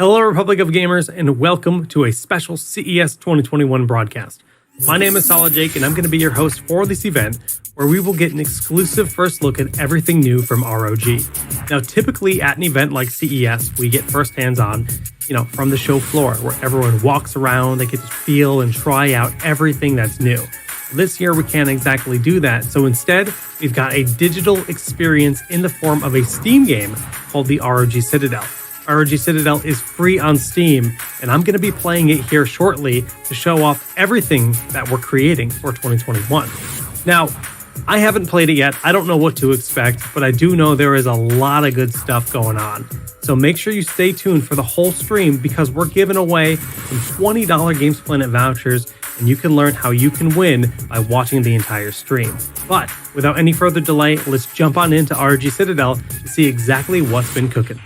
Hello, Republic of Gamers, and welcome to a special CES 2021 broadcast. My name is Solid Jake, and I'm going to be your host for this event, where we will get an exclusive first look at everything new from ROG. Now, typically at an event like CES, we get first hands-on, from the show floor, where everyone walks around, they get to feel and try out everything that's new. This year, we can't exactly do that, so instead, we've got a digital experience in the form of a Steam game called the ROG Citadel. ROG Citadel is free on Steam, and I'm going to be playing it here shortly to show off everything that we're creating for 2021. Now, I haven't played it yet. I don't know what to expect, but I do know there is a lot of good stuff going on. So make sure you stay tuned for the whole stream because we're giving away some $20 Games Planet vouchers, and you can learn how you can win by watching the entire stream. But without any further delay, let's jump on into ROG Citadel to see exactly what's been cooking.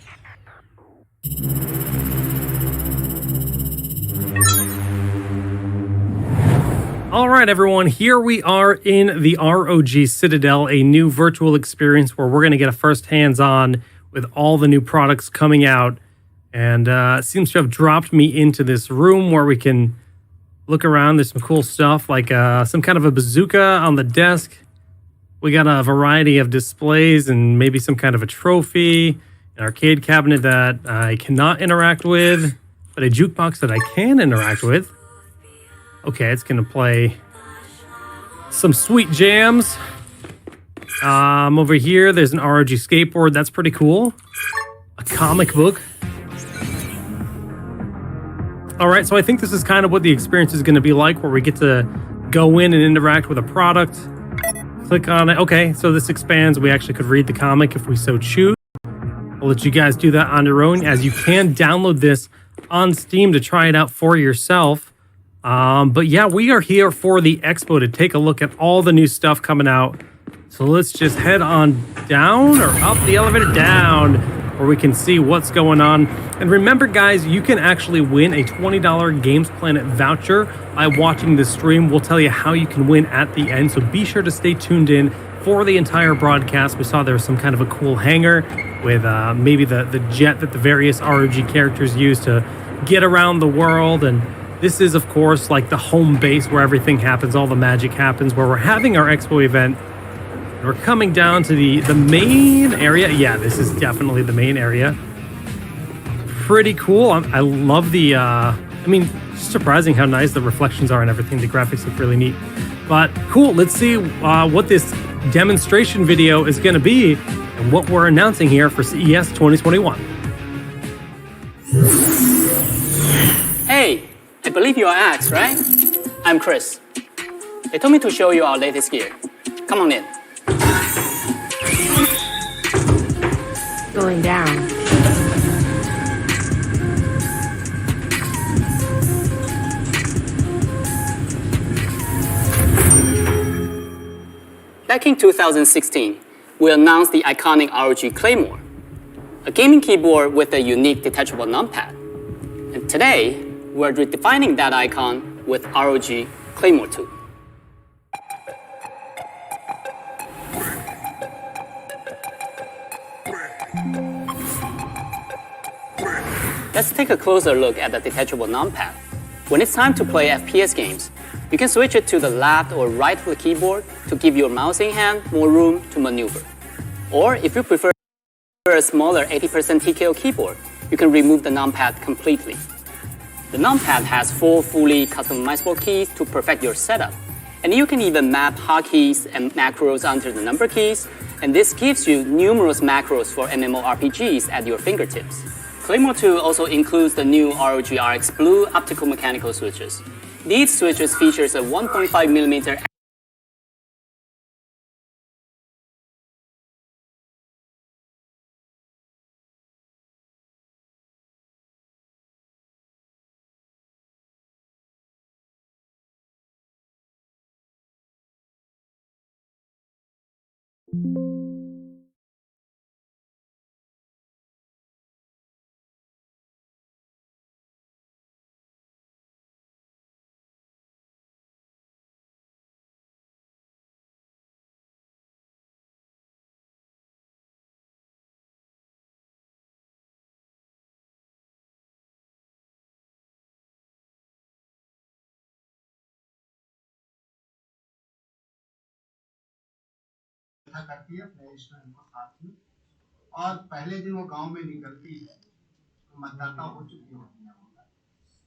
All right, everyone, here we are in the ROG Citadel, a new virtual experience where we're going to get a first hands-on with all the new products coming out. And it seems to have dropped me into this room where we can look around. There's some cool stuff like some kind of a bazooka on the desk. We got a variety of displays and maybe some kind of a trophy, an arcade cabinet that I cannot interact with, but a jukebox that I can interact with. Okay, it's going to play some sweet jams. Over here, there's an ROG skateboard. That's pretty cool. A comic book. All right, so I think this is kind of what the experience is going to be like, where we get to go in and interact with a product. Click on it. Okay, so this expands. We actually could read the comic if we so choose. I'll let you guys do that on your own, as you can download this on Steam to try it out for yourself. But yeah, we are here for the expo to take a look at all the new stuff coming out. So let's just head on down, or up the elevator down, where we can see what's going on. And remember, guys, you can actually win a $20 Games Planet voucher by watching the stream. We'll tell you how you can win at the end, so be sure to stay tuned in for the entire broadcast. We saw there was some kind of a cool hangar with maybe the jet that the various ROG characters use to get around the world. And this is, of course, like the home base where everything happens, all the magic happens, where we're having our expo event. And we're coming down to the main area. Yeah, this is definitely the main area. Pretty cool. I love the, surprising how nice the reflections are and everything. The graphics look really neat. But cool, let's see what this demonstration video is going to be and what we're announcing here for CES 2021. Hey, I believe you are Axe, right? I'm Chris. They told me to show you our latest gear. Come on in. Going down. Back in 2016, we announced the iconic ROG Claymore, a gaming keyboard with a unique detachable numpad. And today, we're redefining that icon with ROG Claymore 2. Let's take a closer look at the detachable numpad. When it's time to play FPS games, you can switch it to the left or right of the keyboard to give your mousing hand more room to maneuver. Or if you prefer a smaller 80% TKO keyboard, you can remove the numpad completely. The numpad has 4 fully customizable keys to perfect your setup. And you can even map hotkeys and macros onto the number keys, and this gives you numerous macros for MMORPGs at your fingertips. Claymore 2 also includes the new ROG RX Blue optical mechanical switches. These switches features a 1.5mm इकट्ठा करती है अपने student को साथ में, और पहले दिन वो गांव में निकलती है तो मतदाता हो चुकी होती है वो,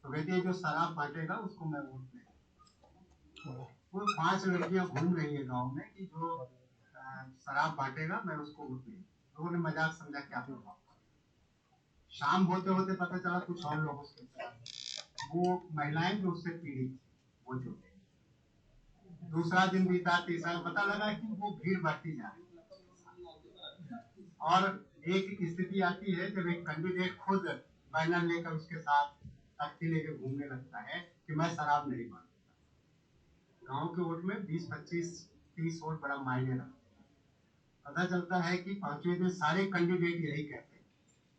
तो कहती है जो शराब बांटेगा उसको मैं वोट दूंगा। वो 5 लड़कियां घूम रही है गांव में कि जो शराब बांटेगा मैं उसको वोट दूंगा। लोगों ने मजाक समझा क्या होगा। शाम होते होते पता चला कुछ और लोगों के साथ वो महिलाएं जो उससे पीड़ित थी वो जो, दूसरा दिन बीता, तीसरा पता लगा कि वो भीड़ बढ़ती जा रही है, और एक स्थिति आती है जब एक कैंडिडेट खुद बैनर लेकर उसके साथ तख्ती लेकर घूमने लगता है कि मैं शराब नहीं बांटूंगा। गांव के वोट में 20, 25, 30 वोट बड़ा मायने रखते हैं। पता चलता है कि 5वें दिन सारे कैंडिडेट यही कहते हैं,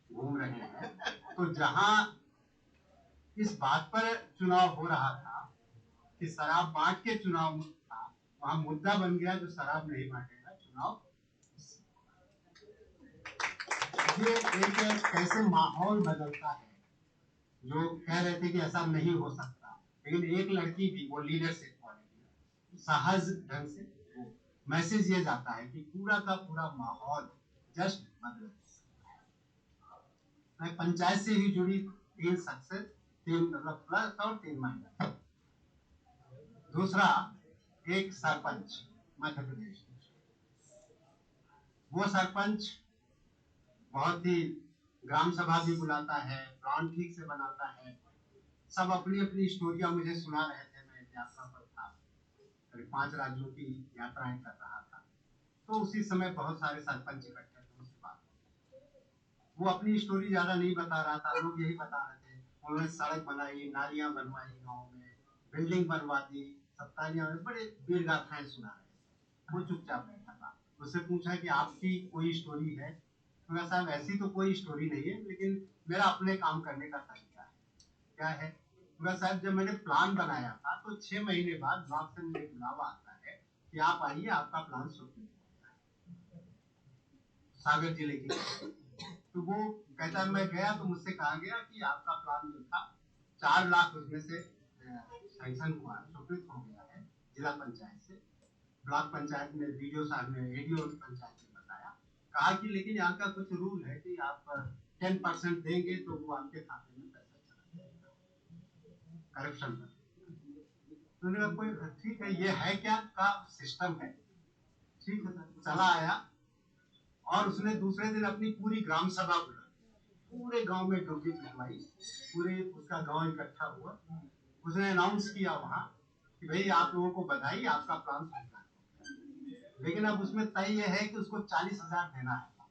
घूम रहे हैं। तो जहां इस बात पर चुनाव हो रहा था कि शराब बांट के चुनाव था, वहां मुद्दा बन गया जो शराब नहीं बांटेगा चुनाव। ये एक कैसे माहौल बदलता है, जो कह रहे थे कि ऐसा नहीं हो सकता, लेकिन एक लड़की भी वो लीडरशिप क्वालिटी सहज ढंग से वो मैसेज ये जाता है कि पूरा का पूरा माहौल जस्ट बदल। मैं पंचायत से ही जुड़ी 3 सक्सेस, 3 मतलब प्लस और 3 माइनस। दूसरा एक सरपंच मध्य प्रदेश, वो सरपंच बहुत ही ग्राम सभा भी बुलाता है, प्लान ठीक से बनाता है, सब अपनी अपनी स्टोरियां मुझे सुना रहे थे। मैं यात्रा पर था, करीब 5 राज्यों की यात्राएं कर रहा था, तो उसी समय बहुत सारे सरपंच इकट्ठे थे। उसके बाद वो अपनी स्टोरी ज्यादा नहीं बता रहा था, लोग यही बता रहे थे उन्होंने सड़क बनाई, नालियां बनवाई, गाँव में बिल्डिंग बनवा दी, सब तालियां, बड़े वीर गाथाएं सुना रहे थे। वो चुपचाप बैठा था। उससे पूछा कि आपकी कोई स्टोरी है? तो साहब ऐसी तो कोई स्टोरी नहीं है, लेकिन मेरा अपने काम करने का तरीका है। क्या है? साहब जब मैंने प्लान बनाया था तो 6 महीने बाद ब्लॉक से मुझे बुलावा आता है कि आप आइए, आपका प्लान स्वीकृत हो गया है, सागर जिले की। तो वो कहता है मैं गया तो मुझसे कहा गया कि आपका प्लान जो था 4 लाख उसमें से सैंक्शन हुआ, स्वीकृत हो गया है जिला पंचायत से। ब्लॉक पंचायत में वीडियो साहब ने, एडीओ पंचायत ने बताया, कहा कि लेकिन यहाँ का कुछ रूल है कि आप 10% देंगे तो वो आपके खाते में पैसा चला जाएगा, करप्शन पर। तो कोई ठीक है, ये है क्या का सिस्टम है, ठीक है सर। चला आया और उसने दूसरे दिन अपनी पूरी ग्राम सभा बुलाई, पूरे गांव में डुबकी पिटवाई, पूरे उसका गांव इकट्ठा हुआ। उसने अनाउंस किया वहां कि भाई आप लोगों को बधाई, आपका प्लान स्वीकार। लेकिन अब उसमें तय ये है कि उसको 40,000 देना है।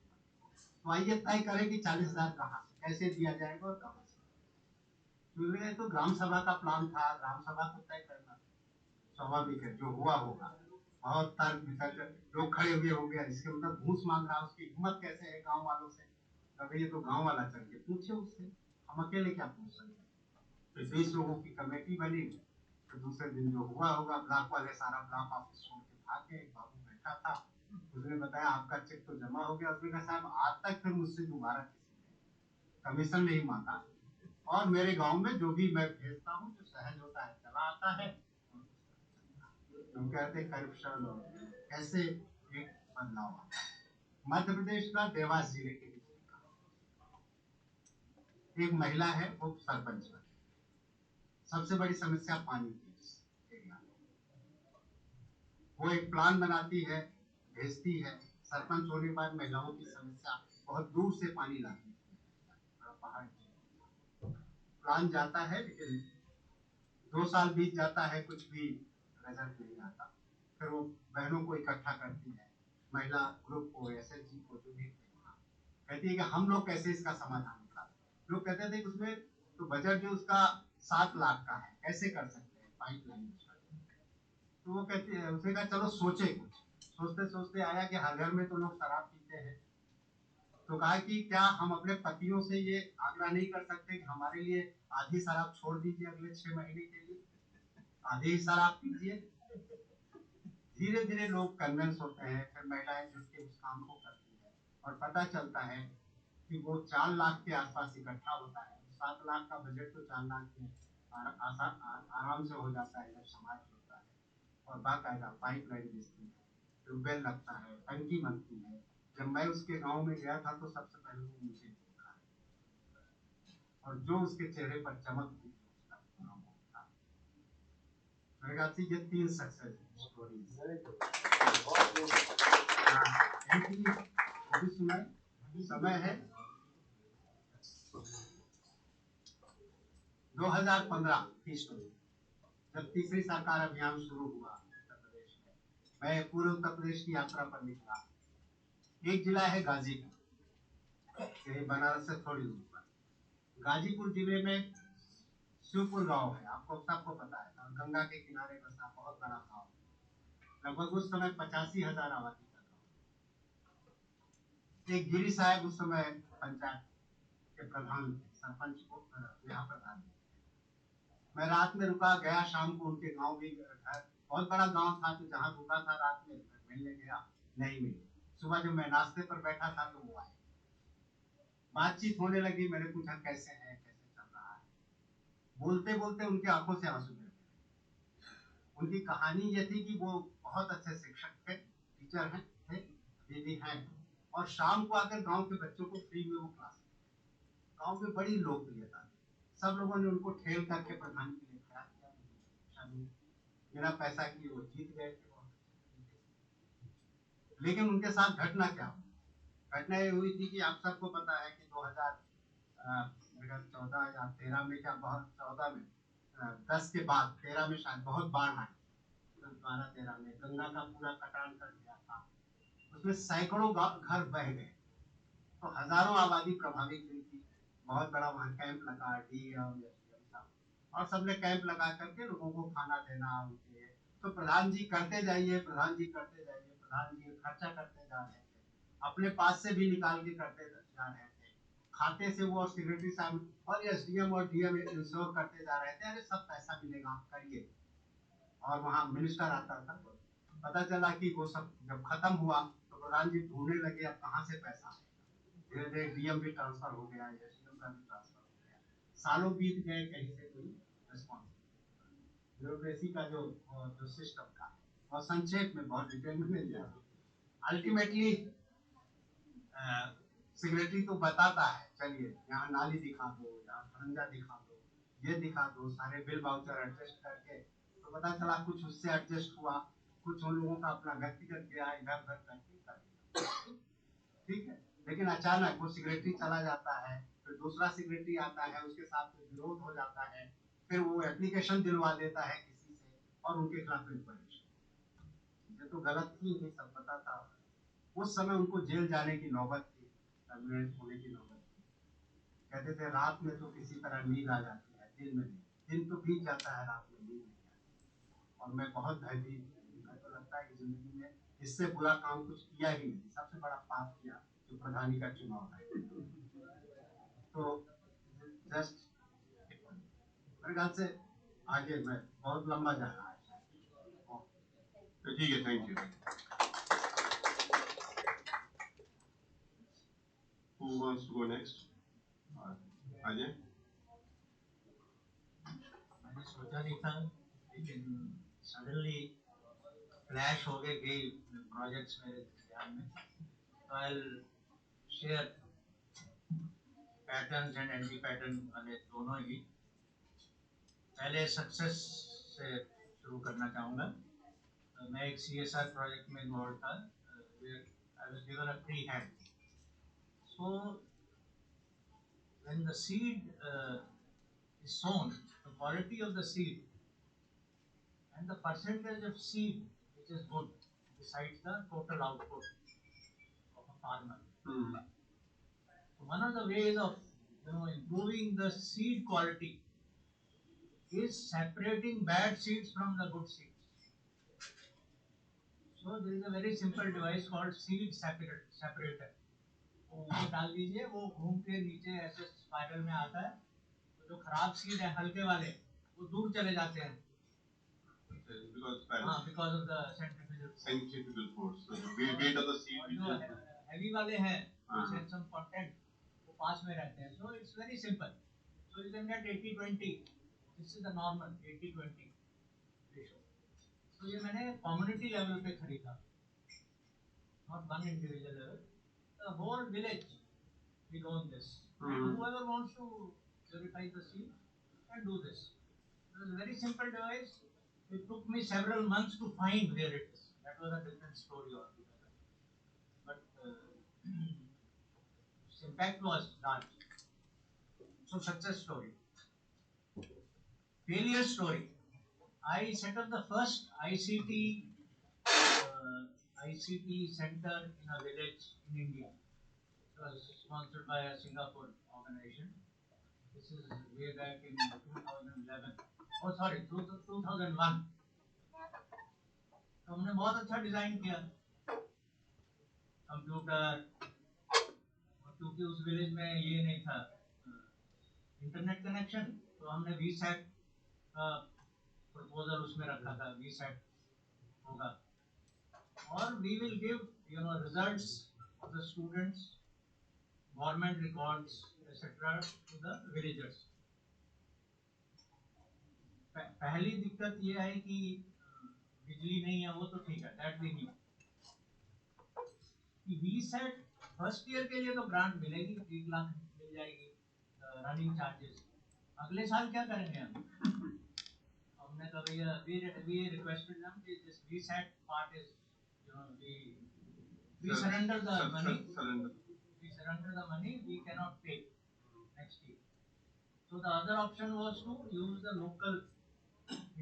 तो आइए तय करें कि 40,000 कहाँ से, कैसे दिया जाएगा और कहाँ से। तो ग्राम सभा का प्लान था, ग्राम सभा को तय करना स्वाभाविक है, जो हुआ होगा। बहुत तर्क वितर्क, लोग खड़े हुए हो गया, इसके मतलब घूस मांग रहा, उसकी हिम्मत कैसे है गांव वालों से। तो ये तो गांव वाला चल के पूछे उससे, हम अकेले क्या पूछ सकते हैं। तो 20 लोगों की कमेटी बनी। तो दूसरे दिन जो हुआ होगा, ब्लॉक वाले सारा ब्लॉक ऑफिस छोड़ के भाग गए। बाबू बैठा था, उसने बताया आपका चेक तो जमा हो गया। उसने कहा साहब आज तक फिर मुझसे दोबारा किसी ने कमीशन नहीं मांगा, और मेरे गांव में जो भी मैं भेजता हूँ जो सहज होता है चला आता है। हम कहते करप्शन कैसे एक बदलाव आता है। मध्य प्रदेश का देवास जिले के एक महिला है, वो सरपंच बनी। सबसे बड़ी समस्या पानी की एरिया में। वो एक प्लान बनाती है, भेजती है। सरपंच होने के बाद महिलाओं की समस्या, बहुत दूर से पानी लाती है, पहाड़ प्लान जाता है, लेकिन 2 साल बीत जाता है, कुछ भी रिजल्ट नहीं आता। फिर वो बहनों को इकट्ठा करती है, महिला ग्रुप को, एसएचजी को, जो भी कहती है कि हम लोग कैसे इसका समाधान निकालें। लोग कहते थे कि उसमें तो बजट जो उसका 7 लाख का है, कैसे कर सकते हैं पाइपलाइन। तो वो कहते हैं, उसने कहा चलो सोचे कुछ। सोचते सोचते आया कि हर घर में तो लोग शराब पीते हैं। तो कहा कि क्या हम अपने पतियों से ये आग्रह नहीं कर सकते कि हमारे लिए आधी शराब छोड़ दीजिए अगले 6 महीने के लिए, आधी ही शराब पीजिए। धीरे धीरे लोग कन्विंस होते हैं, फिर महिलाएं जुटके उस काम को करती है, और पता चलता है कि वो 4 लाख के आसपास इकट्ठा होता है। 7 लाख का बजट तो 4 लाख में आराम से हो जाता है जब समाज होता है, और बाकायदा पाइपलाइन बेचती है। ट्यूबवेल लगता है, टंकी बनती है। जब मैं उसके गांव में गया था तो सबसे पहले वो मुझे देखा और जो उसके चेहरे पर चमक थी उसका पूरा मुंह था। मेरे ख्याल से ये 3 सक्सेस स्टोरीज इनकी अभी समय है 2015 की स्टोरी, जब तीसरी सरकार अभियान शुरू हुआ उत्तर प्रदेश में। मैं पूरे उत्तर प्रदेश की यात्रा पर निकला। एक जिला है गाजीपुर, यही बनारस से थोड़ी दूर पर। गाजीपुर जिले में शिवपुर गांव है, आपको सबको पता है, और गंगा के किनारे बसा बहुत बड़ा गांव। लगभग उस समय 85,000 आबादी का गांव। एक गिरी साहब उस समय पंचायत के प्रधान थे, सरपंच को यहाँ प्रधान थे। मैं रात में रुका, गया शाम को उनके गांव भी घर, बहुत बड़ा गांव था, तो जहाँ रुका था रात में मिलने गया, नहीं मिले। सुबह जब मैं नाश्ते पर बैठा था तो वो आए, बातचीत होने लगी। मैंने पूछा कैसे हैं, कैसे चल रहा है। बोलते बोलते उनकी आंखों से आंसू गिर गए। उनकी कहानी ये थी कि वो बहुत अच्छे शिक्षक थे, टीचर हैं थे, अभी भी हैं, और शाम को आकर गांव के बच्चों को फ्री में वो क्लास देते। गांव में बड़ी लोकप्रियता थी, सब लोगों ने उनको ठेल करके प्रधान के लिए खड़ा किया। बिना पैसा की वो जीत गए थे। लेकिन उनके साथ घटना क्या हुई? घटना ये हुई थी कि आप सबको पता है कि 2014 या 13 में, क्या बहुत 14 में, 10 के बाद 13 में शायद बहुत बाढ़ आई। 12-13 में गंगा का पूरा कटान कर दिया था, उसमें सैकड़ों घर बह गए, तो हजारों आबादी प्रभावित हुई थी। बहुत बड़ा वहाँ कैंप लगा, डीएम और सबने कैंप लगा करके लोगों को खाना देना उनके। तो प्रधान जी करते जाइए, प्रधान जी करते जाइए, प्रधान जी खर्चा करते जा रहे थे, अपने पास से भी निकाल के करते जा रहे थे, खाते से वो, और सेक्रेटरी साहब और एसडीएम और डीएम इंश्योर करते जा रहे थे, अरे सब पैसा मिलेगा आप करिए। और वहाँ मिनिस्टर आता था, तो पता चला कि वो सब जब खत्म हुआ तो प्रधान जी ढूंढने लगे अब कहाँ से पैसा आएगा। धीरे धीरे डीएम भी ट्रांसफर हो गया, एसडीएम का भी ट्रांसफर हो गया, सालों बीत गए, कहीं से कोई रिस्पॉन्स। ब्यूरोक्रेसी का जो सिस्टम था, और संक्षेप में बहुत डिटेल में नहीं जा रहा। अल्टीमेटली सेक्रेटरी तो बताता है चलिए यहाँ नाली दिखा दो, यहाँ खरंजा दिखा दो, ये दिखा दो, सारे बिल वाउचर एडजस्ट करके। तो पता चला कुछ उससे एडजस्ट हुआ, कुछ उन लोगों का अपना व्यक्तिगत गया, इधर उधर करके कर दिया। ठीक है, लेकिन अचानक वो सेक्रेटरी चला जाता है, फिर दूसरा सेक्रेटरी आता है, उसके साथ विरोध हो जाता है, फिर वो एप्लीकेशन दिलवा देता है किसी से और उनके खिलाफ इंक्वायरी। ये तो गलत थी, ये सब पता था। उस समय उनको जेल जाने की नौबत थी, टर्मिनेट होने की नौबत थी। कहते थे रात में तो किसी तरह नींद आ जाती है, दिन में नहीं। दिन तो बीत जाता है, रात में नींद नहीं आती। और मैं बहुत भयभीत, मैं तो लगता है कि जिंदगी में इससे बुरा काम कुछ किया ही नहीं, सबसे बड़ा पाप किया जो प्रधानी का चुनाव है। तो जस्ट मेरे ख्याल से आगे मैं बहुत लंबा जा रहा है। तो ठीक है, thank you. Who wants to go next? Ajay. मैंने सोचा नहीं था, लेकिन सडनली फ्लैश हो गए कई प्रोजेक्ट्स मेरे ध्यान में। तो I will share patterns and anti pattern वाले दोनों ही। पहले सक्सेस से शुरू करना चाहूँगा। मैं एक CSR प्रोजेक्ट में इन्वॉल्व था, I was given a free hand. So when the seed is sown, the quality of the seed and the percentage of seed which is good decides the total output of a farmer. So one of the ways of improving the seed quality is separating bad seeds from the good seeds. So there is a very simple device called seed separator. तो वो डाल दीजिए, वो घूम के नीचे ऐसे spiral में आता है, तो जो खराब सीड है हल्के वाले वो दूर चले जाते हैं। Because of the centrifugal force. So the weight of the seed जो heavy वाले हैं, which have some content, वो पास में रहते हैं। So it's very simple. So you can get 80-20. This is the normal 80-20 ratio. तो ये मैंने community level पे खरीदा। not one individual level. The whole village will own this. And whoever wants to purify the sea can do this. It was a very simple device. It took me several months to find where it is. That was a different story altogether. But its impact was large. So success story. Failure story. I set up the first ICT center in a village in India. It was sponsored by a Singapore organization. This is way back in 2011. Oh, sorry, 2001. तो हमने बहुत अच्छा design किया computer, क्योंकि उस village में ये नहीं था इंटरनेट कनेक्शन, तो हमने वीसैट का प्रपोजल उसमें रखा था, वीसैट होगा और we will give results of the students, government records etcetera to the villagers. पहली दिक्कत ये है कि बिजली नहीं है, वो तो ठीक है, that we knew. VSAT first year के लिए तो ग्रांट मिलेगी, 1 लाख मिल जाएगी रनिंग चार्जेस। अगले साल क्या करेंगे हम? हमने कहा भैया वी रिक्वेस्टेड देम कि this VSAT part is we surrender the money. We surrender the money. We cannot pay next year. So the other option was to use the local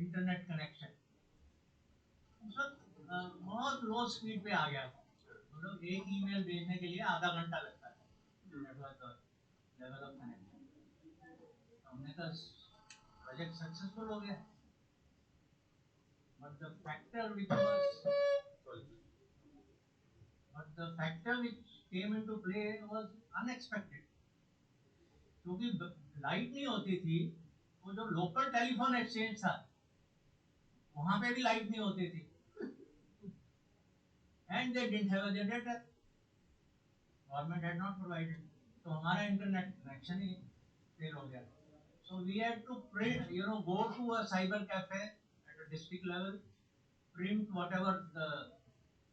internet connection. So बहुत लो speed पे आ गया, मतलब एक email भेजने के लिए आधा घंटा लगता है। That was the level of connection. हमने कहा प्रोजेक्ट सक्सेसफुल हो गया, but the factor which came into play was unexpected. क्योंकि लाइट नहीं होती थी, वो जो लोकल टेलीफोन एक्सचेंज था वहां पे भी लाइट नहीं होती थी, and they didn't have a generator. Government had not provided, तो हमारा इंटरनेट कनेक्शन ही फेल हो गया। So we had to print, go to a cyber cafe at a district level, print whatever the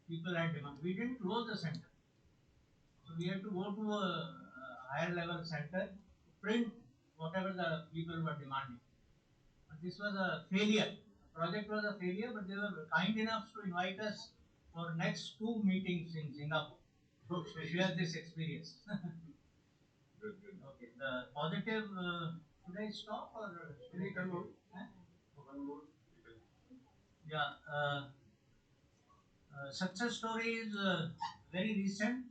people had demanded. We didn't close the center, so we had to go to a higher level center, print whatever the people were demanding. But this was a failure. The project was a failure, but they were kind enough to invite us for next 2 meetings in Singapore to share this experience. Okay, the positive. Should I stop or should we come on? One more. Yeah. Success story is very recent.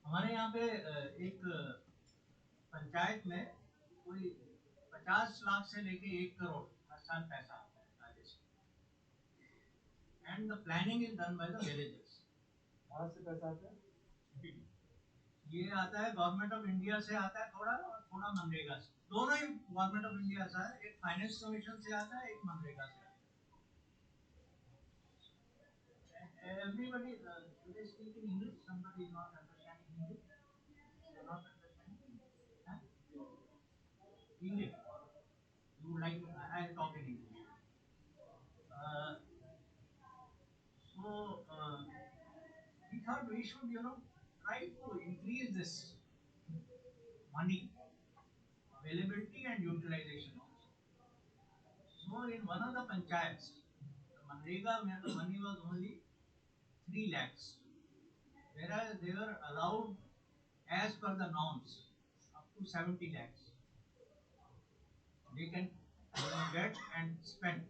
हमारे यहाँ पे एक पंचायत में कोई 50 लाख से लेके 1 करोड़ हर साल पैसा आता है Rajasthan, and the planning is done by the villagers. कहाँ से पैसा आता है? ये आता है गवर्नमेंट ऑफ इंडिया से आता है थोड़ा, और थोड़ा मनरेगा से। दोनों ही गवर्नमेंट ऑफ इंडिया से है, एक फाइनेंस कमीशन से आता है, एक मनरेगा से आता है। Everybody, should I speak in English? Somebody is not understanding English. They are not understanding. Huh? English. You would like? I will talk in English. We thought we should, try to increase this money availability and utilization also. So in one of the panchayats, the Manrega money was only 3 lakhs, whereas they were allowed as per the norms up to 70 lakhs. They can get and spend.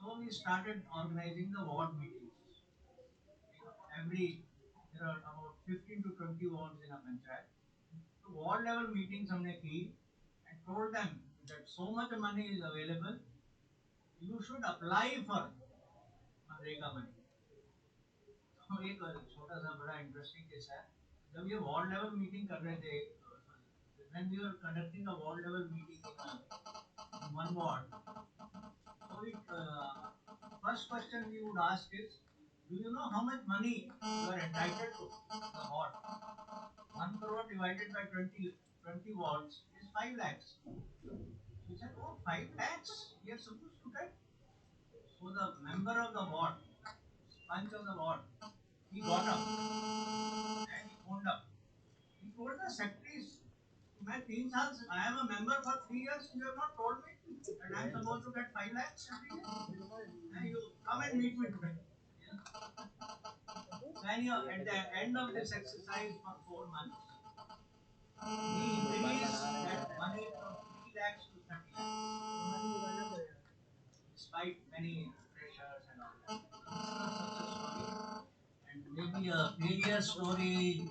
So we started organizing the ward meetings. There are about 15 to 20 wards in a panchayat. So ward level meetings हमने की and told them that so much money is available, you should apply for MNREGA money. तो एक छोटा सा बड़ा interesting case है, जब ये वार्ड लेवल मीटिंग कर रहे थे, when we were conducting a ward level meeting in one ward, so first question we would ask is, do you know how much money you are entitled to the ward? 1 crore divided by 20 wards is 5 lakhs. We said, oh, 5 lakhs we are supposed to get. So the member of the ward punch of the ward. He got up and he phoned up. He told the secretaries, मैं 3 साल से I am a member for 3 years. You have not told me that I am supposed to get 5 lakhs every year. And you come and meet me today. So anyhow, at the end of this exercise for 4 months, he increased that money from 3 lakhs to 30 lakhs, despite many pressures and all that. This is a success story. And maybe a failure story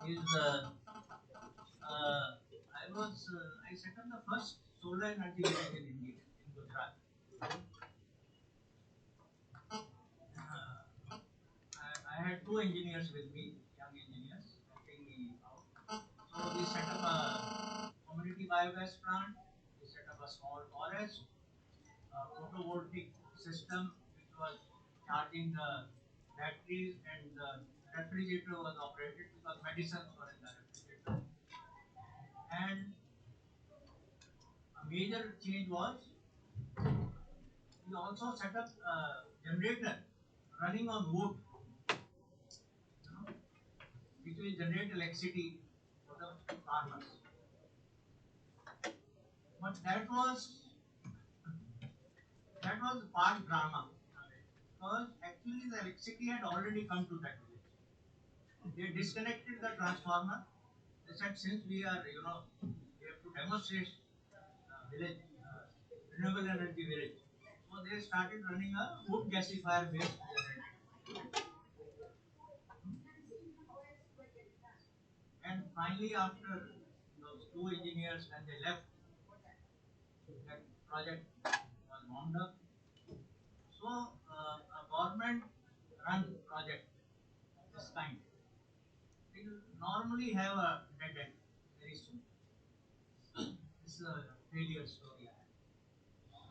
is I set up the first solar energy village in India, in Gujarat. I had two engineers with me, young engineers, helping me out. So we set up a community biogas plant, we set up a small forest, a photovoltaic system which was charging the batteries, and the refrigerator was operated because medicines were in the refrigerator. And a major change was we also set up a generator running on wood, which will generate electricity for the farmers. But that was part drama, because actually the electricity had already come to that village. They disconnected the transformer. They said, since we are, we have to demonstrate village, renewable energy village. So they started running a wood gasifier based generator. And finally, after those two engineers, when they left, that project was wound up. So, a government run project of this kind will normally have a dead end very soon. This is a failure story.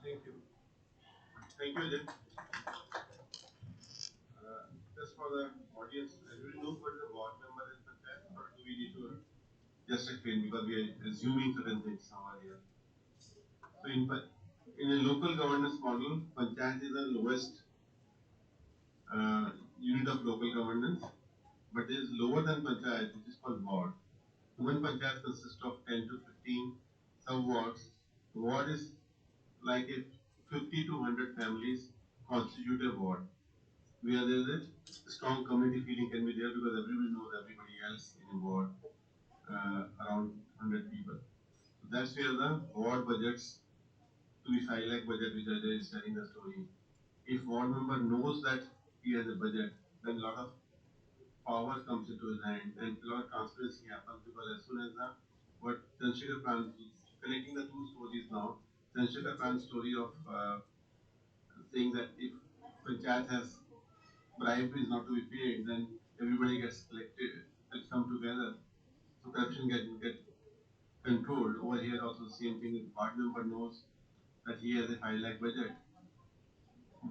Thank you. Thank you, Ajay. Just for the audience, do we know what the ward number is for that, or do we need to just explain because we are assuming certain things somewhere here? So in a local governance model, panchayat is the lowest unit of local governance, but it is lower than panchayat, which is called ward. One panchayat consists of 10 to 15 sub-wards. Ward is like a 50 to 100 families constitute a ward, where there is a strong community feeling can be there because everybody knows everybody else in a ward, around 100 people. So that's where the ward budgets, to be 5 lakh budget which Ajay is telling the story. If ward member knows that he has a budget, then a lot of power comes into his hand and a lot of transparency happens because as soon as the what Chandrasekhar plan, connecting the two stories now, Chandrasekhar plan story of saying that if panchayat has bribery is not to be paid, then everybody gets collected, let's come together. So corruption get controlled. Over here also same thing, if ward member knows that he has a 5 lakh budget,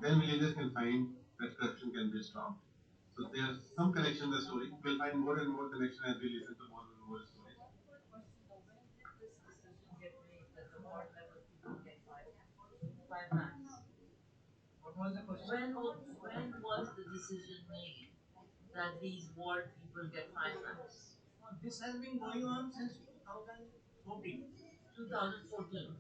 then villagers can find that corruption can be stopped. So there's some connection in the story. We'll find more and more connection as we listen to more and more stories. What was the question? When was the decision made that these ward people get 5 lakhs? This has been going on since 2014. 2014.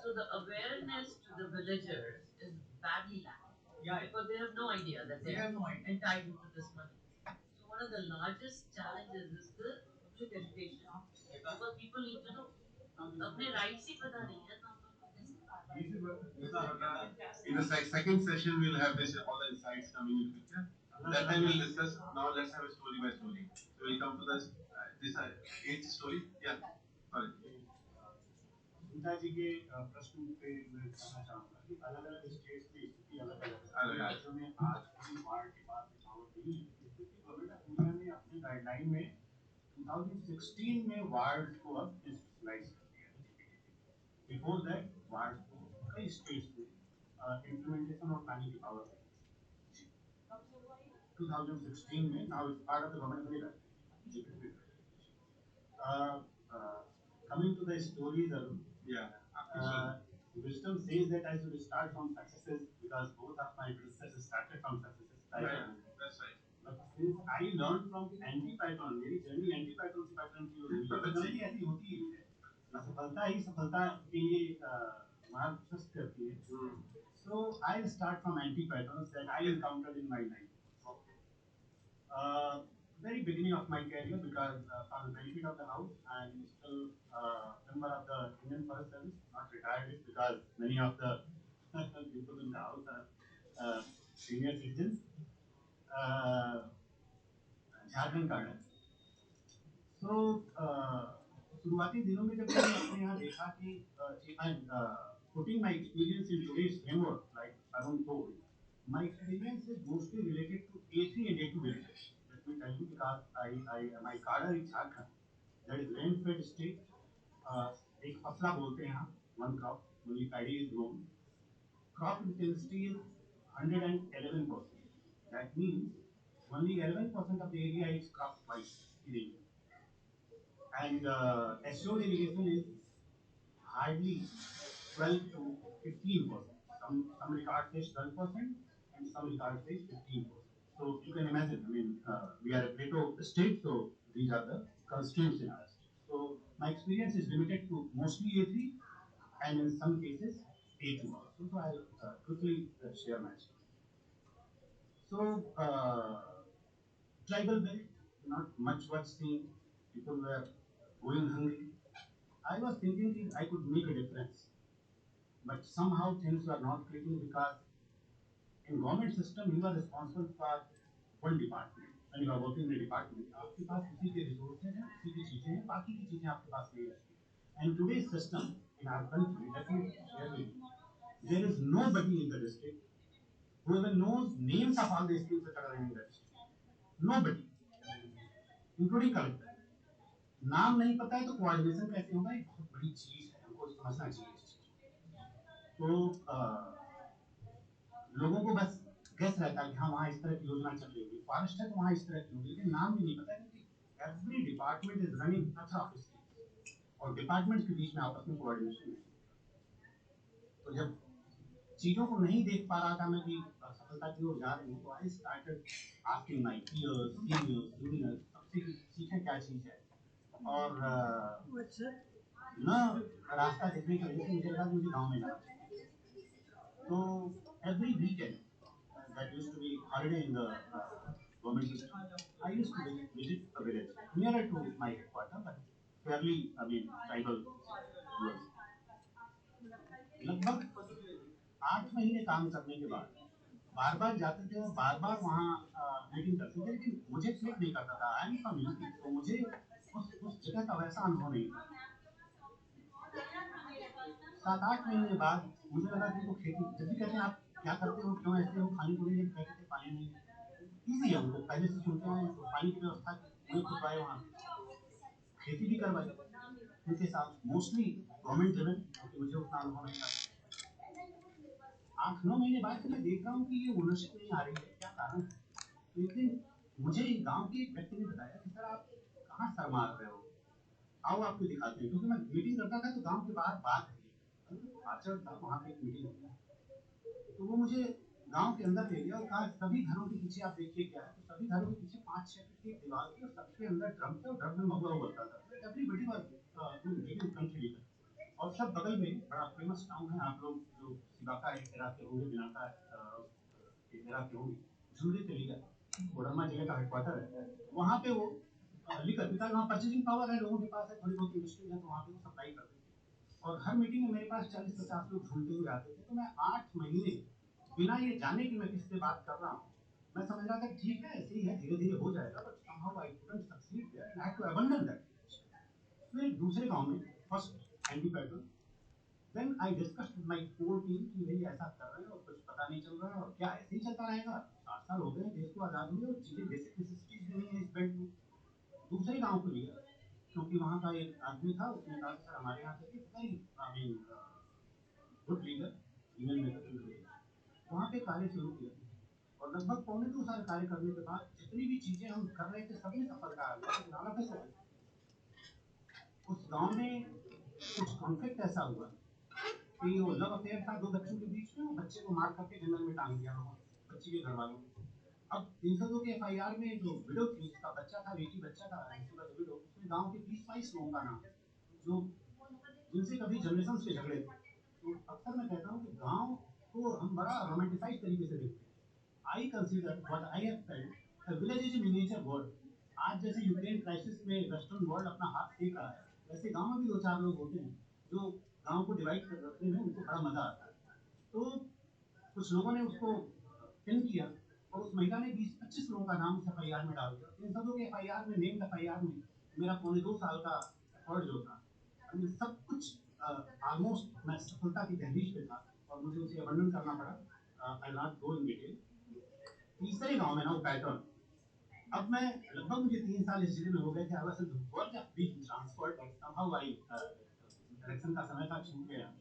So the awareness to the villagers is badly lacking. Yeah, Because they have no idea that they have no idea. entitled to this money. So one of the largest challenges is the public education. Because people need to know. अपने rights ही पता नहीं है तो हम लोग In the second session, we'll have this all the insights coming in picture. That time we'll discuss. Now let's have a story by story. So we'll come to this eighth story. Yeah. Sorry. पिताजी के प्रश्न पे मैं कहना चाहूँगा कि अलग-अलग states की स्थिति अलग-अलग है। अलग है। राज्यों में आज भी वार्ड के बाद में पावर नहीं है, क्योंकि गवर्नमेंट ऑफ इंडिया ने अपनी गाइडलाइन में 2016 में वार्ड को अब इंस्टीट्यूशनलाइज कर दिया है। बिफोर दैट वार्ड को कई स्टेट्स में इम्प्लीमेंटेशन और प्लानिंग की पावर नहीं थी। 2016 में now it's part of the government of India. Coming to the stories, Yeah. wisdom says that I should start from successes because both of my businesses started from successes. Right. That's right. But since I learned from anti-pattern, मेरी journey anti-pattern से pattern की हो रही है, तो जल्दी ऐसी होती है। असफलता ही सफलता के लिए मार्ग प्रशस्त करती है। So I'll start from anti-patterns that I encountered in my life. Very beginning of my career, because for the benefit of the house, I'm still member of the Indian Forest Service, not retired yet, because many of the people in the house are senior citizens. Jharkhand card है। So शुरुआती दिनों में जब मैंने अपने यहाँ देखा कि putting my experience in today's framework, like Arun told, my experience is mostly related to A3 and A2 villages. Let me tell you, because my cadre is Jharkhand, that is rain-fed state. एक फसला बोलते हैं यहाँ, one crop, only paddy is grown. Crop intensity is 111%. That means only 11% of the area is crop wise irrigation. And assured irrigation is hardly 12 to 15%. Some records say 12% and some records say 15%. So you can imagine, I mean, we are a plateau state, so these are the constraints in our state. So my experience is limited to mostly A3 and in some cases A2 also. So I'll quickly share my story. So tribal belt, not much was seen. People were going hungry. I was thinking I could make a difference, but somehow things were not clicking because in government system you are responsible for one department. When you are working in a department, आपके पास उसी के resources हैं, उसी की चीजें हैं, बाकी की चीजें आपके पास नहीं रहती. And today's system in our country, let me share with you, there is nobody in the district who even knows names of all the schools that are running in the district. Nobody, including collector. नाम नहीं पता है तो coordination कैसे होगा? ये बहुत बड़ी चीज है, हमको समझना चाहिए. तो लोगों को बस गैस रहता है कि हाँ वहाँ इस तरह की योजना चल रही होगी, फॉरेस्ट है तो वहाँ इस तरह की होगी, लेकिन नाम भी नहीं पता क्योंकि एवरी डिपार्टमेंट इज रनिंग अच्छा ऑफिस और डिपार्टमेंट के बीच में आपस में कोऑर्डिनेशन नहीं. तो जब चीजों को नहीं देख पा रहा था मैं कि सफलता की ओर जा रही हूँ, तो I started asking my peers, seniors, juniors, सबसे सीखें क्या चीज है. और न रास्ता देखने की वजह से मुझे लगा कि मुझे गाँव में जाना चाहिए. So every weekend, that used to be holiday in the government system, I used to visit a village nearer to my headquarters, but fairly, I mean, tribal. लगभग 8 महीने काम करने के बाद बार बार जाते थे और बार बार वहाँ मीटिंग करते थे, लेकिन मुझे क्लिक नहीं करता था. आई एम फ्रॉम यूपी, तो मुझे उस जगह का वैसा अनुभव नहीं था. 7-8 महीने बाद मुझे लगा कि वो खेती, जब भी कहते हैं आप क्या करते हो, क्यों ऐसे हो, खाने को नहीं कहते थे, पानी नहीं. इजी है, उनको पहले से सुनते हैं तो पानी की व्यवस्था की खुदवाए, वहाँ खेती भी करवाई उनके साथ, मोस्टली गवर्नमेंट ड्रिवन, क्योंकि मुझे उतना अनुभव नहीं था. 8-9 महीने बाद मैं देख रहा हूँ कि ये ओनरशिप नहीं आ रही है, क्या कारण है. एक दिन मुझे गाँव के एक व्यक्ति ने बताया कि सर आप कहाँ सर मार रहे हो, आओ आपको दिखाते हैं. क्योंकि मैं मीटिंग करता था तो गाँव के बाहर बात आचरण था, वहाँ पे एक मीटिंग होती है, तो वो मुझे गांव के अंदर ले गया और कहा सभी घरों के पीछे आप देखिए क्या है. तो सभी घरों के पीछे 5-6 फीट की दीवार थी और सबके अंदर ड्रम थे और ड्रम में महुआ उबलता था. एवरीबडी वाज लिविंग कंट्री और सब बगल में बड़ा फेमस टाउन है, आप लोग जो सिबाका एरा के होंगे, बिनाका एरा के होंगे, झुमरी तेलिया, कोडरमा जिले का हेडक्वार्टर है. वहाँ पे वो लिखा, बिकॉज वहाँ परचेजिंग पावर है, लोगों के पास है, थोड़ी बहुत इंडस्ट्री है, तो वहाँ पे वो सप्लाई करते थे. और हर मीटिंग में मेरे पास 40-50 लोग झूमते हुए आते थे. तो मैं 8 महीने बिना ये जाने कि मैं किससे बात कर रहा हूँ, मैं समझ रहा था कि ठीक है ऐसे ही है, धीरे धीरे हो जाएगा. But somehow I couldn't succeed there and I had to abandon that. फिर दूसरे गांव में first anti pattern, then I discussed with my core team कि भाई ऐसा कर रहे हैं और कुछ पता नहीं चल रहा है और क्या ऐसे ही चलता रहेगा. 7 साल हो गए देश को आजाद हुए और चीजें बेसिक नेसेसिटीज भी नहीं है इस बेल्ट में. दूसरे गांव को लिया क्योंकि वहाँ का एक आदमी था, उसने कहा सर हमारे यहाँ से very I mean good leader, union maker, वहाँ पे कार्य शुरू किया. और लगभग 2.25 साल कार्य करने के बाद जितनी भी चीजें हम कर रहे थे सब में सफलता आ गई. उस गांव में कुछ कॉन्फ्लिक्ट ऐसा हुआ कि वो लव अफेयर था दो बच्चों के बीच में, वो बच्चे को मार करके जंगल में टांग दिया लोगों ने, बच्चे के घर वालों ने। अब 302 के एफआईआर में जो विडो थी, उसका बच्चा था, बेटी बच्चा था, विडो, उसमें गांव के 20-22 लोगों का नाम जो जिनसे कभी जनरेशन के झगड़े थे। तो अक्सर मैं कहता हूँ कि गांव को हम बड़ा रोमांटिसाइज तरीके से देखते हैं। I consider what I have felt, village is a miniature world. आज जैसे यूक्रेन क्राइसिस में वेस्टर्न वर्ल्ड अपना हाथ सेक रहा है, वैसे गांव में भी दो चार लोग होते हैं जो गांव को डिवाइड करने में उनको बड़ा मजा आता है। तो कुछ लोगों ने उसको पिन किया और उस महिला ने 20-25 लोगों का नाम उस एफआईआर में डाल दिया। इन सबों के एफआईआर में, नेम्ड एफआईआर में मेरा पौने 2 साल का एफर्ट जो था, सब कुछ ऑलमोस्ट मैं सफलता की दहलीज पे था और मुझे उसे अबंडन करना पड़ा। आई नॉट गो इन डिटेल। तीसरे गांव में ना वो पैटर्न, अब मैं लगभग मुझे 3 साल इस जिले में हो गए थे। I was in the work of being transferred but somehow I election का समय था, छूट गया।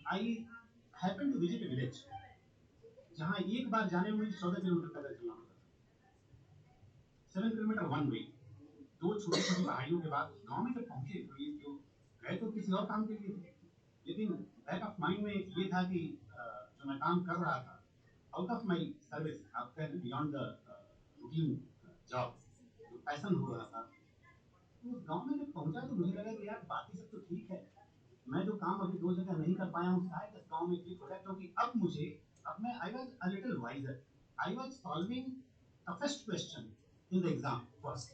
I happen to visit a village जहां एक बार जाने में मुझे 14 किलोमीटर पैदल चलना पड़ता था, 7 किलोमीटर वन वे। दो छोटी छोटी पहाड़ियों के बाद गांव में जब पहुंचे तो ये जो गए तो किसी और काम के लिए थे, लेकिन बैक ऑफ माइंड में ये था कि जो मैं काम कर रहा था आउट ऑफ माई सर्विस, आप कह रहे बियॉन्ड द रूटीन जॉब, जो पैशन हो रहा था। तो उस गांव में जब पहुंचा तो मुझे लगा कि यार बाकी सब तो ठीक है, मैं जो काम अभी 2 जगह नहीं कर पाया हूँ शायद इस गांव में क्लिक हो जाए, क्योंकि अब मैं I was a little wiser. I was solving toughest question in the exam first,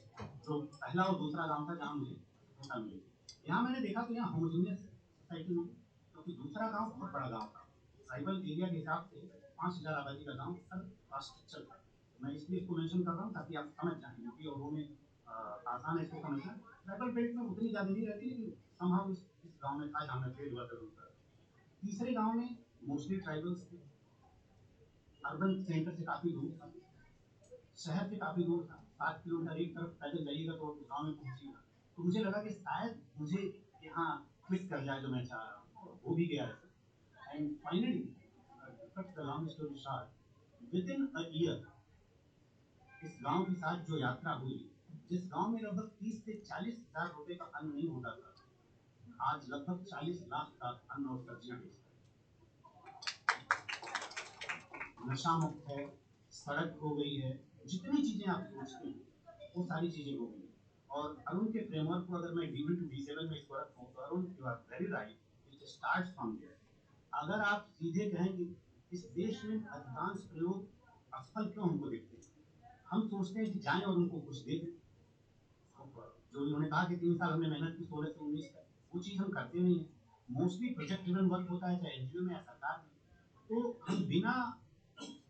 जो पहला और दूसरा गांव था जहां मुझे सफलता मिली। यहाँ मैंने देखा तो यहाँ होमोजीनियस सोसाइटी में, क्योंकि दूसरा गांव बहुत बड़ा गांव था, ट्राइबल एरिया के हिसाब से 5,000 आबादी का गांव, सब स्ट्रक्चर था। मैं इसलिए इसको मेंशन कर रहा हूँ ताकि आप समझ जाएं, यूपी और वो में आसान है इसको समझना। ट्राइबल बेल्ट में उतनी ज्यादा नहीं रहती, लेकिन समहाउ इस गांव में था जहाँ मैं फील्ड वर्क करूँगा। तीसरे गांव में मोस्टली ट्राइबल्स थे, अर्बन सेंटर से काफी दूर था, शहर से काफी दूर था, 7 किलोमीटर एक तरफ पैदल जाइएगा तो गांव में पहुंचिएगा। तो मुझे लगा कि शायद मुझे यहाँ क्लिक कर जाए जो मैं चाह रहा हूँ, और हो भी गया है। And finally cut the long story short, with in a year इस गांव के साथ जो यात्रा हुई, जिस गांव में लगभग 30 से 40 हजार रुपए का अन्न नहीं होता था, आज लगभग 40 लाख का अन्न और सब्जियां बेचता है। नशा मुक्त है, सड़क हो गई है, जितनी चीजें आप सोचते हैं वो सारी चीजें हो गई। और अरुण के फ्रेमवर्क को अगर मैं D1 to D7 में इसको रखूं तो Arun, you are very right, it starts from there. अगर आप सीधे कहें कि इस देश में अधिकांश प्रयोग असफल क्यों हमको दिखते हैं, हम सोचते हैं कि जाएं और उनको कुछ दे दें। जो इन्होंने कहा कि 3 साल हमने मेहनत की 16 से 19 तक, वो चीज हम करते नहीं है। मोस्टली प्रोजेक्ट ड्रिवन वर्क होता है, चाहे एनजीओ में या सरकार में। तो हम बिना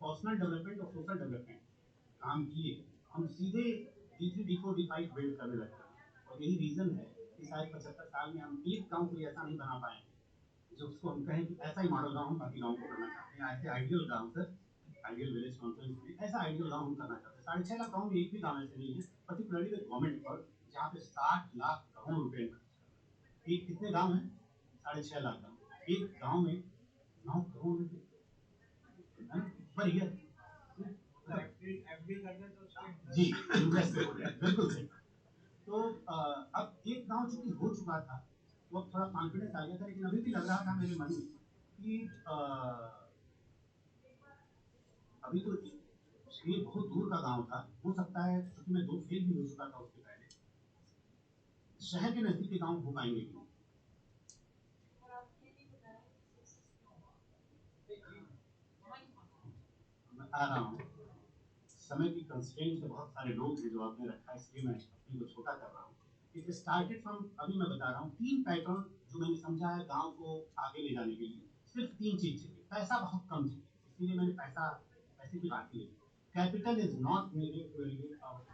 पर्सनल डेवलपमेंट और सोशल डेवलपमेंट काम किए हम सीधे D3 D4 D5 बिल्ड करने लगते हैं। और यही रीजन है कि शायद 75 साल में हम एक गांव को ऐसा नहीं बना पाए जो उसको हम कहें कि ऐसा ही मॉडल गांव हम बाकी गाँव को करना चाहते हैं, ऐसे आइडियल गांव सर, आइडियल विलेज कॉन्फ्रेंस में ऐसा आइडियल गांव हम करना चाहते हैं। 6.5 लाख गाँव में एक भी गांव ऐसे नहीं है, पर्टिकुलरली विद गवर्नमेंट फंड, जहाँ पे 60 लाख करोड़ रुपए एक कितने गांव हैं, 6.5 लाख गाँव, एक गांव में 9 करोड़ रुपए पर ईयर। एफडी कर दे तो उसको जी इन्वेस्ट हो गया, बिल्कुल सही। तो अब एक गांव चूंकि हो चुका था, वो थोड़ा कॉन्फिडेंस आ गया था, लेकिन अभी भी लग रहा था मेरे मन में कि अभी तो ये बहुत दूर का गांव था, हो सकता है क्योंकि मैं 2 फेल भी हो चुका था उसके पहले, शहर के नजदीक के गांव हो पाएंगे कि मैं आ रहा हूँ। समय की कंस्ट्रेंट से बहुत सारे लोग हैं जो आपने रखा है, इसलिए मैं अपने को छोटा कर रहा हूँ। इट स्टार्टेड फ्रॉम, अभी मैं बता रहा हूँ 3 पैटर्न जो मैंने समझा है गांव को आगे ले जाने के लिए। सिर्फ 3 चीज चाहिए, पैसा बहुत कम चाहिए, इसीलिए मैंने पैसे की बात की। Capital is not needed to elevate our,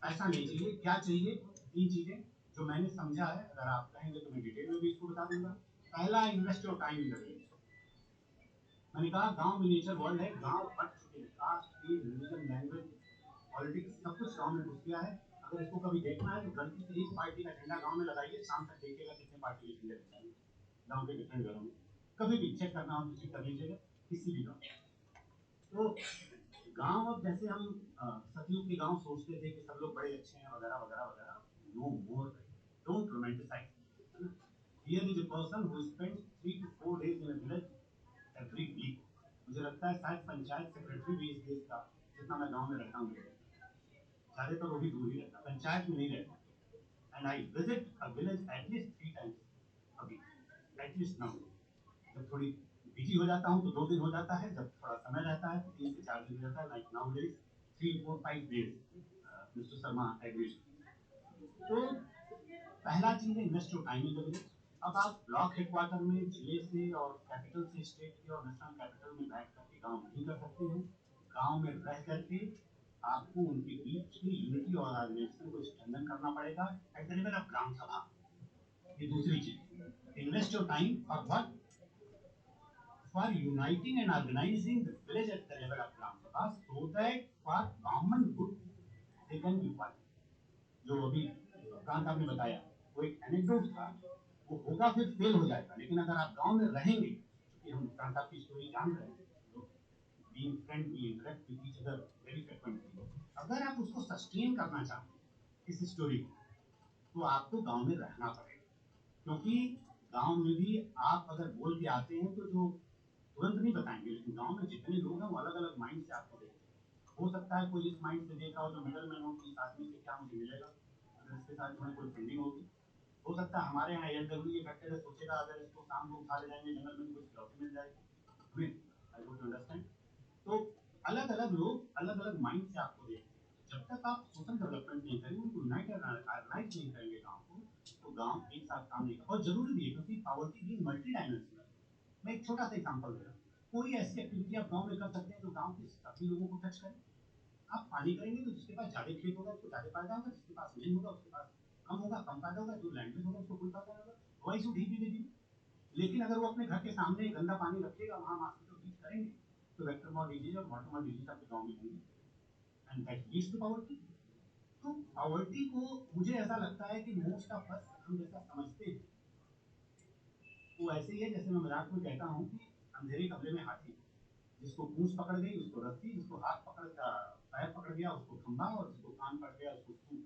पैसा नहीं चाहिए। क्या चाहिए? 3 चीजें जो मैंने समझा है, अगर आप कहेंगे तो मैं डिटेल में भी इसको बता दूंगा। पहला, invest your time in the village. मैंने कहा गांव मिनिएचर वर्ल्ड है, गांव बट चुके हैं, कास्ट, रिलीजन, लैंग्वेज, पॉलिटिक्स सब कुछ गांव में घुस गया है। अगर इसको कभी देखना है तो गलती से एक पार्टी का झंडा गांव में लगाइए, शाम तक देखिएगा कितने पार्टी के झंडे लगाएंगे गांव के डिफरेंट घरों में। कभी भी चेक करना हो तो चेक कर लीजिएगा किसी भी गाँव। तो गांव, अब जैसे हम सतयुग के गांव सोचते थे कि सब लोग बड़े अच्छे हैं वगैरह वगैरह वगैरह, no more, don't romanticise. person who spends 3 to 4 days in a village every week. मुझे लगता है शायद पंचायत सेक्रेटरी भी इस देश का, जितना मैं गांव में रहता हूँ, ज़्यादातर वो भी दूर ही रहता, पंचायत में नहीं रहता. And I visit a village at least 3 times a week, at least now. जब थोड़ी बिजी हो जाता हूँ तो 2 दिन हो जाता है, जब थोड़ा समय रहता है तो 3 से 4 दिन हो जाता है, like nowadays 3, 4, 5 days. Mister Sharma agrees. तो पहला चीज है invest your time in the village. अब आप ब्लॉक हेडक्वार्टर में जिले से और कैपिटल से, स्टेट के और नेशनल कैपिटल में बैठ करके काम नहीं कर सकते हैं. गांव में रह करके आपको उनके बीच की यूनिटी और ऑर्गेनाइजेशन को स्ट्रेंथन करना पड़ेगा at the level of gram sabha. ये दूसरी चीज. Invest your time for what? For uniting and organising the village at the level of gram sabha so that for common good they can be one. जो अभी प्रांत साहब ने बताया वो एक एनेक्डोट था, वो होगा फिर फेल हो जाएगा. लेकिन अगर आप गांव में रहेंगे, क्योंकि हम प्रांत साहब की स्टोरी जान रहे हैं, being friendly, interact with each other very frequently, अगर आप उसको सस्टेन करना चाहते हैं इस स्टोरी को, तो आपको गांव में रहना पड़ेगा. क्योंकि गांव में भी आप अगर बोल के आते हैं तो जो तुरंत नहीं बताएंगे, लेकिन गांव में जितने लोग हैं वो अलग अलग माइंड से आपको देखते हैं. हो सकता है कोई इस माइंड से देख रहा हो जो मिडल मैन हो कि इस आदमी से क्या मुझे मिलेगा अगर इसके साथ में कोई फंडिंग होगी. हो सकता है हमारे यहाँ एलडब्ल्यू इफेक्टेड है, सोचेगा अगर इसको शाम को उठा ले जाएंगे जंगल में कुछ लौटी मिल जाएगी. हमें आई डोंट अंडरस्टैंड. तो अलग अलग लोग अलग अलग माइंड से आपको देखते हैं. जब तक आप सोशल डेवलपमेंट नहीं करेंगे, उनको यूनाइट ऑर्गेनाइज नहीं करेंगे गाँव को, तो गाँव एक साथ काम नहीं कर. और जरूरी भी है क्योंकि पॉवर्टी भी मल्टी डायमेंशनल. मैं एक छोटा सा एग्जांपल दे रहा हूँ. कोई ऐसी एक्टिविटी आप गांव में कर सकते हैं जो गांव के सभी लोगों को टच करे. आप पानी करेंगे तो जिसके पास ज्यादा खेत होगा उसको ज्यादा फायदा होगा, जिसके पास नहीं होगा उसके पास कम होगा, कम फायदा होगा. जो लैंडलेस होगा उसको कोई फायदा नहीं होगा. Why should he be with you? लेकिन अगर वो अपने घर के सामने गंदा पानी रखेगा, वहां मॉस्किटो बीट करेंगे, तो वेक्टर मॉड डिजीज और वाटर मॉड डिजीज आपके गांव में होंगे. And that leads to poverty. तो पॉवर्टी को मुझे ऐसा लगता है कि मोस्ट ऑफ अस हम जैसा समझते हैं वो ऐसे ही है जैसे मैं मजाक में कहता हूँ कि अंधेरे कमरे में हाथी. जिसको पूंछ पकड़ गई उसको रस्सी, जिसको हाथ पकड़ पैर पकड़ गया उसको खंबा, और जिसको कान पकड़ गया उसको सूप.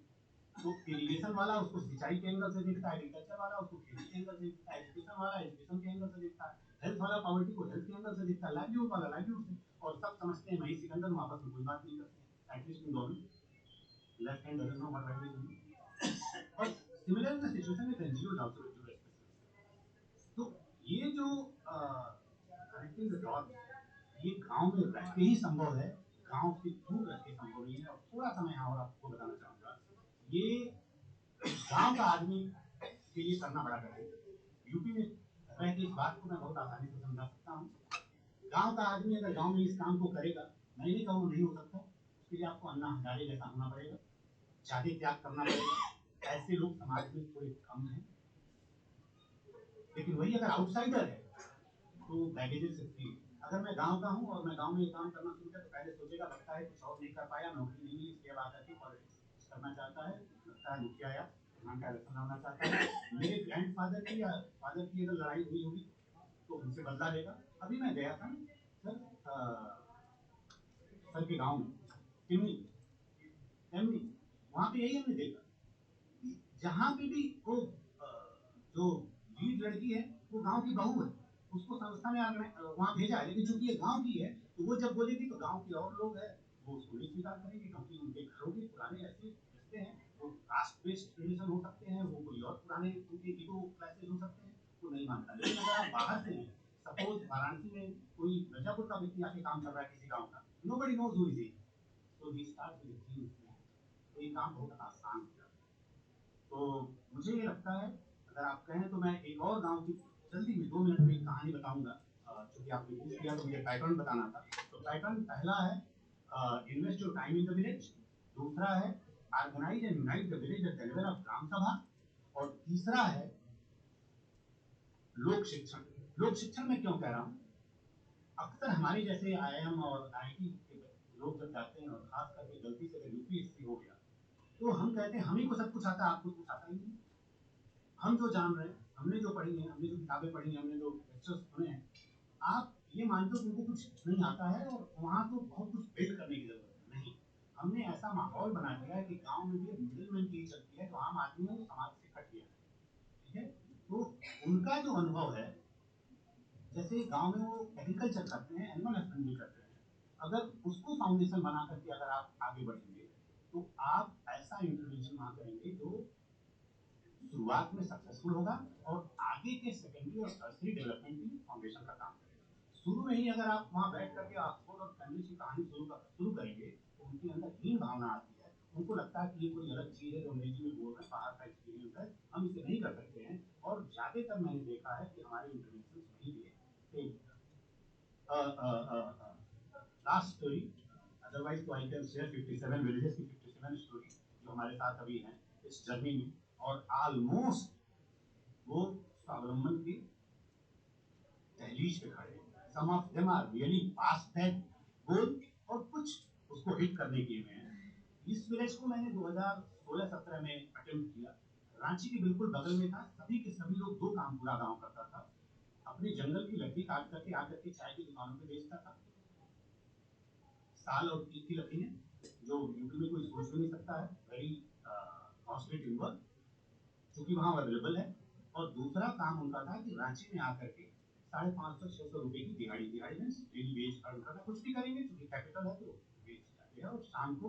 तो इरिगेशन वाला उसको सिंचाई के एंगल से देखता है, एग्रीकल्चर वाला उसको खेती के एंगल से देखता है, एजुकेशन वाला एजुकेशन के एंगल से देखता है, हेल्थ वाला पॉवर्टी को हेल्थ के एंगल से देखता है, लाइवलीहुड वाला लाइवलीहुड से. और सब समझते हैं मैं ही सिकंदर हूं, आपस में कोई बात नहीं करते. At least in government left hand doesn't know what right is. और similar in the situation with NGO also. तो ये जो कनेक्टिंग द डॉट्स, ये गांव में रह के ही संभव है, गांव से दूर रह के संभव नहीं है. और थोड़ा सा मैं यहाँ और आपको बताना चाहूंगा, ये गांव का आदमी के लिए करना बड़ा कठिन है. यूपी में रह के इस बात को मैं बहुत आसानी से समझा सकता हूँ. गांव का आदमी अगर गांव में इस काम को करेगा, मैं नहीं कहूँ नहीं हो सकता, उसके लिए आपको अन्ना हजारे जैसा होना पड़ेगा, ज्यादा त्याग करना पड़ेगा. ऐसे लोग समाज में थोड़े कम हैं. लेकिन वही अगर आउटसाइडर है तो बैगेजेस से फ्री. अगर मैं गांव का हूँ और मैं गांव में ये काम करना शुरू किया तो पहले सोचेगा लगता है कुछ और नहीं कर पाया, नौकरी नहीं मिली, इसके बाद आके पॉलिटिक्स करना चाहता है, लगता है मुखिया या प्रधान का इलेक्शन होना चाहता है. मेरे ग्रैंडफादर की या फादर की अगर लड़ाई हुई होगी तो उनसे बदला लेगा. अभी मैं गया था सर के गाँव में टिमनी टिमनी, वहाँ पे यही हमने देखा कि जहाँ पे भी वो जो लीड लड़की है वो गांव की बहू है, उसको संस्था ने वहां भेजा है. लेकिन चूंकि ये गांव की है तो वो जब बोलेगी तो गांव के और लोग हैं वो उसको नहीं स्वीकार करेंगे, क्योंकि उनके घरों के पुराने ऐसे रिश्ते हैं. वो कास्ट बेस्ड रिलेशन हो सकते हैं, वो कोई और पुराने उनके ईगो क्लैशेस हो सकते हैं, वो नहीं मानता. लेकिन अगर आप बाहर से सपोज वाराणसी में कोई मिर्जापुर का व्यक्ति आके काम कर रहा है किसी गाँव का, nobody knows who is he, so he start with things. तो ये काम बहुत आसान हो जाता है. तो मुझे ये लगता है अगर आप कहें तो मैं एक और गांव की जल्दी में 2 मिनट में एक कहानी बताऊंगा. क्योंकि आपने पूछ लिया तो मुझे पैटर्न बताना था. तो पैटर्न पहला है invest your time in the village. दूसरा है organise and unite the village at the level of gram sabha. और तीसरा है लोक शिक्षण. लोक शिक्षण में क्यों कह रहा हूँ, अक्सर हमारे जैसे आईआईएम और आईआईटी के लोग जब जाते हैं और खास करके गलती से अगर यूपीएससी हो गया तो हम कहते हैं हम ही को सब कुछ आता है, आपको कुछ आता ही नहीं. हम जो जान रहे हैं, हमने जो पढ़ी है, हमने जो किताबें पढ़ी हैं, हमने जो लेक्चर्स सुने हैं, आप ये मानते हो कि उनको कुछ नहीं आता है और वहाँ तो बहुत कुछ बिल्ड करने की जरूरत है. नहीं, हमने ऐसा माहौल बना दिया है कि गांव में भी मिडिल मैन की चलती है, जो आम आदमी है वो समाज से कट गया है. ठीक है, तो उनका जो अनुभव है, जैसे गांव में वो एग्रीकल्चर करते हैं, एनिमल हस्बेंड्री करते हैं, अगर उसको फाउंडेशन बना करके अगर आप आगे बढ़ेंगे तो आप ऐसा इंटरवेंशन वहां करेंगे जो शुरुआत में सक्सेसफुल होगा और आगे के सेकेंडरी और टर्सरी डेवलपमेंट के लिए फाउंडेशन का काम करेगा। शुरू में ही अगर आप वहां बैठ करके ऑक्सफोर्ड और कैम्ब्रिज की कहानी शुरू करेंगे तो उनके अंदर हीन भावना आती है, उनको लगता है कि ये कोई अलग चीज है जो अंग्रेजी में बोल रहे हैं, बाहर का एक्सपीरियंस है, हम इसे नहीं कर सकते हैं। और ज्यादातर मैंने देखा है कि हमारे इंटरवेंशन वहीं पे लास्ट स्टोरी, अदरवाइज तो आई कैन शेयर 57 विलेजेस की 57 स्टोरी जो हमारे साथ अभी हैं इस जर्नी में, और ऑलमोस्ट वो स्वावलंबन की दहलीज पे खड़े हैं। Some of them are really past that goal और कुछ उसको हिट करने के में हैं। इस विलेज को मैंने 2016-17 में अटेम्प्ट किया, रांची के बिल्कुल बगल में था, सभी के सभी लोग, दो काम पूरा गांव करता था, अपने जंगल की लकड़ी काट करके आकर के चाय की दुकानों पे बेचता था, साल और ईख की लकड़ी है जो यूपी में कोई सोच भी नहीं सकता है, वेरी कॉस्टली टिम्बर क्योंकि वहाँ अवेलेबल है। और दूसरा काम उनका था कि रांची में आकर के 550-600 रुपए की दिहाड़ी, दिहाड़ी में डेली वेज अर्न करना, कुछ भी करेंगे क्योंकि कैपिटल है तो बेच जाते हैं, और शाम को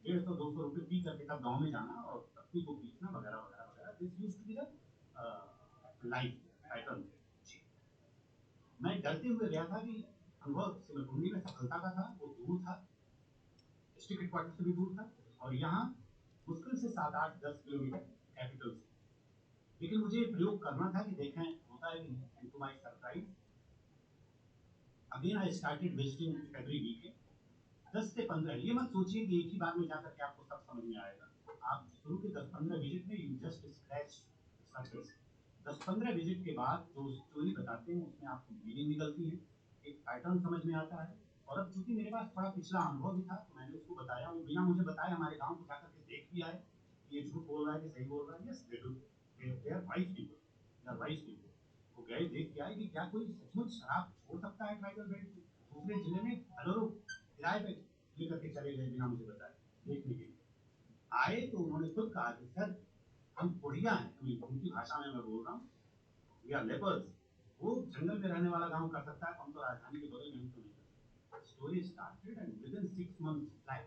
150-200 रुपए पी करके तब गाँव में जाना और पत्नी को पीसना वगैरह वगैरह वगैरह। This used to be the life pattern. मैं डरते हुए गया था कि अनुभव सिमरपुंडी में सफलता का था, वो दूर था, डिस्ट्रिक्ट हेडक्वार्टर से भी दूर था, और यहाँ मुश्किल से 7-8-10 किलोमीटर कैपिटल से। लेकिन मुझे प्रयोग करना था कि देखें होता है कि नहीं। To my surprise again I started visiting every week. 10 से 15, ये मत सोचिए कि एक ही बार में जाकर के आपको सब समझ में आएगा। आप शुरू के 10-15 विजिट में you just scratch surface. 10-15 visit के बाद जो स्टोरी बताते हैं उसमें आपको मीनिंग निकलती है, एक पैटर्न समझ में आता है। और अब चूंकि मेरे पास थोड़ा पिछला अनुभव भी था तो मैंने उसको बताया, वो बिना मुझे बताए हमारे गांव को जाकर के देख भी आए, ये झूठ बोल रहा है कि सही बोल रहा है। Yes they do, they are wise people, they are wise people. वो गए देख के आए कि क्या कोई सचमुच शराब छोड़ सकता है ट्राइबल बेल्ट में, दूसरे जिले में बोलेरो किराए पे लेकर के चले गए बिना मुझे बताए देखने के लिए। आए तो उन्होंने खुद कहा कि सर हम बुढ़िया हैं, उनकी भाषा में मैं बोल रहा हूँ, वी आर लेपर्स। वो जंगल में रहने वाला गांव कर सकता है, हम तो राजधानी के बगल में हम तो नहीं कर सकते। Story started and within 6 months flat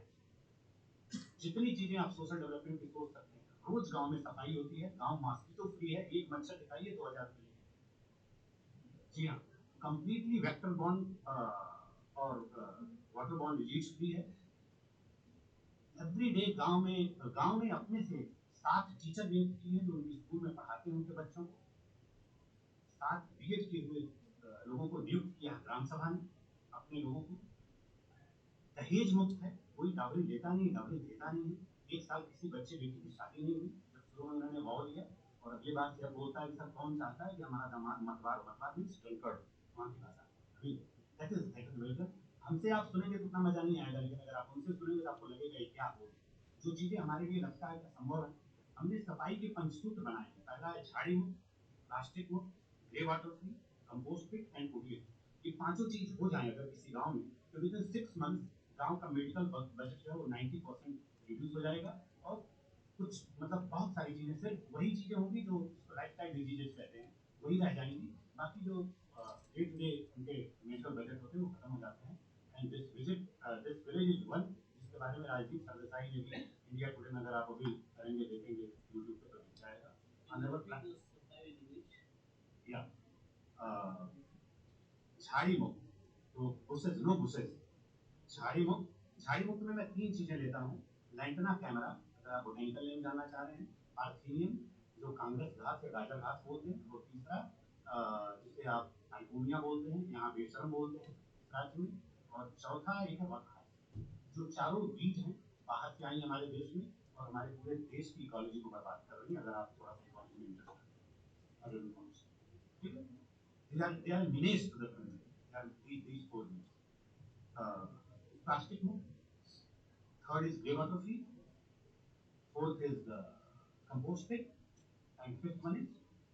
जितनी चीजें आप सोशल डेवलपमेंट की सोच सकते हैं, रोज गांव में सफाई होती है, गांव मॉस्किटो फ्री है, एक मच्छर दिखाइए 2000 रुपये। जी हाँ, कंप्लीटली वेक्टर बॉर्न और वाटर बॉर्न डिजीज फ्री है। एवरी डे गांव में अपने से 7 टीचर नियुक्त किए जो उनके स्कूल में पढ़ाते हैं उनके बच्चों को। 7 बीएड किए हुए लोगों को नियुक्त किया ग्राम सभा ने अपने लोगों को। दहेज मुक्त है, कोई डावरी लेता नहीं, डावरी देता नहीं है। एक साल किसी बच्चे बेटी की शादी नहीं हुई जब शुरू में उन्होंने भाव लिया, और अगली बार जब बोलता है कि सर कौन चाहता है कि हमारा दामाद मतवार, मतवार मीन्स ड्रिंकर वहाँ की भाषा। That is welcome. हमसे आप सुनेंगे तो उतना मजा नहीं आएगा, लेकिन अगर आप उनसे सुनेंगे तो आपको लगेगा क्या बोल, जो चीजें हमारे लिए लगता है कि असंभव है। हमने सफाई के पंचसूत्र बनाए हैं। पहला है झाड़ी मुक्त, प्लास्टिक मुक्त, grey water free, compost pit and कुटिया। ये पांचों चीज हो जाए अगर किसी गांव में तो विद इन 6 मंथ गांव का मेडिकल बजट जो है वो 90% रिड्यूस हो जाएगा। और कुछ मतलब बहुत सारी चीजें, सिर्फ वही चीजें होंगी जो लाइफ स्टाइल डिजीजेस कहते हैं वही रह जाएंगी, बाकी जो डे टू डे उनके मेडिकल बजट होते हैं वो खत्म हो जाते हैं। And this village is one, जिसके बारे में राजदीप सरदेसाई ने भी इंडिया टुडे में, अगर आप अभी करेंगे देखेंगे यूट्यूब पे तो दिख जाएगा। या झाड़ी मुक्त, तो बुसेस, नो बुसेस, झाड़ी मुक्त। झाड़ी मुक्त में मैं 3 चीजें लेता हूँ। लैंटना कैमरा अगर आप बोटेनिकल नेम जानना चाह रहे हैं, पार्थिनियम जो कांग्रेस घास या गाजर घास बोलते हैं, और तीसरा जिसे आप आइकोनिया बोलते हैं, यहाँ बेशरम बोलते हैं राज्य में, और चौथा एक है वखार। जो चारों बीज हैं बाहर से आई हमारे देश में और हमारे पूरे देश की इकोलॉजी को बर्बाद कर रही है। अगर आप थोड़ा सा इकोलॉजी में इंटरेस्ट है, ठीक है, they are menace to the country. They are these 4 means. Plastic मुक्त, third is grey water free, fourth is compost pit, and fifth one is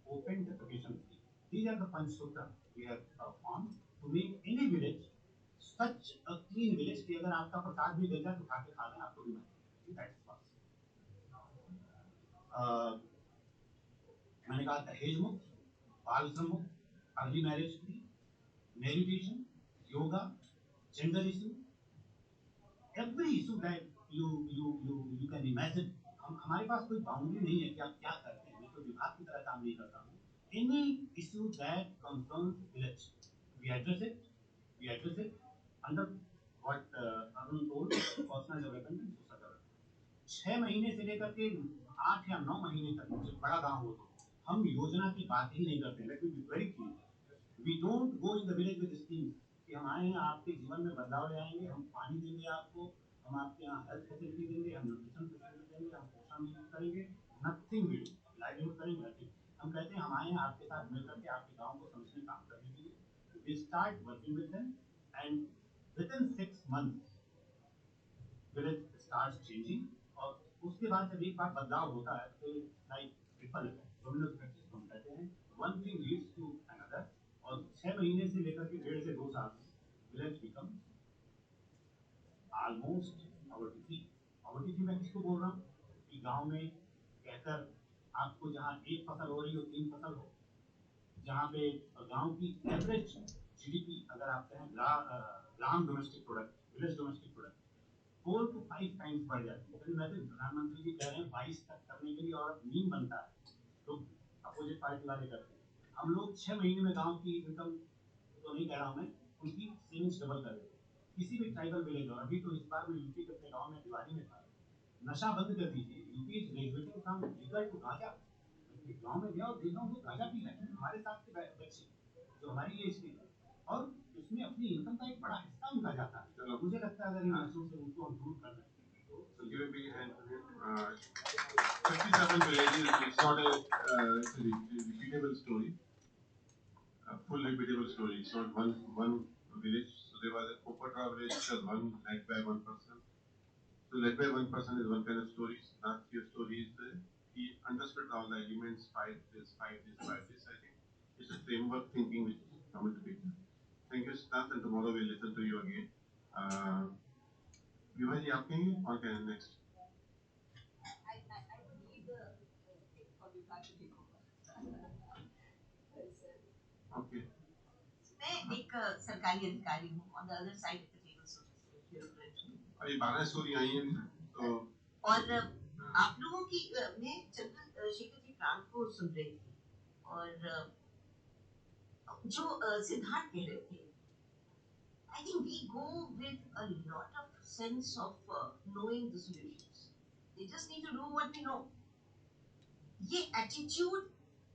open defecation free. These are the Panchsutra we have formed to make any village such a clean village कि अगर आपका प्रसाद भी गंजा तो खा के खा लें, आपको भी मत। That's first. मैंने कहा दहेज मुक्त, बाल श्रम मुक्त, early marriage free, meditation, yoga, gender issue, every issue that you can imagine. हमारे पास कोई बाउंड्री नहीं है कि आप क्या करते हैं, मैं तो विभाग की तरह काम नहीं करता हूँ. Any issue that concerns village, we address it under what Arun told, personal development and social development. 6 महीने से लेकर के 8 या 9 महीने तक, जब बड़ा गांव हो तो हम योजना की बात ही नहीं करते. Let me be very clear, we don't go in the village with scheme कि हम आए हैं आपके जीवन में बदलाव ले आएंगे, हम पानी देंगे आपको, हम आपके यहाँ हेल्थ फैसिलिटी देंगे, हम न्यूट्रिशन फैसिलिटी देंगे, हम पोषण करेंगे. नथिंग वी डू, लाइवलीहुड करेंगे नथिंग. हम कहते हैं हम आए हैं आपके साथ मिलकर के आपके गांव को समझने काम करने के लिए. We start working with them and within 6 months village start changing. और उसके बाद जब एक बार बदलाव होता है तो लाइक ट्रिपल डोमिनो इफेक्ट जिसको हम कहते हैं, one thing leads to another. और 6 महीने से लेकर के 1.5 से 2 साल में विलेज बिकम ऑलमोस्ट आवर टिथी. मैं किसको बोल रहा हूँ कि गांव में कहकर आपको जहाँ एक फसल हो रही हो 3 फसल हो, जहाँ पे गांव की एवरेज जीडीपी अगर आप कहें gram domestic product, village domestic product 4 to 5 times बढ़ जाती है. मैं तो प्रधानमंत्री जी कह रहे हैं 22 तक करने के लिए, और मीम बनता है तो अपोजिट पार्टी वाले करते हैं. हम लोग 6 महीने में गांव की इनकम तो नहीं कह रहा हूँ मैं, उनकी सेविंग्स डबल कर देते किसी भी ट्राइबल विलेज. और अभी तो इस बार मैं यूपी के अपने गाँव में दिवाली में था, नशा बंद कर दीजिए. UP is graduating from legal to ganja. गाँव में गया और देख रहा हूँ गांजा पी रहे हैं हमारे साथ के बच्चे जो हमारी एज के, और उसमें अपनी इनकम का एक बड़ा हिस्सा उनका जाता है. मुझे लगता है अगर इन इश्यू से उनको हम दूर कर लें So give a big hand to him. 57 villages. It's not a it's a repeatable story. A full repeatable story. It's not one village. So there was a Popatra village which was one led by one person. So led by one person is one kind of story. Not your story is he understood all the elements. Five this. I think it's a framework thinking which is come into picture. Thank you, Siddharth, and tomorrow we'll listen to you again. Viva ji, आप कहेंगे और क्या next? I would need the for Vibha to take over. Okay. मैं एक सरकारी अधिकारी हूँ on the other side of the table, so to speak. अभी 12 स्टोरी आई हैं तो और आप लोगों की मैं चंद्रशेखर जी प्राण को सुन रही थी, और जो सिद्धार्थ कह रहे थे, I think we go with a lot of sense of knowing the solutions. They just need to do what we know. ये attitude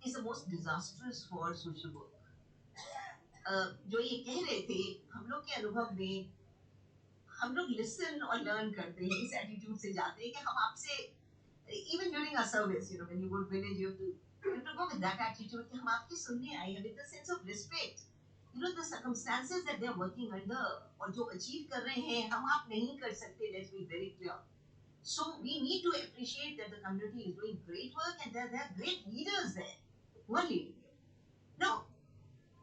is the most disastrous for social work. जो ये कह रहे थे, हम लोग के अनुभव में हम लोग listen और learn करते हैं, इस attitude से जाते हैं कि हम आपसे, even during our service, when you go to village, you have to go with that attitude कि हम आपके सुनने आए हैं, with the sense of respect. The circumstances that they are working under और जो achieve कर रहे हैं, हम आप नहीं कर सकते. Let's be very clear. So we need to appreciate that the community is doing great work and there are great leaders there who are leading it. Now,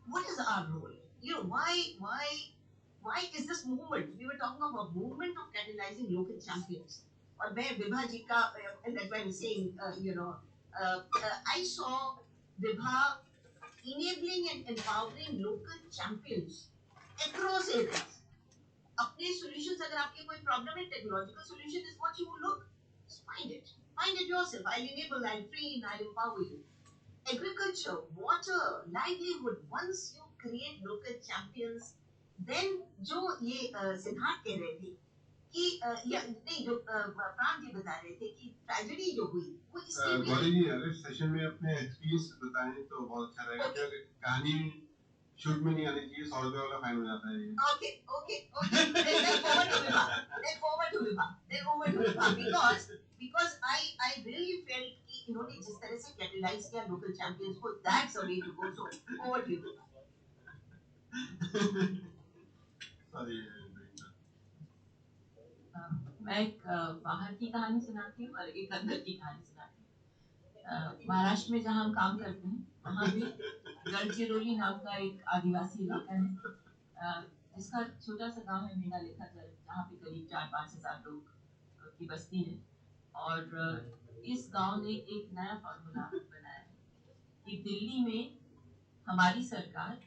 what is our role? Why is this movement? We were talking about movement of catalyzing local champions. और मैं विभा जी का, and that's why I'm saying, I saw Vibha enabling and empowering local champions across areas. अपने solutions, अगर आपके कोई problem है, technological solution is what you will look. Just find it yourself. I'll enable, I'll train, I'll empower you. Agriculture, water, livelihood. Once you create local champions, then जो ये सिद्धार्थ कह रहे थे कि या नहीं, जो प्राण जी बता रहे थे कि ट्रेजेडी जो हुई वो इसलिए गौरी जी अगर सेशन में अपने एक्सपीरियंस बताएं तो बहुत अच्छा रहेगा. क्योंकि कहानी शूट में नहीं आनी चाहिए, 100 रुपए वाला फाइन हो जाता है. Okay. Then over to Vibha. Because I really felt कि इन्होंने जिस तरह से कैपिटलाइज किया लोकल चैंपियंस को, that's the way to go. So over to you. Sorry. मैं एक बाहर की कहानी सुनाती हूँ और एक अंदर की कहानी सुनाती हूँ. महाराष्ट्र में जहाँ हम काम करते हैं वहाँ भी गढ़चिरोली नाम का एक आदिवासी इलाका है, जिसका छोटा सा गांव है मेरा लेखा चल, जहाँ पे करीब 4-5 हजार लोग की बस्ती है. और इस गांव ने एक नया फॉर्मूला बनाया है कि दिल्ली में हमारी सरकार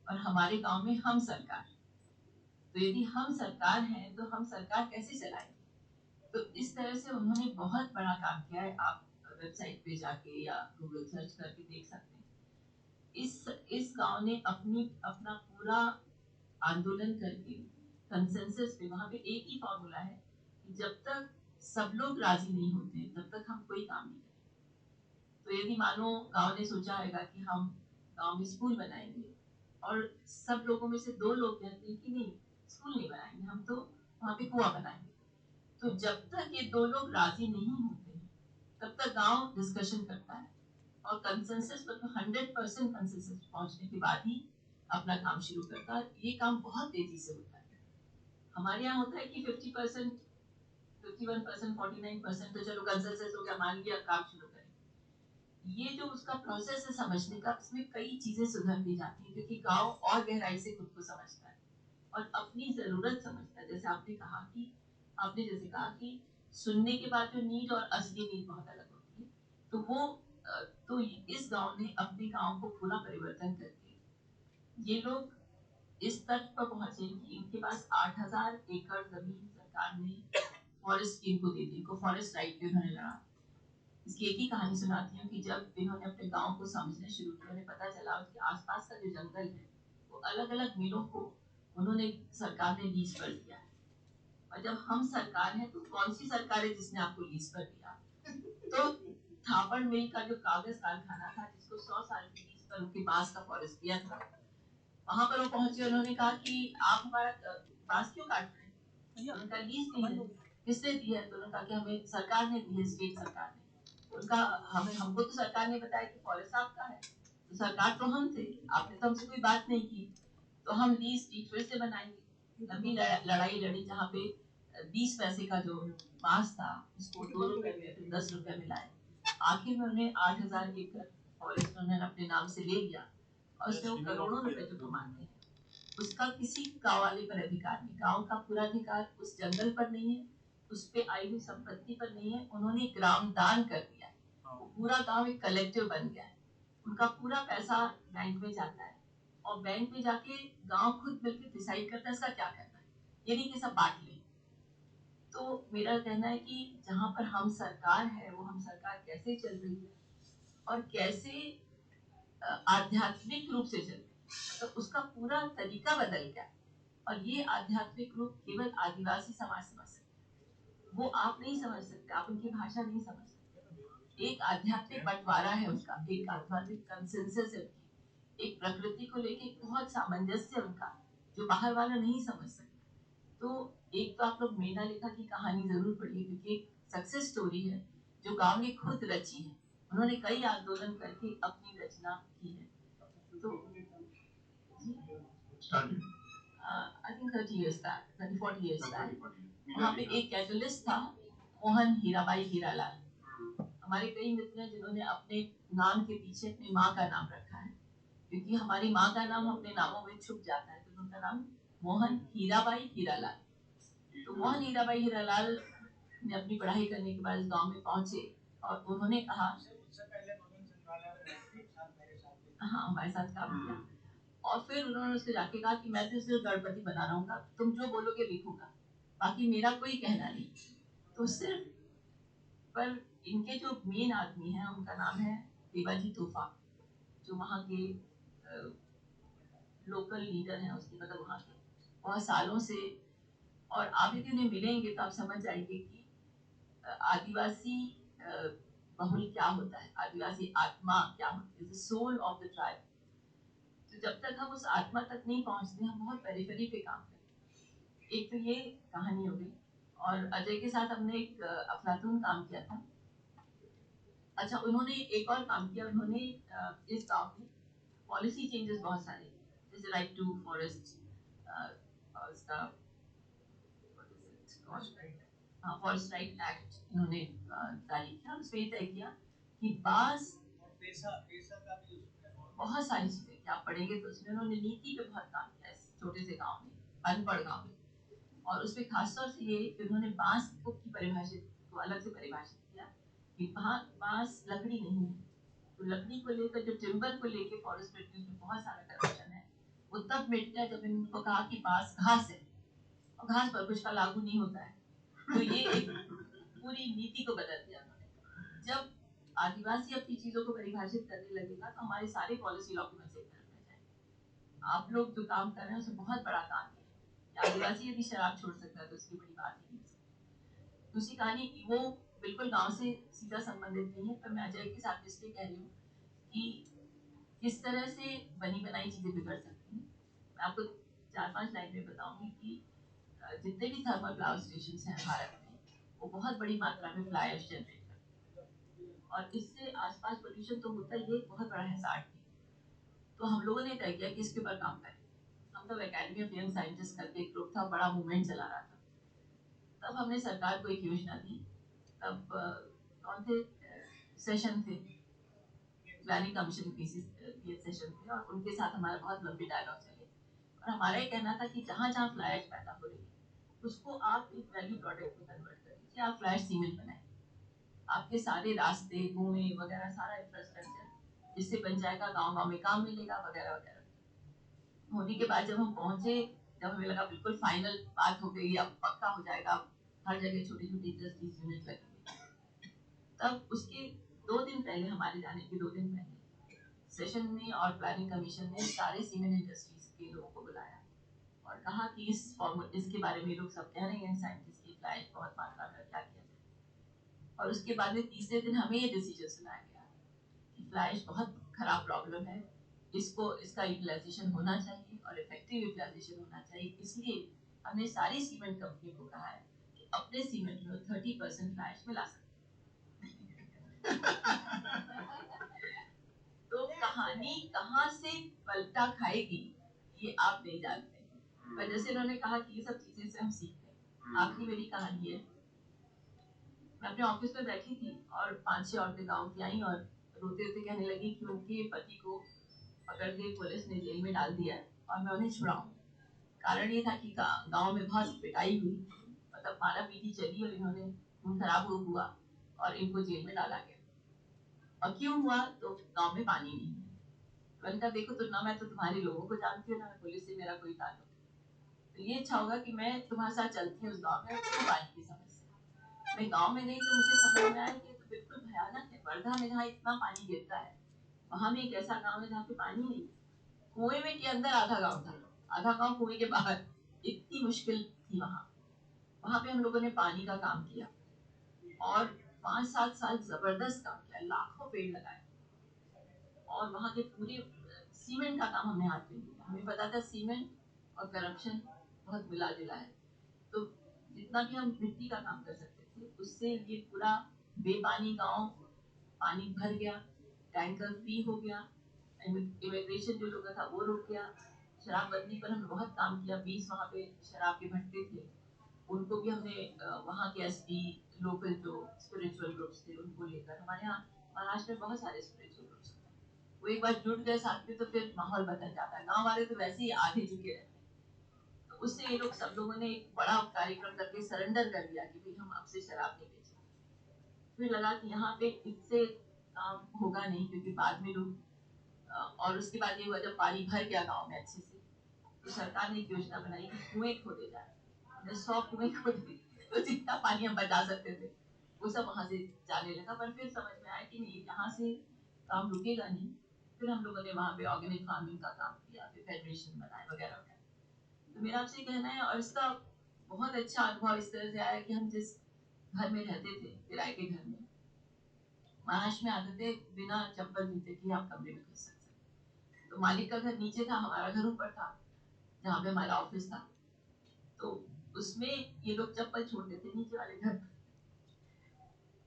और हमारे गांव में हम सरकार। तो यदि हम सरकार हैं तो हम सरकार कैसे चलाएंगे? तो इस तरह से उन्होंने बहुत बड़ा काम किया है। आप वेबसाइट पे जाके या गूगल सर्च करके देख सकते हैं। इस गांव ने अपना पूरा आंदोलन करके कंसेंसस पे, वहां पे एक ही फॉर्मूला है कि जब तक सब लोग राजी नहीं होते तब तक हम कोई काम नहीं करें। तो यदि मानो गांव ने सोचा हैगा कि हम गांव में स्कूल बनाएंगे और सब लोगों में से 2 लोग कहते हैं कि नहीं, स्कूल नहीं बनाएंगे, हम तो वहां पे कुआं बनाएंगे। तो जब तक ये 2 लोग राजी नहीं होते तब तक गांव डिस्कशन करता है और कंसेंसस पर 100% कंसेंसस पहुंचने के बाद ही अपना काम शुरू करता है। ये काम बहुत तेजी से होता है। हमारे यहाँ होता है कि 50%, 51%, 49% तो चलो कंसेंसस हो गया, मान लिया, काम शुरू करें। ये जो उसका प्रोसेस है समझने का, उसमें कई चीजें सुधरती जाती हैं क्योंकि गांव और गहराई से खुद को समझता है और अपनी जरूरत समझता है। जैसे आपने जैसे कहा कि सुनने के बाद जो नीड और असली नीड बहुत अलग होती है। तो तो इस गांव ने अपने गांव को पूरा परिवर्तन करके ये लोग इस तक पर पहुंचे कि इनके पास 8,000 एकड़ जमीन सरकार ने फॉरेस्ट इनको दे दी, इनको फॉरेस्ट राइट पे उन्होंने लड़ा। इसकी एक ही कहानी सुनाती हूँ कि जब इन्होंने अपने गांव को समझना शुरू किया, उन्हें पता चला कि आसपास का जो जंगल है वो अलग अलग मिलों को उन्होंने सरकार ने लीज पर दिया है। और जब हम सरकार है तो कौन सी सरकार है जिसने आपको लीज पर दिया? तो थापड़ मिल का जो कागज कारखाना था जिसको 100 साल की लीज पर उनके बांस का फॉरेस्ट दिया था, वहां पर वो पहुंचे, उन्होंने कहा कि आप हमारा बांस क्यों काट रहे हैं? उनका लीज नहीं है। किसने दी है? तो उन्होंने कहा कि हमें सरकार ने दी है, स्टेट सरकार ने। उनका हमको तो सरकार ने बताया कि फॉरेस्ट आपका है, तो सरकार तो हम थे, आपने तो हमसे कोई बात नहीं की, तो हम लीज फिर से बनाएंगे। लंबी लड़ाई लड़ी, जहाँ पे 20 पैसे का जो बांस था उसको 2 रुपए में, फिर 10 रुपए में लाए। आखिर में उन्हें 8,000 एकड़ फॉरेस्ट उन्होंने अपने नाम से ले लिया और उससे वो करोड़ों रुपए जो कमाते हैं उसका किसी गाँव वाले पर अधिकार नहीं। गाँव का पूरा अधिकार उस जंगल पर नहीं है, उस पे आई हुई संपत्ति पर नहीं है। उन्होंने ग्राम दान कर दिया, पूरा गांव एक कलेक्टिव बन गया है। उनका पूरा पैसा बैंक में जाता है और बैंक में जाके गांव खुद मिलकर डिसाइड करता है इसका क्या करना है, ये नहीं कि सब बांट लें। तो मेरा कहना है कि जहाँ पर हम सरकार है वो हम सरकार कैसे चल रही है और कैसे आध्यात्मिक रूप से चल रही है, तो उसका पूरा तरीका बदल गया। और ये आध्यात्मिक रूप केवल आदिवासी समाज समझ सकते, वो आप नहीं समझ सकते, आप उनकी भाषा नहीं समझ सकते। एक आध्यात्मिक बंटवारा है उनका, एक आध्यात्मिक कंसेंसस है उनकी, एक प्रकृति को लेके बहुत सामंजस्य उनका जो बाहर वाला नहीं समझ सकता। तो एक तो आप लोग मेधा लेखा की कहानी जरूर पढ़िए क्योंकि एक सक्सेस स्टोरी है जो गांव ने खुद रची है। उन्होंने कई आंदोलन करके अपनी रचना की है। तो I think 30 years back, 30-40 years back, वहाँ पे एक कैटलिस्ट था, मोहन हीराबाई हीरालाल। हमारे कई मित्र हैं जिन्होंने अपने नाम के पीछे अपनी माँ का नाम रखा है क्योंकि हमारी माँ का नाम अपने नामों में छुप जाता है, तो उनका नाम मोहन हीराबाई हीरालाल। तो मोहन हीराबाई हीरालाल ने अपनी पढ़ाई करने के बाद इस गांव में पहुंचे और उन्होंने कहा, हाँ हमारे साथ काम किया, और फिर उन्होंने उसको जाके कहा कि मैं तो सिर्फ गणपति बना रहा हूँ, तुम जो बोलोगे लिखूंगा, बाकी मेरा कोई कहना नहीं। तो सिर्फ पर इनके जो मेन आदमी हैं उनका नाम है देवाजी तोफा, जो वहाँ के लोकल लीडर हैं उसके, मतलब वहाँ के बहुत सालों से। और आप यदि उन्हें मिलेंगे तो आप समझ जाएंगे कि आदिवासी बहुल क्या होता है, आदिवासी आत्मा क्या होती है, सोल ऑफ द ट्राइब। तो जब तक हम उस आत्मा तक नहीं पहुंचते हम बहुत पेरिफेरी पे काम करते। एक तो ये कहानी हो गई। और अजय के साथ हमने एक अफलातून काम किया था। अच्छा, उन्होंने एक और काम किया, उन्होंने इस गांव में पॉलिसी चेंजेस बहुत सारे, जैसे right to forest, forest right act इन्होंने जारी किया। उसमें तय किया कि बांस, बहुत सारी चीजें कि आप पढ़ेंगे तो उसमें उन्होंने नीति पे बहुत काम किया इस छोटे से गांव में, अनपढ़ गांव में। और उसमें खासतौर से ये कि उन्होंने बांस को की परिभाषित को अलग से परिभाषित किया कि बांस लकड़ी नहीं है, तो लकड़ी को लेकर, जो टिम्बर को लेकर फॉरेस्ट प्रोड्यूस में बहुत सारा करप्शन है, वो तब मिट गया जब इनको कहा कि पास घास है और घास पर कुछ का लागू नहीं होता है। तो ये एक पूरी नीति को बदल दिया उन्होंने। जब आदिवासी अपनी चीजों को परिभाषित करने लगेगा तो हमारे सारे पॉलिसी डॉक्यूमेंट्स एक तरफ रह जाएंगे। आप लोग जो काम कर रहे हैं उसमें बहुत बड़ा काम है। आदिवासी यदि शराब छोड़ सकता है तो उसकी बड़ी बात ही नहीं है। दूसरी कहानी वो बिल्कुल गांव से सीधा संबंधित नहीं है, पर मैं अजय के साथ इसलिए कह रही हूँ कि किस तरह से बनी बनाई चीजें बिगड़ सकती हैं। मैं आपको 4-5 लाइन में बताऊंगी कि जितने भी थर्मल पावर स्टेशन हैं भारत में, वो बहुत बड़ी मात्रा में फ्लाई ऐश जनरेट करते हैं और इससे आसपास पोल्यूशन तो होता ही है, बहुत बड़ा हैजार्ड है। तो हम लोगों ने तय किया कि इसके ऊपर काम करें। हम तब एकेडमी ऑफ यंग साइंटिस्ट करके एक ग्रुप था, बड़ा मूवमेंट चला रहा था। तब हमने सरकार को एक योजना दी। तब कौन थे सेशन थे, प्लानिंग कमीशन के सेशन थे और उनके साथ हमारा बहुत लंबी डायलॉग चले और हमारा ये कहना था कि जहाँ जहाँ फ्लाई ऐश पैदा हो रही है उसको आप एक वैल्यू प्रोडक्ट में कन्वर्ट कर दीजिए। आप फ्लाई ऐश सीमेंट बनाइए, आपके सारे रास्ते, कुएं वगैरह सारा इंफ्रास्ट्रक्चर जिससे बन जाएगा, गाँव गाँव में काम मिलेगा वगैरह वगैरह। होने के बाद जब हम पहुंचे, जब हमें लगा बिल्कुल फाइनल बात हो गई, अब पक्का हो जाएगा, हर जगह छोटी छोटी इंडस्ट्रीज यूनिट लगेंगे, तब उसके 2 दिन पहले, हमारे जाने के 2 दिन पहले, सेशन ने और प्लानिंग कमीशन ने सारे सीमेंट इंडस्ट्रीज के लोगों को बुलाया और कहा कि इसके बारे में लोग सब कह रहे हैं साइंटिस्ट की फ्लाई बहुत मात्रा में क्या किया जाए। और उसके बाद में तीसरे दिन हमें ये डिसीजन सुनाया गया कि फ्लाई बहुत खराब प्रॉब्लम है, इसका यूटिलाइजेशन होना चाहिए और इफेक्टिव यूटिलाइजेशन होना चाहिए। इसलिए हमने सारी सीमेंट कंपनी को कहा है कि अपने सीमेंट में 30% फ्लाई मिला सकते। तो कहानी कहाँ से पलटा खाएगी ये आप नहीं जानते, पर जैसे उन्होंने कहा कि ये सब चीजें से हम सीखते हैं। आखिरी मेरी कहानी है, मैं अपने ऑफिस में बैठी थी और 5-6 औरतें गांव की आई और रोते रोते कहने लगी कि उनके पति को पकड़ के पुलिस ने जेल में डाल दिया है और मैं उन्हें छुड़ाऊं। कारण ये था कि गांव में बहुत पिटाई हुई, मतलब मारा पीटी चली और इन्होंने खून खराब हुआ और इनको जेल में डाला गया। और क्यों हुआ? तो गांव में पानी नहीं है। मैंने कहा देखो, तो ना मैं तो तुम्हारे लोगों को जानती हूँ, ना पुलिस से मेरा कोई ताल्लुक, तो ये अच्छा होगा कि मैं तुम्हारे साथ चलती हूँ उस गाँव में, पानी की समस्या। मैं गाँव में गई तो मुझे समझ में आया कि तो बिल्कुल भयानक है। वर्धा में जहाँ इतना पानी गिरता है, वहां में एक ऐसा गाँव है जहाँ पे पानी नहीं है। कुएं में के अंदर आधा गाँव था, आधा गाँव कुएं के बाहर। इतनी मुश्किल थी वहां। वहां पे हम लोगों ने पानी का काम किया और 5-7 साल जबरदस्त काम किया, लाखों पेड़ लगाए और वहां के पूरे सीमेंट का काम हमने हाथ में लिया। हमें पता था सीमेंट और करप्शन बहुत मिला जुला है, तो जितना भी हम मिट्टी का काम कर सकते थे उससे ये पूरा बेपानी गांव पानी भर गया, टैंकर फ्री हो गया, इमिग्रेशन जो लोग था वो रुक गया। शराबबंदी पर हमने बहुत काम किया। 20 वहाँ पे शराब के भट्टे थे, उनको भी हमने वहाँ के एसपी, लोकल जो स्पिरिचुअल ग्रुप्स थे उनको लेकर, हमारे यहाँ महाराष्ट्र में बहुत सारे स्पिरिचुअल ग्रुप्स थे, वो एक बार जुट गए साथ में तो फिर माहौल बदल जाता है। गाँव वाले तो वैसे ही आधे झुके रहते हैं, तो उससे ये लोग सब लोगों ने एक बड़ा कार्यक्रम करके सरेंडर कर दिया कि भाई हम आपसे शराब नहीं बेचेंगे। फिर लगा कि यहाँ पे इससे काम होगा नहीं, क्योंकि बाद में लोग और उसके बाद ये हुआ जब पानी भर गया गाँव में अच्छे से, तो सरकार ने एक योजना बनाई कि कुएं खोदे जाए। 100 कुएं खोदे, तो जितना पानी हम बचा सकते थे वो सब वहां से जाने लगा। पर फिर समझ में आया कि नहीं, यहाँ से काम रुकेगा नहीं। फिर हम लोगों ने वहाँ पे ऑर्गेनिक फार्मिंग का काम किया, फिर फेडरेशन बनाए वगैरह वगैरह। तो मेरा आपसे कहना है, और इसका बहुत अच्छा अनुभव इस तरह से आया कि हम जिस घर में रहते थे, किराए के घर में, महाराष्ट्र में आते थे, बिना चप्पल जूते के आप कमरे में घुस सकते। तो मालिक का घर नीचे था, हमारा घर ऊपर था जहाँ पे हमारा ऑफिस था। तो उसमें ये लोग चप्पल छोड़ देते नीचे वाले घर,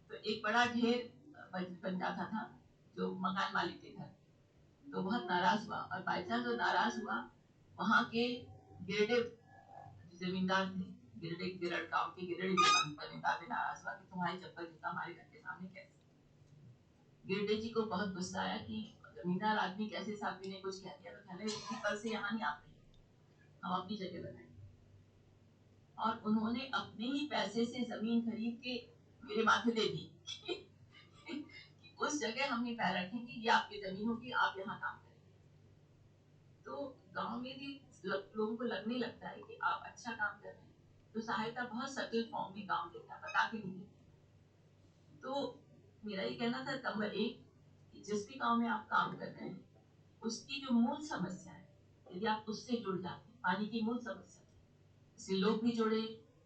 तो एक बड़ा ढेर बन जाता था जो मकान मालिक के घर। तो बहुत नाराज हुआ, और बाई चांस जो नाराज हुआ, वहाँ के गिरडे जमींदार थे, गिरडे गिरड गांव के गिरडे जमींदार भी नाराज हुआ कि तुम्हारी चप्पल जूता हमारे घर के सामने कैसे। गिरडे जी को बहुत गुस्सा आया कि जमींदार आदमी कैसे साहब ने कुछ कह दिया, तो कहने लगे कल से यहाँ नहीं आप रहिए, हम अपनी जगह बनाएंगे। और उन्होंने अपने ही पैसे से जमीन खरीद के मेरे माथे दे दी कि उस जगह हमने पैर रखेंगे, ये आपकी जमीन होगी, आप यहाँ काम करेंगे। तो गांव में भी लोगों को लगने लगता है कि आप अच्छा काम कर रहे हैं, तो सहायता बहुत सटल फॉर्म में गांव देता है, बता के नहीं देता। तो मेरा ये कहना था नंबर 1 कि जिस भी गांव में आप काम कर रहे हैं उसकी जो मूल समस्या है, यदि आप उससे जुड़ जाते हैं, पानी की मूल समस्या से लोग भी जुड़े,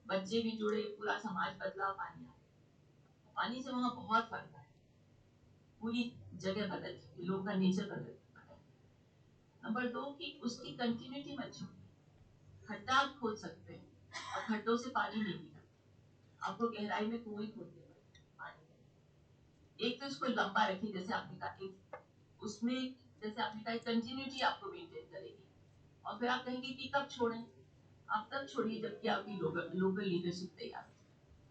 बच्चे भी जुड़े, पूरा समाज बदला, पानी आ गया। पानी से वहाँ बहुत फर्क है, पूरी जगह बदल चुकी, लोग का नेचर बदल चुका। नंबर 2 कि उसकी कंटिन्यूटी मत छोड़िए। खड्डा आप खोद सकते हैं और खड्डों से पानी नहीं निकलता, आपको गहराई में कुएं खोदने पड़ेंगे पानी। एक तो उसको लंबा रखिए, जैसे आपने कहा, उसमें जैसे आपने कहा कंटिन्यूटी आपको मेंटेन करेगी। और फिर आप कहेंगे कि कब छोड़ें, आप तब छोड़िए जबकि आपकी लोकल लीडरशिप तैयार है।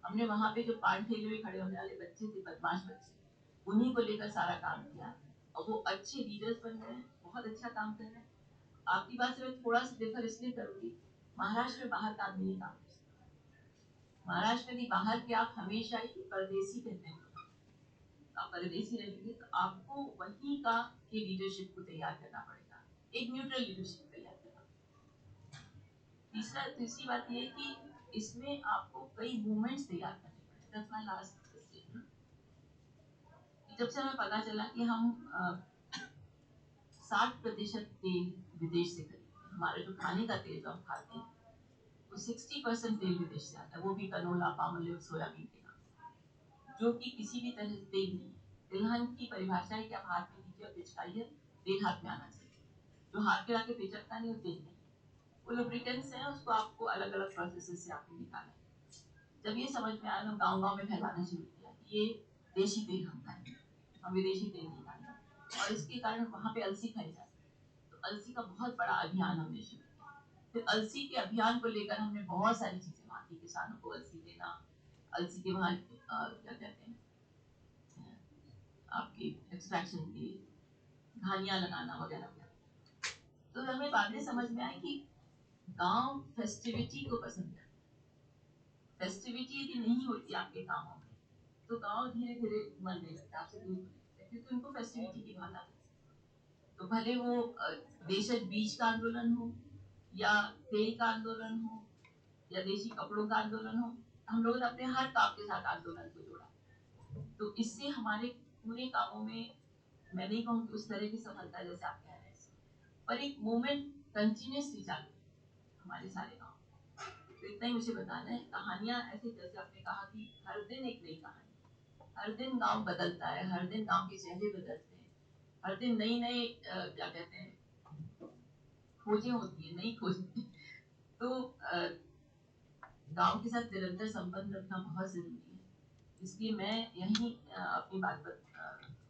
हमने वहाँ पे जो पान ठेले में खड़े होने वाले बच्चे थे, बदमाश बच्चे, उन्हीं को लेकर सारा काम किया और वो अच्छे लीडर्स बन गए, बहुत अच्छा काम कर रहे हैं। आपकी बात से मैं थोड़ा सा डिफर इसलिए करूंगी, महाराष्ट्र में बाहर का आदमी नहीं काम कर सकता। महाराष्ट्र में भी बाहर के आप हमेशा ही परदेसी कहते हैं, आप परदेसी रहेंगे तो आपको वहीं का के लीडरशिप को तैयार करना पड़ेगा, एक न्यूट्रल लीडरशिप तैयार करना। तीसरी बात ये कि इसमें आपको कई मूवमेंट्स तैयार करने पड़े। That's my last statement. जब से हमें पता चला कि हम 60% तेल विदेश से खरीदते हैं, हमारा जो खाने का तेल जो हम खाते हैं वो 60% तेल विदेश से आता है, वो भी कनोला, पाम ऑयल, सोयाबीन के नाम, जो कि किसी भी तरह से तेल नहीं है। तिलहन की परिभाषा है कि आप हाथ में लीजिए और पिचकाइए, तेल हाथ में आना चाहिए। जो हाथ में आके पिचकता नहीं वो तेल नहीं, वो लुब्रिकेंट्स हैं, उसको आपको अलग अलग प्रोसेस से आपको निकालना है। जब ये समझ में आया तो गाँव गाँव में फैलाना शुरू किया कि ये देशी तेल हम खाएंगे, हम विदेशी तेल नहीं खाएंगे। और इसके कारण वहाँ पे अलसी खाई जाती है, तो अलसी का बहुत बड़ा अभियान हमने शुरू किया। फिर अलसी के अभियान को लेकर हमने बहुत सारी चीजें वहाँ की, किसानों को अलसी देना, अलसी के वहाँ क्या कहते हैं आपके एक्सट्रैक्शन की घानियां लगाना वगैरह वगैरह। तो हमें बाद में समझ में आया कि गांव फेस्टिविटी को पसंद है। फेस्टिविटी यदि नहीं होती आपके गाँवों में तो गांव धीरे धीरे मरने लगता है, आपसे दूर होने लगता है, क्योंकि उनको फेस्टिविटी की भावना है। तो भले वो देशज बीज का आंदोलन हो या तेल का आंदोलन हो या देशी कपड़ों का आंदोलन हो, हम लोगों ने अपने हर काम के साथ आंदोलन को जोड़ा। तो इससे हमारे पूरे कामों में, मैं नहीं कहूँगी उस तरह की सफलता जैसे आप कह रहे हैं, पर एक मूवमेंट कंटिन्यूसली चालू है हमारे सारे गाँव। तो इतना ही मुझे बताना है। कहानियां ऐसे, जैसे आपने कहा कि हर दिन एक नई कहानी, हर दिन गांव बदलता है, हर दिन गांव के चेहरे बदलते हैं, हर दिन नई नई क्या कहते हैं खोजें होती है, नई खोजें। तो गांव के साथ निरंतर संबंध रखना बहुत जरूरी है। इसलिए मैं यही अपनी बात पर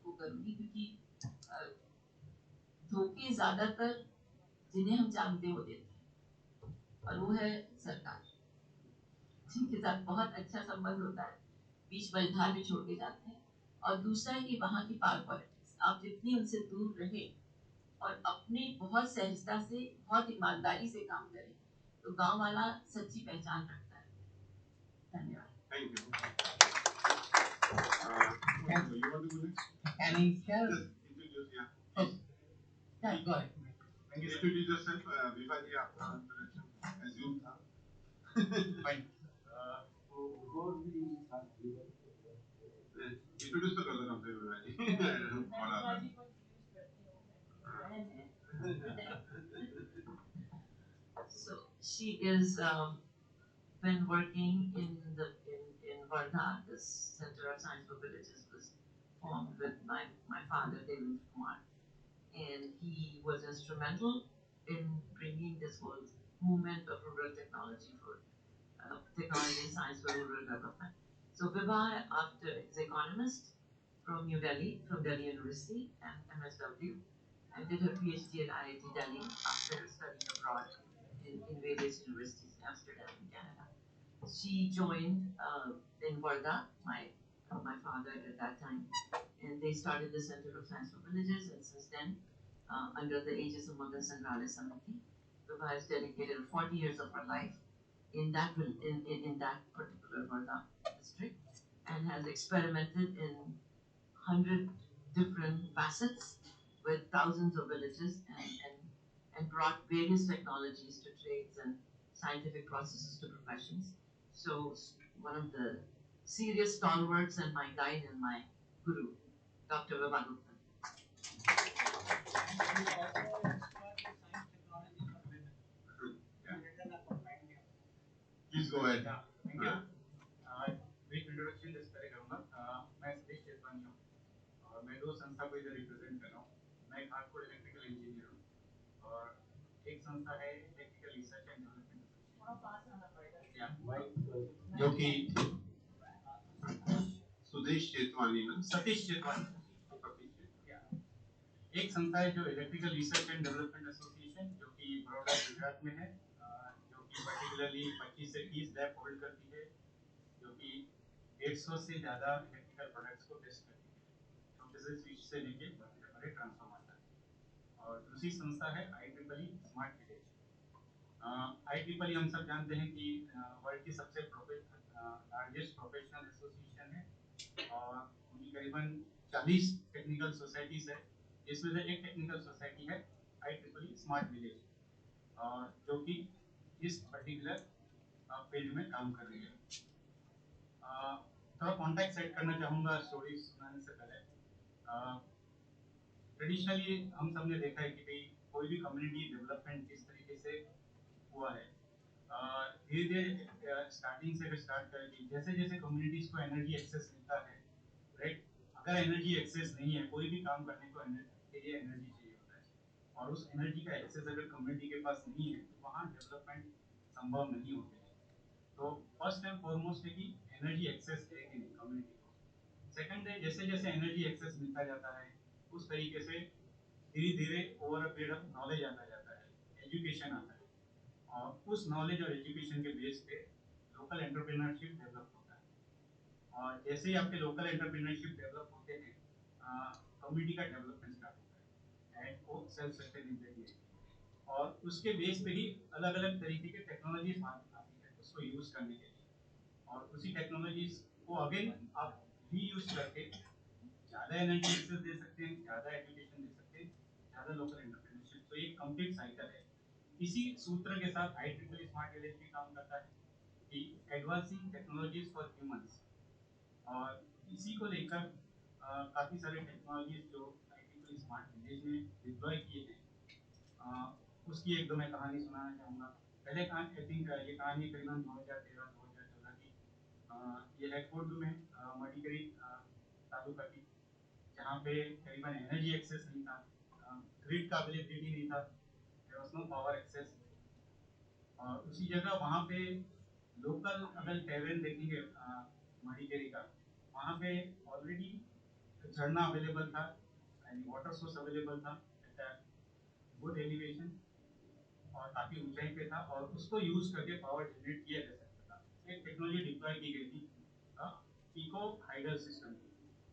वो करूंगी, क्योंकि धोखे ज्यादातर जिन्हें हम जानते हो देते हैं, और वो है सरकार, जिनके साथ बहुत अच्छा संबंध होता है, बीच मझधार में छोड़ के जाते हैं। और दूसरा है कि वहाँ की पावर पॉलिटिक्स, आप जितनी उनसे दूर रहे और अपनी बहुत सहजता से, बहुत ईमानदारी से काम करें, तो गांव वाला सच्ची पहचान रखता है। धन्यवाद। Thank you. You want to go next? Any share? Just introduce, yeah. Oh, yeah, go ahead. Introduce yourself. Vivaji, आपका introduction as you था. Fine. Introduce तो कर दो हमसे विवाजी. और आता है. So she is been working in Varda. This Center of Science for Villages was formed with my father, David Kumar, and he was instrumental in bringing this whole movement of rural technology for technology and science for rural development. So Vibha, after is economist from New Delhi, from Delhi University and MSW, and did her PhD at IIT Delhi after studying abroad in various universities in Amsterdam and Canada. She joined in Varda, my father at that time, and they started the Center of Science for Villages, and since then, under the aegis of Madan Sangralaya Samiti, Vibha has dedicated 40 years of her life in that particular Varda district, and has experimented in 100 different facets with thousands of villages and brought various technologies to trades and scientific processes to professions. So one of the serious stalwarts and my guide and my guru, Dr. Vibhagupta. Please go ahead. Thank you. Brief introduction जिस तरह करूँगा मैं सतीश चेतवानी हूँ और मैं दो संस्था को इधर रिप्रेजेंट कर रहा हूँ. मैं एक हार्डकोर इलेक्ट्रिकल इंजीनियर हूँ और एक संस्था है इलेक्ट्रिकल रिसर्च एंड डेवलपमेंट जो कि सुदेश चेतवानी ना सतीश चेतवानी एक संस्था है जो electrical research and development association जो कि बड़ौदा गुजरात में है जो कि पर्टिकुलरली 25 से 30 लैब होल्ड करती है जो कि 150 से ज़्यादा इलेक्ट्रिकल प्रोडक्ट्स को टेस्ट करती है छोटे से स्विच से लेके बड़े ट्रांसफार्मर तक. और दूसरी संस्था है IEEE स्मार्ट विलेज. IEEE हम सब जानते हैं कि वर्ल्ड की सबसे लार्जेस्ट प्रोफेशनल एसोसिएशन है और उनकी करीबन 40 टेक्निकल सोसाइटीज है जिसमें से एक टेक्निकल सोसाइटी है IEEE स्मार्ट विलेज जो कि इस पर्टिकुलर फील्ड में काम कर रही है. थोड़ा कॉन्टेक्स्ट सेट करना चाहूँगा स्टोरी सुनाने से पहले. ट्रेडिशनली हम सब ने देखा है कि भाई कोई भी कम्युनिटी डेवलपमेंट किस तरीके से हुआ है. धीरे धीरे स्टार्टिंग से स्टार्ट करके जैसे जैसे कम्युनिटीज को एनर्जी एक्सेस मिलता है राइट. अगर एनर्जी एक्सेस नहीं है कोई भी काम करने को के लिए एनर्जी चाहिए होता है और उस एनर्जी का एक्सेस अगर कम्युनिटी के पास नहीं है तो वहाँ डेवलपमेंट संभव नहीं होते हैं. तो फर्स्ट एंड फॉरमोस्ट है कि एनर्जी एक्सेस है कि नहीं कम्युनिटी को. सेकंड है जैसे जैसे एनर्जी एक्सेस मिलता जाता है उस तरीके से धीरे धीरे over a period of knowledge आता जाता है, एजुकेशन आता है और उस नॉलेज और एजुकेशन के बेस पे लोकल एंटरप्रेन्योरशिप डेवलप होता है. और जैसे ही आपके लोकल एंटरप्रेन्योरशिप डेवलप होते हैं कम्युनिटी का डेवलपमेंट स्टार्ट होता है एंड वो सेल्फ सस्टेनेबिलिटी है. और उसके बेस पे ही अलग अलग तरीके के टेक्नोलॉजीज आती है उसको यूज करने के लिए और उसी टेक्नोलॉजीज को अगेन आप रीयूज करके ज़्यादा एनर्जी एक्सेस दे सकते हैं, ज़्यादा एजुकेशन दे सकते हैं, ज़्यादा लोकल एंटरप्रेन्योरशिप. तो एक कंप्लीट साइकिल है. इसी सूत्र के साथ IEEE स्मार्ट विलेज भी काम करता है कि एडवांसिंग टेक्नोलॉजीज फॉर ह्यूमंस और इसी को लेकर काफ़ी सारे टेक्नोलॉजीज जो IEEE स्मार्ट विलेज में डिप्लॉय किए हैं उसकी एक दो मैं कहानी सुनाना चाहूँगा. पहले कहानी आई थिंक ये कहानी करीबन 2013-2014 की. ये है कोडू में मडिकरी तालुका की जहाँ पे करीबन एनर्जी एक्सेस नहीं था, ग्रिड का अवेलेबिलिटी नहीं था, there was no power access. और उसी जगह वहाँ पे लोकल अगर टेरेन देखेंगे मडिकेरी का वहाँ पे ऑलरेडी झरना अवेलेबल था एंड वाटर सोर्स अवेलेबल था एट गुड एलिवेशन और काफ़ी ऊंचाई पे था और उसको यूज करके पावर जनरेट किया जा सकता था. एक टेक्नोलॉजी डिप्लॉय की गई थी इको हाइडल सिस्टम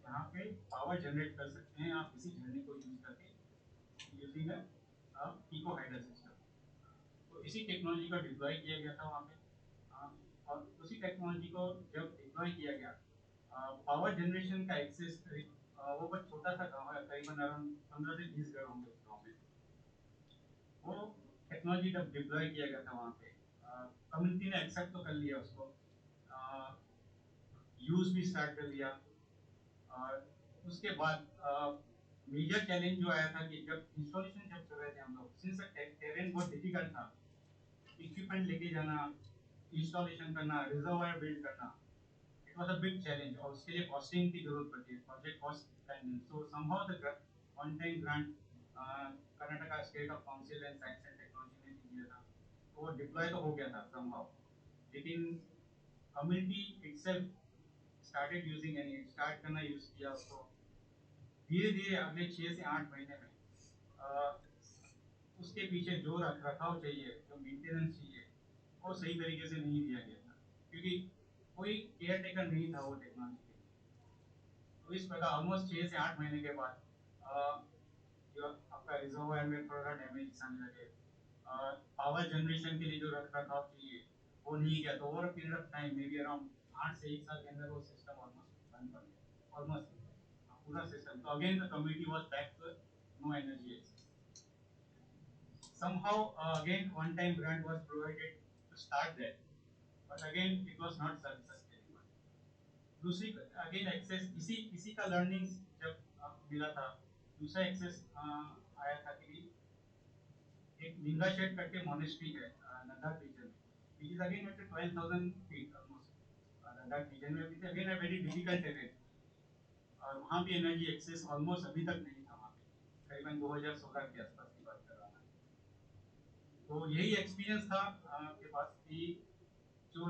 जहाँ पे पावर जनरेट कर सकते हैं आप इसी झरने को यूज करके यूजिंग इको हाइडल सिस्टम. तो इसी टेक्नोलॉजी को डिप्लॉय किया गया था वहाँ पे और उसी टेक्नोलॉजी को जब डिप्लॉय किया गया पावर जनरेशन का एक्सेस वो बहुत छोटा सा गाँव है करीबन अराउंड 15 से 20 घर होंगे उस गाँव में. वो टेक्नोलॉजी जब डिप्लॉय किया गया था वहाँ पे कम्युनिटी ने एक्सेप्ट तो कर लिया उसको, यूज भी स्टार्ट कर लिया. और उसके बाद मेजर चैलेंज जो आया था कि जब इंस्टॉलेशन जब कर रहे थे हम लोग सिंस टेरेन बहुत डिफिकल्ट था, इक्विपमेंट लेके जाना, इंस्टॉलेशन करना, रिजर्वायर बिल्ड करना, it was a big challenge और उसके लिए कॉस्टिंग की जरूरत पड़ती है, project cost spending. So somehow the one time grant Karnataka state of council and science and technology ने दिया था तो वो डिप्लॉय तो हो गया था समहाउ. लेकिन कम्युनिटी इटसेल्फ स्टार्टेड यूजिंग यानी स्टार्ट करना यूज किया उसको. धीरे धीरे अगले 6 से 8 महीने में उसके पीछे जो रख रखाव चाहिए, जो मेंटेनेंस चाहिए, वो सही तरीके से नहीं दिया गया था क्योंकि कोई केयर टेकर नहीं था वो टेक्नोलॉजी के लिए. तो इस प्रकार ऑलमोस्ट 6 से 8 महीने के बाद जो आपका रिजर्वायर में थोड़ा डैमेज आने लगे, पावर जनरेशन के लिए जो रख रखाव चाहिए वो नहीं किया. तो over a period of time may be around 8 से 1 साल के अंदर वो सिस्टम ऑलमोस्ट बंद पड़ गया ऑलमोस्ट. पूरा system. So again the community was back to no energy access. Somehow again one time grant was provided to start that, but again it was not sustainable. दूसरी अगेन एक्सेस इसी का learning जब मिला था. दूसरा access आया था कि एक लिंगा शेड करके मोनेस्ट्री है लद्दाख रीजन में, which is again at 12,000 feet almost Ladakh region में, which again a very difficult terrain. और वहाँ भी एनर्जी एक्सेस ऑलमोस्ट अभी तक नहीं था. वहाँ पे करीबन 2016 के आसपास की बात कर रहा हूँ. तो यही एक्सपीरियंस था आपके पास कि जो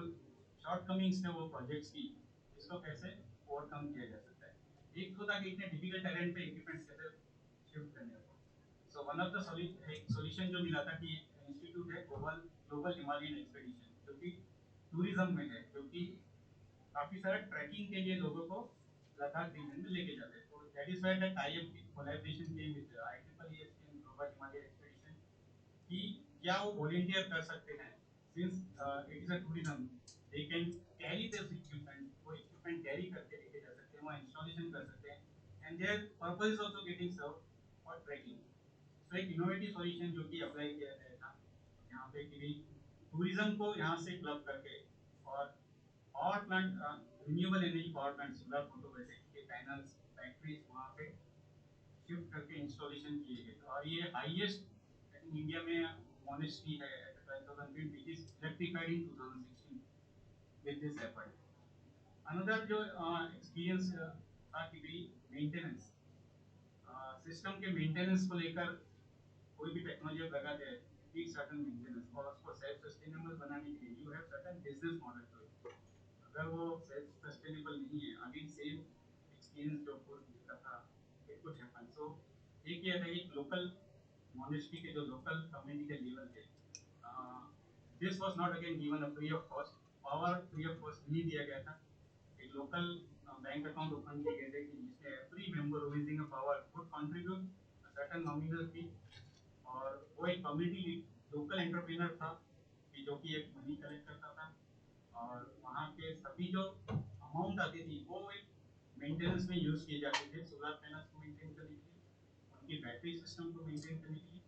शॉर्ट कमिंग्स थे वो प्रोजेक्ट्स की, इसको कैसे ओवरकम किया जा सकता है. एक तो था कि इतने डिफिकल्ट टेरेन पे इक्विपमेंट्स कैसे शिफ्ट करने हैं. So one of the solution जो मिला था कि इंस्टीट्यूट है ग्लोबल हिमालयन एक्सपेडिशन, जो कि टूरिज्म में है, जो कि काफी सारा ट्रैकिंग के लिए लोगों को लद्दाख रीजन में लेके जाते हैं. तो that is why that tie-up collaboration came with IEEE and global Himalayan expedition कि क्या वो वॉलंटियर कर सकते हैं, since it is a tourism, they can carry this equipment, वो इक्विपमेंट कैरी करके लेके जा सकते हैं, वहाँ इंस्टॉलेशन कर सकते हैं, and their purpose is also getting serve for tracking. So एक इनोवेटिव सॉल्यूशन जो कि अप्लाई किया गया था यहाँ पे कि भी टूरिज्म को यहाँ से क्लब करके और power plant renewable energy power plant solar photovoltaic के पैनल्स बैटरीज वहाँ पे शिफ्ट करके इंस्टॉलेशन किए गए. और ये हाईएस्ट इंडिया में मोनेस्ट्री है at 12,000 feet, which is electrified in 2016 with this effort. Another जो एक्सपीरियंस था कि भी मेंटेनेंस, सिस्टम के मेंटेनेंस को लेकर कोई भी टेक्नोलॉजी आप लगाते हैं, एक सर्टेन मेंटेनेंस और उसको सेल्फ सस्टेनेबल बनाने के लिए you have certain business model to it. अगर वो सेल्फ सस्टेनेबल नहीं है, अगेन सेम एक्सपीरियंस जो का था, इट कुड हैपन. सो एक ये था कि लोकल मोनेस्ट्री के जो लोकल कम्युनिटी के लेवल पे this was not again given a free of cost, power free of cost नहीं दिया गया था. एक लोकल बैंक अकाउंट ओपन किए गए थे कि जिसमें every member who is in power would contribute a certain nominal fee. और वो एक कम्युनिटी लोकल एंटरप्रेन्योर था कि जो कि एक मनी कलेक्ट करता था, और वहाँ के सभी जो अमाउंट आती थी वो एक मेंटेनेंस में यूज किए जाते थे, सोलर पैनल्स को मेंटेन करने के लिए, उनकी बैटरी सिस्टम को मेंटेन करने के लिए.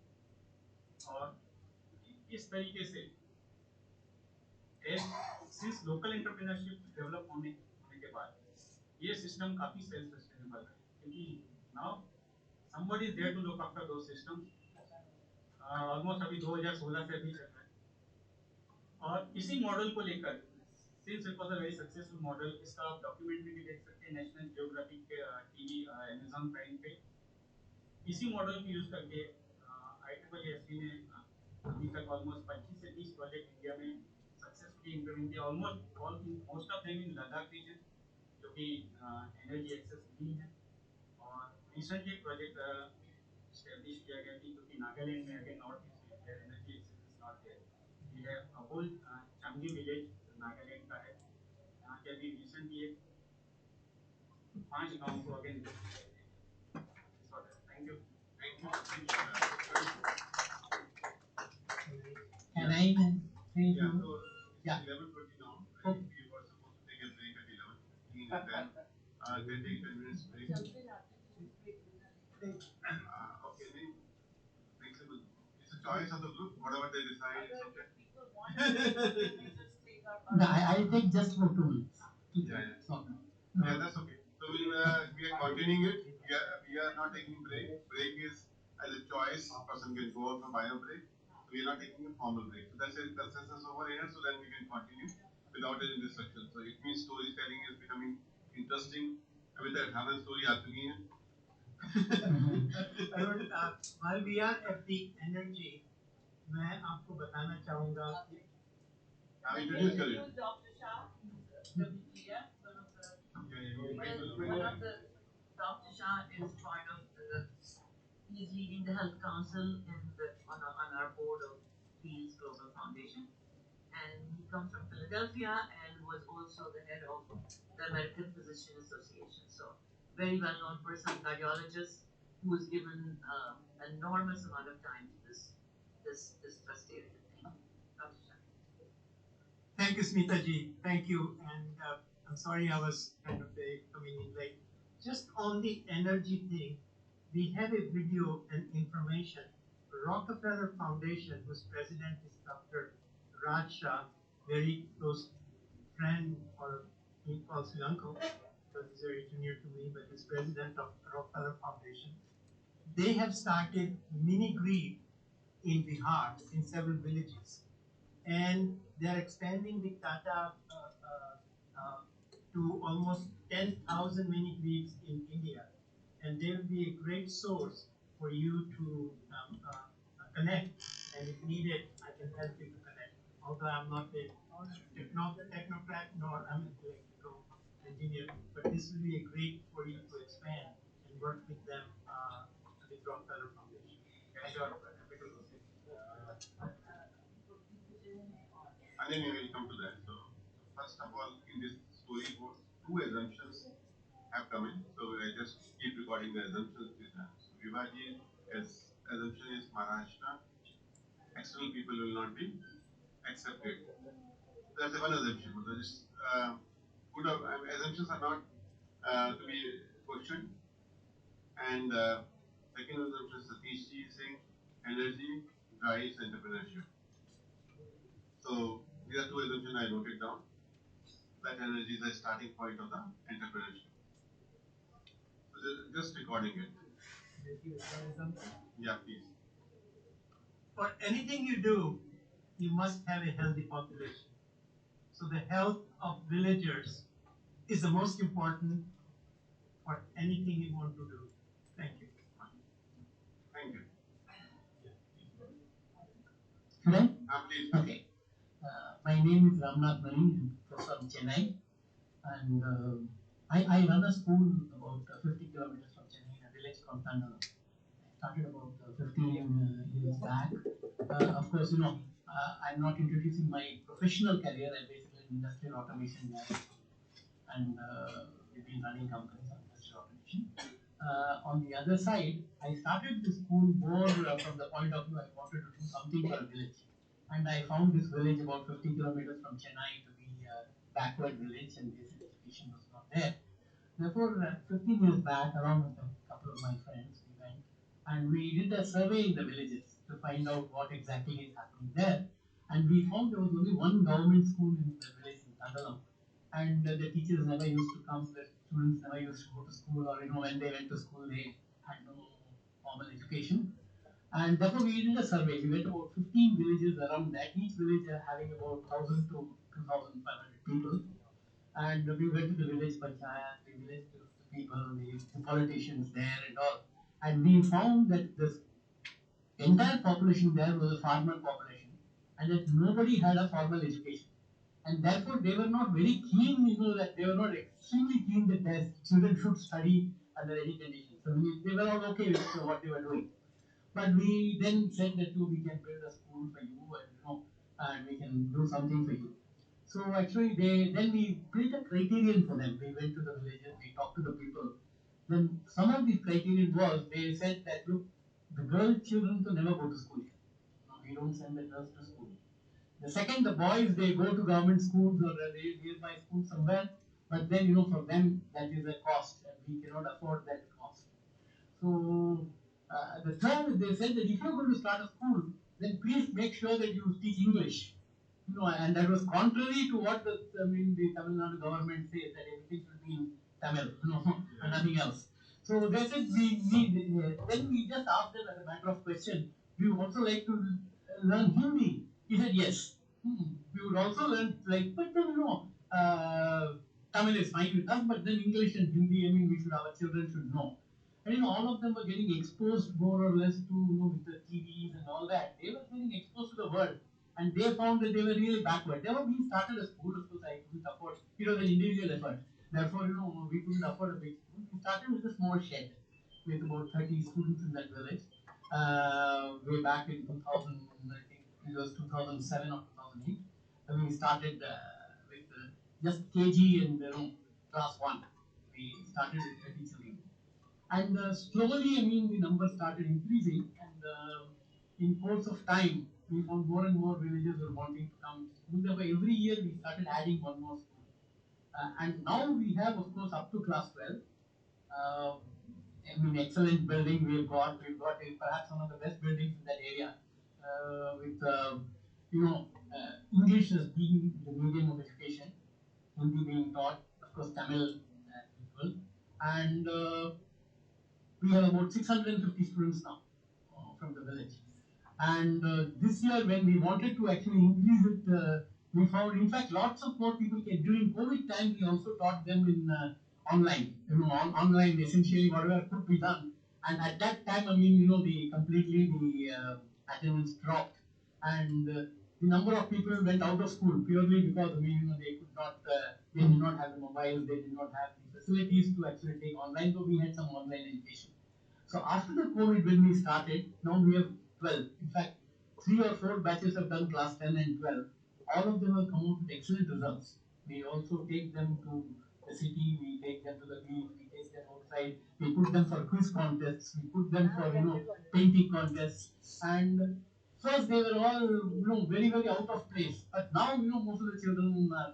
और इस तरीके से सिंस लोकल एंटरप्रेन्योरशिप डेवलप होने के बाद ये सिस्टम काफी सेल्फ सस्टेनेबल है, क्योंकि now somebody is there to look after those systems. Almost अभी 2016 से अभी चल रहा है. और इसी मॉडल को लेकर since it was a very successful model, इसका आप डॉक्यूमेंट्री भी देख सकते हैं नेशनल ज्योग्राफिक के टीवी अमेज़न प्राइम पे. इसी मॉडल को यूज करके IEEE ने अभी तक ऑलमोस्ट 25 से 30 प्रोजेक्ट इंडिया में सक्सेसफुली इंप्लीमेंट किया, almost most of them in Ladakh region, जो कि एनर्जी एक्सेस नहीं है. और रिसेंटली प्रोजेक्ट एस्टैब्लिश किया गया कि क्योंकि नागालैंड में अगेन नॉर्थ ईस्ट में there energy access is not there. ये है अबोल चांगी विलेज नागालैंड का है. यहाँ के अभी रिसेंटली एक 5 गांव को again. Thank you. Can I say Yeah, you? so Yeah. 11:20 now. I think we were supposed to take a break at 11:15 and then can take 10 minutes break. Okay, then flexible. It's a choice of the group. Whatever they decide, it's okay. No, I'll take just for 2 weeks. Yeah. Yeah, that's okay. So we are continuing it. We are not taking break. Break is as a choice. Person can go out for bio break. So we are not taking a formal break. So that's a consensus over here. So then we can continue without any restriction. So it means storytelling is becoming interesting. I mean, that Hanan story आती है. While we are at the energy, मैं आपको बताना चाहूँगा कि आप introduce करें. Dr. Shah, WGF, one of the Dr. Shah is part of he's leading the Health Council on our board of Fields Global Foundation. And he comes from Philadelphia and was also the head of the American Physician Association. So, very well known person, cardiologist, who has given enormous amount of time to this trust area. Thank you. Dr. Shah. Thank you, Smita ji. Thank you. And I'm sorry I was kind of coming in late. Just on the energy thing, we have a video and information. Rockefeller Foundation, whose president is Dr. Raj Shah, very close friend, or he calls me uncle because he's very near to me, but he's president of Rockefeller Foundation. They have started mini grid in Bihar in several villages, and they are expanding the Tata to almost 10,000 mini grids in India, and they will be a great source for you to connect. And if needed, I can help you to connect. Although I'm not a technocrat nor I'm an electrical engineer, but this will be a great for you to expand and work with them with Rockefeller Foundation. And then we will come to that. So, first of all, in this storyboard, two assumptions have come in. So I just keep recording the assumptions this time. So Vivaji as assumption is Maharashtra, external people will not be accepted. That's the one assumption. But just, good assumptions are not to be questioned. And second assumption, Satish ji is saying energy drives entrepreneurship. So these are two assumptions I noted down. That energy is the starting point of the entrepreneurship. So just recording it. Yeah, please. For anything you do, you must have a healthy population. So the health of villagers is the most important for anything you want to do. Thank you. Thank you. Should I? Please. Okay. My name is Ramnath Mani. I'm from Chennai, and I run a school about 50 kilometers from Chennai, in a village called Tandalam. I started about 15 years back. Of course, I'm not introducing my professional career. I'm basically an industrial automation guy, and we've been running companies on industrial automation. On the other side, I started the school more from the point of view I wanted to do something for a village. And I found this village about 50 kilometers from Chennai to be a backward village, and basic education was not there. Therefore, 15 years back, along with a couple of my friends, we went and we did a survey in the villages to find out what exactly is happening there. And we found there was only one government school in the village in Tandalam. And the teachers never used to come, the students never used to go to school, or when they went to school, they had no formal education. And therefore, we did a survey. We went to about 15 villages around that, each village having about 1,000 to 2,500 people. And we went to the village panchayat, we village to the people, the politicians there and all. And we found that this entire population there was a farmer population, and that nobody had a formal education. And therefore, they were not very keen, that they were not extremely keen that their children should study under any conditions. So they were all okay with what they were doing. But we then said that we can build a school for you, and we can do something for you. So actually, we built a criterion for them. We went to the villages, we talked to the people. Then some of the criterion was, they said that look, the girl children to never go to school. We don't send the girls to school. The second, the boys, they go to government schools or they nearby schools somewhere. But then for them that is a cost, and we cannot afford that cost. So the third, they said that if you're going to start a school, then please make sure that you teach English. And that was contrary to what the Tamil Nadu government says, that everything should be in Tamil, and nothing else. So they said we need. Then we just asked them as a matter of question, do you also like to learn Hindi? He said yes. We would also learn but then Tamil is fine with us, but then English and Hindi, our children should know. And all of them were getting exposed more or less to with the TVs and all that. They were getting exposed to the world, and they found that they were really backward. We started a school, of course I couldn't afford. It was an individual effort. Therefore, we couldn't afford a big school. We started with a small shed with about 30 students in that village. Way back in 2000, I think it was 2007 or 2008. And we started with just KG and class 1. We started with 30 children. And slowly, the numbers started increasing, and in course of time, we found more and more villagers were wanting to come to school. Therefore, every year we started adding one more school. And now we have, of course, up to class 12. Uh, I mean, excellent building we've got. We've got perhaps one of the best buildings in that area. With you know, English as being the medium of education, Hindi being taught, of course, Tamil as usual, and we have about 650 students now from the village. And this year, when we wanted to actually increase it, we found, in fact, lots of more people came. During COVID time, we also taught them in online, online essentially whatever could be done. And at that time, I mean, the completely the attendance dropped, and the number of people went out of school purely because I mean, they could not, they did not have the mobiles, they did not have the facilities to actually take online. Though we had some online education. So after the COVID, when we started, now we have 12. In fact, 3 or 4 batches have done class 10 and 12. All of them have come out with excellent results. We also take them to the city, we take them to the beach, we take them outside, we put them for quiz contests, we put them for, painting contests. And first they were all, very, very out of place. But now, most of the children are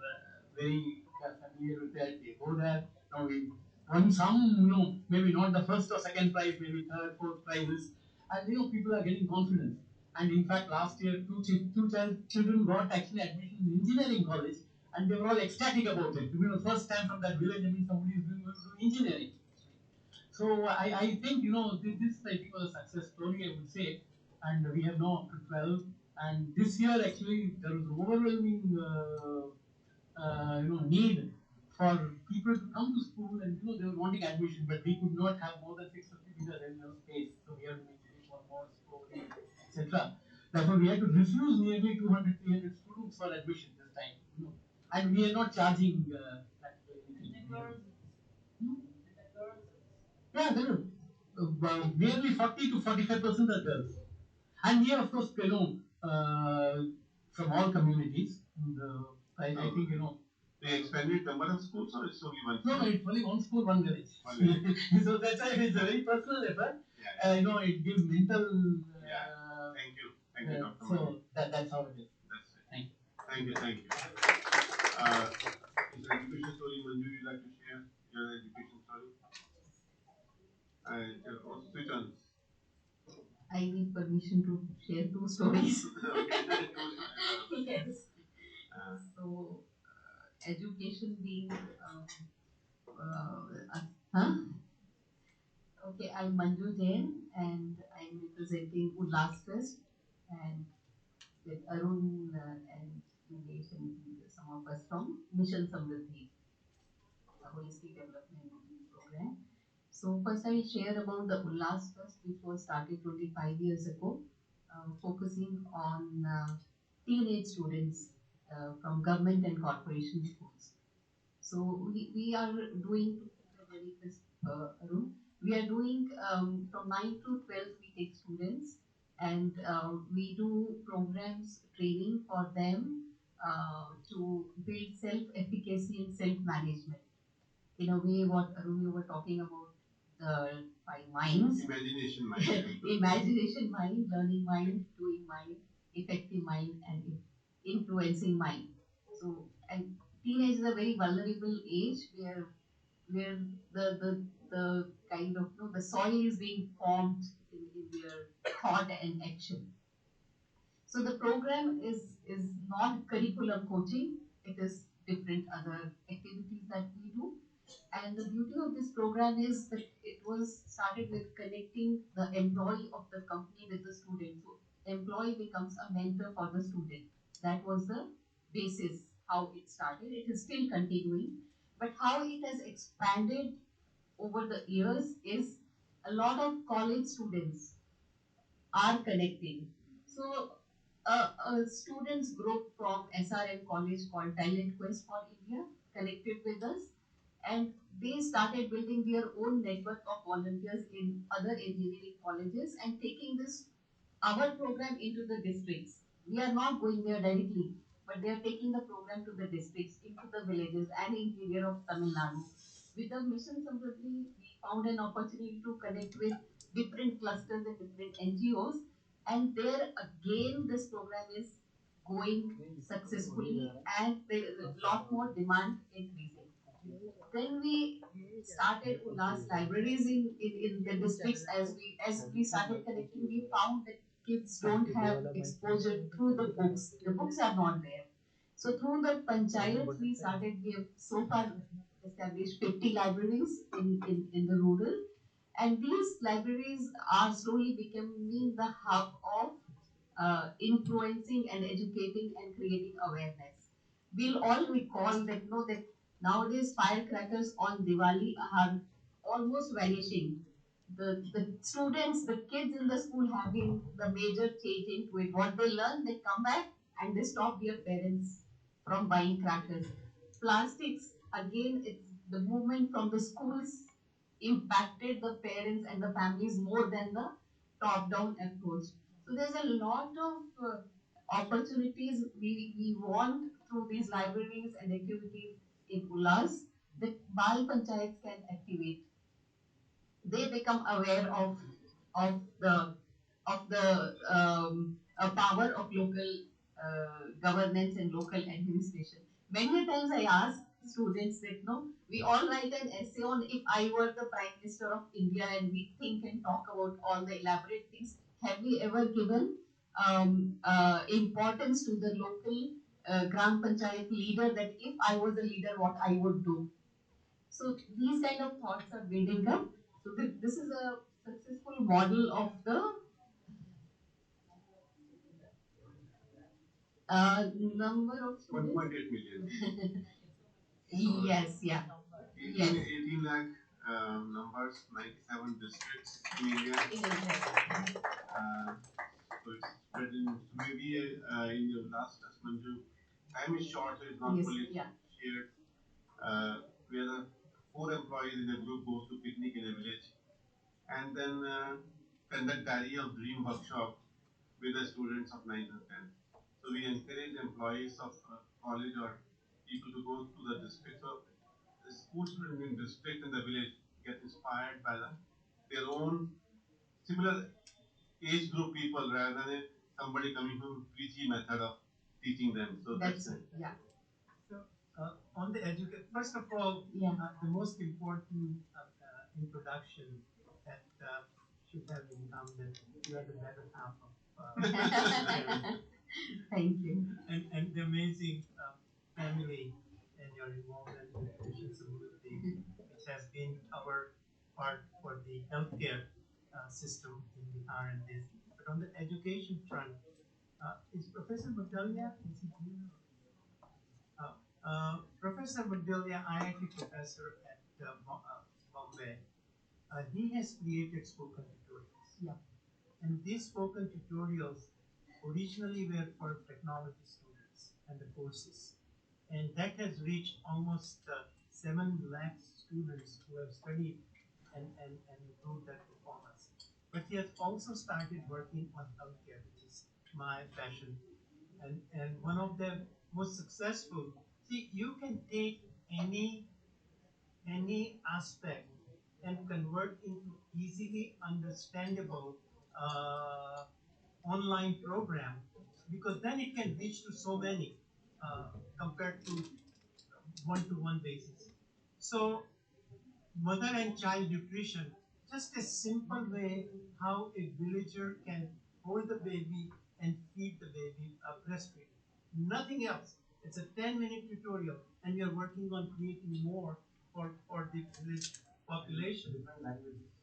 very familiar with that. They go there. Now we won some, maybe not the first or second prize, maybe third, fourth prizes. And, people are getting confidence. And in fact, last year, children got actually admission in engineering college, and they were all ecstatic about it. First time from that village, I mean, somebody is going to do engineering. So I think, this I think was a success story, I would say. And we have now up to 12. And this year, actually, there was overwhelming need for people to come to school, and they were wanting admission, but we could not have more than 650 because there is no space, so we have to make space for more stories, etc. Therefore, we had to refuse nearly 200, 300 students for admission this time, and we are not charging practically anything. Yeah, there are nearly 40 to 45% are girls. And here, of course, from all communities. And, I think, They expanded number of schools or it's only one no, school? it's only one school, one village. One village. So that's why it's a very personal effort. Yeah. It gives mental. Yeah. Thank you. Thank you, Dr. So Mani. that's how it is. That's it. Thank you. Thank you. Thank you. Is there education story, Manju, you'd like to share your education story? And also switch on. I need permission to share 2 stories. Okay. Yes. Uh, So, education being, huh? Okay, I'm Manju Jain and I'm representing Ullas Trust, and with Arun and Nilesh and some of us from Mission Samriddhi, the Holistic Development Program. So first I will share about the Ullas Trust, which was started 25 years ago, focusing on teenage students from government and corporation schools. So we are doing, to keep it very crisp, Arun, we are doing from 9 to 12 we take students, and we do programs, training for them to build self-efficacy and self-management. In a way, what Arun, you were talking about, the 5 minds. Imagination mind. Imagination mind, learning mind, doing mind, effective mind, and influencing mind. So, and teenage is a very vulnerable age where the kind of, the soil is being formed in their thought and action. So the program is not curriculum coaching, it is different other activities that we do. And the beauty of this program is that it was started with connecting the employee of the company with the student. So employee becomes a mentor for the student. That was the basis how it started. It is still continuing. But how it has expanded over the years is a lot of college students are connecting. So a students group from SRM college called Talent Quest for India connected with us, and they started building their own network of volunteers in other engineering colleges and taking this our program into the districts. We are not going there directly, but they are taking the program to the districts, into the villages and interior of Tamil Nadu. With the Mission Samriddhi, we found an opportunity to connect with different clusters and different NGOs, and there again this program is going successfully, and there is a lot more demand increasing. Then we started Ullas libraries in the districts. As we started connecting, we found that kids don't have exposure through the books. The books are not there. So through the panchayats we started, we have so far established 50 libraries in the rural, and these libraries are slowly becoming the hub of influencing and educating and creating awareness. We'll all recall that know that nowadays firecrackers on Diwali are almost vanishing. The students, the kids in the school having the major change into it. What they learn, they come back and they stop their parents from buying crackers. Plastics, again, it's the movement from the schools impacted the parents and the families more than the top-down approach. So there's a lot of opportunities we want through these libraries and activities in Ullas that Bal Panchayats can activate. They become aware of the power of local governance and local administration. Many times I ask students that no, we all write an essay on if I were the Prime Minister of India, and we think and talk about all the elaborate things. Have we ever given importance to the local Gram Panchayat leader, that if I was a leader, what I would do? So these kind of thoughts are building up. So this is a successful model of the number of students. 1.8 million. Yes, yeah. 18, Yes. 18 lakh numbers, 97 districts in India. In India. So it's spread in, so maybe in your last assessment, time is short, so it's not Yes, fully yeah. shared. Where the 4 employees in a group goes to picnic in a village and then conduct diary of dream workshop with the students of 9th and 10th. So we encourage employees of college or people to go to the district. So the school students in district in the village get inspired by their own similar age group people rather than somebody coming from preachy method of teaching them. So That's it. Yeah. So, on the education, first of all, Yeah. the most important introduction that should have been done, that you are the better half of Thank you. and the amazing family and your involvement with patient community, which has been our part for the healthcare system in Bihar and this. But on the education front, is Professor Madalia, is he here? Professor Madalia, IIT professor at Bombay, he has created spoken tutorials. Yeah. And these spoken tutorials originally were for technology students and the courses. And that has reached almost 7 lakh students who have studied and improved their performance. But he has also started working on healthcare, which is my passion. And one of the most successful, see, you can take any aspect and convert into easily understandable online program, because then it can reach to so many compared to one-to-one basis. So mother and child nutrition, just a simple way how a villager can hold the baby and feed the baby, breastfeed. Nothing else. It's a 10-minute tutorial, and we are working on creating more for the village population.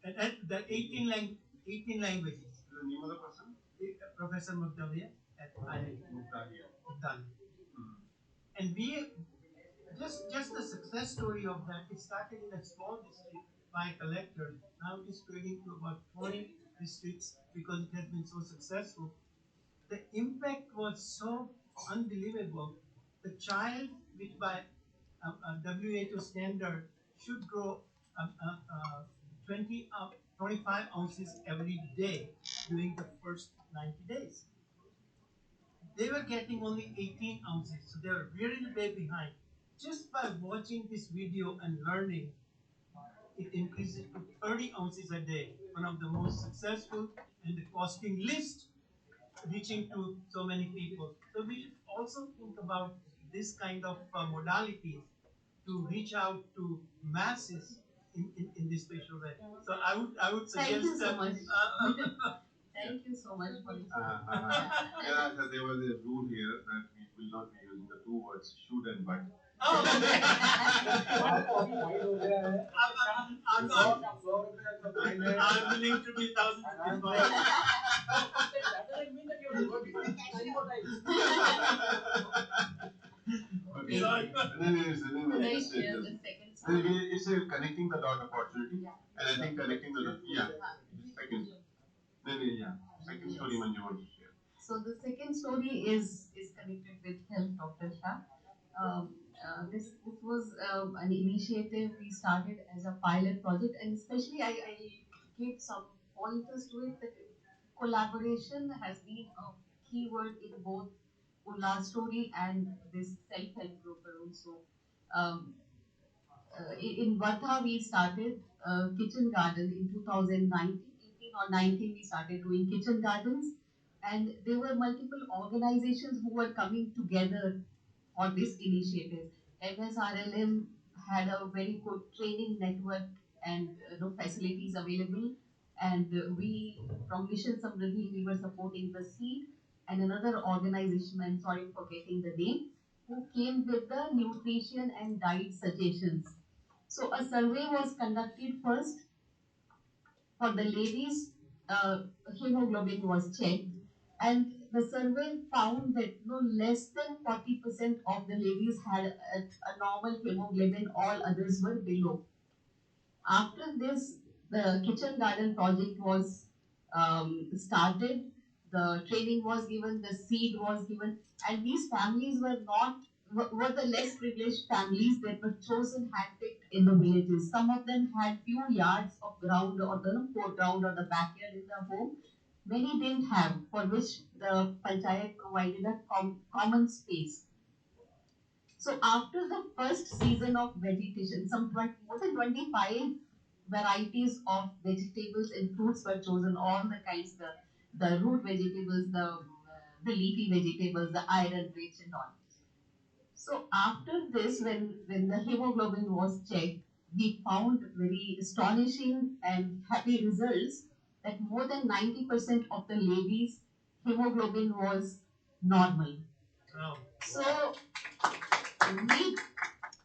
And the 18 languages. The name of the person? Professor Mugdalia at IIT. And we just the success story of that. It started in a small district by a collector. Now it is spreading to about 20 districts because it has been so successful. The impact was so unbelievable. The child, which by WHO standard should grow 25 ounces every day during the first 90 days. They were getting only 18 ounces, so they were really way behind. Just by watching this video and learning, it increases to 30 ounces a day, one of the most successful and the costing least, reaching to so many people. So we should also think about this kind of modalities to reach out to masses in this special way. So I would suggest Thank you so that. much. Thank you so much for this. Yeah, so there was a rule here that we will not be using the two words should and but. Oh, okay. I'm willing to be 1,000 rupees fine. Okay. Sorry. No, Next just year, just- the second no, story. it's a connecting the dot opportunity, and I think connecting the dot. Yeah. Second. No, yeah. Second story, Manju want to share. So the second story is connected with Health Dr. Shah. This was an initiative we started as a pilot project, and especially I give some pointers to it that collaboration has been a key word in both Ulla's story and this self-help group also. Um, in Vardha, we started kitchen garden in 2019, 18 or 19. We started doing kitchen gardens, and there were multiple organizations who were coming together for this initiative. MSRLM had a very good training network and facilities available, and we from Mission Samriddhi we were supporting the seed, and another organization, I'm sorry for getting the name, who came with the nutrition and diet suggestions. So a survey was conducted first for the ladies. Hemoglobin was checked, and the survey found that no less than 40% of the ladies had a normal hemoglobin. All others were below. After this, the kitchen garden project was started. The training was given, the seed was given, and these families were the less privileged families that were chosen handpicked in the villages. Some of them had few yards of ground or the foreground or the backyard in the home. Many didn't have, for which the panchayat provided a common space. So after the first season of vegetation, more than 25 varieties of vegetables and fruits were chosen, all the kinds, the root vegetables, the leafy vegetables, the iron rich and all. So after this, when the hemoglobin was checked, we found very astonishing and happy results that more than 90% of the ladies' hemoglobin was normal. Oh. So we,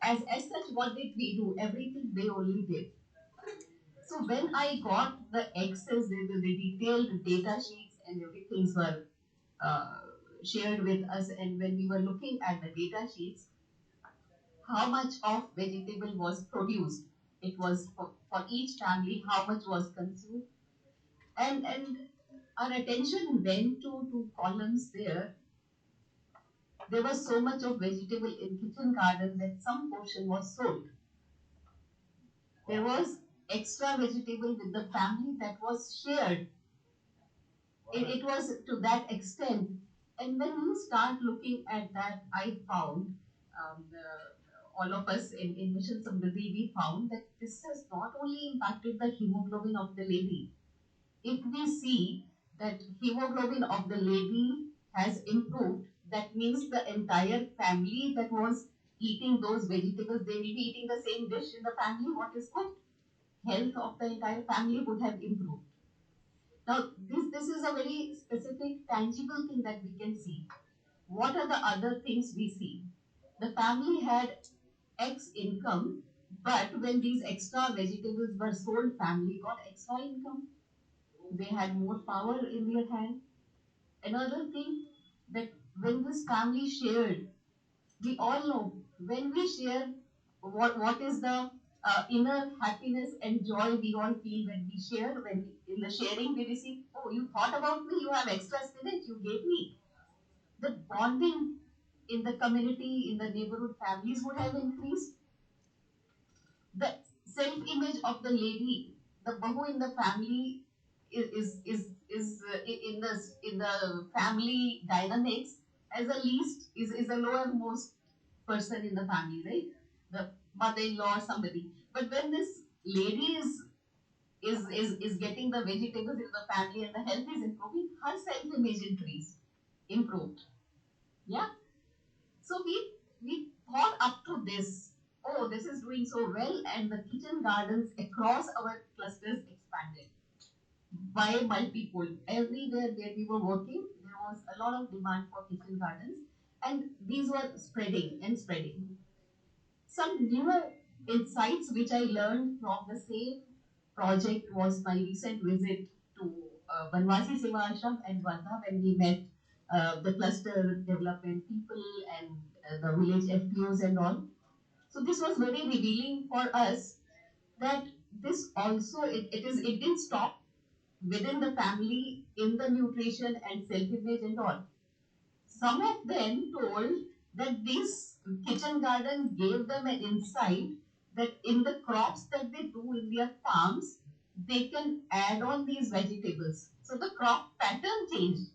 as such, what did we do? Everything they only did. So when I got the access, the detailed data sheets and everything were uh, shared with us, and when we were looking at the data sheets, how much of vegetable was produced, it was for each family, how much was consumed, and our attention went to two columns there. There was so much of vegetable in kitchen garden that some portion was sold. There was extra vegetable with the family that was shared. It was to that extent. And when you start looking at that, I found, all of us in Mission Samriddhi, we found that this has not only impacted the hemoglobin of the lady. If we see that hemoglobin of the lady has improved, that means the entire family that was eating those vegetables, they will be eating the same dish in the family, what is cooked. Health of the entire family would have improved. Now, this is a very specific, tangible thing that we can see. What are the other things we see? The family had X income, but when these extra vegetables were sold, family got extra income. They had more power in their hand. Another thing, that when this family shared, we all know when we share, what is the inner happiness and joy we all feel when we share. When in the sharing we receive, oh, you thought about me, you have extra spinach, you gave me. The bonding in the community, in the neighborhood families would have increased. The self-image of the lady, the bahu in the family, in the family dynamics, as a least is a lowermost person in the family, right? The mother-in-law or somebody. But when this lady is getting the vegetables in the family and the health is improving, her self-image improved. Yeah. So we thought up to this oh, this is doing so well, and the kitchen gardens across our clusters expanded by multiple. Everywhere where we were working, there was a lot of demand for kitchen gardens, and these were spreading and spreading. Some new insights which I learned from the same project was my recent visit to Banwasi Seva Ashram and Wardha, when we met the cluster development people and the village FPOs and all. So this was very revealing for us that this also it didn't stop within the family in the nutrition and self-image and all. Some of them told that this kitchen garden gave them an insight that in the crops that they do in their farms, they can add on these vegetables. So the crop pattern changed.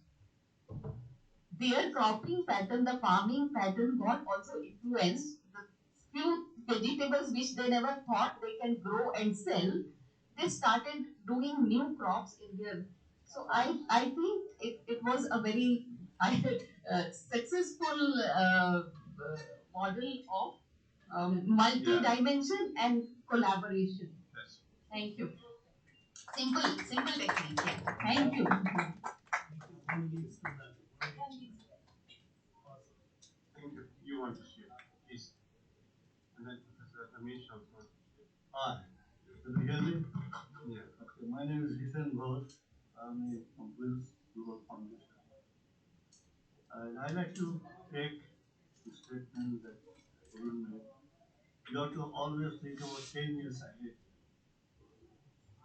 Their cropping pattern, the farming pattern got also influenced. The few vegetables which they never thought they can grow and sell, they started doing new crops in their. So I think it was a very successful model of multi-dimension and collaboration. Yes. Thank you. Simple technique. Yeah. Thank you. Thank you. You want to share, please. And then Professor Ramesh also wants to share. Hi, can you hear me? Yeah. Okay, my name is Ethan Ghosh. I'm from Wills Global Foundation. And I'd like to take the statement that Arun made. You have to always think about 10 years ahead,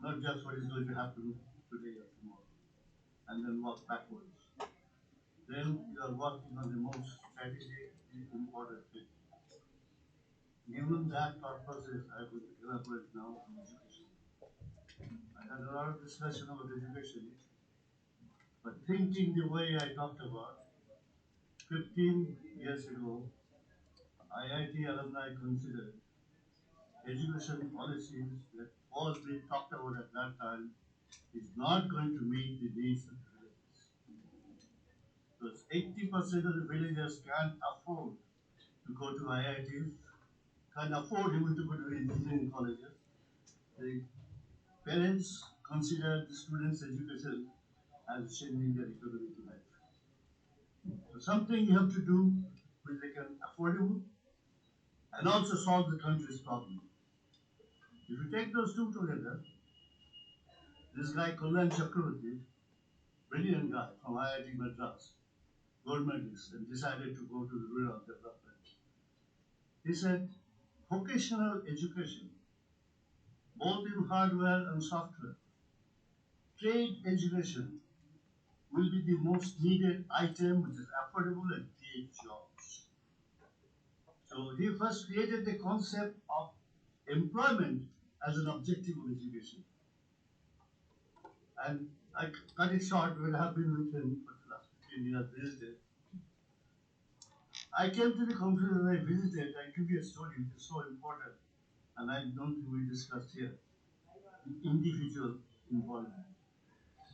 not just what is going to happen today or tomorrow, and then work backwards. Then you are working on the most strategic, important thing. Given that purposes, I would elaborate now on education. I had a lot of discussion about education, but thinking the way I talked about, 15 years ago, IIT alumni considered education policies that was being talked about at that time is not going to meet the needs of the villages. Because 80% of the villagers can't afford to go to IITs, can't afford even to go to engineering colleges. The parents consider the students' education as changing their economic life. So something you have to do which they can affordable and also solve the country's problem. If you take those two together, this guy Kalyan Chakravarti, brilliant guy from IIT Madras, gold medalist, and decided to go to the rural development. He said, vocational education, both in hardware and software, trade education will be the most needed item which is affordable and create jobs. So he first created the concept of employment as an objective of education. And I cut it short when I have been with him for the last 15 years visited. I came to the conclusion when I visited, I give you a story which is so important, and I don't think we discussed here. The individual involvement.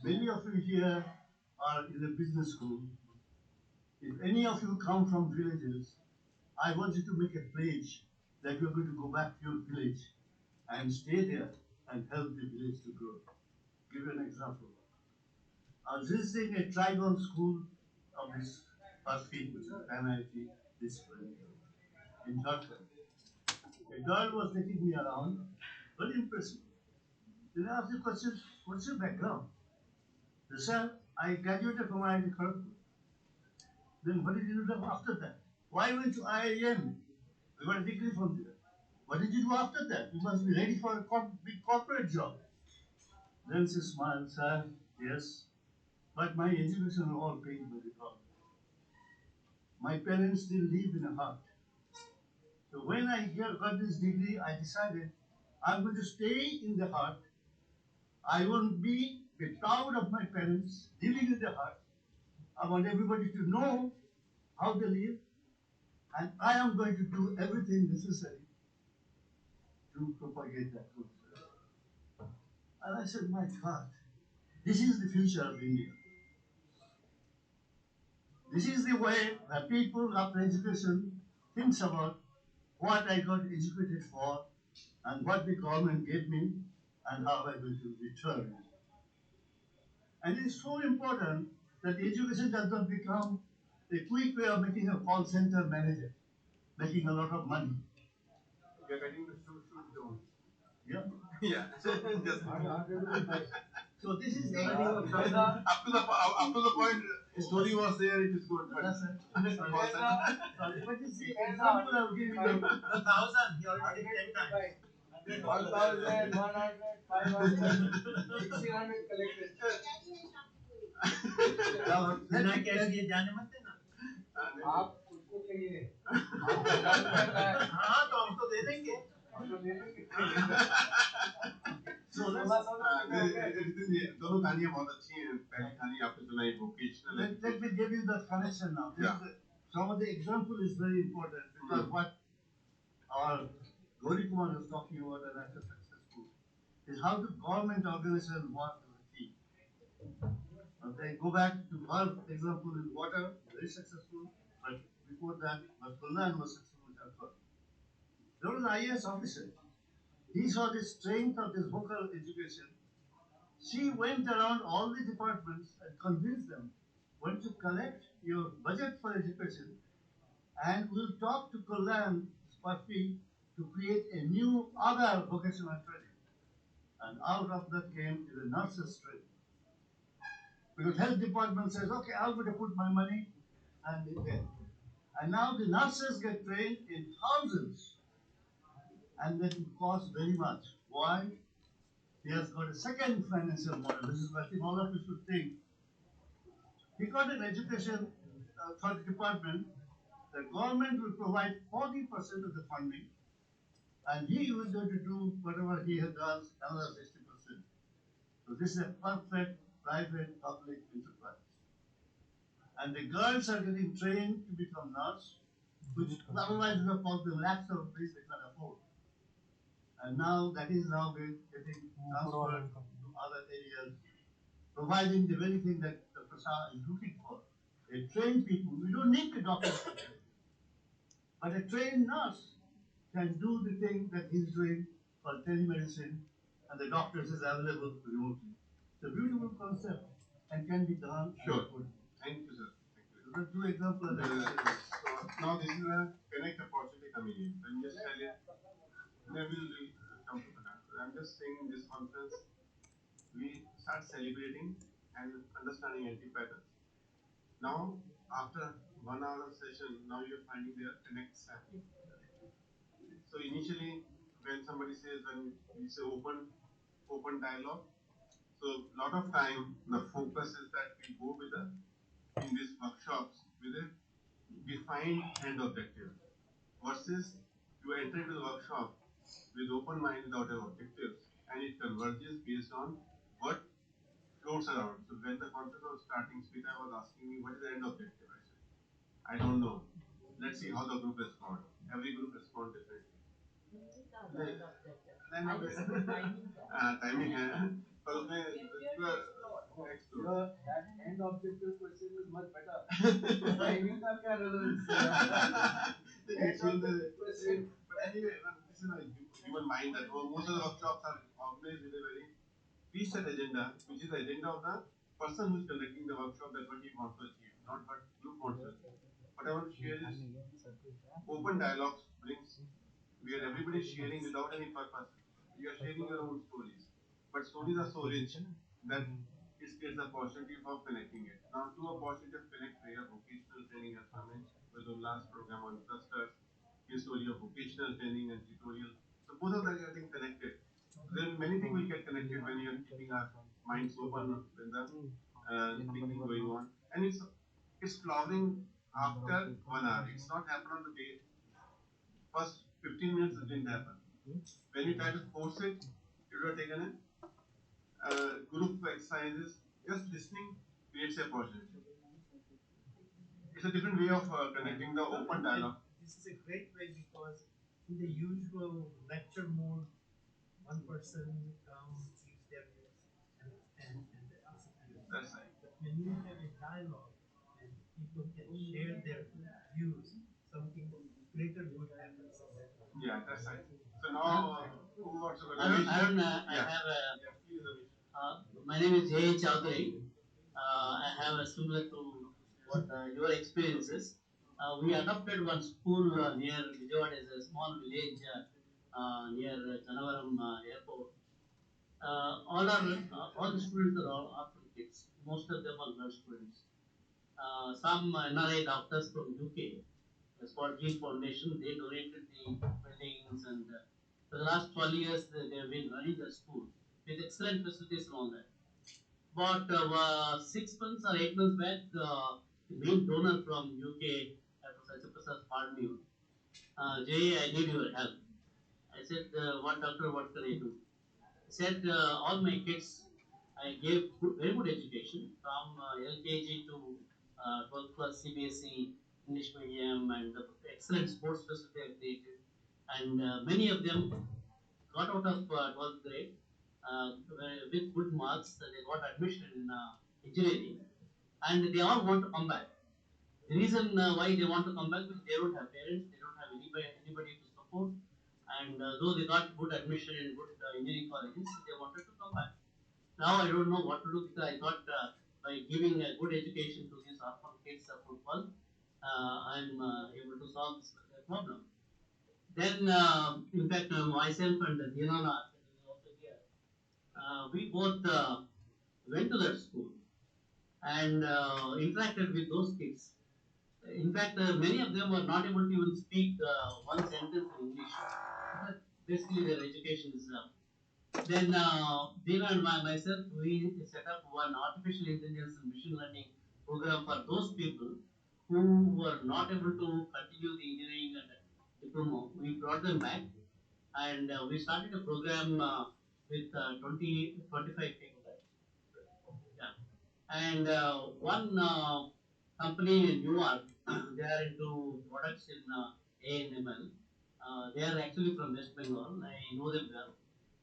Many of you here are in a business school. If any of you come from villages, I want you to make a pledge that you're going to go back to your village and stay there and help the village to grow. Give you an example. I was visiting a tribal school of this Pacific, which is NIT discipline in Jharkhand. A girl was taking me around, very impressive. Then I asked the question, what's your background? They said, I graduated from IIT Kharagpur. Then what did you do after that? Why went to IIM? We got a degree from there. What did you do after that? You must be ready for a big corporate job. Then she smiled, said, yes, but my education was all paid by the government. My parents still live in a hut. So when I got this degree, I decided I'm going to stay in the hut. I won't be proud of my parents living in the hut. I want everybody to know how they live, and I am going to do everything necessary to propagate that culture. And I said, my God, this is the future of India. This is the way that people after education thinks about what I got educated for, and what the government gave me, and how I going to return it. And it is so important that education does not become a quick way of making a call center manager, making a lot of money. We are getting the shoot zone. Yeah. Yeah. Just So this is the up to the point story was there, it is good. But That's it. But you see, example I'll give you. The 1,000, he already said 10 times. 1,000, 100, 500, 1,600 collected. बिना cash दिए जाने मत देना। आप उसको कहिए हाँ तो हम तो दे देंगे। दोनों कहानियां बहुत अच्छी हैं। पहली कहानी आपने सुनाई vocational। Let me give you the connection now. Yeah. Some of the example is very important because what our Gauri Kumar was talking about and after successful is how the government organization work as a team. Okay, go back to our example in water, very successful, but before that, Kulnan was successful as well. There was an IAS officer. He saw the strength of this vocal education. She went around all the departments and convinced them, when to collect your budget for education, and we'll talk to Kullan Sparfi to create a new other vocational training. And out of that came the nurses training. Because health department says, okay, I'm going to put my money and there. And now the nurses get trained in thousands. And that costs very much. Why? He has got a second financial model. This is what I think all of you should think. He got an education for the department. The government will provide 40% of the funding. And he was going to do whatever he has done, another 60%. So this is a perfect private public enterprise. And the girls are getting trained to become nurse, which otherwise would have cost them lakhs of rupees they can't afford. And now that is now getting transferred to other areas, providing the very thing that the Prasad is looking for. A trained people, we don't need the doctors to train. But a trained nurse can do the thing that he's doing for telemedicine, and the doctors is available remotely. It's a beautiful concept and can be done. Sure. Thank you, sir. Thank you. So the two examples. So now this is a connect opportunity coming in. I'm just telling, maybe we'll come to that. I'm just saying in this conference, we start celebrating and understanding NT patterns. Now, after 1 hour of session, now you're finding their connects happening. So initially, when somebody says, when we say open dialogue, so lot of time the focus is that we go with in these workshops with a defined end objective versus you enter into the workshop with open mind without an objectives and it converges based on what floats around. So when the conference was starting, Smita was asking me what is the end objective. I said, I don't know. Let's see how the group responds. Every group responds differently. Timing है पर उसमें explore. That end objective question is much better. Timing का क्या relevance? But anyway, this is a human mind that most of the workshops are organized with a very preset agenda, which is the agenda of the person who is conducting the workshop, that what he wants to achieve, not what group wants to achieve. What I want to share is open dialogues brings where everybody is sharing without any purpose. You are sharing your own stories, but stories are so rich that it creates the opportunity for connecting it. Now, two opportunities of connect where vocational training has come in with the last program on clusters, his story of vocational training and tutorial. So both of them are getting connected. There are many things will get connected when you are keeping our minds open when the thinking going on, and it's flowering after 1 hour. It's not happen on the day. First 15 minutes it didn't happen. When you try to force it, it would have taken a group exercises. Just listening creates a opportunity. It's a different way of connecting the open dialogue. This is a great way because in the usual lecture mode, one person comes, gives their views, and that's it. That's right. But when you have a dialogue and people can share their views, something greater good happens. Yes, I think. So now, who wants to go? Arun, Ramesh? Arun, I Yeah. have a, Yeah, please, Ramesh. my name is Jay Chowdhury. I have a similar to what your experiences. We adopted one school near Vijayawada, is a small village near Janavaram airport. All the students are all orphan kids. Most of them are girl students. Some NRI doctors from UK, it's called Gene Foundation, they donated the buildings and for the last 12 years they have been running the school with excellent facilities and all that. But 6 months or 8 months back, the main donor from UK, Professor Prasad, called me. Jay, I need your help. I said, what doctor, what can I do? He said, all my kids, I gave very good education from LKG to 12th class CBSE, English medium, and excellent sports facility I created. And many of them got out of 12th grade with good marks. They got admission in engineering, and they all want to come back. The reason why they want to come back is they don't have parents, they don't have anybody to support, and though they got good admission in good engineering colleges, they wanted to come back. Now I don't know what to do because I thought by giving a good education to these orphan kids of football, I'm able to solve this problem. Then, in fact, myself and Dinana, also here, we both went to that school and interacted with those kids. In fact, many of them were not able to even speak one sentence in English. Basically, their education is. Then, Dina and myself, we set up one artificial intelligence and machine learning program for those people who were not able to continue the engineering and diploma. We brought them back and we started a program with 25 people. Yeah. And one company in Newark, they are into products in ANML. They are actually from West Bengal. I know them well.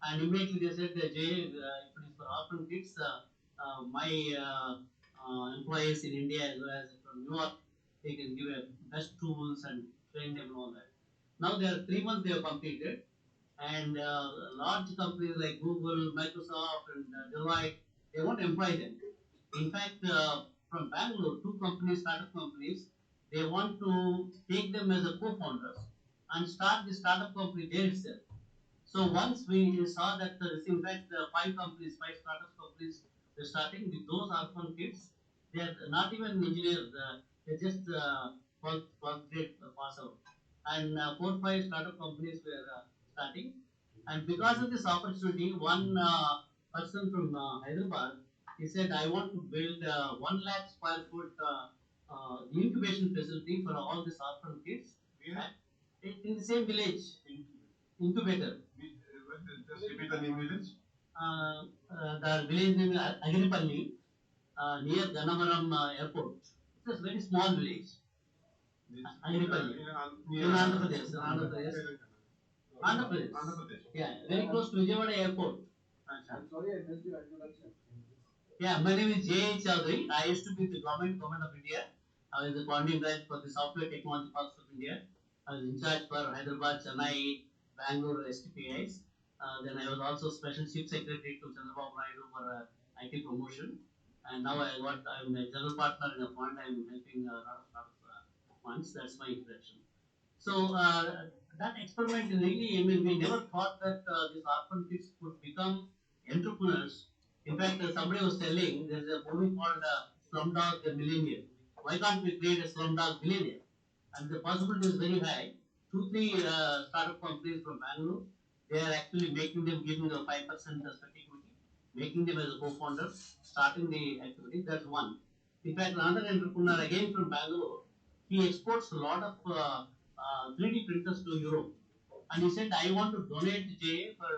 And immediately they said, Jay, if it is for orphan kids, my employees in India as well as from Newark, they can give a best tools and train them and all that. Now they are 3 months they have completed, and large companies like Google, Microsoft, and Deloitte, they won't employ them. In fact, from Bangalore, two companies, startup companies, they want to take them as a co-founders and start the startup company there itself. So once we saw that, in fact, five companies, five startup companies, they're starting with those orphan kids. They are not even engineers. They just 12th grade pass out. And 4, 5 startup companies were starting. And because of this opportunity, one person from Hyderabad, he said, I want to build 1 lakh square foot incubation facility for all these orphan kids. Yeah. In the same village. Incubator. Just repeat the name village. The village name is Agiripalli, near Gannavaram airport. It's a very small village. Agiripalli. In Andhra Pradesh. Andhra Pradesh. Andhra Pradesh. Andhra Pradesh. Yeah, very close to Vijayawada airport. I'm sorry I missed your introduction. Yeah, my name is Jay Chowdhury. I used to be the government of India. I was the founding director for the Software Technology Parks of India. I was in charge for Hyderabad, Chennai, Bangalore STPIs. Then I was also special chief secretary to Chandrababu Naidu for IT promotion. And now I'm a general partner in a fund. I'm helping a lot of funds. That's my introduction. So that experiment really, I mean, we never thought that these orphan kids could become entrepreneurs. In fact, somebody was telling there's a movie called Slumdog Millionaire. Why can't we create a Slumdog Millionaire? And the possibility is very high. 2, 3 startup companies from Bangalore, they are actually making them, giving a 5% equity, making them as a co-founder, starting the activity. That's one. In fact, another entrepreneur again from Bangalore, he exports a lot of 3D printers to Europe. And he said, I want to donate J for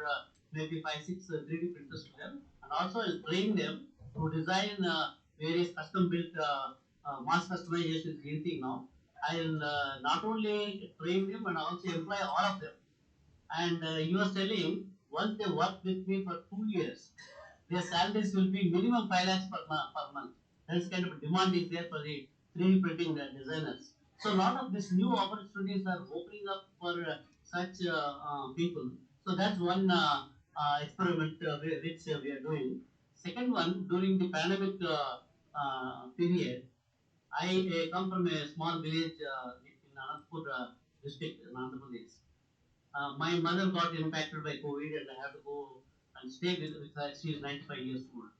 maybe 5, 6 3D printers to them. And also I'll train them to design various custom built mass customization is anything now. I'll not only train them and also employ all of them. And you are telling once they work with me for 2 years, their salaries will be minimum 5 lakhs per month. That's kind of demand is there for the 3D printing designers. So a lot of these new opportunities are opening up for such people. So that's one experiment which we are doing. Second one, during the pandemic period, I come from a small village in Anandpur district in Andhra Pradesh. My mother got impacted by COVID and I have to go and stay with her. She is 95 years old.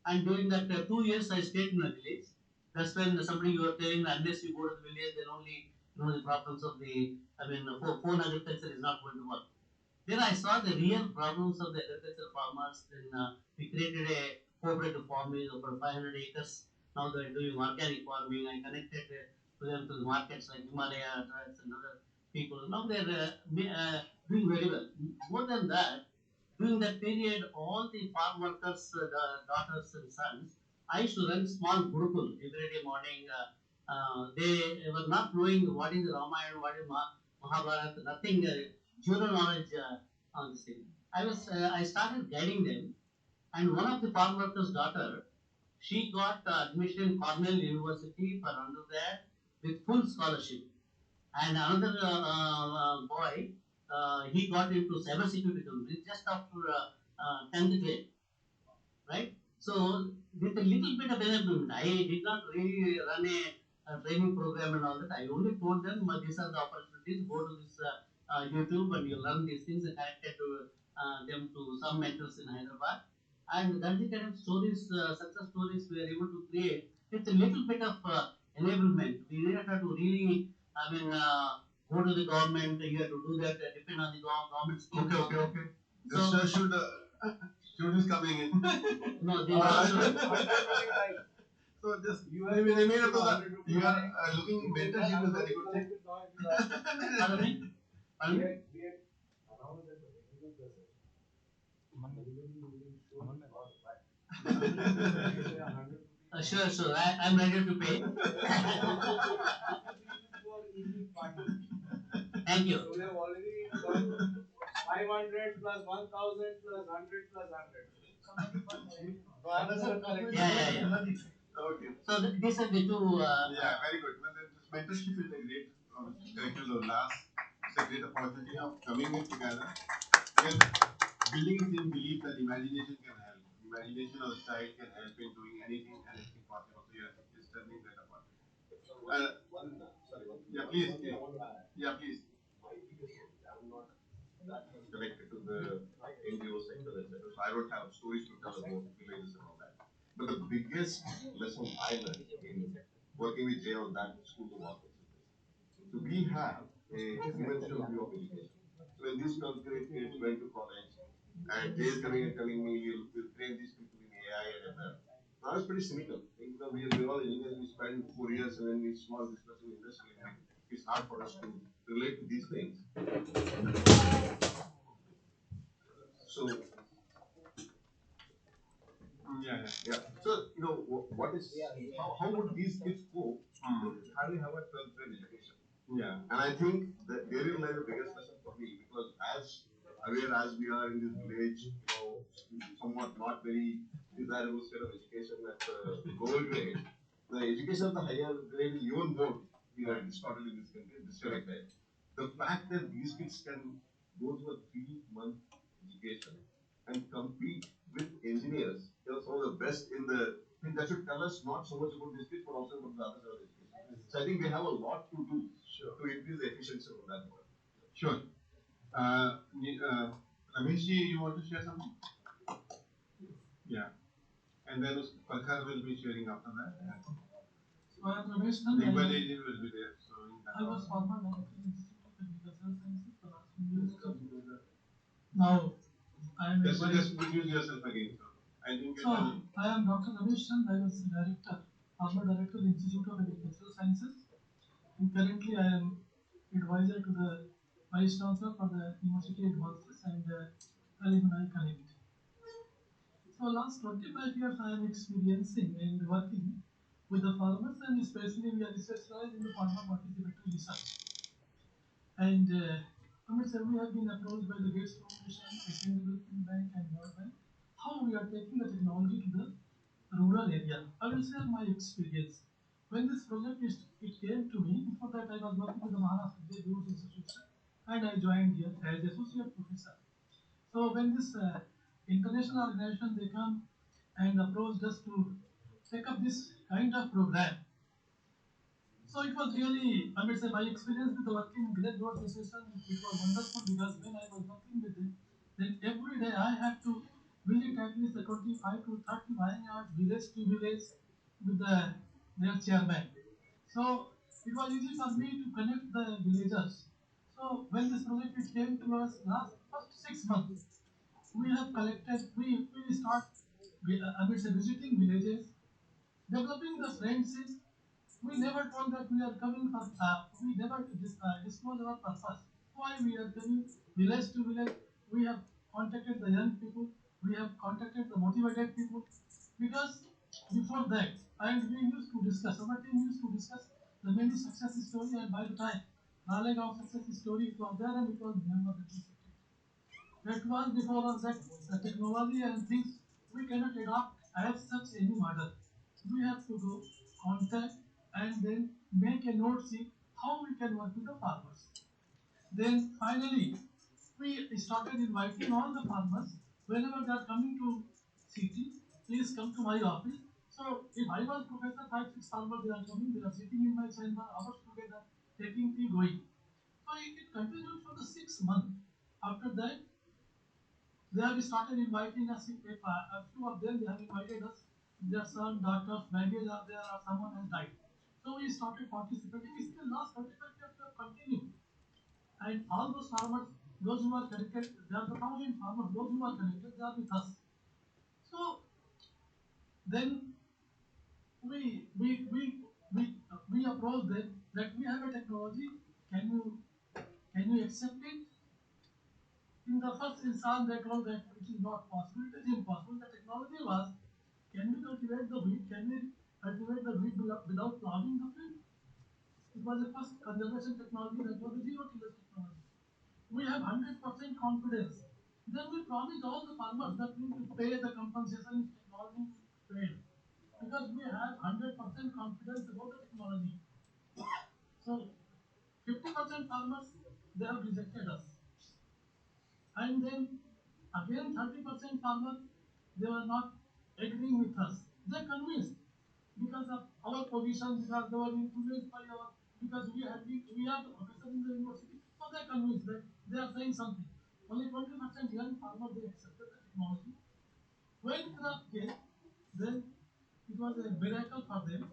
And during that 2 years, I stayed in the village. That's when somebody you were telling unless you go to the village, then only you know the problems of the. I mean, phone agriculture is not going to work. Then I saw the real problems of the agricultural farmers. Then we created a cooperative farming over 500 acres. Now they're doing organic farming. I connected to them to the markets like Himalaya, Tracks, and other people. Now they're doing very well. More than that, during that period, all the farm workers, the daughters and sons, I used to run small Gurukul every day morning. They were not knowing what is Ramayana, what is Mahabharata, nothing, zero knowledge on this thing. I started guiding them, and one of the farm workers' daughter, she got admission in Cornell University for undergrad with full scholarship. And another boy, he got into cybersecurity company just after 10th grade, right? So with a little bit of enablement, I did not really run a training program and all that. I only told them these are the opportunities. Go to this YouTube and you learn these things and connected to them to some mentors in Hyderabad. And that's the kind of stories, success stories we are able to create with a little bit of enablement. We didn't have to really, I mean, go to the government. You have to do that. Depend on the government scheme. Okay. So, This should students coming in. no, they are. So just You I have mean, to I mean, do you are looking mentorship is very good thing. Pardon me? Pardon me? Sure. I'm ready to pay. Thank you. So we have already done 500 plus 1000 plus 100 plus 100. No, I understand correctly. Yeah. Okay. So these are the two. Yeah, very good. Well, then this mentorship is a great curriculum last. It's a great opportunity of coming in together. And building a team belief that imagination can help. Imagination of the child can help in doing anything possible. So yeah, it's turning that opportunity. Yeah, please. Yeah, please. Connected to the NGO sector, etc. So I don't have stories to tell about villages and all that. But the biggest lesson I learned in working with Jay on that school to walk is this. So we have a conventional view of education. So when these 12th grade kids went to college, and Jay is coming and telling me we'll train these people in AI and ML. Now it's pretty cynical. Because we're all engineers, we spend 4 years and then we small discussing industry. It's hard for us to relate to these things. So, yeah. So, what is how would these kids cope? How do you have a 12th grade education? Yeah. And I think that therein lies the biggest lesson for me because as aware as we are in this village, somewhat not very desirable state of education at the lower grade, the education at the higher grade is even more distorted in this country, disconnected. The fact that these kids can go to a 3-month education and compete with engineers, some of the best in the. I think that should tell us not so much about this kid, but also about the other side of education. So I think we have a lot to do to increase the efficiency of that work. Sure. Rameshji, you want to share something? Yeah. And then Palkar will be sharing after that. So I am Ramesh Livelihood will be there. So I was former director in Institute of Agricultural Sciences for last 2 years. Now I am just introduce yourself again. I am Dr. Ramesh Chand. I was former director in Institute of Agricultural Sciences, and currently I am advisor to the Vice Chancellor for the University Advances and Alumni Connect. So last 25 years I am experiencing and working with the farmers, and especially we are specialized in the farmer participatory research. And we have been approached by the Gates Foundation, Asian Development Bank, and World Bank. How we are taking the technology to the rural area. I will share my experience. When this project came to me, before that I was working with the Maharashtra Day-2 institution, and I joined here as associate professor. So when this international organization they come and approached us to take up this kind of program, so it was really, I mean, say my experience with the working Great Road Association, it was wonderful because when I was working with them, then every day I had to visit at least the 25 to 30 vineyards, village to village with their chairman. So it was easy for me to connect the villagers. So when this project it came to us last first 6 months, we have collected, we start, I mean, say visiting villages, developing the friendship. We never told that we are coming for, we never disclose our purpose. Why we are coming village to village? We have contacted the young people, we have contacted the motivated people. Because before that, and we used to discuss, our team used to discuss the many success story, and by the time Raleigh success story it was there and it was never replicated. That was before us that the technology and things we cannot adopt as such any model. We have to go contact and then make a note sheet how we can work with the farmers. Then finally we started inviting all the farmers whenever they are coming to city, please come to my office. So if I was professor, 5, 6 farmers they are coming, they are sitting in my chamber, hours together, taking tea, going. So it continued for the 6 months. After that, they have started inviting us. If a few of them, they have invited us. Their son, daughters, marriages are there, or someone has died. So we started participating. Still, last 25 years we have continued. And all those farmers, those who are connected, there are the 1,000 farmers. Those who are connected, they are with us. So then we approach them that we have a technology. Can you accept it? In the first instance, they told that it is not possible, it is impossible. The technology was, can we cultivate the wheat? Can we cultivate the wheat without plowing the field? It was the first conservation technology, that was the zero tillage technology. We have 100% confidence. Then we promised all the farmers that we will pay the compensation if technology failed. Because we have 100% confidence about the technology. So 50% farmers, they have rejected us. And then again 30% farmers, they were not agreeing with us. They convinced because of our position, because they were influenced by our, because we are the professor in the university. So they convinced that they are saying something. Only 20% young farmers they accepted the technology. When crop came, then it was a miracle for them.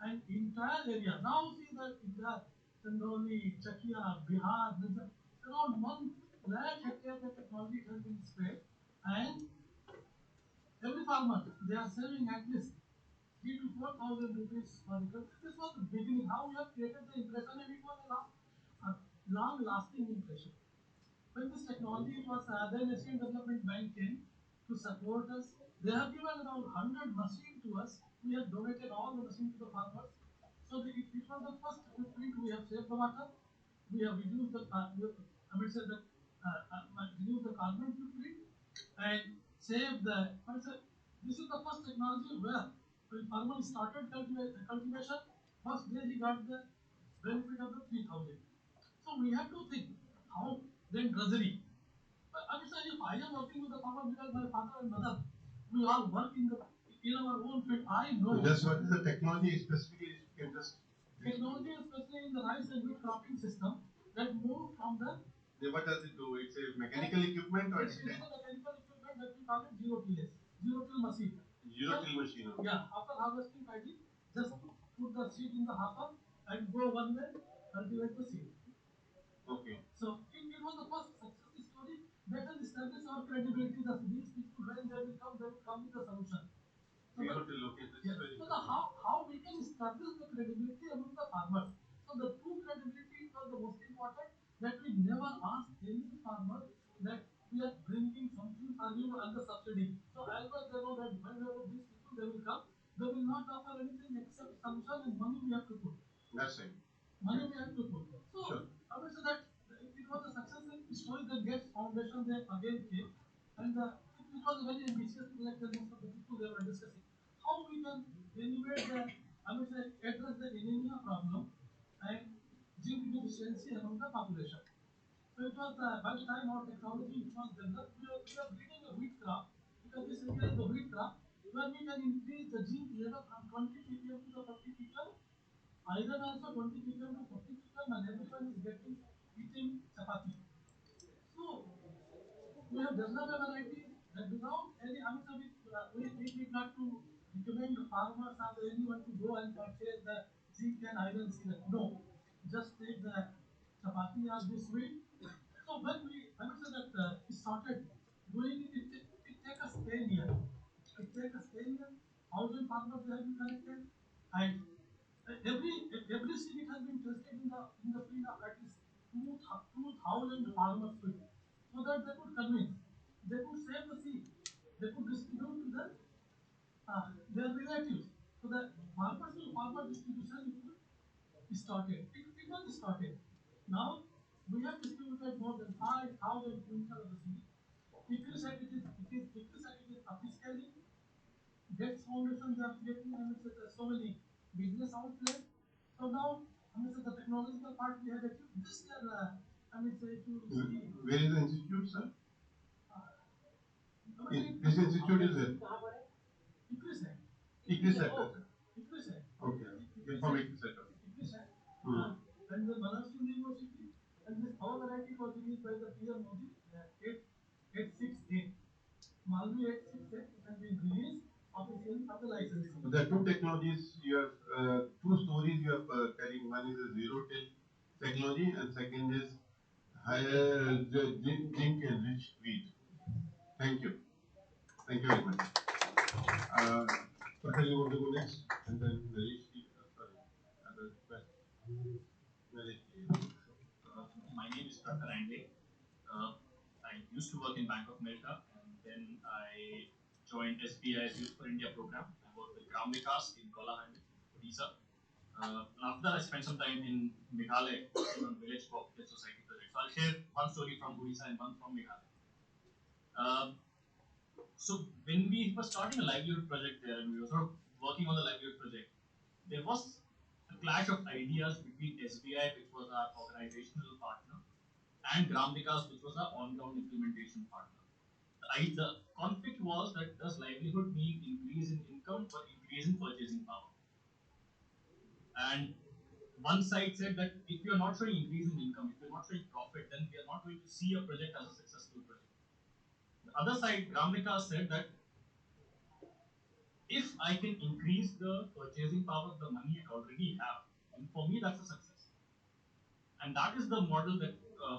And entire area, now see that entire Chandrauli, Chakia, Bihar, around 1 lakh hectares the technology has been spread. And every farmer, they are saving at least 3 to 4,000 rupees per acre. This was the beginning, how we have created the impression, and it was a long lasting impression. When this technology was, then Asian Development Bank came to support us. They have given around 100 machines to us. We have donated all the machines to the farmers. So it was the first footprint. We have saved the water. We have reduced the, I mean, say that, reduced the carbon footprint and saved the. This is the first technology where when farmer started cultivation, first day he got the benefit of the 3,000. So we have to think how then drudgery. I mean, sir, if I am working with the farmer because my father and mother, we all work in our own field. I know. Just what is the technology specifically? You can just. Technology, especially in the rice and wheat cropping system, that move from the. Yeah, what does it do? It's a mechanical equipment or It is a mechanical equipment that we call it zero tillage, zero till machine. zero till machine? Okay. Yeah, after harvesting paddy, just put the seed in the hopper and go one way, cultivate the seed. Okay. So it was the first success story that has established our credibility that these people, when they will come with a solution. So how we can establish the credibility among the farmers. So the true credibility was the most important, that we never asked any farmer that we are bringing something for you under subsidy. So always they know that whenever these people they will come, they will not offer anything except solution and money we have to put. That's right. Money we have to put. So sure. I would say that it was a success story that gets foundation there again came, and it was a very ambitious project that most of the people they were discussing. How we can eliminate the, I would say, address the anemia problem and zinc deficiency among the population. So So it was by the time our technology was developed, we are breeding a wheat crop because this area is the wheat crop where we can increase the gene level from 20 ppm to the 50 ppm, either also 20 ppm to 40 ppm, and everyone is getting eating chapati. So we have developed a variety that without any, I mean, so we need not to recommend the farmers or anyone to go and purchase the zinc and iron syrup. No, just take the chapati as this way. So when we, I would say that we started doing it, it take us 10 years. It take us 10 years. 1,000 farmers have been connected, and every seed has been tested in the field of at least 2,000 farmers field, so that they could convince, they could save the seed, they could distribute to their relatives. So the farmers to farmer distribution started. It was started. Now we have distributed more than 5,000 quintals of the seed. It is upscaling. Gates Foundation, they are creating, I mean, so many business outlets. So now, I mean, the technological part we have achieved this year. I mean, say to see. Where is the institute, sir? I mean, This institute is it? Equisec. Equisec. Equisec. Okay. From Equisec. Equisec. And the Banaras University, and this our variety was released by the PM Modi, 868. Malvi 868, it has been released officially for the licensing. The two technologies you have, two stories you are telling. One is a zero till technology, and second is higher zinc enriched wheat. Thank you. Thank you very much. Patel, you want to go next, and then Naresh. Sorry, other question. Naresh. My name is Prakhar. I used to work in Bank of America, and then I joined SBI's Youth for India program. I worked with Gram Vikas in Kolahandi, Odisha. After that, I spent some time in Meghalaya, working on village cooperative society projects. So I'll share one story from Odisha and one from Meghalaya. So when we were starting a livelihood project there, and we were sort of working on the livelihood project, there was a clash of ideas between SBI, which was our organizational partner, and Gram Vikas, which was our on-ground implementation partner. The conflict was that does livelihood mean increase in income or increase in purchasing power? And one side said that if you are not showing increase in income, if you are not showing profit, then we are not going to see a project as a successful project. The other side, Gram Vikas, said that if I can increase the purchasing power of the money I already have, then for me that's a success. And that is the model that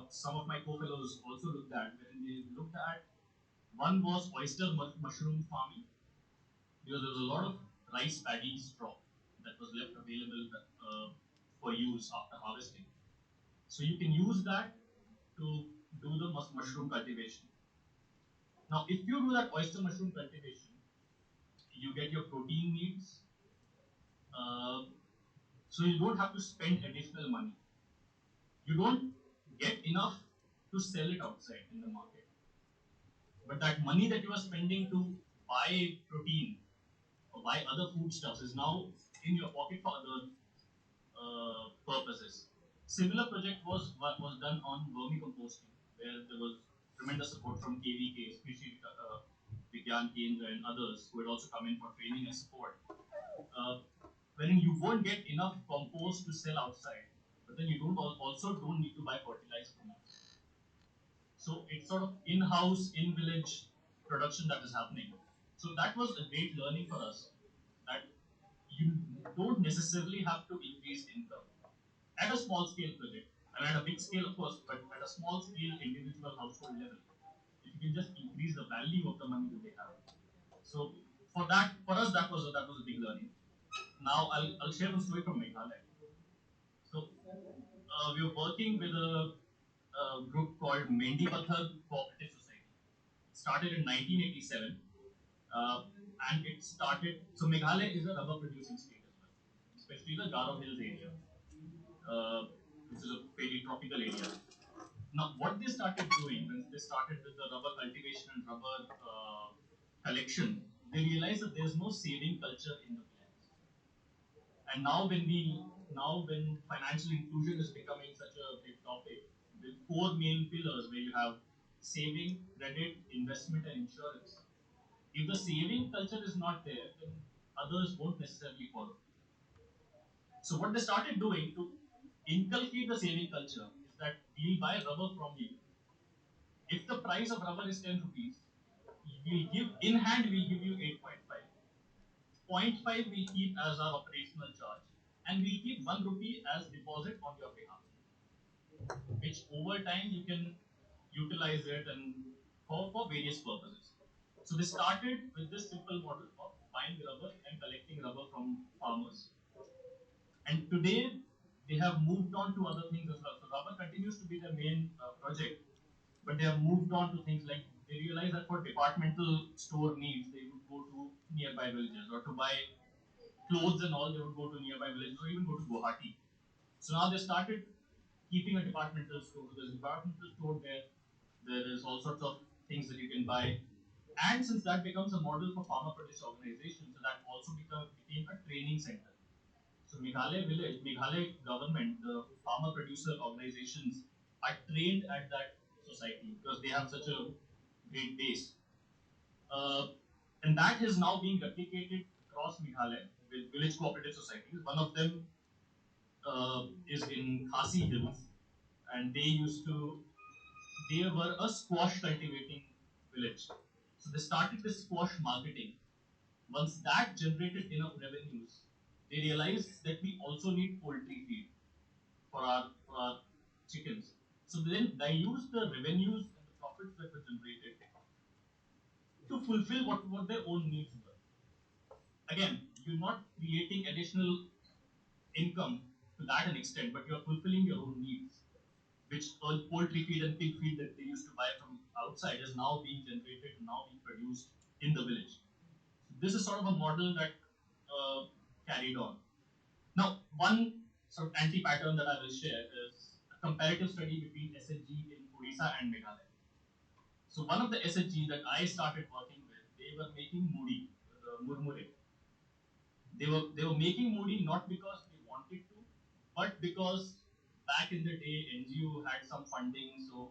some of my co-fellows also looked at. When they looked at, one was oyster mushroom farming, because there was a lot of rice paddy straw that was left available for use after harvesting. So you can use that to do the mushroom cultivation. Now, if you do that oyster mushroom cultivation, you get your protein needs, so you don't have to spend additional money. You don't get enough to sell it outside in the market. But that money that you are spending to buy protein or buy other foodstuffs is now in your pocket for other purposes. Similar project was done on vermicomposting, where there was tremendous support from KVK, especially Vigyan Kendra and others who had also come in for training and support. Wherein you won't get enough compost to sell outside, but then you also don't need to buy fertilizer from outside. So it's sort of in-house, in-village production that is happening. So that was a great learning for us, that you don't necessarily have to increase income at a small scale project, and at a big scale of course, but at a small scale individual household level, if you can just increase the value of the money that they have. So for us that was a big learning. Now I'll share a story from Meghalaya. So we were working with a group called Mendi Pathar Cooperative Society. It started in 1987, and it started. So Meghalaya is a rubber producing state as well, especially the Garo Hills area, which is a fairly tropical area. Now, what they started doing when they started with the rubber cultivation and rubber collection, they realized that there's no saving culture in the village. And now when financial inclusion is becoming such a big topic, with four main pillars where you have saving, credit, investment, and insurance. If the saving culture is not there, then others won't necessarily follow. So what they started doing to inculcate the saving culture is that we'll buy rubber from you. If the price of rubber is 10 rupees, we'll give in hand we'll give you 8.5. 0.5 we keep as our operational charge, and we keep 1 rupee as deposit on your behalf, which over time you can utilize it and for various purposes. So they started with this simple model of buying rubber and collecting rubber from farmers. And today they have moved on to other things as well. So rubber continues to be the main project, but they have moved on to things like they realize that for departmental store needs, they would go to nearby villages, or to buy clothes and all, they would go to nearby villages or even go to Guwahati. So now they started keeping a departmental store. So there's a departmental store there is all sorts of things that you can buy. And since that becomes a model for farmer producer organizations, so that also became a training center. So Meghalaya village, Meghalaya government, the farmer producer organizations are trained at that society because they have such a great base. And that is now being replicated across Meghalaya with village cooperative societies. One of them is in Khasi Hills, and they were a squash cultivating village. So they started this squash marketing. Once that generated enough revenues, they realized that we also need poultry feed for our chickens. So then they used the revenues and the profits that were generated to fulfill what their own needs were. Again, you're not creating additional income to that an extent, but you're fulfilling your own needs, which poultry feed and pig feed that they used to buy from outside is now being generated and now being produced in the village. So this is sort of a model that carried on. Now, one sort of anti-pattern that I will share is a comparative study between SHG in Odisha and Meghalaya. So one of the SHG that I started working with, they were making moody, murmure. They were making moody not because they wanted to, but because back in the day NGO had some funding, so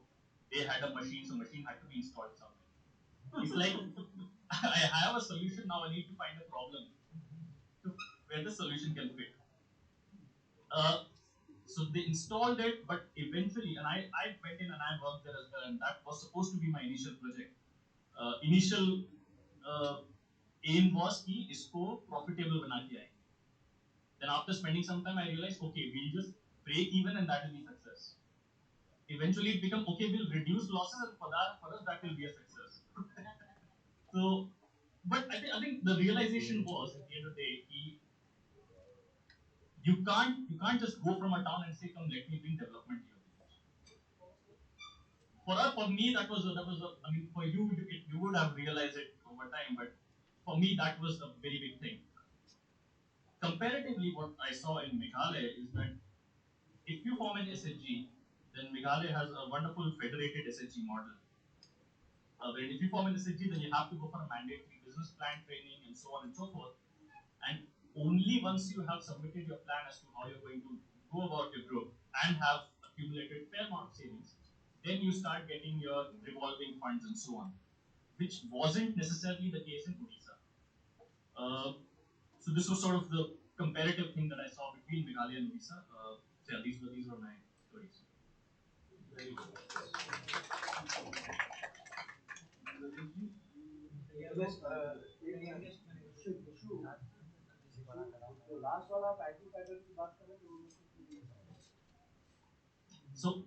they had a machine, so machine had to be installed somewhere. It's like I have a solution now, I need to find a problem to where the solution can fit. So they installed it, but eventually, and I went in and I worked there as well, and that was supposed to be my initial project. Initial aim was कि इसको profitable बना के आएंगे. Then after spending some time, I realized, okay, we'll just break even and that will be success. Eventually, it became okay, we'll reduce losses, and for us that will be a success. So, but I think the realization was at the end of the day, you can't just go from a town and say, come, let me bring development here. For me, that was I mean, for you, you would have realized it over time, but for me, that was a very big thing. Comparatively, what I saw in Meghalaya is that if you form an SHG, then Meghalaya has a wonderful federated SHG model. Where if you form an SHG, then you have to go for a mandatory business plan training and so on and so forth. And only once you have submitted your plan as to how you're going to go about your group and have accumulated fair amount of savings, then you start getting your revolving funds and so on, which wasn't necessarily the case in Odisha. So this was sort of the comparative thing that I saw between Meghalaya and Odisha. So yeah, these were my stories. Very good. So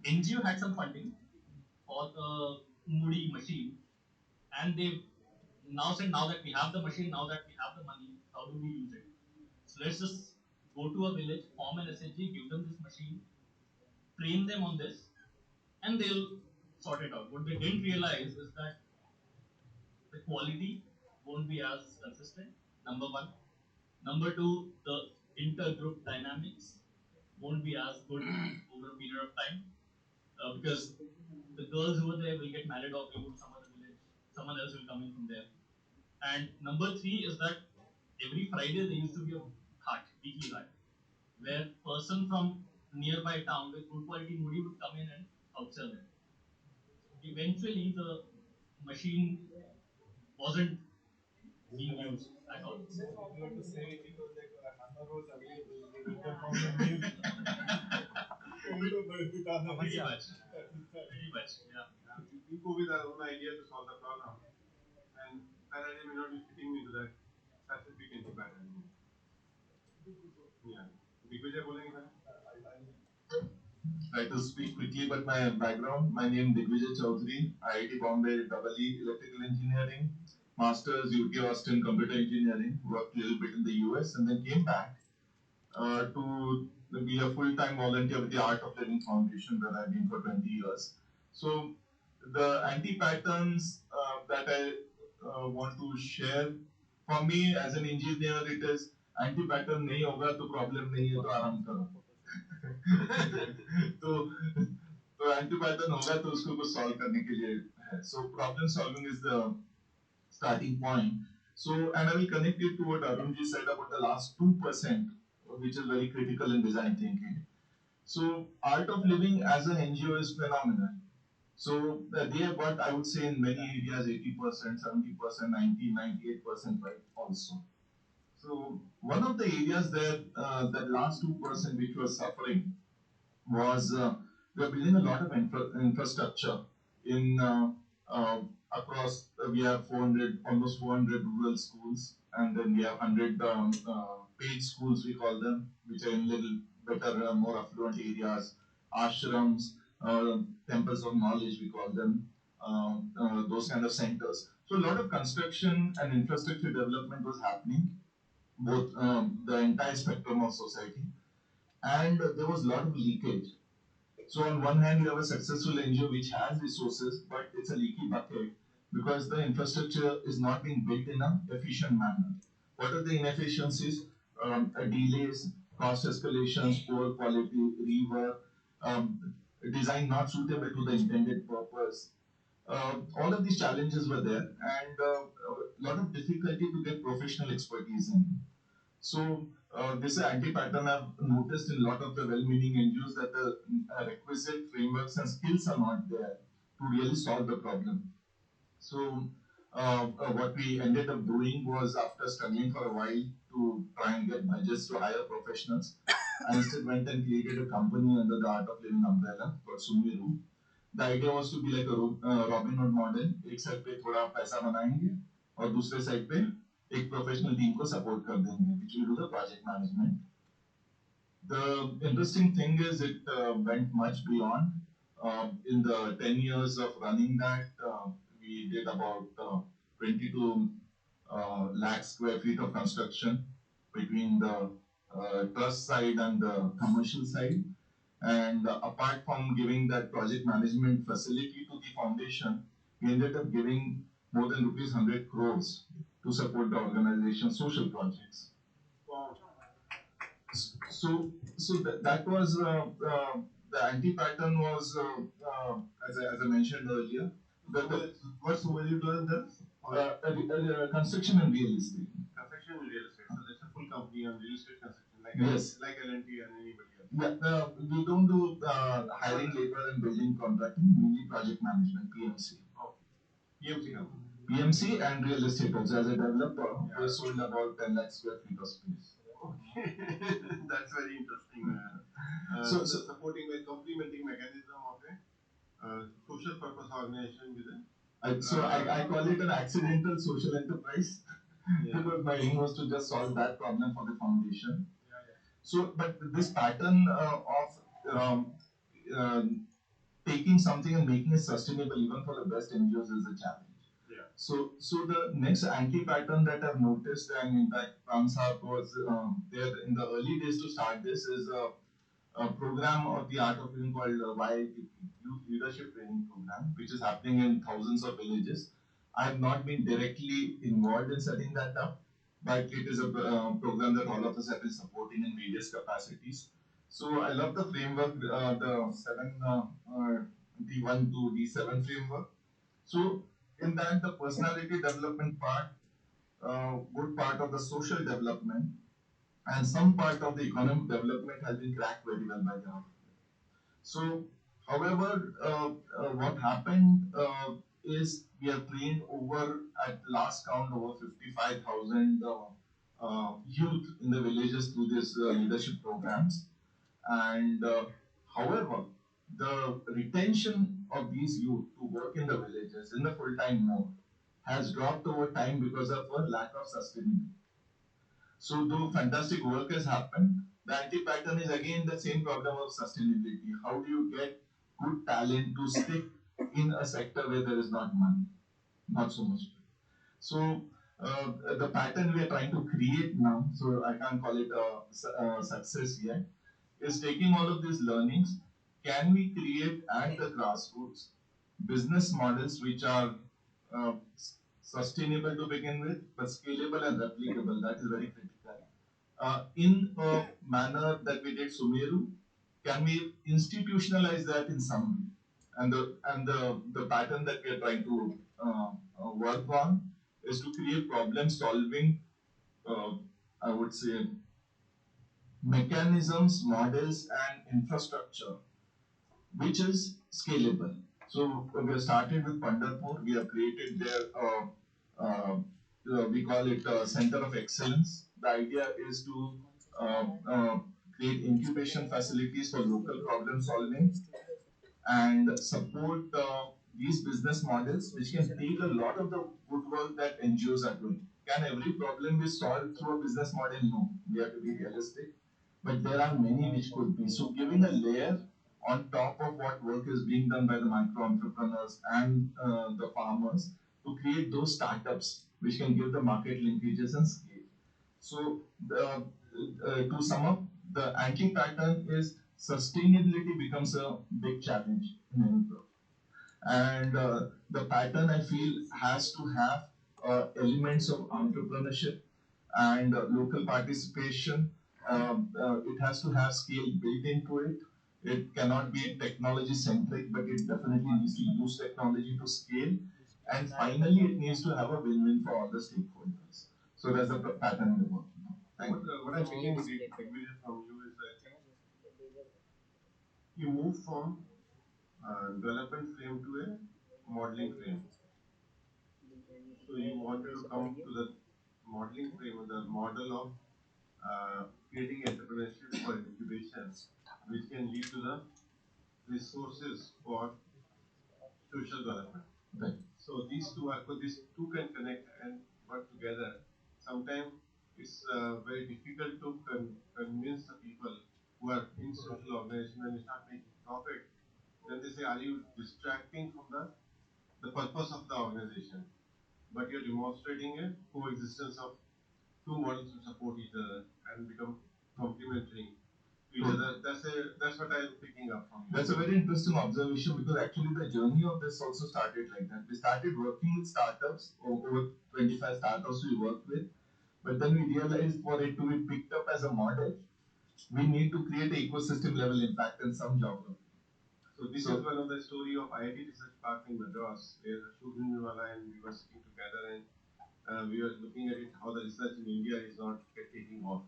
NGO had some funding for the Moody machine, and they now said, now that we have the machine, now that we have the money, how do we use it? So let's just go to a village, form an SHG, give them this machine, train them on this, and they'll sort it out. What they didn't realize is that the quality won't be as consistent, number one. Number two, the intergroup dynamics won't be as good over a period of time, because the girls over there will get married off, will go to some other village, someone else will come in from there. And number three is that every Friday there used to be a ghat, weekly ghat, where person from nearby town where good quality Moody would come in and outsell them. Eventually, the machine wasn't being used at all. If you were to say it was like hammer was available, they would have found a nail. Pretty much. Pretty much, yeah. We go with our own idea to solve the problem, and that idea may not be fitting into that specific anti-pattern. Yeah. Digvijay बोलेंगे sir? Try to speak quickly, but my background, my name Digvijay Chaudhary, IIT Bombay, EE Electrical Engineering, Masters UT Austin Computer Engineering, worked a little bit in the US and then came back to be a full-time volunteer with the Art of Living Foundation where I've been for 20 years. So the anti-patterns that I want to share, for me as an engineer, it is anti-pattern नहीं होगा तो problem नहीं है तो आराम करो. तो anti pattern होगा तो उसको कुछ सॉल्व करने के लिए है. So problem solving is the starting point. So and I will connect it to what Arunji said about the last 2%, which is very critical in design thinking. So Art of Living as an NGO is phenomenal. So they have got, I would say, in many areas 80%, 70%, 90, 98% right also. So one of the areas that that last 2% which was suffering was we are building a lot of infrastructure in across. We have 400, almost 400 rural schools, and then we have 100 paid schools, we call them, which are in little better, more affluent areas, ashrams, temples of knowledge, we call them, those kind of centers. So a lot of construction and infrastructure development was happening, both the entire spectrum of society, and there was a lot of leakage. So on one hand, you have a successful NGO which has resources, but it's a leaky bucket because the infrastructure is not being built in an efficient manner. What are the inefficiencies? Delays, cost escalations, poor quality, rework, design not suitable to the intended purpose. All of these challenges were there, and a lot of difficulty to get professional expertise in. So this anti-pattern I've noticed in a lot of the well-meaning NGOs that the requisite frameworks and skills are not there to really solve the problem. So what we ended up doing was, after struggling for a while to try and get budgets to hire professionals, I instead went and created a company under the Art of Living umbrella called Sumiru. The idea was to be like a Robin Hood model. एक side पे थोड़ा पैसा बनाएंगे और दूसरे side पे एक professional team को सपोर्ट कर देंगे, which will do the project management. The interesting thing is it went much beyond. In the 10 years of running that, we did about 22 lakh square feet of construction between the trust side and the commercial side. And apart from giving that project management facility to the foundation, we ended up giving more than rupees 100 crores to support the organization's social projects. Wow. So that was the anti-pattern was as I mentioned earlier. What Sumiru does? Construction and real estate. Construction and real estate. So that's a full company on real estate construction, like Yes. like L&T and anybody else. Yeah, we don't do hiring labor and building contracting, mainly project management, PMC. Okay. PMC company. PMC and real estate also. As a developer, we sold about 10 lakh square feet of space. Okay. That's very interesting. So supporting the complementing mechanism of a social purpose organization with a. I call it an accidental social enterprise because my aim was to just solve that problem for the foundation. So, but this pattern of taking something and making it sustainable even for the best NGOs is a challenge. Yeah. So the next anti-pattern that I've noticed, and in fact, Pramsap was there in the early days to start this, is a program of the Art of Living called Youth Leadership Training Program, which is happening in thousands of villages. I have not been directly involved in setting that up, but it is a program that all of us have been supporting in various capacities. So I love the framework, the D1 to D7 framework. So in that, the personality development part, good part of the social development, and some part of the economic development has been cracked very well by the government. So, however, what happened is we have trained over, at last count, over 55,000 youth in the villages through these leadership programs. And however, the retention of these youth to work in the villages in the full-time mode has dropped over time because of a lack of sustainability. So though fantastic work has happened, the anti-pattern is again the same problem of sustainability. How do you get good talent to stick in a sector where there is not money, not so much? So the pattern we are trying to create now, so I can't call it a success yet, is taking all of these learnings. Can we create at the grassroots business models which are uh, sustainable to begin with, but scalable and replicable? That is very critical. In a manner that we did Sumeru, can we institutionalize that in some way? And the pattern that we are trying to work on is to create problem solving, uh, I would say, mechanisms, models, and infrastructure which is scalable. So we have started with Pandharpur. We have created their we call it Center of Excellence. The idea is to uh, uh, create incubation facilities for local problem solving and support these business models, which can take a lot of the good work that NGOs are doing. Can every problem be solved through a business model? No, we have to be realistic. But there are many which could be. So, giving a layer on top of what work is being done by the micro entrepreneurs and the farmers to create those startups which can give the market linkages and scale. So, to sum up, the anti pattern is sustainability becomes a big challenge in any project. And the pattern I feel has to have elements of entrepreneurship and local participation. It has to have scale built into it. It cannot be technology centric, but it definitely needs to use technology to scale. And finally, it needs to have a win-win for all the stakeholders. So that's the pattern we're working on. Thank you. What I'm picking aggression from you is that you move from development frame to a modeling frame. So you wanted to come to the modeling frame, or the model of creating entrepreneurship for incubation, which can lead to the resources for social development. Right. So these two can connect and work together. Sometimes it's very difficult to convince the people who are in social organization when you start making profit. Then they say, "Are you distracting from the purpose of the organization?" But you're demonstrating a coexistence of two models to support each other and become complementary to each other. That's what I'm picking up from you. That's a very interesting observation because actually the journey of this also started like that. We started working with startups, over 25 startups we worked with, but then we realized for it to be picked up as a model, we need to create an ecosystem level impact in some geography. So this is one of the story of IIT Research Park in Madras, where Ashok Gunjwala and we were sitting together and we were looking at it how the research in India is not taking off.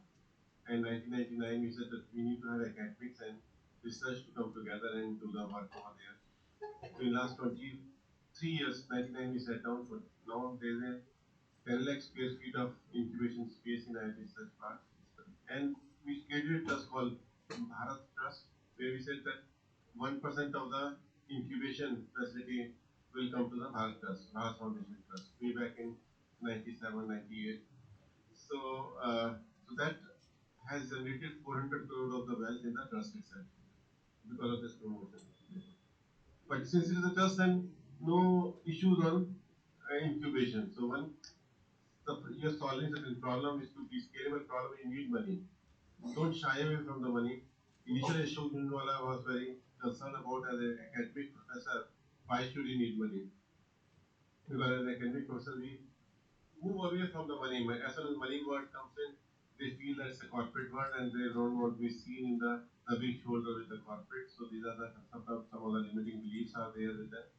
And 1999 we said that we need to have academics and research to come together and do the work over there. So in the last 23 years, 99 we sat down, but now there is a 10 lakh square feet of incubation space in IIT Research Park. And we created a trust called Bharat Trust, where we said that 1% of the incubation facility will come to the Bharat Trust, Bharat Foundation Trust, way back in 97, 98. So that has generated 400 crore of the wealth in the trust itself because of this promotion. But since it is a trust, then no issues on incubation. So when you're solving certain problem is to be scalable problem, you need money. Don't shy away from the money. Initially, Ashok Gunjwala was very concerned about as an academic professor, why should he need money? Because as an academic professor, we move away from the money. As soon as money word comes in, they feel that it's a corporate word and they don't want to be seen in the rubbing shoulder with the corporate. So these are some of the limiting beliefs are there with that.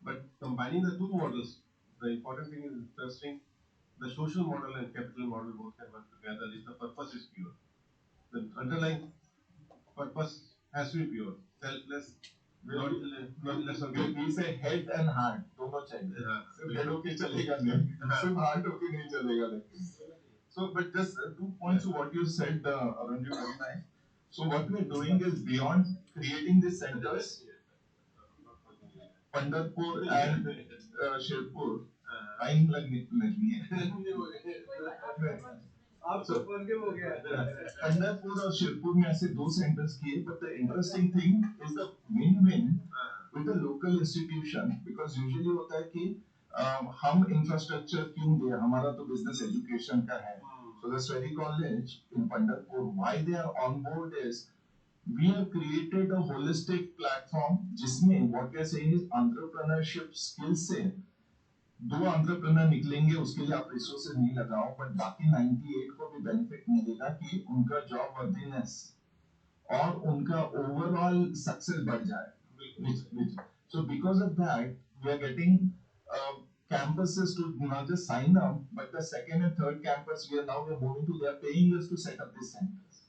But combining the two models, the important thing is interesting. The social model and capital model both can work together if the purpose is pure. The underlying purpose has to be pure, selfless, not less of We say head and heart दोनों चाहिए. सिर्फ head होके चलेगा नहीं, सिर्फ heart होके नहीं चलेगा लेकिन. So, but just 2 points to what you said, Arunju, very nice. So, what we are doing is beyond creating these centers, Pandharpur and Shirpur, time लगनी है. आपको forgive हो गया है. Pandharpur और शिरपुर में ऐसे 2 centers किए, but the interesting thing is the win-win with the local institution, because usually होता है कि हम infrastructure क्यों दे, हमारा तो business education का है. So the Swedi College in Pandharpur, why they are on board is we have created a holistic platform जिसमें what we are saying is entrepreneurship skill से 2 entrepreneur निकलेंगे, उसके लिए आप रिसोर्सेज नहीं लगाओ, बट बाकी 98 को भी बेनिफिट मिलेगा कि उनका जॉब वर्दीनेस और उनका ओवरऑल सक्सेस बढ़ जाए. So because of that, we are getting campuses to not just sign up, but the second and third campus we are moving to. They are paying us to set up these centers.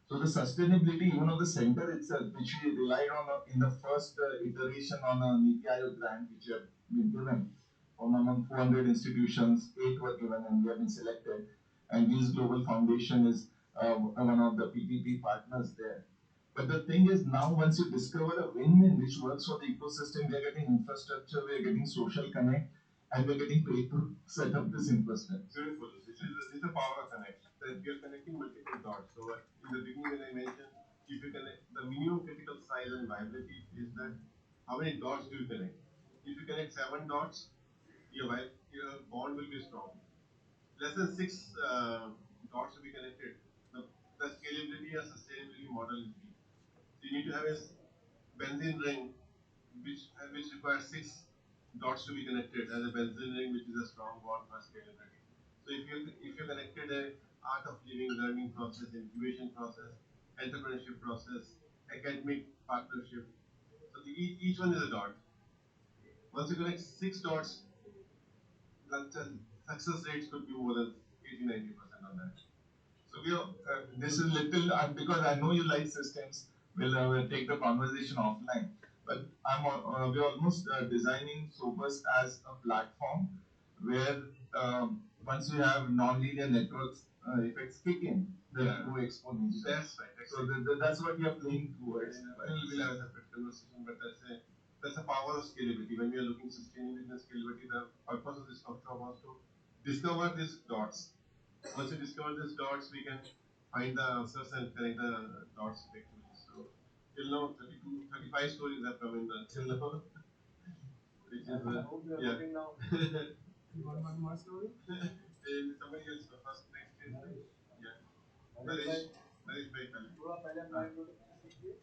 So the sustainability even of the center itself, which we relied on in the first iteration on a Niti Aayog grant, which have been given from among 400 institutions, 8 were given and we have been selected. And Geese Global Foundation is one of the PPP partners there. But the thing is, now once you discover a win-win which works for the ecosystem, we are getting infrastructure, we are getting social connect, and we are getting paid to set up this infrastructure. beautiful. This is the power of connect. That we are connecting multiple dots. So in the beginning, when I mentioned, if you connect, the minimum critical size and viability is that how many dots do you connect? If you connect 7 dots, your bond will be strong. Less than 6 dots to be connected, the scalability and sustainability model is weak. So you need to have a benzene ring which requires 6 dots to be connected as a benzene ring, which is a strong bond for scalability. So if you connected a art of living learning process, incubation process, entrepreneurship process, academic partnership, so each one is a dot. Once you connect 6 dots, success rates could be more than 80-90% on that. So this is little because I know you like systems. We'll take the conversation offline. But we're almost designing Sobus as a platform where once you have nonlinear networks effects kick in, then you go exponential. That's right. So that's what you're playing towards. We'll have a separate conversation, but that's a power of scalability. When we are looking sustainability and scalability, the purpose of this workshop was to discover these dots. Once we discover these dots, we can find the answers and connect the dots effectively. So till now, 32, 35 stories have come in till now. Which is yeah. Now. You want one more story? Somebody else first next is yeah. Naresh bhai pehle. थोड़ा पहले मैं introduction कीजिए.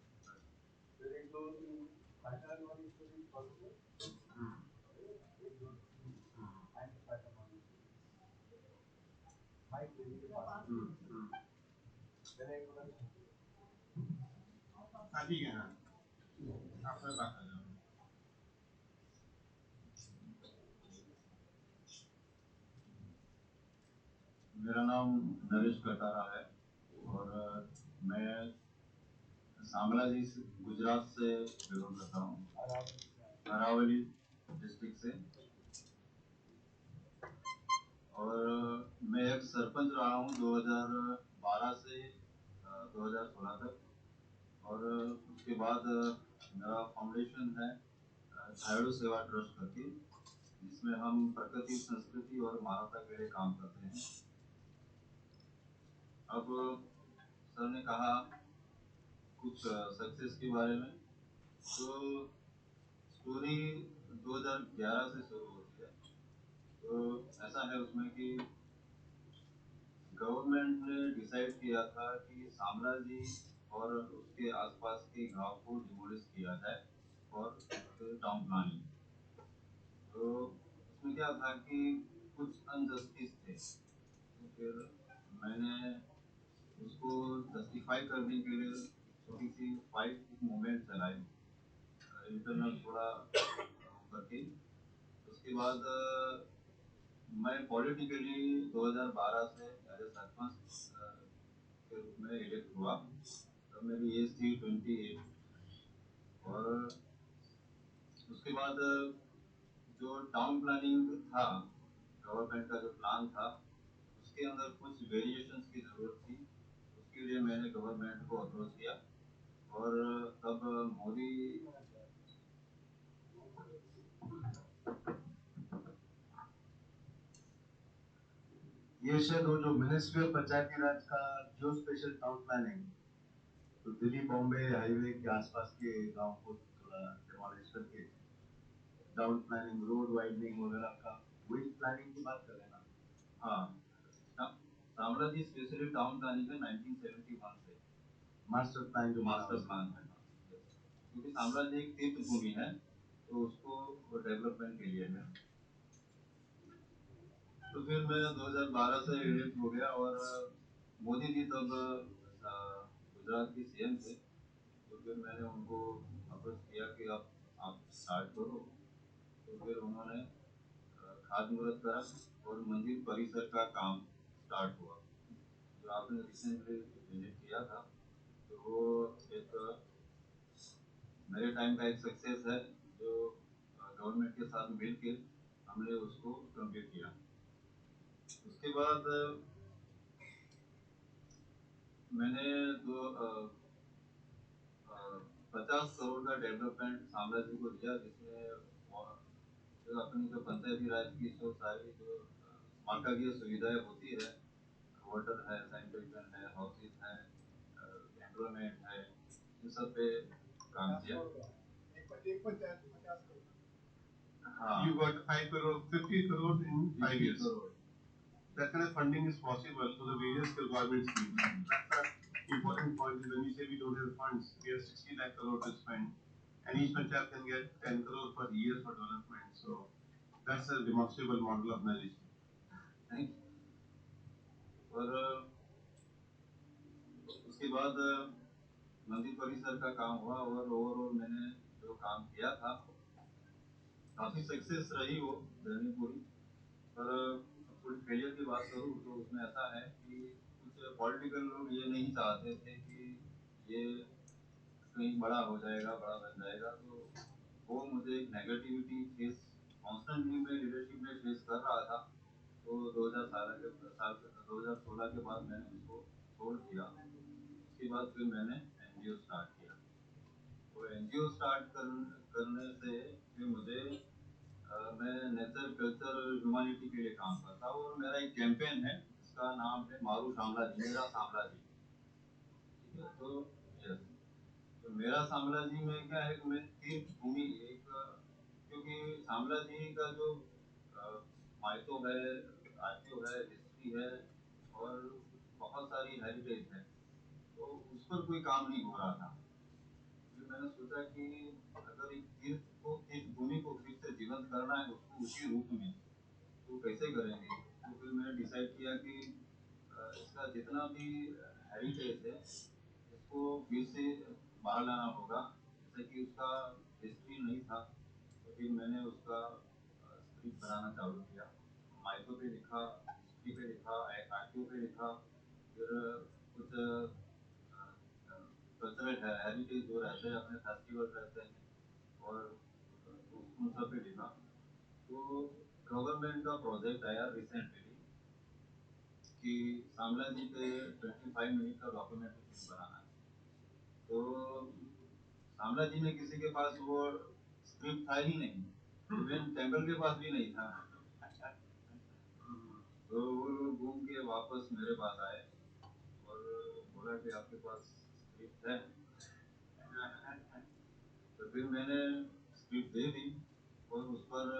Then एक दो तीन pattern वाली story possible. एक दो तीन and pattern वाली story. Mike लेने के बाद. Then introduction. ठीक है हाँ. आपसे बात कर जाओ. मेरा नाम नरेश कटारा है और मैं शामलाजी से गुजरात से बिलोंग करता हूँ, अरावली डिस्ट्रिक्ट से. और मैं एक सरपंच रहा हूँ 2012 से 2016 तक. और उसके बाद मेरा फाउंडेशन है थायरॉइड सेवा ट्रस्ट करके, जिसमें हम प्रकृति, संस्कृति और मानवता के लिए काम करते हैं. अब सर ने कहा कुछ सक्सेस के बारे में, तो स्टोरी 2011 से शुरू होती है. तो ऐसा है उसमें कि गवर्नमेंट ने डिसाइड किया था कि शामला जी और उसके आसपास के गांव को डिमोलिश किया जाए और टाउन प्लानिंग. तो उसमें क्या था कि कुछ अनजस्टिस थे, तो फिर मैंने उसको जस्टिफाई करने के लिए छोटी सी फाइट मूवमेंट चलाई, इंटरनल थोड़ा करके. उसके बाद मैं पॉलिटिकली 2012 से एज ए सरपंच के रूप में इलेक्ट हुआ। तब मेरी एज थी 28। और उसके बाद जो टाउन प्लानिंग था, गवर्नमेंट का जो प्लान था, उसके अंदर कुछ वेरिएशंस की ज़रूरत थी। उसके लिए मैंने गवर्नमेंट को अप्रोच किया। और तब मोदी ये शायद वो जो मिनिस्ट्री ऑफ पंचायती राज का जो स्पेशल टाउन प्लानिंग, तो दिल्ली बॉम्बे हाईवे के आसपास के गांव को थोड़ा डिमोलिश करके टाउन प्लानिंग, रोड वाइडनिंग वगैरह का वही प्लानिंग की बात कर रहे हैं ना? हाँ, शामला जी स्पेशली टाउन प्लानिंग है 1971 से। मास्टर प्लान जो मास्टर प्लान है, क्योंकि शामला जी एक तीर्थ भूमि है, तो उसको डेवलपमेंट के लिए है। तो फिर मैं 2012 से इलेक्ट हो गया। और मोदी जी तब गुजरात के सीएम थे। तो फिर मैंने उनको अप्रोच किया कि आप स्टार्ट करो। तो फिर उन्होंने खातमुहूर्त करा और मंदिर परिसर का काम स्टार्ट हुआ, जो आपने रिसेंटली विजिट किया था। तो वो एक मेरे टाइम का एक सक्सेस है, जो गवर्नमेंट के साथ मिलकर हमने उसको कंप्लीट किया। उसके बाद मैंने दो 50 करोड़ का डेवलपमेंट शामला जी को दिया, जिसमें जो अपनी जो पंचायती राज की जो सारी जो मार्काकीय सुविधाएं होती है, वाटर है, सैनिटेशन है, हाउसेज है, एम्प्लॉयमेंट है, इन सब पे काम किया। हाँ, You got 5 crore, 50 crore in 5 years. That kind of funding is possible for the various government schemes. That's the important point. Is when you say we don't have funds, we have 60 lakh crore to spend, and each panchayat can get 10 crore per year for development. So that's a demonstrable model of organization. Thank you. और उसके बाद मंदिर परिसर का काम हुआ। और overall मैंने जो काम किया था, काफी सक्सेस रही वो जर्नी पूरी। पर थोड़ी फेलियर की बात करूँ तो उसमें ऐसा है कि कुछ पॉलिटिकल लोग ये नहीं चाहते थे कि ये कहीं बड़ा हो जाएगा, बड़ा बन जाएगा। तो वो मुझे एक नेगेटिविटी फेस कॉन्स्टेंटली मैं लीडरशिप में फेस कर रहा था। तो 2016 के बाद मैंने उसको छोड़ दिया। उसके बाद फिर मैंने एनजीओ स्टार्ट किया। तो एनजीओ स्टार्ट करने से फिर मुझे मैं नेचर, कल्चर, ह्यूमैनिटी के लिए काम करता हूँ। और मेरा एक कैंपेन है, इसका नाम है मारू शामला जी, मेरा शामला जी। ठीक है, तो यस, तो मेरा शामला जी में क्या है कि मैं तीर्थ भूमि एक, क्योंकि शामला जी का जो मायतो है, आर्किव है, हिस्ट्री है, और बहुत सारी हेरिटेज है, तो उस पर कोई काम नहीं हो रहा था। फिर मैंने सोचा कि अगर एक तीर्थ भूमि को फिर से जीवंत करना है, उसको उसी रूप में, तो कैसे करेंगे। तो फिर मैंने डिसाइड किया कि इसका जितना भी हेरिटेज है, इसको फिर से बाहर लाना होगा। जैसे कि उसका हिस्ट्री नहीं था, तो फिर मैंने उसका स्क्रिप्ट बनाना चालू किया। माइको पे लिखा, हिस्ट्री पे लिखा, आर्किव पे लिखा, फिर कुछ कल्चरल हेरिटेज जो रहते हैं, अपने फेस्टिवल रहते हैं, और उन सब पे लिखा। तो गवर्नमेंट का प्रोजेक्ट आया रिसेंटली कि शामला जी पे 25 मिनट का डॉक्यूमेंट्री फिल्म बनाना है। तो शामला जी में किसी के पास वो स्क्रिप्ट था ही नहीं, इवन टेम्पल के पास भी नहीं था। तो वो लोग घूम के वापस मेरे पास आए और बोला कि आपके पास स्क्रिप्ट है। तो फिर मैंने स्क्रिप्ट दे दी और उस पर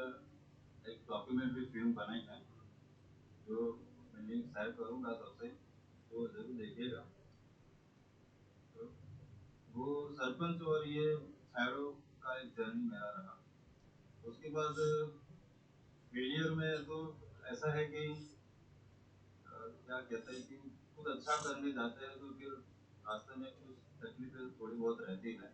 एक डॉक्यूमेंट्री फिल्म बनाई है, जो मैं लिंक शेयर करूंगा सबसे, तो जरूर देखिएगा। तो वो सरपंच और ये शैडो का एक जर्नी मेरा रहा। उसके बाद फेलियर में तो ऐसा है कि क्या कहते हैं कि कुछ अच्छा करने जाते हैं तो फिर रास्ते में कुछ तकलीफें थोड़ी बहुत रहती है।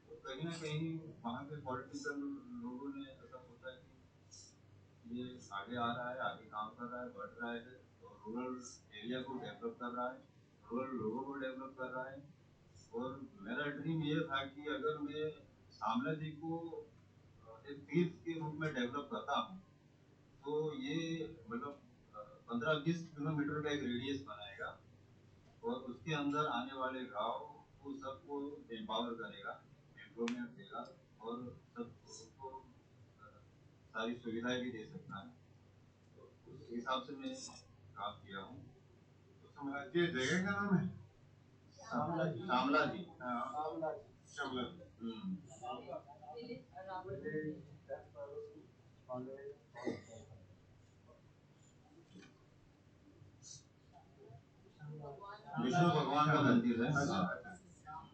तो कहीं ना कहीं वहाँ के पॉलिटिकल लोगों ने ऐसा सोचा कि ये आगे आ रहा है, आगे काम कर रहा है, बढ़ रहा है, और रूरल एरिया को डेवलप कर रहा है, वो लोगों को डेवलप कर रहा है। और मेरा ड्रीम ये था कि अगर मैं सामला जी को एक तीर्थ के रूप में डेवलप करता हूँ तो ये मतलब 15-20 किलोमीटर का एक रेडियस बनाएगा और उसके अंदर आने वाले गांव को सबको एम्पावर करेगा, एम्प्लॉयमेंट देगा और सबको सारी सुविधाएं भी दे सकता है। तो उस हिसाब से मैं काम किया हूँ। तो साम्राज्य जगह का नाम है शामला जी। शामला जी। श्यामला विष्णु भगवान का मंदिर है। अच्छा अच्छा।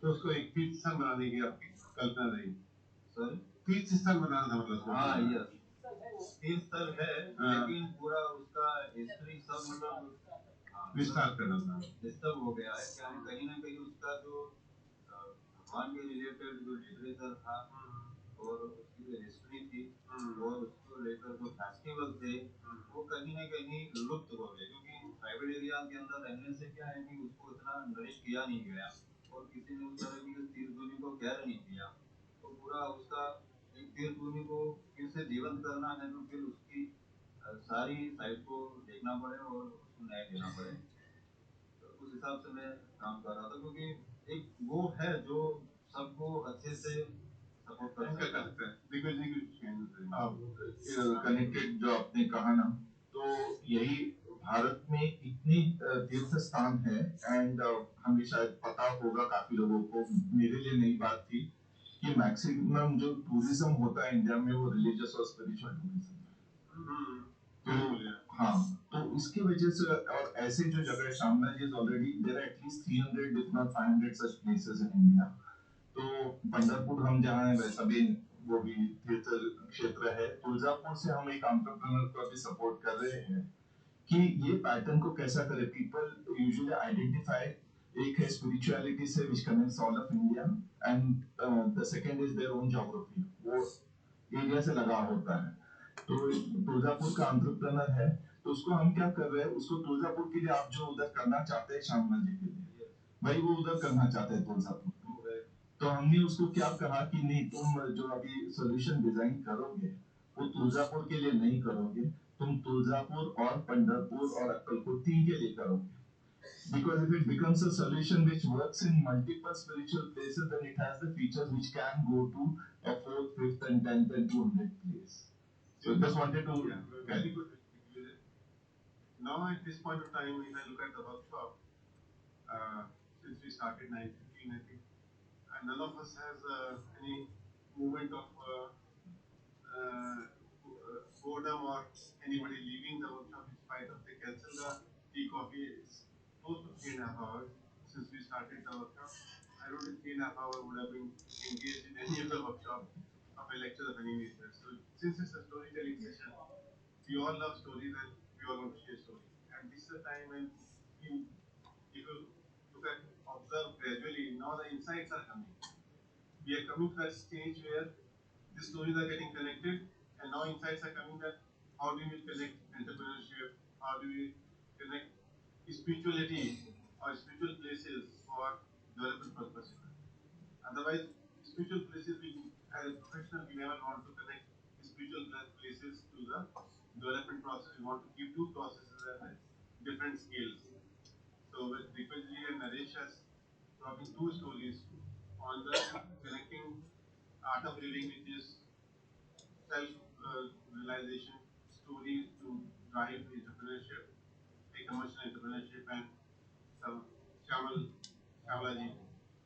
तो उसको एक तीर्थ स्थान बनाने की आपकी कल्पना रही। सॉरी, तीर्थ स्थान बनाना था मतलब उसको। हाँ यस, तीर्थ स्थल है लेकिन पूरा उसका हिस्ट्री सब मतलब विस्तार करना था। डिस्टर्ब हो गया है क्या कहीं ना कहीं उसका जो भगवान के रिलेटेड जो लिटरेचर था और उसकी जो हिस्ट्री थी और उसको लेकर जो फेस्टिवल थे वो कहीं ना कहीं लुप्त हो गए, क्योंकि ट्राइबल एरिया के अंदर रहने से क्या है कि उसको इतना नरिश किया नहीं गया और किसी ने उस तरह की तीर्थ भूमि को केयर नहीं किया। तो पूरा उसका एक तीर्थ भूमि को फिर से जीवंत करना है तो फिर उसकी सारी साइड को देखना पड़े और उसको न्याय देना पड़े। तो उस हिसाब से मैं काम कर रहा था, क्योंकि एक वो है जो सबको अच्छे से सपोर्ट कर सकता है। कनेक्टेड जो आपने कहा ना, तो यही भारत में इतने तीर्थ स्थान है एंड हमें शायद पता होगा काफी लोगों को, मेरे लिए नई बात थी कि मैक्सिमम जो टूरिज्म होता है इंडिया में वो रिलीजियस और स्पिरिचुअल टूरिज्म है। तो हाँ, तो इसकी वजह से और ऐसे जो जगह Shamla ji is already there are at least 300 if not 500 such places in India. तो पंढरपुर हम जहाँ है वैसा भी वो भी तीर्थ क्षेत्र है। तुलजापुर से हम एक एंटरप्रेन्योर को अभी सपोर्ट कर रहे हैं कि ये पैटर्न को कैसा करे। पीपल यूजुअली आइडेंटिफाई, एक है स्पिरिचुअलिटी से which connects all of India and the second is their own geography, वो एरिया से लगा होता है। तो तुलजापुर का एंटरप्रेन्योर है, तो उसको हम क्या कर रहे हैं, उसको तुलजापुर के लिए आप जो उधर करना चाहते हैं श्यामला जी के लिए भाई वो उधर करना चाहते हैं तुलजापुर। तो हमने उसको क्या कहा कि नहीं, तुम जो अभी सोल्यूशन डिजाइन करोगे वो तुलजापुर के लिए नहीं करोगे, तुम तुलजापुर और पंढरपुर और अक्कलकोट तीन के लिए करोगे। Because if it becomes a solution which works in multiple spiritual places, then it has the features which can go to a fourth, fifth, and 10th and 200th place. So just wanted to. Yeah, very good. Now at this point of time, when I look at the workshop, since we started 9:15, I think, and none of us has any movement of boredom or anybody leaving the workshop in spite of they cancel the tea coffee. It's close to 3.5 hours since we started the workshop. I don't think 3.5 hours would have been engaged in any of the workshop of a lecture of any nature. So since it's a storytelling session, we all love stories and we all want to share stories. And this is a time when if you look at observe gradually, now the insights are coming. We are coming to that stage where the stories are getting connected, and now insights are coming that how do we connect entrepreneurship, how do we connect spirituality or spiritual places for development purposes. Otherwise, spiritual places, as a professional, we never want to connect spiritual places to the development process. We want to keep two processes at different scales. So with Dikwijji and Naresh has brought in two stories on the connecting art of living, which is self realization stories to drive entrepreneurship, a commercial entrepreneurship, and some Shamalaji.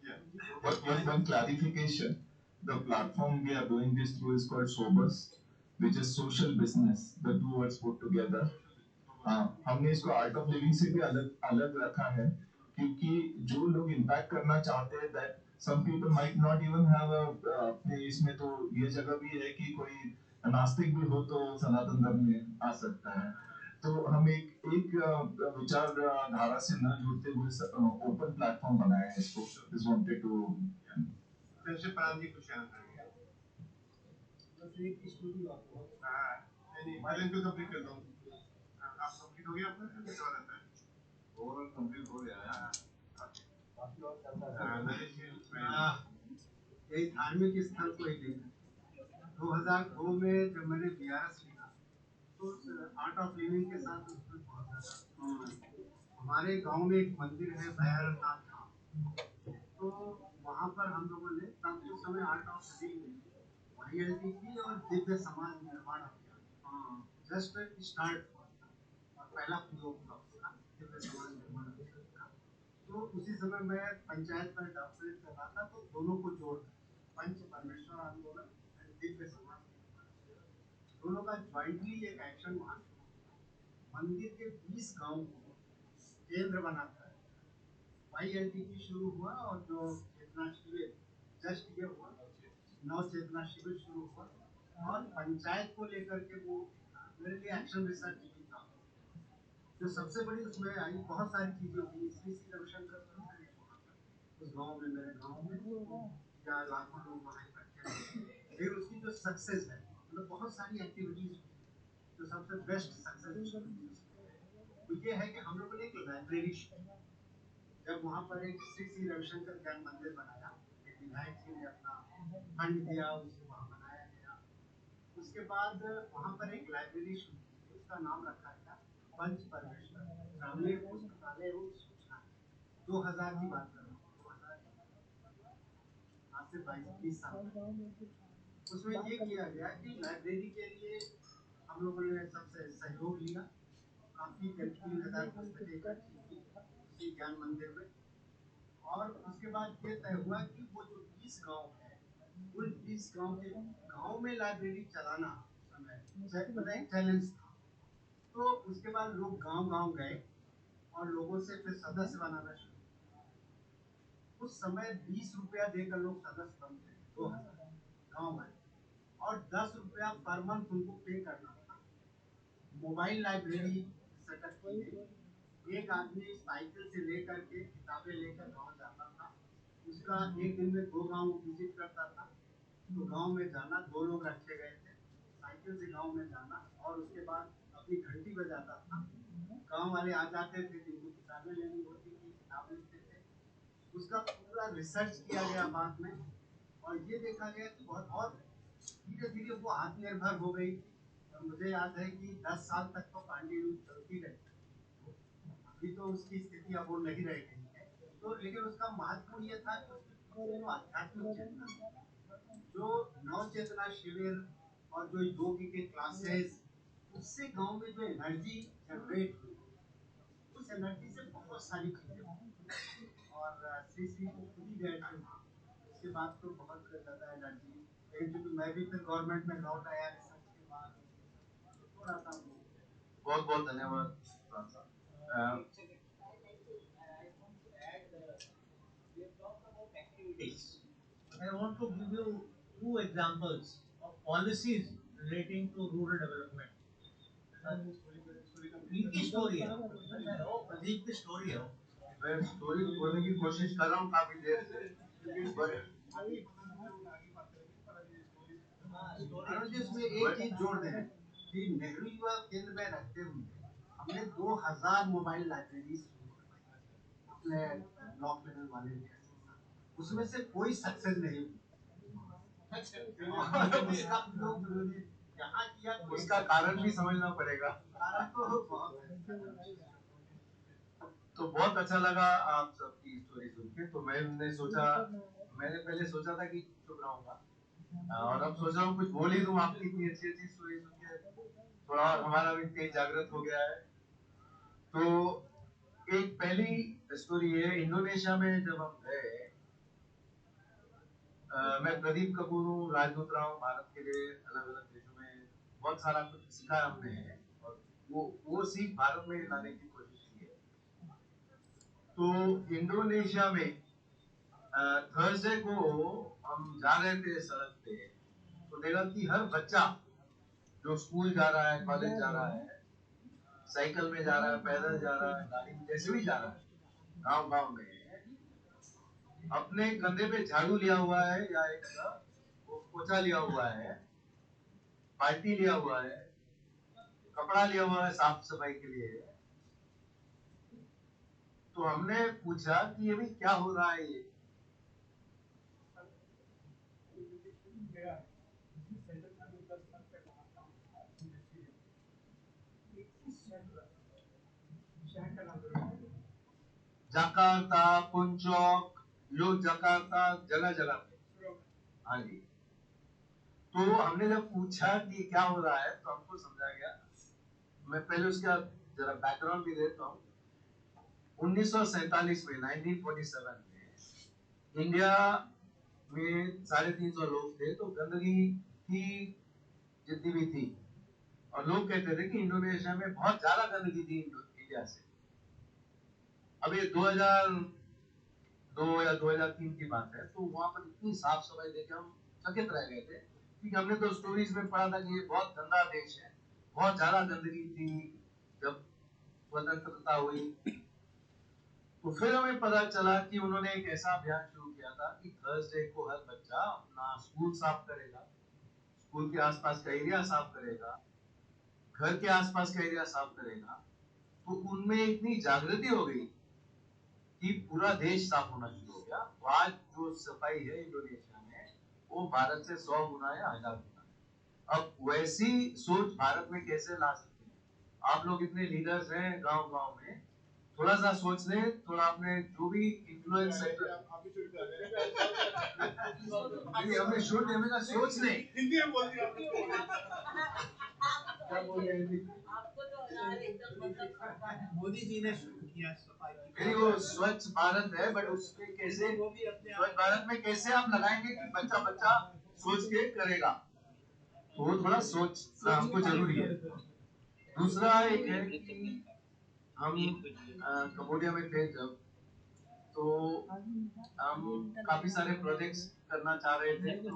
Yeah. But one clarification, the platform we are doing this through is called Sobers, which is social business, the two words put together. हमने इसको art of living से भी अलग अलग रखा है, क्योंकि जो लोग इम्पैक्ट करना चाहते हैं that some people might not even have अपने इसमें, तो ये जगह भी है कि कोई नास्तिक भी हो तो सनातन धर्म में आ सकता है। तो हम एक विचार धारा से न जुड़ते हुए ओपन प्लेटफॉर्म बनाया है इसको। Just wanted to फ्रेंडशिप प्रांत जी कुछ कहना चाहेंगे? बस एक स्टोरी आपको नहीं पहले इनको कंप्लीट कर दो। आप कंप्लीट हो गया आपका? क्या रहता है? ओवरऑल कंप्लीट हो गया है। बाकी और चलता रहेगा। यही धार्मिक स्थल को ही लेकर 2002 में जब मैंने बीआरएस लिया तो आर्ट ऑफ लिविंग के साथ उसमें बहुत ज्यादा हमारे गांव में एक मंदिर है भैरवनाथ धाम, तो वहां पर हम लोगों ने तब उस समय आर्ट ऑफ लिविंग वाईएलटी की और दिव्य समाज निर्माण अभियान जस्ट स्टार्ट हुआ था और पहला प्रयोग था उसका दिव्य समाज निर्माण अभियान का। तो उसी समय मैं पंचायत में डॉक्टरेट कर रहा था, तो दोनों को जोड़कर पंच परमेश्वर आंदोलन और दिव्य समाज निर्माण दोनों का ज्वाइंटली एक एक्शन वहां मंदिर के 20 गांव को केंद्र बनाकर वाईएलटीपी शुरू हुआ और जो चेतना शिविर जस्ट ये हुआ नव चेतना शिविर शुरू हुआ और पंचायत को लेकर के वो मेरे लिए एक्शन रिसर्च भी था। जो सबसे बड़ी उसमें आई बहुत सारी चीजें हुई श्री श्री रविशंकर उस गांव में मेरे गांव में या लाखों लोग वहाँ इकट्ठे हुए फिर उसकी जो सक्सेस है मतलब बहुत सारी एक्टिविटीज हुई। जो सबसे बेस्ट सक्सेस वो ये है कि हम लोगों ने एक लाइब्रेरी जब वहाँ पर एक श्री श्री रविशंकर ज्ञान मंदिर बनाया एक विधायक जी ने अपना फंड दिया उसको वहाँ बनाया गया। उसके बाद वहाँ पर एक लाइब्रेरी शुरू की उसका नाम रखा गया पंच परमेश्वर ग्रामीण पुस्तकालय एवं सूचना 2000 की बात कर रहा हूँ 2000 आज से 22-20 साल उसमें ये किया गया कि लाइब्रेरी के लिए हम लोगों ने सबसे सहयोग लिया काफी 3000 पुस्तकें इकट्ठी की उसी ज्ञान मंदिर में और उसके बाद ये तय हुआ कि वो जो 20 गांव है उन 20 गांव के गांव में लाइब्रेरी चलाना मतलब एक चैलेंज था। तो उसके बाद लोग गांव-गांव गए और लोगों से फिर सदस्य बनाना शुरू उस समय 20 रुपया देकर लोग सदस्य बनते थे 2000 गांव में और 10 रुपया पर मंथ उनको पे करना था। मोबाइल लाइब्रेरी सेटअप की गई एक आदमी साइकिल से लेकर के किताबें लेकर गांव जाता था उसका एक दिन में 2 गांव विजिट करता था। तो गांव में जाना 2 लोग रखे गए थे साइकिल से गांव में जाना और उसके बाद अपनी घंटी बजाता था गांव वाले आ जाते थे जिनको किताबें लेनी होती थी किताब लिखते थे उसका पूरा रिसर्च किया गया बाद में और ये देखा गया कि बहुत और धीरे धीरे वो आत्मनिर्भर हो गई थी और मुझे याद है कि 10 साल तक तो कंटिन्यू चलती रही अभी तो उसकी स्थिति अब वो नहीं रह गई है तो लेकिन उसका महत्व ये था कि उसके जो आध्यात्मिक चेतना जो नव चेतना शिविर और जो योग के क्लासेस उससे गांव में जो एनर्जी जनरेट हुई उस एनर्जी से बहुत सारी चीजें और श्री श्री को खुद ही गए थे वहाँ उसके बाद तो बहुत ज्यादा एनर्जी लेकिन क्योंकि मैं भी फिर गवर्नमेंट में लौट आया रिसर्च के बाद थोड़ा सा बहुत बहुत धन्यवाद I want to give you 2 examples of policies relating to rural development. इनकी स्टोरी है प्रदीप की स्टोरी है मैं स्टोरी बोलने की कोशिश कर रहा हूँ काफी देर से इसमें एक चीज जोड़ दें कि नेहरू युवा केंद्र में रहते हुए हमने 2000 मोबाइल लाइब्रेरी अपने ब्लॉक लेवल वाले उसमें से कोई सक्सेस नहीं उसका यहाँ किया उसका कारण भी समझना पड़ेगा कारण तो बहुत तो बहुत अच्छा लगा आप सबकी स्टोरी सुन के तो मैंने पहले सोचा था कि चुप रहूंगा और अब सोच रहा हूँ कुछ बोल ही दूं आपकी इतनी अच्छी अच्छी स्टोरी सुन के थोड़ा और हमारा भी तेज जागृत हो गया है। तो एक पहली स्टोरी है इंडोनेशिया में जब हम गए मैं प्रदीप कपूर हूँ राजदूत रहा हूँ भारत के लिए अलग अलग देशों में बहुत सारा कुछ सीखा हमने और वो सीख भारत में लाने की कोशिश की है। तो इंडोनेशिया में थर्सडे को हम जा रहे थे सड़क पे तो देखा कि हर बच्चा जो स्कूल जा रहा है कॉलेज जा रहा है साइकिल में जा रहा है पैदल जा रहा है गाड़ी में जैसे भी जा रहा है गांव गांव में अपने कंधे पे झाड़ू लिया हुआ है या एक पोछा लिया हुआ है बाल्टी लिया हुआ है कपड़ा लिया हुआ है साफ सफाई के लिए तो हमने पूछा कि ये भी क्या हो रहा है ये। जकार्ता, पुंचोक, योग जकार्ता, जगह जगह पे। हाँ जी। तो हमने जब पूछा कि क्या हो रहा है तो हमको समझा गया। मैं पहले उसका जरा बैकग्राउंड भी देता हूँ। 1947 में 1947 में इंडिया में 350 लोग थे, तो गंदगी थी जितनी भी थी, और लोग कहते थे कि इंडोनेशिया में बहुत ज्यादा गंदगी थी इंडिया से। अब ये 2002 या 2003 की बात है, तो वहां पर इतनी साफ सफाई देख के हम चकित रह गए थे, क्योंकि हमने तो स्टोरीज में पढ़ा था कि ये बहुत गंदा देश है, बहुत ज्यादा गंदगी थी जब स्वतंत्रता हुई। तो फिर हमें पता चला कि उन्होंने एक ऐसा अभियान शुरू किया था कि थर्सडे को हर बच्चा अपना स्कूल साफ करेगा, स्कूल के आसपास का एरिया साफ करेगा, घर के आसपास का एरिया साफ करेगा। तो उनमें इतनी जागृति हो गई कि पूरा देश साफ होना शुरू हो गया। तो आज जो सफाई है इंडोनेशिया में, वो भारत से 100 गुना या 1000 गुना है। अब वैसी सोच भारत में कैसे ला सकते हैं? आप लोग इतने लीडर्स हैं गांव गांव में, थोड़ा सा सोच लें, थोड़ा अपने जो भी इन्फ्लुएंस सेक्टर, हमने शूट नहीं, हमने कहा सोच लें। हिंदी में बोल दिया क्या बोल रहे हैं? आपको तो एकदम मतलब मोदी जी ने शुरू किया सफाई की। नहीं, वो स्वच्छ भारत है, बट उसमें कैसे स्वच्छ भारत में कैसे आप लगाएंगे कि बच्चा बच्चा सोच के करेगा, तो वो थोड़ा सोच हमको जरूरी है। दूसरा एक है कि हम कंबोडिया में थे जब, तो हम काफी सारे प्रोजेक्ट्स करना चाह रहे थे। तो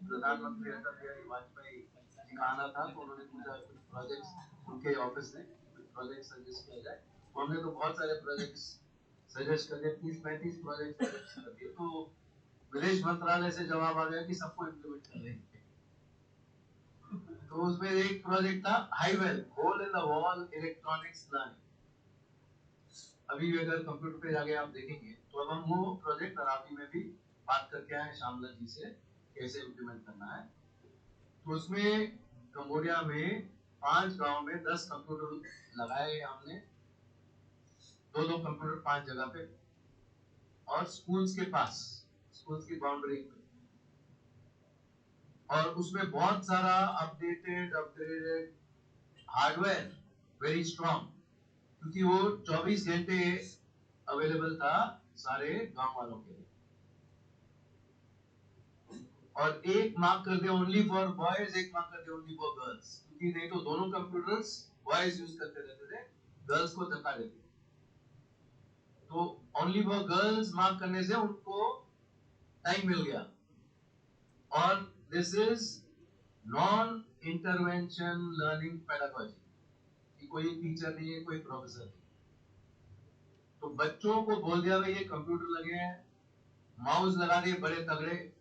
प्रधानमंत्री अटल बिहारी वाजपेयी जी का आना था, तो उन्होंने पूछा कुछ प्रोजेक्ट्स उनके ऑफिस में कुछ प्रोजेक्ट सजेस्ट किया जाए। तो हमने तो बहुत सारे प्रोजेक्ट्स सजेस्ट कर दिए, 30-35 प्रोजेक्ट सजेस्ट कर दिए। तो विदेश मंत्रालय से जवाब आ गया कि सबको इम्प्लीमेंट कर रहे हैं। तो उसमें एक प्रोजेक्ट था हाईवेल hole in the wall electronics learning. अभी अगर कंप्यूटर पे जाके आप देखेंगे तो अब हम वो प्रोजेक्ट अराबी में भी बात करके आए श्यामला जी से कैसे इम्प्लीमेंट करना है। तो उसमें कंबोडिया में 5 गांव में 10 कंप्यूटर लगाए हमने, 2-2 कंप्यूटर 5 जगह पे, और स्कूल्स के पास, स्कूल्स की बाउंड्री पे। और उसमें बहुत सारा updated upgraded hardware, very strong, क्योंकि वो 24 घंटे अवेलेबल था सारे गांव वालों के लिए। और एक मार्क कर दिया ओनली फॉर बॉयज, एक मार्क कर दिया ओनली फॉर गर्ल्स, क्योंकि नहीं तो दोनों कंप्यूटर्स बॉयज यूज करते रहते थे, गर्ल्स को धक्का देते। तो ओनली फॉर गर्ल्स मार्क करने से उनको टाइम मिल गया। और this is non intervention learning pedagogy, कि कोई टीचर नहीं है, कोई प्रोफेसर नहीं। तो बच्चों को बोल दिया भाई ये कंप्यूटर लगे हैं, माउस लगा दिए बड़े तगड़े,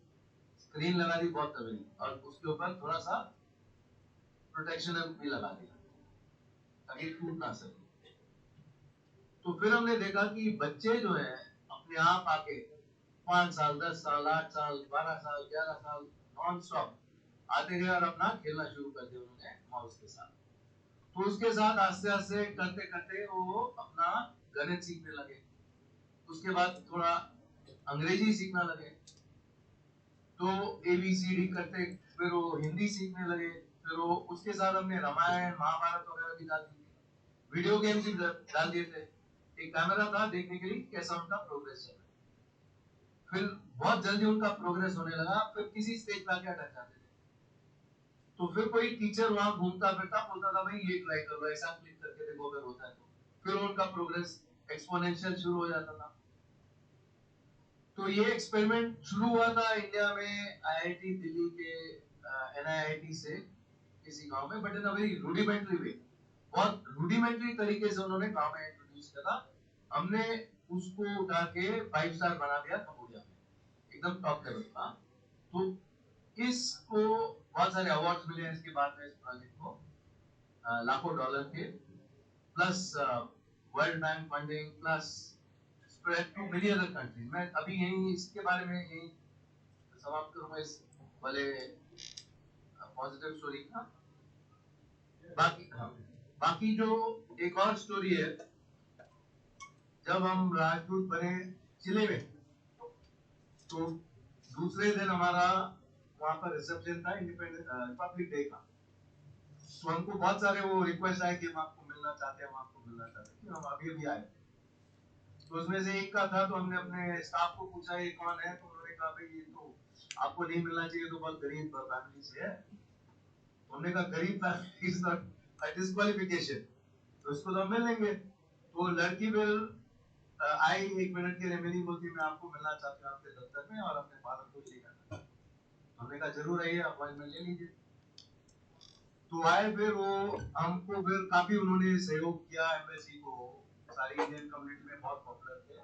स्क्रीन लगा दी बहुत तगड़ी, और उसके ऊपर थोड़ा सा प्रोटेक्शन भी लगा दिया ताकि टूट ना सके। तो फिर हमने देखा कि बच्चे जो है अपने आप आके 5 साल 10 साल 8 साल 12 साल 11 साल नॉन स्टॉप आते गए और अपना खेलना शुरू कर दिया उन्होंने माउस के साथ। तो उसके साथ आस्ते आस्ते करते करते वो अपना गणित सीखने लगे, उसके बाद थोड़ा अंग्रेजी सीखना लगे, तो ABCD करते फिर वो हिंदी सीखने लगे। फिर वो उसके साथ हमने रामायण महाभारत वगैरह भी डाल दी थी, वीडियो गेम्स भी डाल दिए थे। एक कैमरा था देखने के लिए कैसा उनका प्रोग्रेस चल रहा है। फिर बहुत जल्दी उनका प्रोग्रेस होने लगा, फिर किसी स्टेज पे आके अटक जाते थे। तो फिर कोई टीचर वहां घूमता फिरता बोलता था भाई ये ट्राई करो, ऐसा क्लिक करके देखो अगर होता है तो। फिर उनका प्रोग्रेस एक्सपोनेंशियल शुरू हो जाता था। तो ये एक्सपेरिमेंट शुरू हुआ था इंडिया में IIT दिल्ली के NIIT से किसी गांव में, but in a very rudimentary way, बहुत रूडिमेंटरी तरीके से उन्होंने गांव में इंट्रोड्यूस किया था। हमने उसको उठा के 5 स्टार बना दिया कंबोडिया में, एकदम टॉप लेवल का। तो इसको बहुत सारे अवार्ड्स मिले हैं इसके बाद में, इस प्रोजेक्ट को लाखों डॉलर के, plus world bank funding, plus spread to many other countries. मैं अभी यही इसके बारे में यही समाप्त करूंगा इस वाले पॉजिटिव स्टोरी का। बाकी जो एक और स्टोरी है, जब हम राजदूत बने चिले में, तो दूसरे दिन हमारा वहां पर रिसेप्शन था रिपब्लिक डे का। तो हमको बहुत सारे वो रिक्वेस्ट आए कि हम आपको मिलना चाहते हैं, हम आपको मिलना चाहते हैं, कि हम अभी अभी आए। तो उसमें से एक का था, तो हमने अपने स्टाफ को पूछा ये कौन है, तो उन्होंने कहा भाई ये तो आपको नहीं मिलना चाहिए, तो बहुत गरीब फैमिली से है। तो हमने कहा गरीब family is not a disqualification, तो इसको तो हम मिल लेंगे। तो लड़की फिर आई 1 मिनट के लिए मिली, बोलती मैं आपको मिलना चाहती हूँ आपके दफ्तर में और अपने फादर को लेकर। हमने कहा जरूर आइए, अपॉइंटमेंट ले लीजिए। तो आए, फिर वो हमको फिर काफी उन्होंने सहयोग किया, एम्बेसी को, सारी इंडियन कम्युनिटी में बहुत पॉपुलर थे।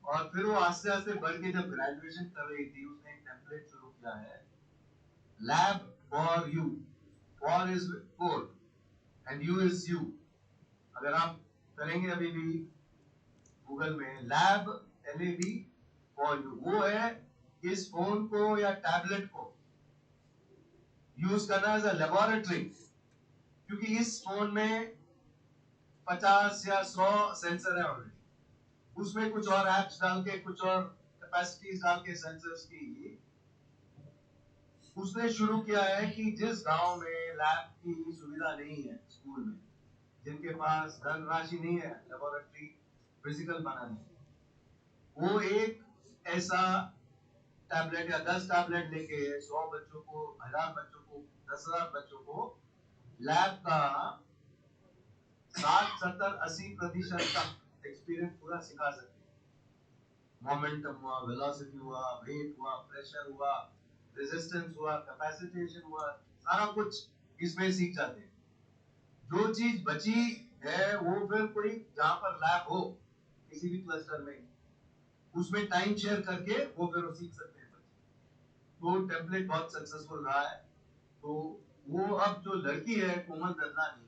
और फिर वो आस्ते आस्ते बढ़ के जब ग्रेजुएशन कर रही थी, उसने एक टेम्पलेट शुरू किया है, lab for you, for is four and you is you. अगर आप करेंगे अभी भी गूगल में लैब LAB फॉर यू, वो है इस फोन को या टैबलेट को यूज करना एज अ लेबोरेटरी, क्योंकि इस फोन में 50 या 100 सेंसर है ऑलरेडी। उसमें कुछ और एप्स डाल के, कुछ और कैपेसिटीज डाल के सेंसर्स की उसने शुरू किया है कि जिस गांव में लैब की सुविधा नहीं है, स्कूल में जिनके पास धनराशि नहीं है लेबोरेटरी फिजिकल बनाने, वो एक ऐसा टैबलेट या 10 टैबलेट लेके 100 बच्चों को, 1000 बच्चों को, 10,000 बच्चों को लैब का 60, 70, 80% का एक्सपीरियंस पूरा सिखा सकते हैं। मोमेंटम हुआ, वेलोसिटी हुआ, वेट हुआ, प्रेशर हुआ, रेजिस्टेंस हुआ, कैपेसिटेशन हुआ, सारा कुछ इसमें सीख जाते हैं। जो चीज बची है वो फिर कोई जहां पर लैब हो किसी भी क्लस्टर में, उसमें टाइम शेयर करके वो फिर सीख सकते हैं बच्चे। तो टेम्पलेट बहुत सक्सेसफुल रहा है। तो वो अब जो लड़की है कोमल ददलानी,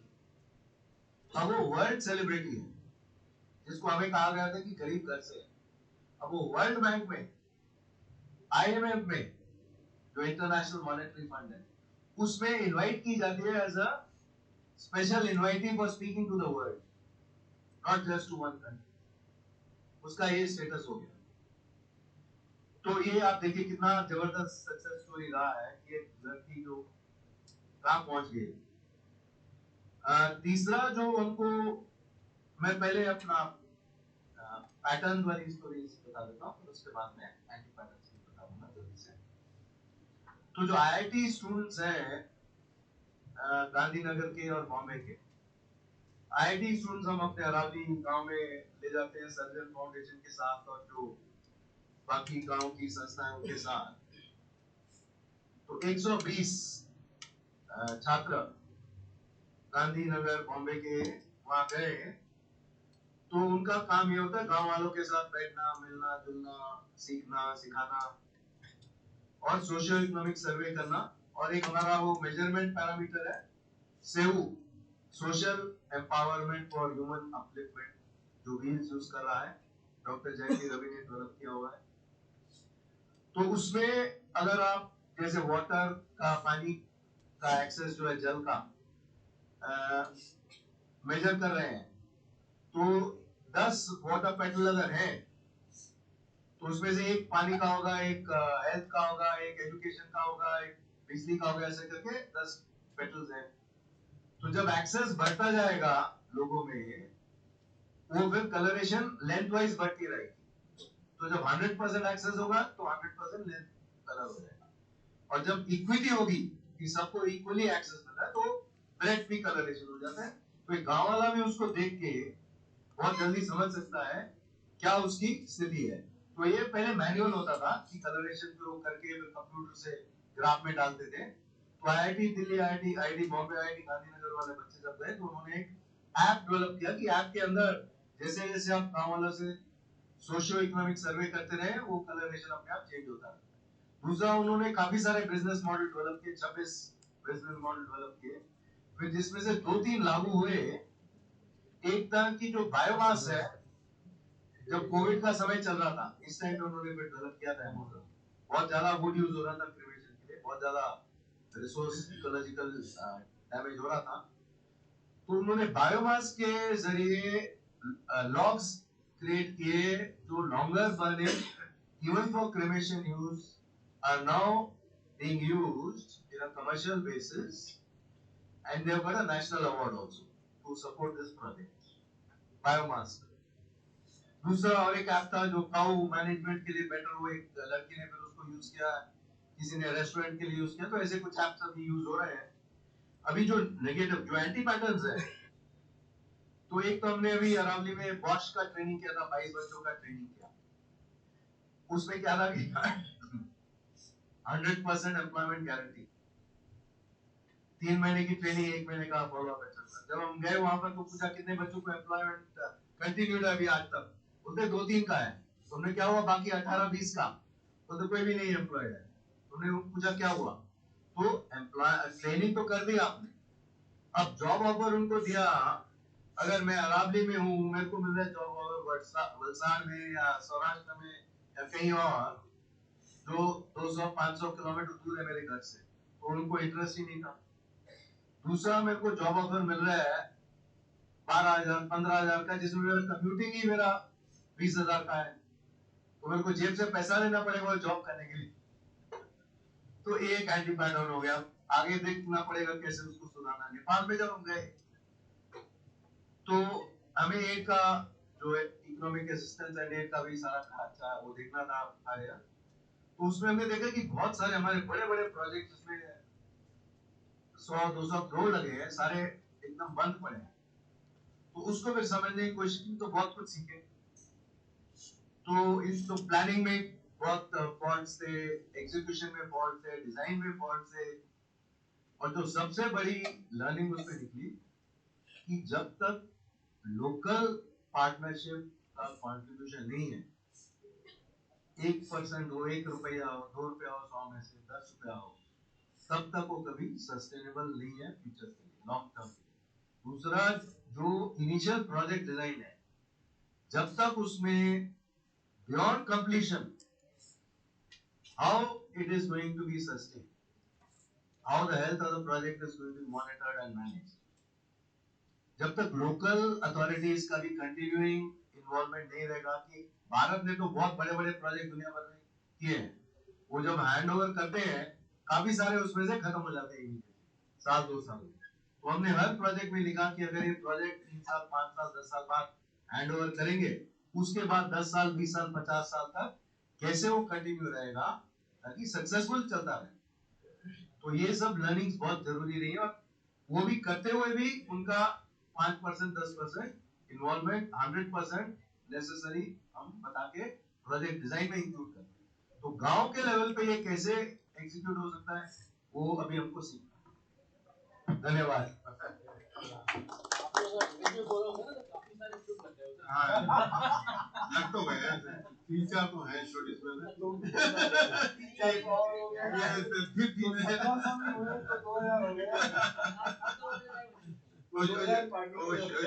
अब वो वर्ल्ड सेलिब्रिटी है, जिसको हमें कहा गया था कि गरीब घर से है। अब वो वर्ल्ड बैंक में, IMF में, जो इंटरनेशनल मॉनेटरी फंड है, उसमें इनवाइट की जाती है as a special invitee for speaking to the world, not just to one country. उसका ये स्टेटस हो गया। तो ये आप देखिए कितना जबरदस्त सक्सेस स्टोरी रहा है कि एक लड़की जो कहां पहुंच गई। तीसरा जो हमको, मैं पहले अपना पैटर्न वाली स्टोरी बता देता हूँ, उसके बाद में एंटी पैटर्न की बताऊंगा जल्दी से। तो जो IIT स्टूडेंट्स हैं गांधीनगर के और बॉम्बे के, IIT स्टूडेंट्स हम अपने अरावली गांव में ले जाते हैं सर्जन फाउंडेशन के साथ और जो बाकी गांव की संस्थाएं उनके साथ। तो 120 छात्र गांधीनगर बॉम्बे के वहां गए। तो उनका काम ये होता है गांव वालों के साथ बैठना, मिलना जुलना, सीखना सिखाना और सोशियो इकोनॉमिक सर्वे करना। और एक हमारा वो मेजरमेंट पैरामीटर है सेऊ, social empowerment for human upliftment, जो व्हील्स यूज कर रहा है, डॉक्टर जयंती रवि ने डेवलप किया हुआ है। तो उसमें अगर आप जैसे वाटर का, पानी का एक्सेस जो है, जल का मेजर कर रहे हैं, तो 10 वाटर पेटल अगर है, तो उसमें से एक पानी का होगा, एक हेल्थ का होगा, एक एजुकेशन का होगा, एक बिजली का होगा, ऐसे करके 10 पेटल्स हैं। तो जब एक्सेस बढ़ता जाएगा लोगों में, वो फिर कलरेशन लेंथ वाइज बढ़ती रहेगी। तो जब 100% एक्सेस होगा तो 100% लेंथ कलर हो जाएगा। और जब इक्विटी होगी कि सबको इक्वली एक्सेस मिल रहा है, तो ब्रेथ भी कलरेशन हो जाता है। तो एक गांव वाला भी उसको देख के बहुत जल्दी समझ सकता है क्या उसकी स्थिति है। तो ये पहले मैनुअल होता था कि कलरेशन को करके फिर कंप्यूटर से ग्राफ में डालते थे। तो IIT Delhi, IIT Bombay, IIT Gandhinagar वाले बच्चे जब गए, तो उन्होंने एक ऐप डेवलप किया कि ऐप के अंदर जैसे जैसे आप गांव वालों से सोशियो इकोनॉमिक सर्वे करते रहे, वो कलरेशन अपने आप चेंज होता है। दूसरा, उन्होंने काफी सारे बिजनेस मॉडल डेवलप किए, 26 बिजनेस मॉडल डेवलप किए, फिर जिसमें से 2-3 लागू हुए। एक तरह की जो बायोमास है, जब कोविड का समय चल रहा था, इस टाइम पे उन्होंने फिर डेवलप किया था मॉडल। बहुत ज्यादा वुड यूज हो रहा था क्रिमेशन के लिए, बहुत ज्यादा रिसोर्स इकोलॉजिकल डैमेज हो रहा था, तो उन्होंने बायोमास के जरिए लॉग्स क्रिएट किए जो longer burning even for cremation use are now being used in a commercial basis, and they have got a national award also to support this project biomass। दूसरा और एक ऐप था जो cow management के लिए better, वो एक लड़की ने फिर उसको यूज किया, किसी ने रेस्टोरेंट के लिए यूज किया, तो ऐसे कुछ ऐप्स अभी यूज हो रहे हैं। अभी जो नेगेटिव जो एंटी पैटर्न्स है, तो एक तो हमने अभी अरावली में बॉश का ट्रेनिंग किया था, 22 बच्चों का ट्रेनिंग किया। उसमें क्या था कि 100% एम्प्लॉयमेंट गारंटी, 3 महीने की ट्रेनिंग, 1 महीने का फॉलो अप चल रहा। जब हम गए वहां पर तो पूछा कितने बच्चों को एम्प्लॉयमेंट कंटिन्यूड है अभी आज तक, बोलते 2-3 का है। तुमने क्या हुआ बाकी 18-20 का, तो कोई भी नहीं एम्प्लॉयड है। तुमने पूछा क्या हुआ, तो एम्प्लॉय ट्रेनिंग तो कर दी आपने, अब जॉब ऑफर उनको दिया। अगर मैं अरावली में हूँ, मेरे को मिल रहा है जॉब ऑफर वलसाड़ में या सौराष्ट्र में या कहीं और जो 200-500 किलोमीटर दूर है मेरे घर से, तो उनको इंटरेस्ट ही नहीं था। दूसरा मेरे को जॉब ऑफर मिल रहा है 12,000-15,000 का, जिसमें मेरा कम्यूटिंग ही मेरा 20,000 का है, तो मेरे को जेब से पैसा लेना पड़ेगा जॉब करने के लिए। तो एक एंटी पैटर्न हो गया, आगे देखना पड़ेगा कैसे उसको सुधारना। नेपाल में जब हम गए तो हमें एड का जो इकोनॉमिक असिस्टेंस एंड एड का भी सारा खर्चा वो देखना था कार्य, तो उसमें हमने देखा कि बहुत सारे हमारे बड़े बड़े प्रोजेक्ट जिसमें 100-200 करोड़ लगे हैं, सारे एकदम बंद पड़े हैं। तो उसको फिर समझने की कोशिश की, तो बहुत कुछ सीखे। तो इस तो प्लानिंग में बहुत फॉल्ट्स थे, एग्जीक्यूशन में फॉल्ट थे, डिजाइन में फॉल्ट थे, और जो सबसे बड़ी लर्निंग उसमें निकली कि जब तक लोकल पार्टनरशिप का कंट्रीब्यूशन नहीं है, 1% हो, 1 रुपया हो, 2 रुपया हो, 100 में से 10 रुपया हो, तब तक वो कभी सस्टेनेबल नहीं है फ्यूचर के लिए, लॉन्ग टर्म के लिए। दूसरा, जो इनिशियल प्रोजेक्ट डिजाइन है, जब तक उसमें beyond completion how it is going to be sustain, how the health of the project is going to be monitored and managed, जब तक लोकल अथॉरिटीज का भी कंटिन्यूइंग इन्वॉल्वमेंट नहीं रहेगा। कि भारत ने तो बहुत बड़े बड़े प्रोजेक्ट दुनिया भर में किए हैं, वो जब हैंड ओवर करते हैं काफी सारे उसमें से खत्म हो जाते हैं साल 2 साल में। तो हमने हर प्रोजेक्ट में लिखा कि अगर ये प्रोजेक्ट 3 साल 5 साल 10 साल बाद हैंड ओवर करेंगे, उसके बाद 10 साल 20 साल 50 साल तक कैसे वो कंटिन्यू रहेगा ताकि सक्सेसफुल चलता रहे। तो ये सब लर्निंग्स बहुत जरूरी रही है, और वो भी करते हुए भी उनका 5% 10% इन्वॉल्वमेंट 100% नेसेसरी हम बता के प्रोजेक्ट डिजाइन में इंक्लूड करते हैं। तो गांव के लेवल पे ये कैसे एग्जीक्यूट हो सकता है, वो अभी हमको सीखना है। धन्यवाद। लग तो गए 3-4 तो है छोटे इसमें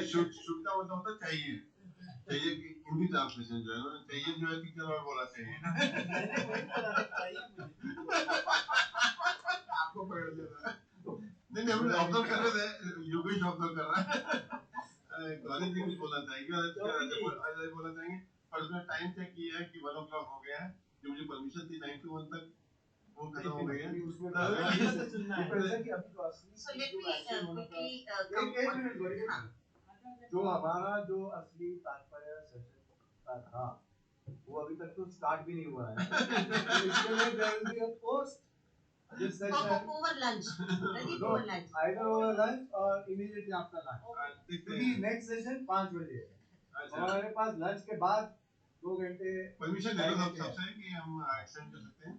शूट का मतलब होता चाहिए कि हिंदी ट्रांसलेशन जो है ना, चाहिए जो है पिक्चर और बोला चाहिए आपको पकड़ लेना। नहीं हम ऑब्जर्व कर रहे थे, योगेश ऑब्जर्व कर रहा है। कॉलेज में कुछ बोलना चाहेंगे, अजय बोलना चाहेंगे, और उसमें टाइम चेक किया है कि 1 o'clock हो गया है, जो मुझे परमिशन थी 9 to 1 तक वो खत्म हो गई है। So let me quickly come. जो हमारा जो असली तात्पर्य सेशन का था, वो अभी तक तो स्टार्ट भी नहीं हुआ है। इसके लिए there will be a post this session over lunch, ready for lunch, either over lunch or immediately after lunch, क्योंकि नेक्स्ट सेशन 5 बजे है और हमारे पास लंच के बाद 2 घंटे परमिशन ले लो सबसे कि हम एक्सटेंड कर सकते हैं।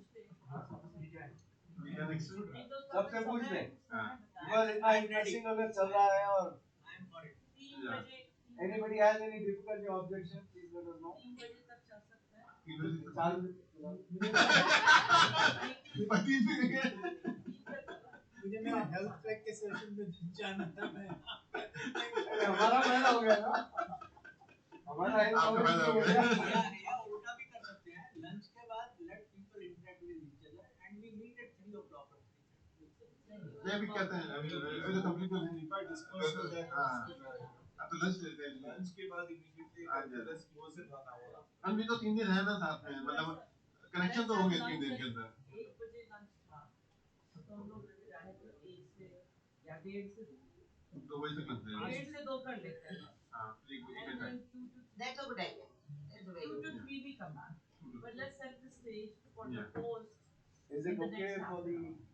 सबसे पूछ लें, इतना इंटरेस्टिंग अगर चल रहा है और anybody has any difficulty or objection, please let us know. 3 बजे तक चल सकता है। मुझे मेरा हेल्थ ट्रैक के सेशन में जाना था। मैं हमारा पहला हो गया ना, हमारा हेल्थ हो गया। हो गया या उल्टा भी कर सकते हैं लंच के बाद let people interact with each other and we meet at 3 o'clock ये भी कहते हैं अभी तो कंप्लीट हो नहीं पर डिस्कस हो जाए हाँ तो लंच लेते हैं लंच के बाद immediately let's close it one hour हम भी तो 3 दिन है ना साथ में मतलब कनेक्शन तो होंगे 3 दिन के अंदर 1 बजे लंच था तो हम लोग चाहे तो 1 से या 1:30 से 2 तो वही तक लगते हैं 1:30 से 2 कर लेते हैं हाँ एक and घंटा then 2 to That's a good idea. That's a very 2 good to idea. 3 we come back. But let's set the stage for the Yeah. post. Is in it the okay next for half the an hour.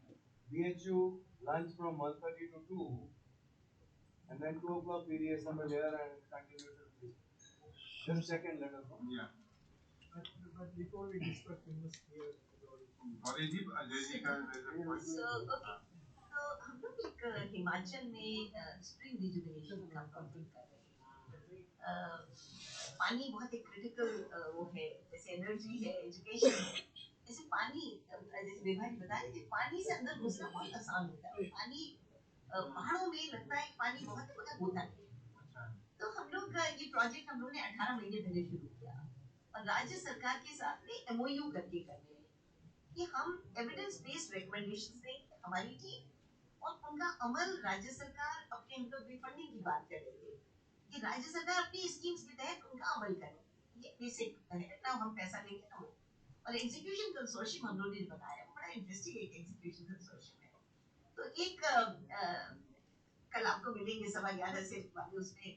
BHU lunch from 1:30 to 2 and then 2 o'clock we reassemble here and continue till 3? Just check and let us know. Yeah. But before we discuss, we must hear और अजय जी का So, okay. तो हम लोग एक हिमाचल में spring rejuvenation का project कर रहे हैं पानी बहुत एक क्रिटिकल वो है जैसे एनर्जी है एजुकेशन है जैसे पानी जैसे विभा जी बता रहे थे पानी से अंदर घुसना बहुत आसान होता है पानी पहाड़ों में लगता है कि पानी बहुत है मगर होता नहीं तो हम लोग ये प्रोजेक्ट हम लोग ने 18 महीने पहले शुरू किया और राज्य सरकार के साथ में MOU करके कर रहे हैं कि हम एविडेंस बेस्ड रिकमेंडेशंस देंगे हमारी टीम और उनका अमल राज्य सरकार अपने हम लोग फंडिंग की बात कर रहे थे कि राज्य सरकार अपनी स्कीम्स के तहत उनका अमल करे ये बेसिक है ना हम पैसा लेंगे ना और एग्जीक्यूशन कंसोर्शियम हम लोगों ने बनाया बड़ा इंटरेस्टिंग एक एग्जीक्यूशन कंसोर्शियम है तो एक कल आपको मिलेंगे 11:15 से वाले उसमें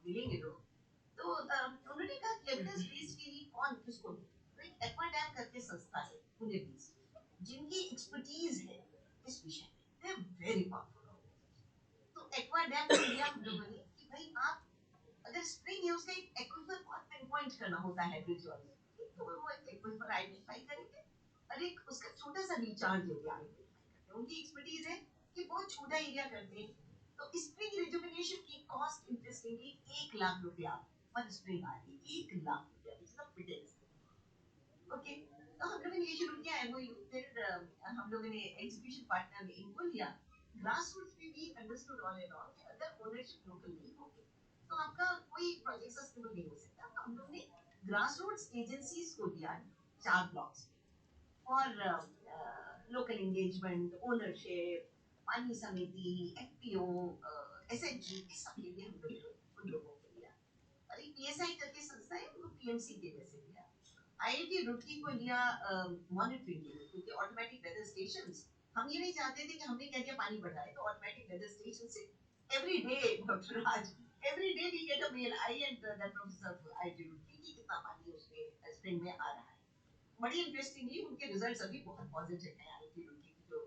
मिलेंगे लोग तो उन्होंने कहा कि एविडेंस बेस्ड के लिए कौन किसको दे तो एक एक्वा डैम करके संस्था है पुणे बेस्ड जिनकी एक्सपर्टीज है इस विषय में दे आर वेरी पावरफुल तो एक्वा डैम को लिया हम लोगों ने कि भाई आप अगर स्प्रिंग है उसका एक एक्विफर बहुत पिन पॉइंट करना होता है विजुअली तो वो एक्विफर आइडेंटिफाई करेंगे और एक उसका छोटा सा रिचार्ज एरिया आइडेंटिफाई करते हैं उनकी एक्सपर्टीज है कि बहुत छोटा एरिया करते हैं तो स्प्रिंग रिजुविनेशन की कॉस्ट इंटरेस्टिंगली 1 लाख रुपया पर स्प्रिंग आ रही है 1 लाख रुपया विच इज द पिटेस्ट ओके तो हम लोगों ने ये शुरू किया MOU फिर हम लोगों ने एग्जीक्यूशन पार्टनर में इनको लिया ग्रास रूट्स पे भी अंडरस्टूड ऑल एंड ऑल कि अगर ओनरशिप लोकल नहीं होगी तो आपका कोई प्रोजेक्ट सस्टेनेबल नहीं हो सकता तो हम लोग ने ग्रास रूट्स एजेंसीज को दिया 4 blocks for local engagement ownership पानी समिति FPO SHG इस सब के लिए हम लोग उन लोगों को लिया और एक PSI करके संस्था है उनको PMC के जैसे लिया IIT रुड़की को लिया मॉनिटरिंग के लिए क्योंकि ऑटोमेटिक वेदर स्टेशंस हम ये नहीं चाहते थे कि हमने कह दिया पानी बढ़ रहा है तो ऑटोमेटिक वेदर स्टेशन से every day doctor Raj every day we get a mail I and that professor IIT Roorkee की कितना पानी उसमें स्प्रिंग में आ रहा है बड़ी इंटरेस्टिंगली उनके रिजल्ट्स अभी बहुत पॉजिटिव हैं IIT रुड़की की जो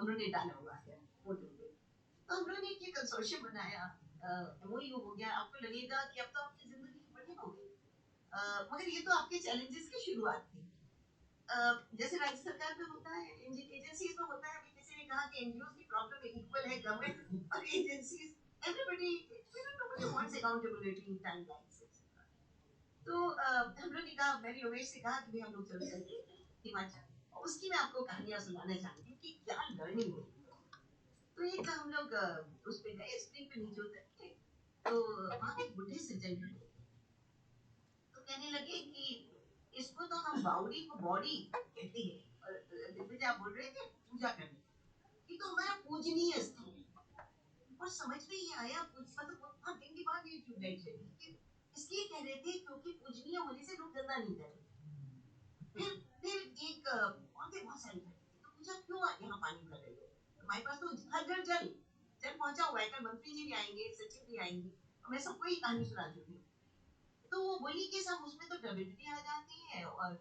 उन्होंने डाला हुआ है पोर्टल पे तो हम लोगों ने एक कंसोर्शियम बनाया MOU हो गया आपको लगेगा कि अब तो आपकी जिंदगी बढ़िया हो गई मगर ये तो आपके चैलेंजेस की शुरुआत थी जैसे राज्य सरकार में होता है एजेंसीज में होता है अभी किसी ने कहा कि NGOs की प्रॉब्लम इक्वल है गवर्नमेंट और agencies everybody nobody wants accountability timelines तो हम लोग ने कहा मैंने योगेश से कहा कि हम लोग चल चलते हिमाचल और उसकी मैं आपको कहानियां सुनाना चाहती हूँ कि क्या लर्निंग हुई तो एक हम लोग उस पे गए स्प्रिंग पे नीचे उतर के तो वहाँ एक बुढ़े सज्जन खड़े तो कहने लगे कि इसको तो हम बाउडी को बॉडी कहते हैं और दिग्विजय आप बोल रहे थे पूजा करने कि तो हमारा पूजनीय स्थल और समझ में ये आया मतलब बहुत दिन के बाद ये ट्यूबलाइट चली कि इसलिए कह रहे थे क्योंकि पूजनीय होने से लोग गंदा नहीं करेंगे फिर एक और भी बहुत सारी घटना तो पूछा क्यों यहाँ पानी भर रही हो हमारे पास तो हर घर जल जल पहुंचा हुआ है कल मंत्री जी भी आएंगे सचिव भी आएंगे और मैं सबको ही कहानी सुना चुकी हूँ तो वो बोली कि सब उसमें तो टर्बिडिटी आ जाती है और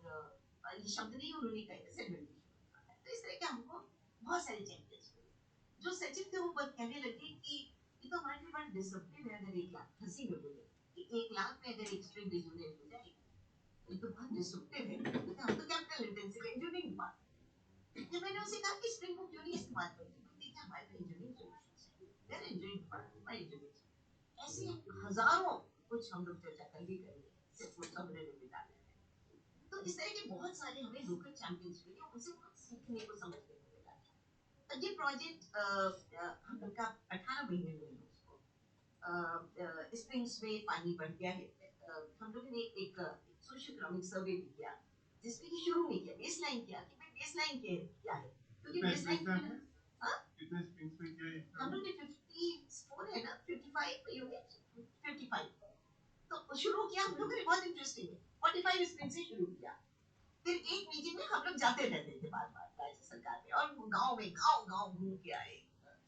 ये शब्द नहीं उन्होंने कहे सेडिमेंटेशन तो इस तरह के हमको बहुत सारे चैलेंजेस हुए जो सचिव थे वो कहने लगे कि ये तो हमारे लिए बड़ा डिसरप्टिव है अगर 1 लाख हंसी में बोले कि 1 लाख में अगर एक स्ट्रिंग रिजुविनेट हो जाएगी ये तो बहुत डिसरप्टिव है हम तो कैपिटल इंटेंसिव इंजीनियरिंग डिपार्टमेंट जब मैंने उसे कहा कि स्प्रिंग को क्यों नहीं इस्तेमाल करते देखिए हमारे तो इंजीनियरिंग सॉल्यूशंस है very engineering department bye engineers ऐसे हजारों कुछ हम लोग चर्चा कर भी करेंगे सिर्फ कुछ हमने निकाले हैं तो इस तरह के बहुत सारे हमें लोकल चैंपियंस मिले उनसे बहुत सीखने को समझने को मिला तो ये प्रोजेक्ट हम लोग का 18 महीने हुए हैं उसको स्प्रिंग्स में पानी बढ़ गया है हम लोगों ने एक सोशियो इकोनॉमिक सर्वे भी किया, जिसमें कि शुरू में किया बेसलाइन किया कि भाई बेसलाइन क्या है, क्योंकि बेसलाइन कितने स्प्रिंग्स पे किया है? हम लोग ने 54 है ना, 55 यूनिट, 55 तो शुरू किया हम लोगों ने, बहुत इंटरेस्टिंग है, 45 स्प्रिंग से शुरू किया। फिर एक मीटिंग में हम लोग जाते रहते थे बार बार राज्य सरकार में, और गांव में गांव घूम के आए,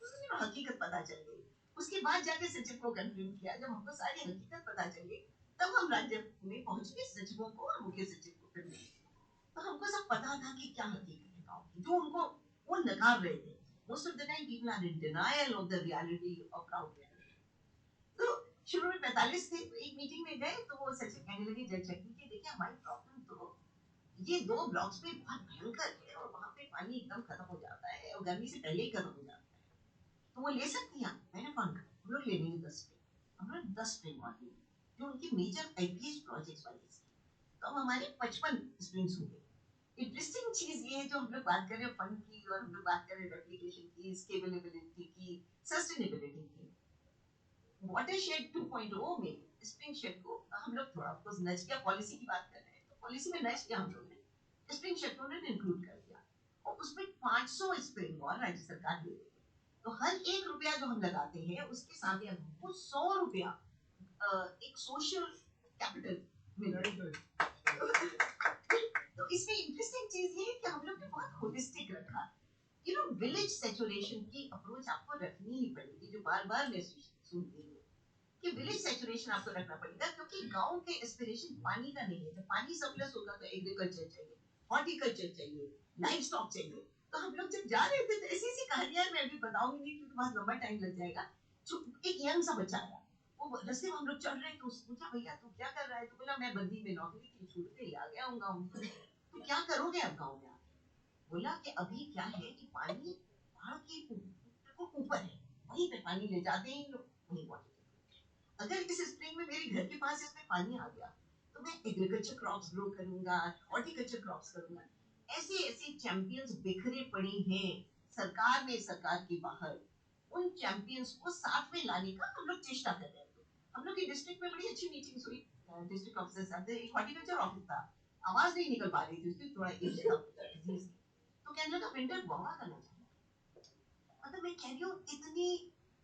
तो हकीकत पता चल गई। उसके बाद जाके सचिव को कंफ्यूम किया, जब हमको सारी हकीकत पता चल गई तब हम राज्य में पहुंच के सचिवों को और मुख्य सचिव को फिर मिले, तो हमको सब पता था कि क्या हकीकत है गांव की, जो उनको वो नकार रहे थे। Most of the time people are in denial of the reality of ground reality. तो शुरू में 45 थे, तो एक मीटिंग में गए तो वो सचिव कहने लगे जज शक्ति कि देखिए हमारी प्रॉब्लम तो ये 2 ब्लॉक्स में बहुत भयंकर है, और वहाँ पे पानी एकदम खत्म हो जाता है, और गर्मी से पहले ही खत्म हो जाता है, तो वो ले सकती हैं। मैंने कौन हम लोग ले लेंगे 10 पे, हम लोग 10 पे वाली जो उनकी मेजर आईपीएस प्रोजेक्ट्स वाली थी, तो हम हमारे 55 स्प्रिंग्स हो गए। इंटरेस्टिंग चीज ये है, जो हम लोग बात कर रहे हैं फंड की, और हम लोग बात कर रहे हैं रेप्लिकेशन की, स्केलेबिलिटी की, सस्टेनेबिलिटी की, वाटरशेड 2.0 में स्प्रिंग शेड को हम लोग थोड़ा ऑफ कोर्स नच किया, पॉलिसी की बात कर रहे हैं तो पॉलिसी में नच किया हम लोग ने, स्प्रिंग शेड को उन्होंने इंक्लूड कर दिया, और उसमें 500 स्प्रिंग और राज्य सरकार ले रही है, तो हर 1 रुपया जो हम लगाते हैं उसके साथ ही हमको 100 रुपया एक सोशल कैपिटल मिल रही है। तो इसमें इंटरेस्टिंग चीज ये है कि हम लोग ने बहुत होलिस्टिक रखा, विलेज सैचुरेशन की अप्रोच आपको रखनी ही पड़ेगी, जो बार बार मैं सुनती हूँ कि विलेज सैचुरेशन आपको रखना पड़ेगा, क्योंकि गांव के एस्पिरेशन पानी का नहीं है, जब पानी सरप्लस होगा तो एग्रीकल्चर चाहिए, हॉर्टिकल्चर चाहिए, लाइफ स्टॉक चाहिए, तो हम लोग जब जा रहे थे तो ऐसी ऐसी कहानियां मैं अभी बताऊंगी नहीं क्योंकि बहुत लंबा टाइम लग जाएगा। एक यंग सा बच्चा आया, वो रास्ते में हम लोग चल रहे थे, उसने पूछा भैया तू क्या कर रहा है, तो बोला मैं बंदी में नौकरी की छूट पे आ गया हूँ गाँव में, तो क्या करोगे अब गाँव में आके? बोला कि अभी क्या है कि पानी पहाड़ के बिल्कुल ऊपर है, वहीं पे पानी ले जाते हैं लोग, वहीं वाटर, अगर इस स्प्रिंग में मेरे घर के पास इसमें पानी आ गया तो मैं एग्रीकल्चर क्रॉप्स ग्रो करूंगा, हॉर्टिकल्चर क्रॉप्स करूंगा। ऐसे ऐसे चैंपियंस बिखरे पड़े हैं सरकार में, सरकार के बाहर, उन चैंपियंस को साथ में लाने का हम लोग चेष्टा कर रहे हैं। हम लोग की डिस्ट्रिक्ट में बड़ी अच्छी मीटिंग्स हुई, डिस्ट्रिक्ट ऑफिसर साहब, एक हॉर्टिकल्चर ऑफिस था, आवाज नहीं निकल पा रही थी उसकी, थोड़ा एज था, तो कहने लगा विंटर गोवा करना चाहिए। मतलब मैं कह रही हूँ इतनी,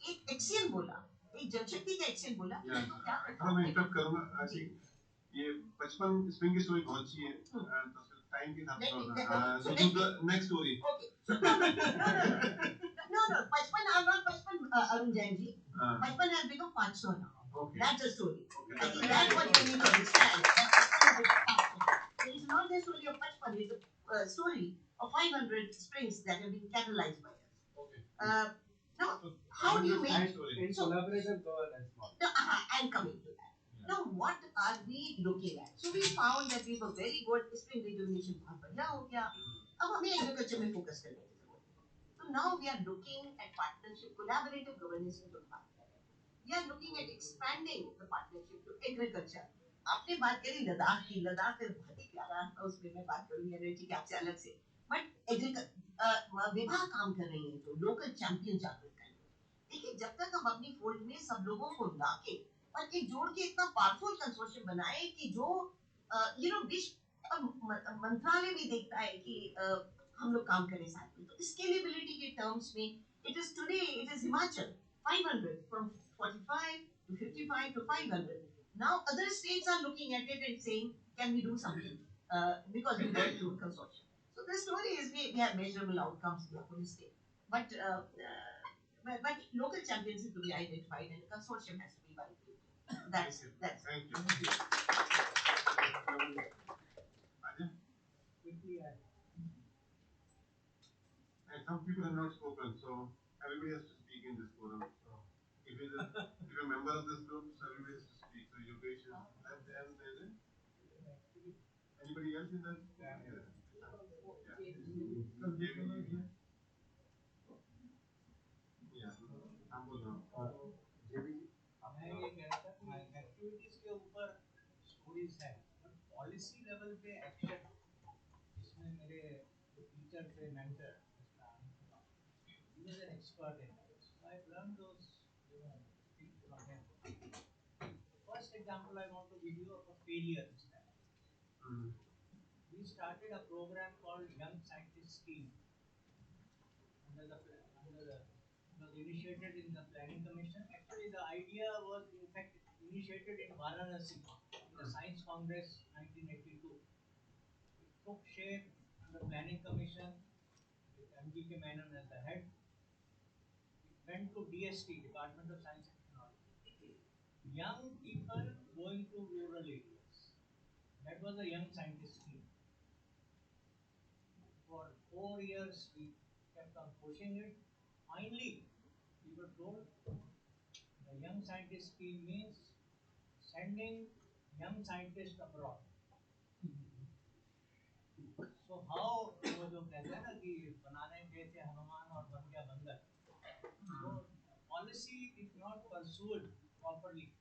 एक एक्शन बोला, एक जनशक्ति का एक्शन बोला, तो क्या हाँ मैं इंटरप्ट करूंगा, आई थिंक ये 55 स्प्रिंग की स्टोरी बहुत अच्छी है, तो टाइम के हिसाब से so to the next story. No, 55 are not 55 Arun Jain ji, 55 have become 500 now. Okay. That's the story. I think that's what you need to understand. It is not the story of 55, it's a story of 500 springs that have been catalyzed by us. Okay. Now, how do you make collaborative governance model? No, I'm coming to that. Now, what are we looking at? So we found that we were very good. Spring rejuvenation बहुत बढ़िया हो गया. अब हमें agriculture में focus करने की जरूरत है. So now we are looking at partnership, collaborative governance की जो बात कर रहे हैं. We are looking at expanding the partnership to agriculture. आपने बात करी लद्दाख की, लद्दाख बहुत ही प्यारा, उसमें मैं बात करूँगी एनर्जी के आपसे अलग से. But विभाग काम कर रही है जो लोकल चैंपियन जागरूक कर रहे हैं. देखिए जब तक हम अपनी फोल्ड में सब लोगों को लाके और एक जोड़ के इतना पावरफुल कंसोर्शियम बनाए कि जो विश्व मंत्रालय भी देखता है कि हम लोग काम करें साथ में, तो स्केलेबिलिटी के टर्म्स में it is Himachal 500 from 45 to 55 to 500. Now other states are looking at it and saying can we do something because we went through a consortium. So the story is we have measurable outcomes in the state, but local champions have to be identified and the consortium has to be validated. That's Thank you. Quickly, And some people have not spoken, so everybody has to speak in this forum. If you're a member of this group, so everybody has to speak. So Yogesh is, and anybody else in that? Yeah. I'm बोल रहा हूँ. मैं ये कह रहा था कि activities के ऊपर स्टोरीज है, बट पॉलिसी लेवल पे एक्शन, जिसमें मेरे टीचर थे mentor he was an expert in this. So I learned those things from him. First example I want to give you of a failure this time. We started a program called Young Scientist Team under the it was initiated in the planning commission. Actually, the idea was in fact initiated in Varanasi in the Science Congress 1982. It took shape under planning commission with MGK Menon as the head. It went to DST, Department of Science and Technology. Young people going to rural areas. That was a young scientist team. For 4 years, we kept on pushing it. Finally, we were told the young scientist scheme means sending young scientists abroad. So how वो जो कहते हैं ना कि बनाने गए थे हनुमान और बन गया बंदर. So policy did not pursue it properly,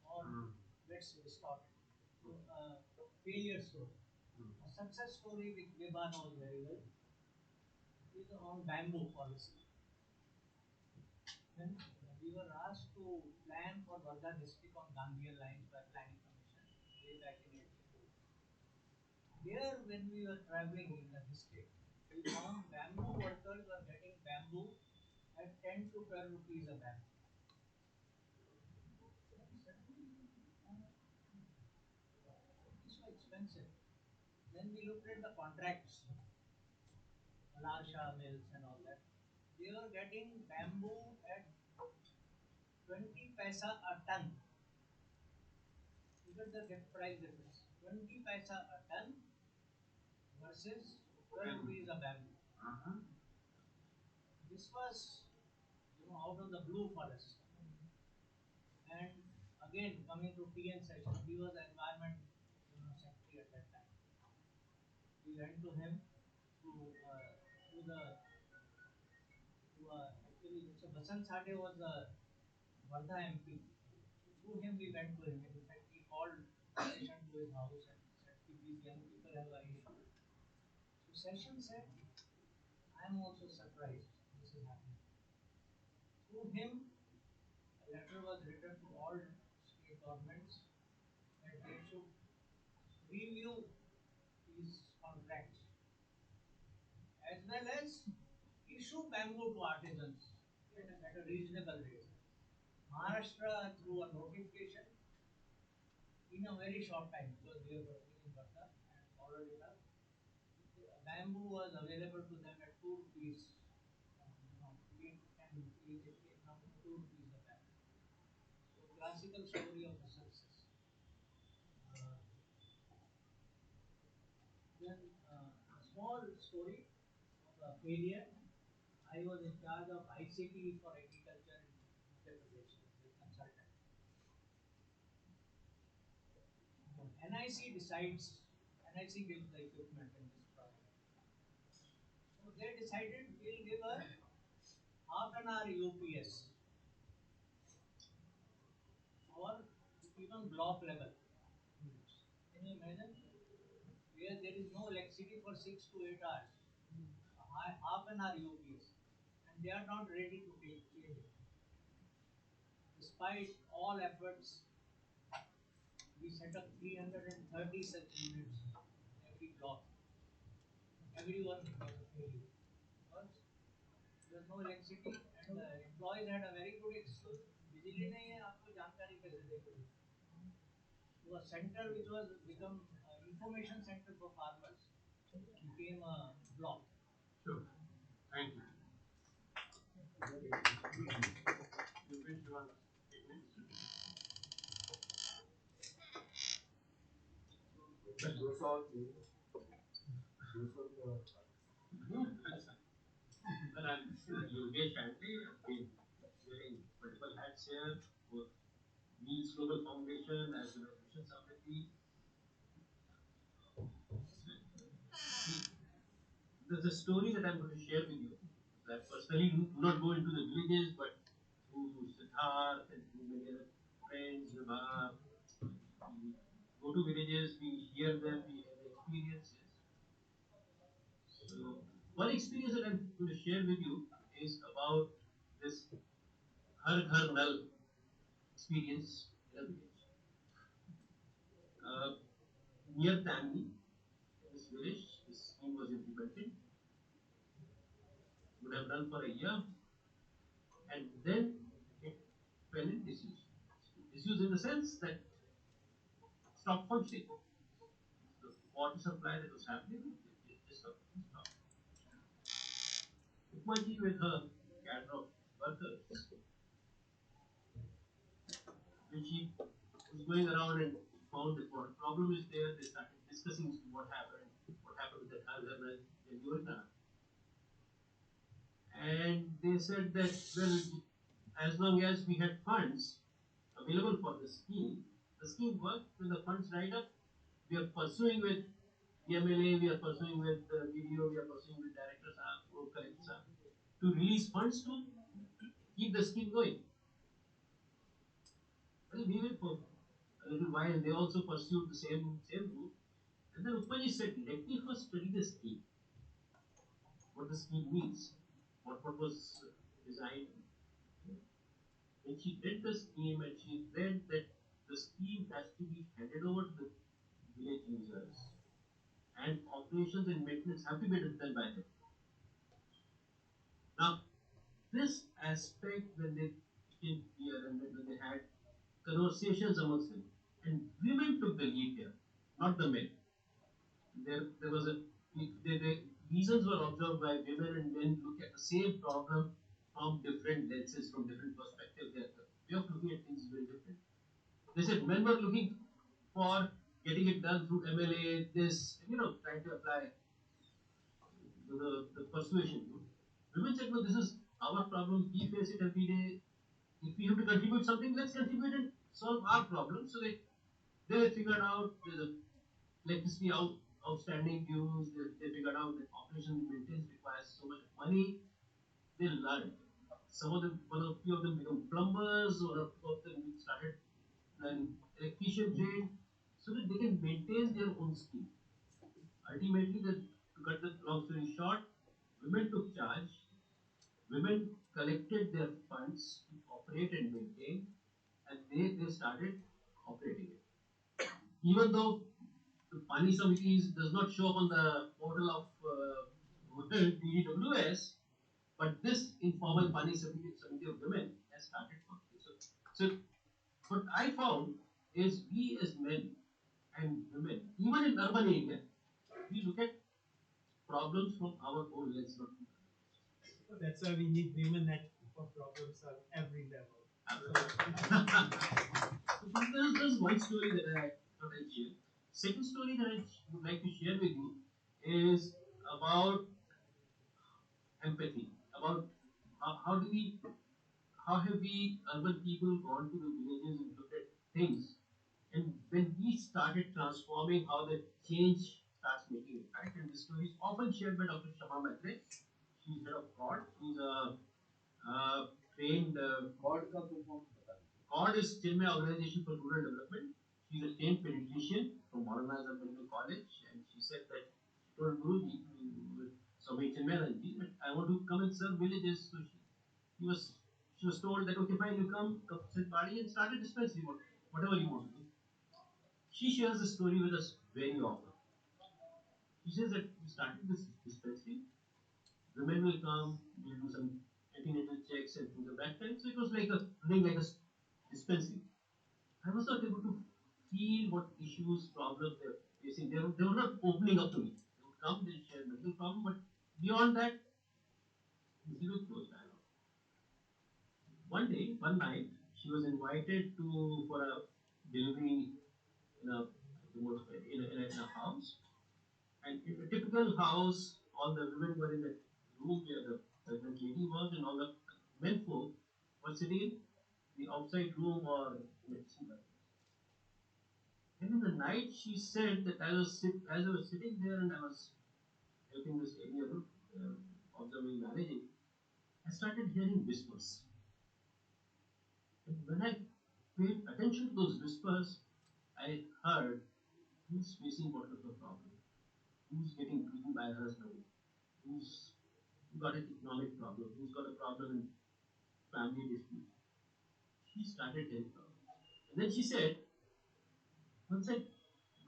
or let's stop it. So, failure story. A success story which Vibha knows very well is on bamboo policy. When we were asked to plan for Wardha district on Gandhian lines by planning commission way back in 82. There, when we were traveling in the district, we found bamboo workers were getting bamboo at 10 to 12 rupees a bamboo. It's so expensive. Then we looked at the contracts, Malasha mills and all that. They were getting bamboo at 20 paisa a ton. Look at the price difference. 20 paisa a ton versus 12 rupees a bamboo. This was, out of the blue for us. And again, coming to TN session, he was the environment secretary at that time. We went to him to actually, Mr. Basant Sade was the Wardha MP. Through him, we went to him. In fact, he called Session to his house and said, these young people have an issue. So Session said, I am also surprised this is happening. Through him, a letter was written to all state governments that they should review these contracts as well as issue bamboo to artisans at a reasonable rate. Maharashtra, through a notification, in a very short time, because we are working in Varta and followed it up, bamboo was available to them at 2 rupees. 8 10 rupees, it came down to 2 rupees a bamboo. So, classical story of a success. Then, a small story of a failure. I was in charge of ICT for agriculture in Madhya Pradesh as a consultant. NIC gives the equipment in this project. So they decided we'll give a half an hour UPS or even block level. Can you imagine? Where there is no electricity for 6 to 8 hours. Half an hour UPS. And they are not ready to change it. Despite all efforts, we set up 330 such units in every block. Everyone was a failure because there was no electricity and the employees had a very good excuse. बिजली नहीं है आपको जानकारी कैसे देंगे? So a center which was become information center for farmers became a block. Sure. Thank you. Well, I'm Yogesh Ante. I've been wearing multiple hats here, both Meals Global Foundation as well as Mission Samriddhi. The story that I'm going to share with you, I personally do not go into the villages, but through Siddharth and through many other friends, Vibha, we go to villages, we hear them, we hear the experiences. So, one experience that I'm going to share with you is about this Har Ghar Nal experience in a village. near Tamni, in this village, this scheme was implemented. Would have run for a year, and then it fell in disuse. Disuse in the sense that stopped functioning. The water supply that was happening, it just stopped. Upmaji with her cadre of workers, when she was going around and found that what problem is there, they started discussing what happened with the Khalhana and Yorna. And they said that, well, as long as we had funds available for the scheme worked. When the funds dried up, we are pursuing with the MLA, we are pursuing with the BDO, we are pursuing with directors or collectors to release funds to keep the scheme going. Well, we wait for a little while. They also pursued the same route. And then Upmaji said, let me first study the scheme, what the scheme means, what was designed. When she read the scheme and she read that the scheme has to be handed over to the village users and operations and maintenance have to be done by them. Now, this aspect when they came here and when they had conversations amongst them, and women took the lead here, not the men. There was the reasons were observed by women and men look at the same problem from different lenses, from different perspectives. Their way of looking at things is very different. They said men were looking for getting it done through MLA, this, trying to apply the persuasion. Women said, no, this is our problem. We face it every day. If we have to contribute something, let's contribute and solve our problem. So they figured out there's a electricity outstanding dues. They figured out that operation and maintenance requires so much money. They learned. Some of them, few of them become plumbers, one of them started learning electrician trade, so that they can maintain their own scheme. Ultimately, to cut the long story short, women took charge. Women collected their funds to operate and maintain, and they started operating it. Even though the Pani Samitis does not show up on the portal of DDWS, but this informal Pani Samiti of women has started working. So what I found is we as men and women, even in urban area, we look at problems from our own lens. So that's why we need women for problem solve every level. So there's one story that I thought I'd share. Second story that I would like to share with you is about empathy. About how how have we urban people gone to the villages and looked at things, and when we started transforming, how the change starts making impact. And this story is often shared by Dr. Shama Maitre. She's head of CORD. She's a trained CORD is Chinmay Organization for Rural Development. She's a trained pediatrician from Maulana Medical College, and she said that she told Guru Swami Chinmayanji that I want to come and serve villages. So she was told that okay fine, you come sit body and start a dispensary, whatever you want to do. She shares the story with us very often. She says that we started this dispensary. Women will come, we'll do some antenatal checks and things of that kind. So it was like running like a dispensary. I was not able to feel what issues, problems they're facing. They were not opening up to me. They would come, they'll share medical problem, but beyond that, zero close dialogue. One night, she was invited for a delivery in a in a house. And in a typical house, all the women were in the room where the pregnant lady was, and all the men folk were sitting in the outside room or in the kitchen. And in the night, she said that as I was sitting there and I was helping this lady observing, managing, I started hearing whispers. And when I paid attention to those whispers, I heard who's facing what kind of problem, who's getting beaten by her husband, who's got an economic problem, who's got a problem in family dispute. She started telling problems. And then she said, once I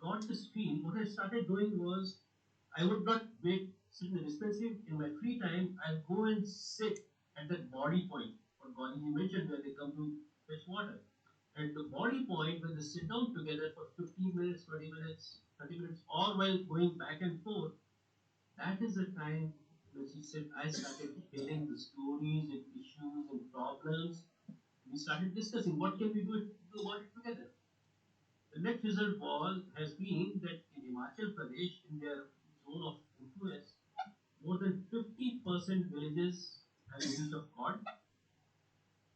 got this feel, what I started doing was I would not wait, sit in the dispensary. In my free time, I'll go and sit at that body point, what Gauri mentioned, where they come to fetch water. At the body point, when they sit down together for 15 minutes, 20 minutes, 30 minutes, or while going back and forth, that is the time when she said, I started hearing the stories and issues and problems. We started discussing what can we do about it together. The net result has been that in Himachal Pradesh, in their zone of influence, more than 50% villages have used of God.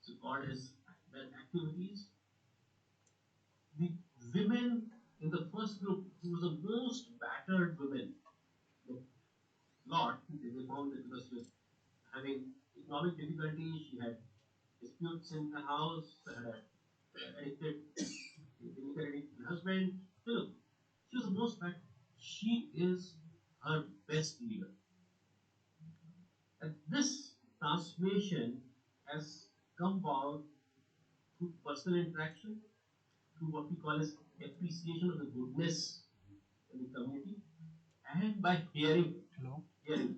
So God has done activities. The women in the first group, who was the most battered women, the lot, they found that because she was having economic difficulties, she had disputes in the house, had a addicted, liquor addicted husband. So look, she was the most battered. She is her best leader. And this transformation has come about through personal interaction, through what we call as appreciation of the goodness in the community, and by hearing. Hello? Hearing.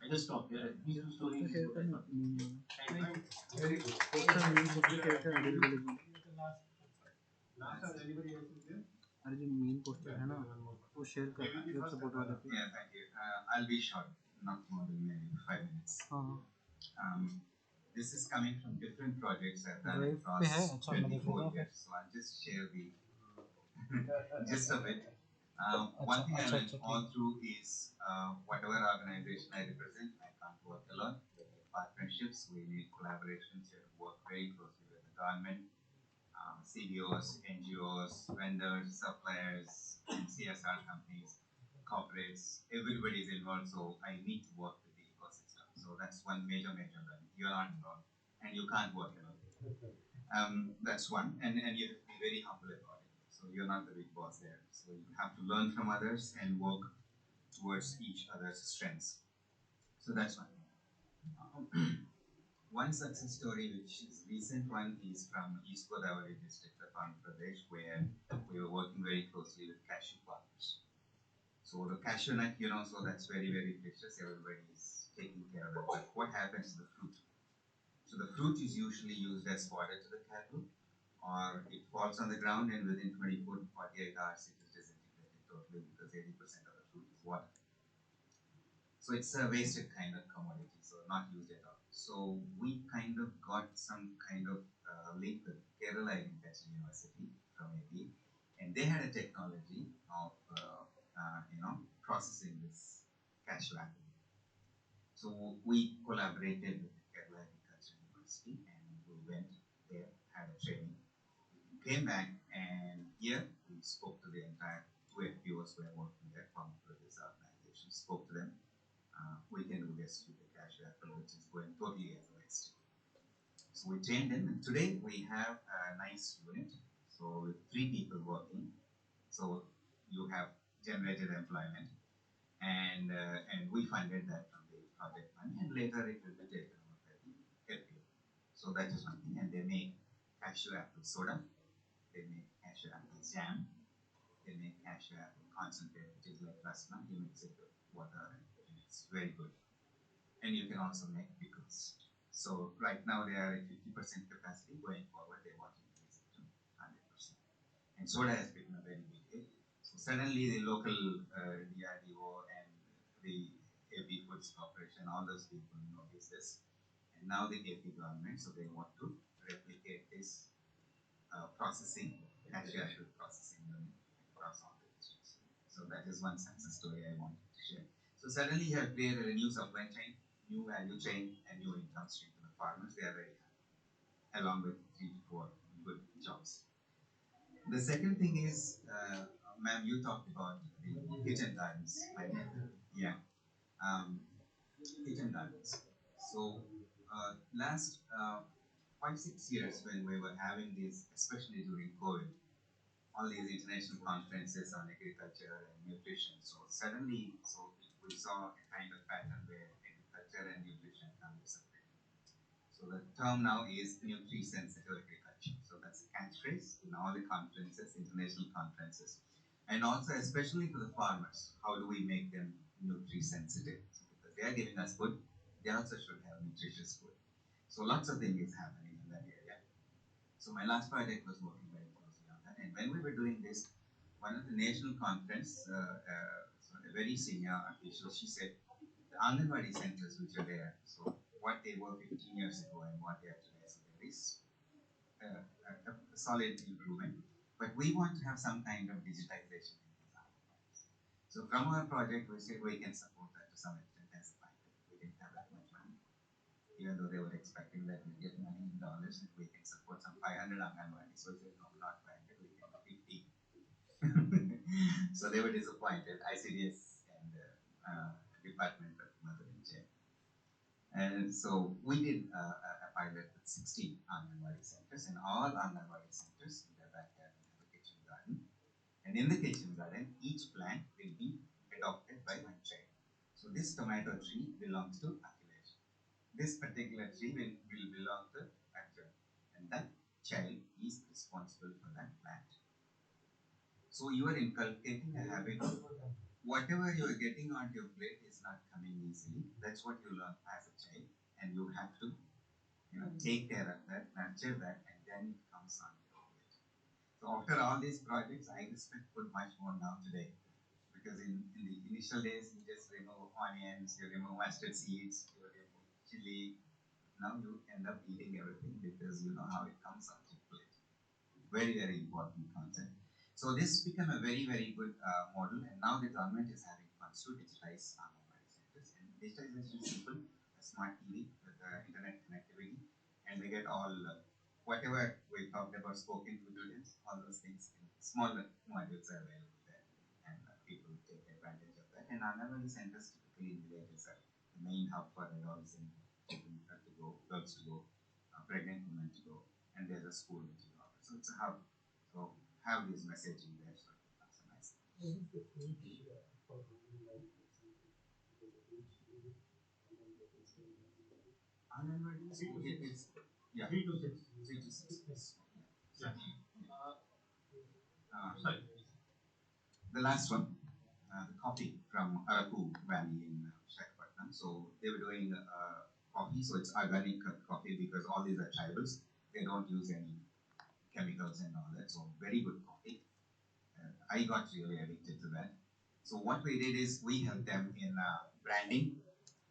I just stopped here. These two stories is what I thought. Thank you. Very good. Last time anybody else is there? अरे जो main poster है ना वो share कर web support वाले पे Yeah, thank you. I'll be short, not more than maybe 5 minutes. This is coming from different projects I've done across 24 years, so I'll just share the gist of it. One thing I learned all through is whatever organization I represent, I can't work alone. We need partnerships, we need collaborations, you have to work very closely with the government, CBOs, NGOs, vendors, suppliers, CSR companies, corporates, everybody is involved, so I need to work with the ecosystem. So that's one major learning. You're not alone, and you can't work alone. That's one, and you have to be very humble about it. So you're not the big boss there. So you have to learn from others and work towards each other's strengths. So that's one. One success story, which is recent one, is from East Godavari district of Andhra Pradesh, where we were working very closely with cashew farmers. So the cashew nut, so that's very, very precious. Everybody is taking care of it. But what happens to the fruit? So the fruit is usually used as fodder to the cattle, or it falls on the ground and within 24 to 48 hours it is disintegrated totally because 80% of the fruit is water. So it's a wasted kind of commodity, so not used at all. So we kind of got some kind of link with Kerala Agriculture University from AP, and they had a technology of processing this cashew apple. So we collaborated with Kerala Agriculture University, and we went there, had a training, came back, and here we spoke to the entire 2 FPOs who are working there, farm producer organizations, spoke to them. We can do this with the cashew apple, which is going totally as waste. So we trained them, and today we have a nice unit. So with 3 people working, so you have generated employment, and we funded that from the project money, and later it will be taken over by the FPO. So that is one thing, and they make cashew apple soda, they make cashew apple jam, they make cashew apple concentrate, which is like rasna. You mix it with water, and it's very good. And you can also make pickles. So right now they are at 50% capacity. Going forward, they want to increase it to 100%. And soda has become a very big hit. So suddenly the local DRDO and the AP Foods Corporation, all those people notice this. And now the AP government, so they want to replicate this processing, cashew processing unit across all the districts. So that is one success story I wanted to share. So suddenly you have created a new supply chain, new value chain, and new income stream to the farmers. They are very happy, along with 3 to 4 good jobs. The second thing is, ma'am, you talked about the kitchen gardens. Yeah, kitchen gardens. So last 5-6 years when we were having these, especially during COVID, all these international conferences on agriculture and nutrition. So suddenly, we saw a kind of pattern where agriculture and nutrition come separate. So the term now is nutri-sensitive agriculture. So that's a catchphrase in all the conferences, international conferences. And also, especially for the farmers, how do we make them nutri-sensitive? So because they are giving us food, they also should have nutritious food. So lots of things is happening in that area. So my last project was working very closely on that. And when we were doing this, one of the national conference, so a very senior official, she said, the Anganwadi centers which are there, so what they were 15 years ago and what they are today, so there is a solid improvement. But we want to have some kind of digitization in these Anganwadis. So from our project, we said we can support that to some extent as a pilot. We didn't have that much money, even though they were expecting that we get money in dollars and we can support some 500 Anganwadis. So we said, no, not 500, we can do 50. So they were disappointed, ICDS and Department of Mother and Child. And so we did a pilot with 16 Anganwadi centers, and all Anganwadi centers in their backyard have a kitchen garden. And in the kitchen garden, each plant will be adopted by one child. So this tomato tree belongs to Akhilesh. This particular tree will belong to Arjun. And that child is responsible for that plant. So you are inculcating a habit of whatever you are getting on your plate is not coming easily. That's what you learn as a child, and you have to, take care of that, nurture that, and then it comes on your plate. So after all these projects, I respect food much more now today, because in the initial days, you just remove onions, you remove mustard seeds, you remove chili. Now you end up eating everything because you know how it comes on your plate. Very, very important concept. So this became a very, very good model, and now the government is having funds to digitize Anganwadi centers. And digitization is simple: a smart TV with internet connectivity, and they get all whatever we talked about, spoken tutorials, all those things in smaller modules are available there, and people take advantage of that. And Anganwadi centers typically in villages are the main hub for adults and children to go, girls to go, pregnant women to go, and there's a school which is offered. So it's a hub. So have this messaging there, so that's a nice thing. What is the age for Anganwadi center? Because the age limit and then they can say Anganwadi is 3 to 6. it's yeah 3 to 6. 3 to 6. Yes. Yeah. Sorry. The last one, the coffee from Araku Valley in Visakhapatnam. So they were doing coffee, so it's organic coffee because all these are tribals. They don't use any chemicals and all that. So very good coffee. I got really addicted to that. So what we did is we helped them in branding,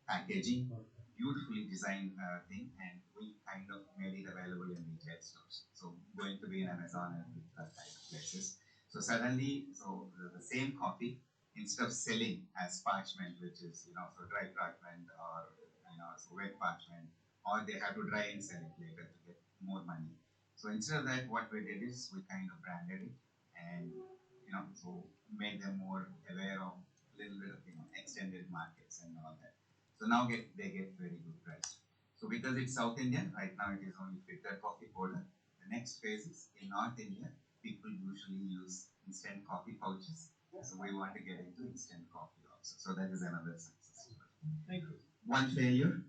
packaging, beautifully designed thing, and we kind of made it available in retail stores. So going to be in Amazon and Flipkart kind of places. So suddenly, the same coffee, instead of selling as parchment, which is so dry parchment or so wet parchment, or they have to dry and sell it later to get more money. So instead of that, what we did is we kind of branded it and so made them more aware of a little bit of extended markets and all that. So now they get very good price. So because it's South Indian, right now it is only filter coffee powder. The next phase is in North India, people usually use instant coffee pouches. So we want to get into instant coffee also. So that is another success story. Thank you. One failure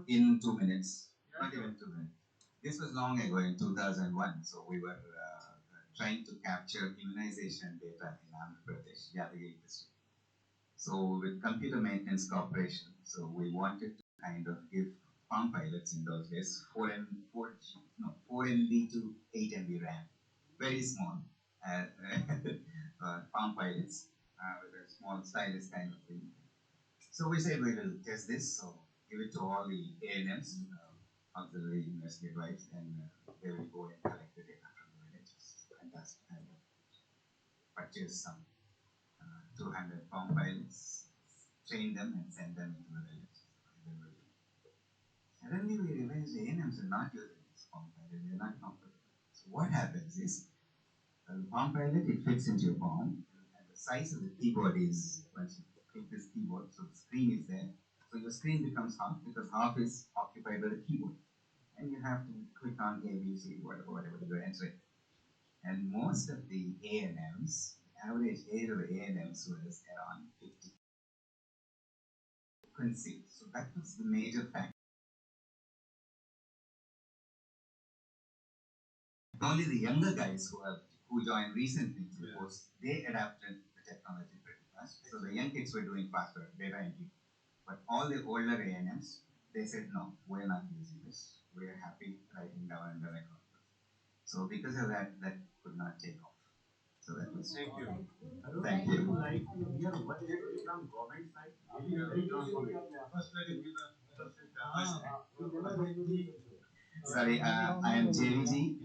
in 2 minutes. Not even 2 minutes. This was long ago in 2001. So we were trying to capture immunization data in Andhra Pradesh, Yadagiri district. So with Computer Maintenance Corporation, so we wanted to kind of give Palm pilots in those days 4 MB to 8 MB RAM, very small Palm pilots with a small stylus kind of thing. So we said we will test this, so give it to all the ANMs, auxiliary university advice, and they will go and collect the data from the villages. Fantastic. And purchase some 200 Palm pilots, train them and send them into the village. Suddenly we realized ANMs are not using this Palm pilot, they are not comfortable. So what happens is, the Palm pilot, it fits into your palm, and the size of the keyboard is, once you click this keyboard, so the screen is there. So your screen becomes half because half is occupied by the keyboard. And you have to click on A, B, C, whatever you're entering. And most of the ANMs, the average age of the ANMs was around 50. Couldn't see. So that was the major factor. Only the younger guys who have who joined recently to the force, they adapted the technology pretty fast. So the young kids were doing faster data entry. But all the older ANMs, they said, no, we're not using this. We're happy writing down in the record. So because of that, that could not take off. So that was. Thank you. Thank you. Like to hear one story from government side. Really very transformative. First, let him give the Sorry, I am JVG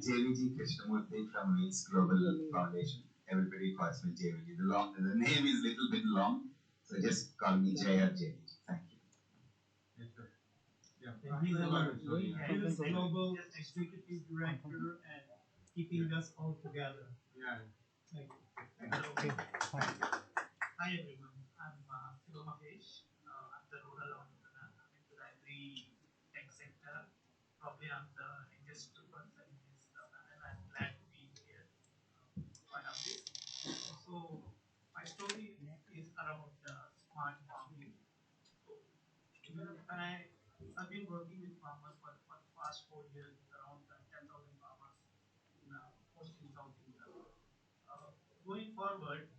Krishnamurthy from Wings Global Foundation. Everybody calls me JVG. The name is a little bit long, so just call me Jay or JVG. Thank you. He's our global executive director and keeping us all together. Yeah. Thank you. Hi everyone, I'm Siva Mahesh. I'm the rural entrepreneur. I'm into the agri-tech sector. Probably I'm the youngest person in this panel. I'm glad to be here, part of this. So my story is around smart farming. So I've been working with farmers for the past 4 years, with around 10,000 farmers in most in South India. Going forward,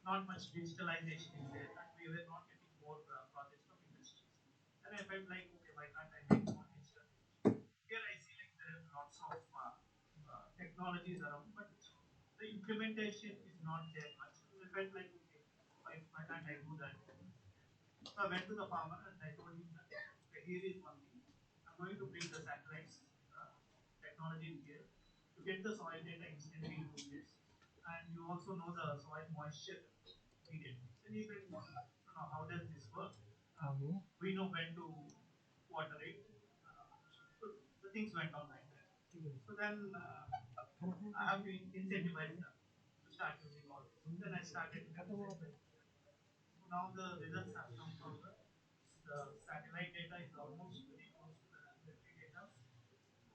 not much digitalization is there, and we were not getting more projects from industries. And I felt like, okay, why can't I make more digital? Here I see like there are lots of technologies around, but the implementation is not there much. So I felt like, okay, why can't I do that? So I went to the farmer and I told him that, okay, here is one thing. I'm going to bring the satellites technology in here to get the soil data instantly in 2 minutes. And you also know the soil moisture immediately. Then you can know how does this work. We know when to water it. So the things went on like that. So then I have to incentivize them to start using all this. Then I started implementing. So now the results have come forward. The satellite data is almost very close to the laboratory data.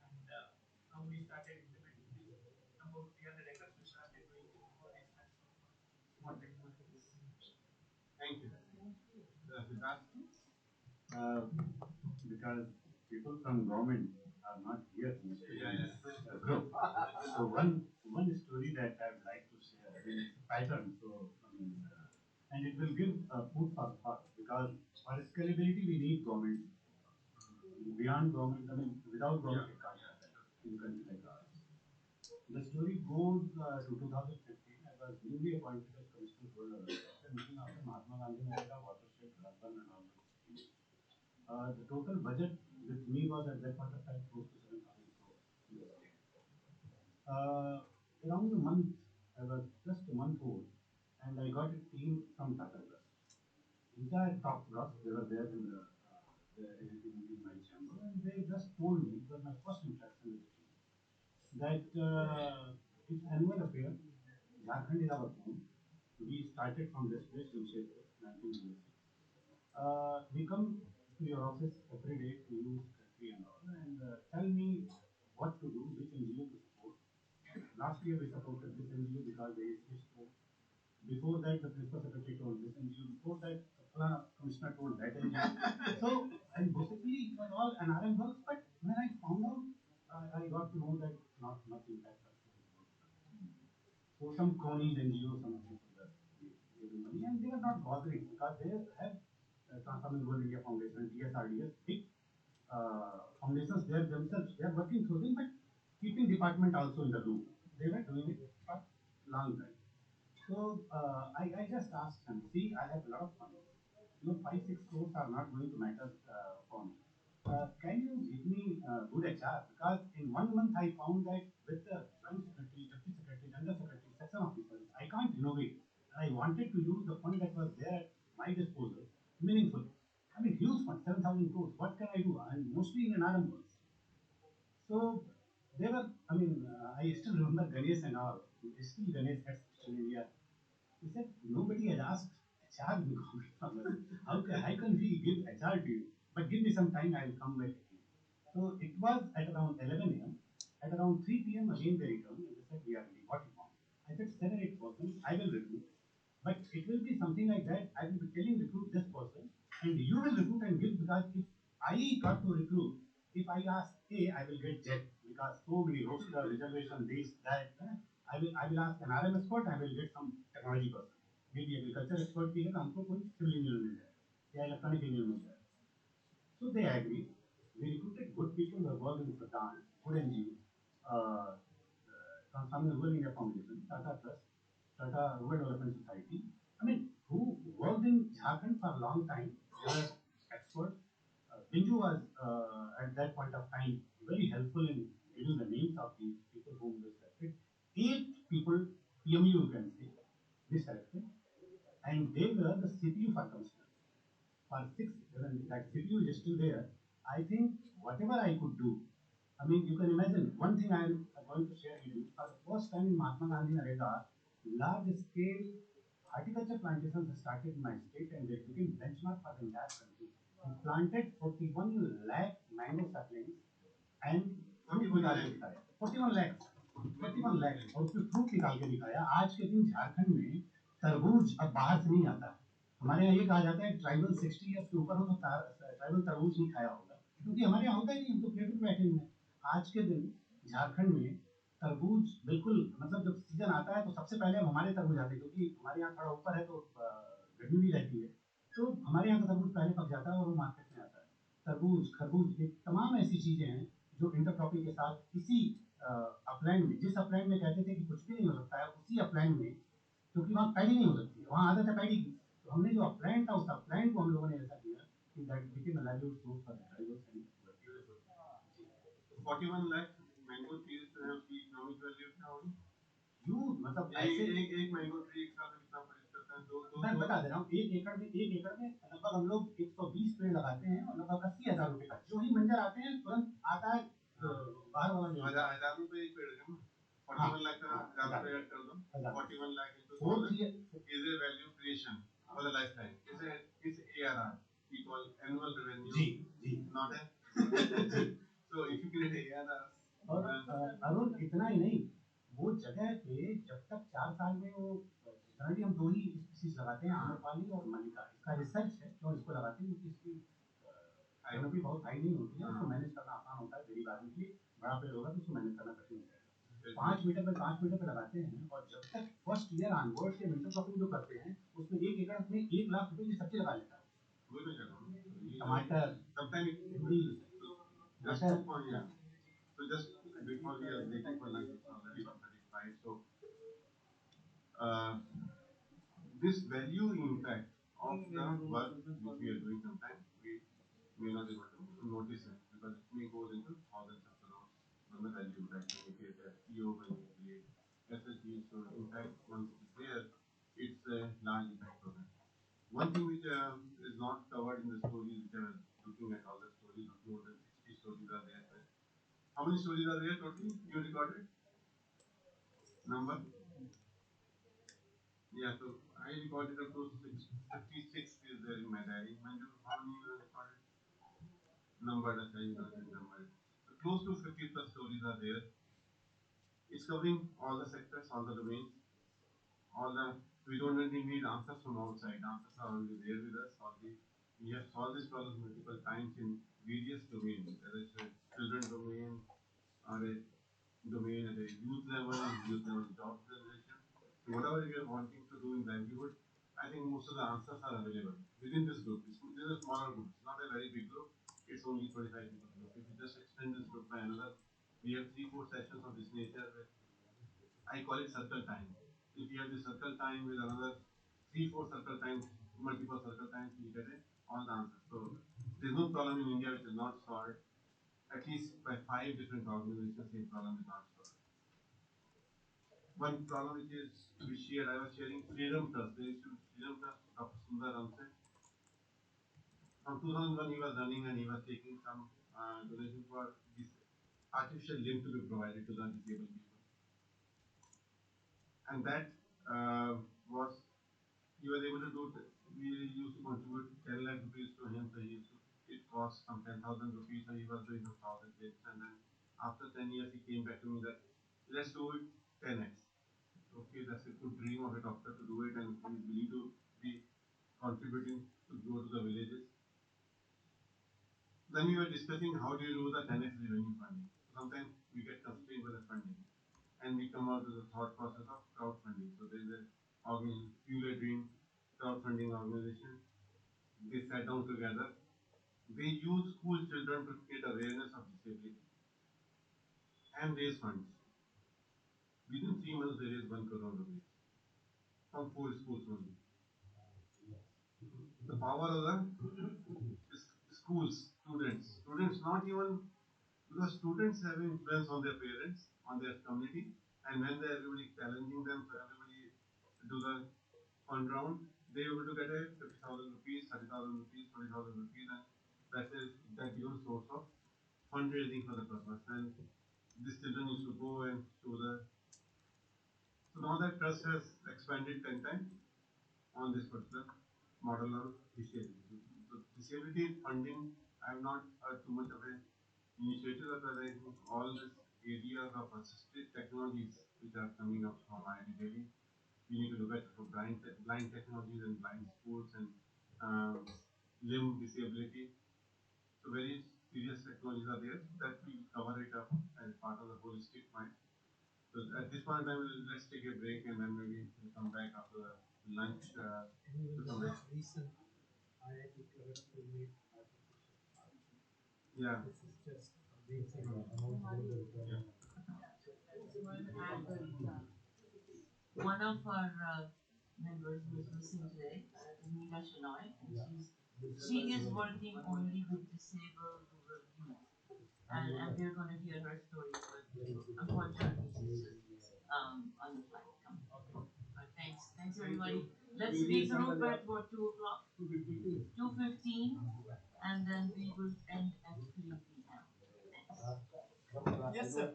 And now we started implementing this. About 300 acres, we started doing all these kinds of small technologies. Thank you. Because people from government are not here. So one story that I would like to share, I mean, it's a pattern. So and it will give food for thought, because for scalability we need government. Beyond government, I mean, without government it can't happen in a country like ours. The story goes to 2015. I was newly appointed as commissioner holder after looking after Mahatma Gandhi Nagar, watershed, urban and all those things. The total budget with me was at that point of time close to 7,000 crores in the state. Around a month, I was just a month old, and I got a team from Tata Trust. Entire top brass, they were there in my chamber, and they just told me, it was my first interaction with the team, that it's annual affair. Jharkhand is our home. We started from this place in Shepur, 1906. We come to your office every day to use secretary and all, and tell me what to do, which NGO to support. Last year we supported this NGO because they switched to. Before that, the principal secretary told this NGO. Before that, the commissioner told that NGO. So, and basically it was all NRM works, but when I found out, I got to know that not much impact. So some cronies NGOs, some people were giving money, and they were not bothering because they have Transforming Rural India Foundation, TSRDS, big foundations there themselves. They are working through them, but keeping department also in the loop. They were doing it for long time. So I just asked them, see, I have a lot of money. Your 5-6 crores are not going to matter for me. Can you give me good HR? Because in 1 month I found that with the joint secretary, deputy secretary, general secretary, section officers, I can't innovate. And I wanted to use the fund that was there at my disposal meaningfully. I mean, huge fund, 7,000 crores. What can I do? And mostly in NRM works. So they were, I mean, I still remember Ganesh and all. Still Ganesh heads Still India. He said, nobody has asked HR in government from us. How can we give HR to you? But give me some time, I will come back again. So it was at around 11 a.m. At around 3 p.m. again they returned and they said, we are ready. What you want? I said, 7-8%, I will recruit. But it will be something like that. I will be telling recruit this person and you will recruit and give, because if I got to recruit, if I ask A, I will get Z because so many roster, reservation, this, that. I will ask an RM expert, I will get some technology person. Maybe agriculture expert भी है तो हमको कोई civil engineer मिल जाए या electronic engineer मिल जाए. So they agreed. We recruited good people who are worked in Sudan, good NGOs, transforming rural India Foundation, Tata Trust, Tata Rural Development Society. I mean, who worked in Jharkhand for a long time. They were experts. Binju was at that point of time very helpful in giving the names of the people whom we selected. 8 people, PMU you can say, we selected, and they were the CPU for commissioner for 6, that CPU is still there. I think whatever I could do, I mean, you can imagine one thing I am going to share with you. For the first time in Mahatma Gandhi Narendra, large scale horticulture plantations started in my state and they became benchmark for the entire country. We planted 41 lakh mango saplings and 41 lakh 41 lakh और उसमें fruit निकाल के दिखाया. आज के दिन झारखंड में तरबूज अब बाहर से नहीं आता. हमारे यहाँ ये कहा जाता है ट्राइबल 60 ईयर्स के ऊपर हो तो ट्राइबल तरबूज नहीं खाया होगा, क्योंकि हमारे यहाँ होता ही नहीं, हम तो प्लेट में बैठे हुए हैं. आज के दिन झारखंड में तरबूज बिल्कुल, मतलब जब सीजन आता है तो सबसे पहले अब हमारे तरबूज आते हैं, क्योंकि हमारे यहाँ थोड़ा ऊपर है तो गर्मी भी रहती है, तो हमारे यहाँ का तरबूज पहले पक जाता है और वो मार्केट में आता है. तरबूज, खरबूज, ये तमाम ऐसी चीजें हैं जो इंटरक्रॉपिंग के साथ किसी अपलैंड में, जिस अपलैंड में कहते थे कि कुछ भी नहीं हो सकता है, उसी अपलैंड में, क्योंकि वहाँ पैडी नहीं हो सकती है, वहाँ आदत है पैडी की, तो हमने जो अपलैंड था उस अपलैंड को हम लोगों ने ऐसा किया कि that became a livelihood source for the tribals and 41 lakh mango trees है, उसकी इकोनॉमिक वैल्यू क्या होगी? ह्यूज, मतलब ऐसे एक मैंगो ट्री एक साल में कितना प्रोड्यूस करता है? मैं बता दे रहा हूँ, 1 एकड़ में लगभग हम लोग 120 पेड़ लगाते हैं और लगभग 80,000 रुपए का जो ही मंजर आते हैं तुरंत आता है. बाहर वाला जो 1,000 रुपए एक पेड़ का ना, 41 लाख का 1,000 रुपए ऐड कर दो, 41 lakh into 1,000 is a value creation for the lifetime. It's ARR, equal annual revenue. Ji not a so if you create ARR. और अरुण इतना ही नहीं, वो जगह पे जब तक 4 साल में वो जनरली हम 2 ही स्पीशीज लगाते हैं, आम्रपाली और मल्लिका. इसका रिसर्च है क्यों इसको लगाते हैं, क्योंकि इसकी कैनोपी बहुत हाई नहीं होती है, उसको मैनेज करना आसान होता है. गरीब आदमी के लिए बड़ा पेड़ होगा तो उसको मैनेज करना कठिन हो जाएगा. 5 मीटर पे लगाते हैं और जब तक फर्स्ट ईयर ऑनवर्ड से इंटरक्रॉपिंग जो करते हैं उसमें 1 एकड़ में 1 लाख रुपए की सब्जी लगा लेता है. टमाटर, मटर, So just before we are breaking for lunch, it's already 1:35. So this value impact of the work which we are doing, sometimes we may not be able to notice it because it may go into thousands of crores on the value impact when we create a CEO, when we create SSG. So in fact, once it is there, it's a large impact program. One thing which is not covered in the stories, which I was looking at all the stories, more than 60 stories are there. How many stories are there totally you recorded? Number? Yeah, so I recorded up to 56 is there in my diary. Manju, how many you recorded? Number, that's how you got it number. So close to 50 plus stories are there. It's covering all the sectors, all the domains, all the. We don't really need answers from outside. Answers are already there with us. We have solved this problem multiple times in various domains, whether it's a children domain or a domain at a youth level job generation. So whatever we are wanting to do in livelihood, I think most of the answers are available within this group. This is a smaller group. It's not a very big group. It's only 25 people group. If you just extend this group by another, we have 3-4 sessions of this nature. I call it circle time. If you have the circle time with another 3-4 circle times, multiple circle times, you get all the answers. So there's no problem in India which is not solved. At least by 5 different organizations, same problem is not solved. One problem which is we shared, I was sharing Freedom Trust. There used to be Freedom Trust, Dr. Sundar Ramsay. From 2001, he was running and he was taking some donation for this artificial limb to be provided to the disabled people. And that was, he was able to do, we used to contribute 10 lakh rupees to him, so he used to, it cost some 10,000 rupees, so he was doing some 1,000 clips. And then after 10 years, he came back to me that, let's do it 10x. Okay, that's a good dream of a doctor to do it, and he's willing to be contributing to go to the villages. Then we were discussing how do you do the 10x revenue funding. Sometimes we get constrained by the funding. and we come out with the thought process of crowdfunding. So there is an organization, Fuel a Dream crowdfunding organization. They sat down together. They use school children to create awareness of disability and raise funds. Within 3 months, they raised 1 crore rupees from 4 schools only. The power of the schools, students not even, because students have influence on their parents, on their community, and when they are everybody challenging them, so everybody do the fund round, they are able to get a 50,000 rupees, 30,000 rupees, 20,000 rupees, and that becomes source of fundraising for the purpose. And these children used to go and show the. So now that trust has expanded 10 times on this particular model of disability. So disability funding, I have not heard too much of an initiative, because I think all these areas of assisted technologies which are coming up from IIT Delhi, we need to look at for blind technologies and blind schools and limb disability. So very serious technologies are there that we cover it up as part of the holistic mind. So at this point in time, let's take a break and then maybe we'll come back after the lunch. Recent IIT Kharagpur made artificial heart. Yeah. This is just amazing. Yeah. One of our members was missing today, Nina Shenoy, and she is working only with disabled rural youth, and we're going to hear her story. But unfortunately, she's just on the flight coming. But thanks everybody. Let's regroup at what 2 o'clock? 2:15, and then we will end at 3 p.m. Thanks. Yes, sir.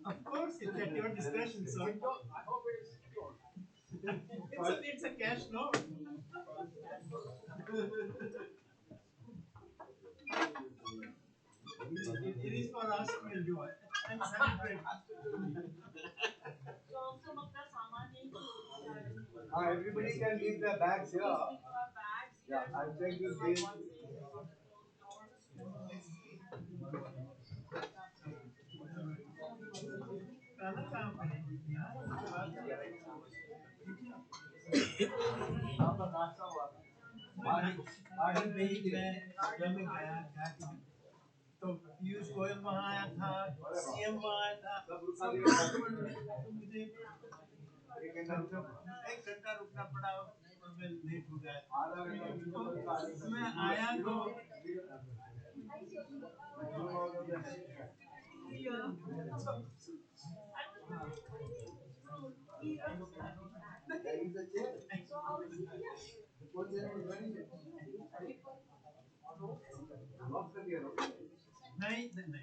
Of course, it's at your discretion, sir. I hope it is secure. It's a cash note. It is for us to enjoy and celebrate. Everybody can leave their bags here. Yeah, I'll check this date. तो पीयूष गोयल वहाँ आया था, CM वहाँ आया था, सब तो मुझे एक घंटा रुकना पड़ा और मैं लेट हो गया। तो मैं आया तो नहीं नहीं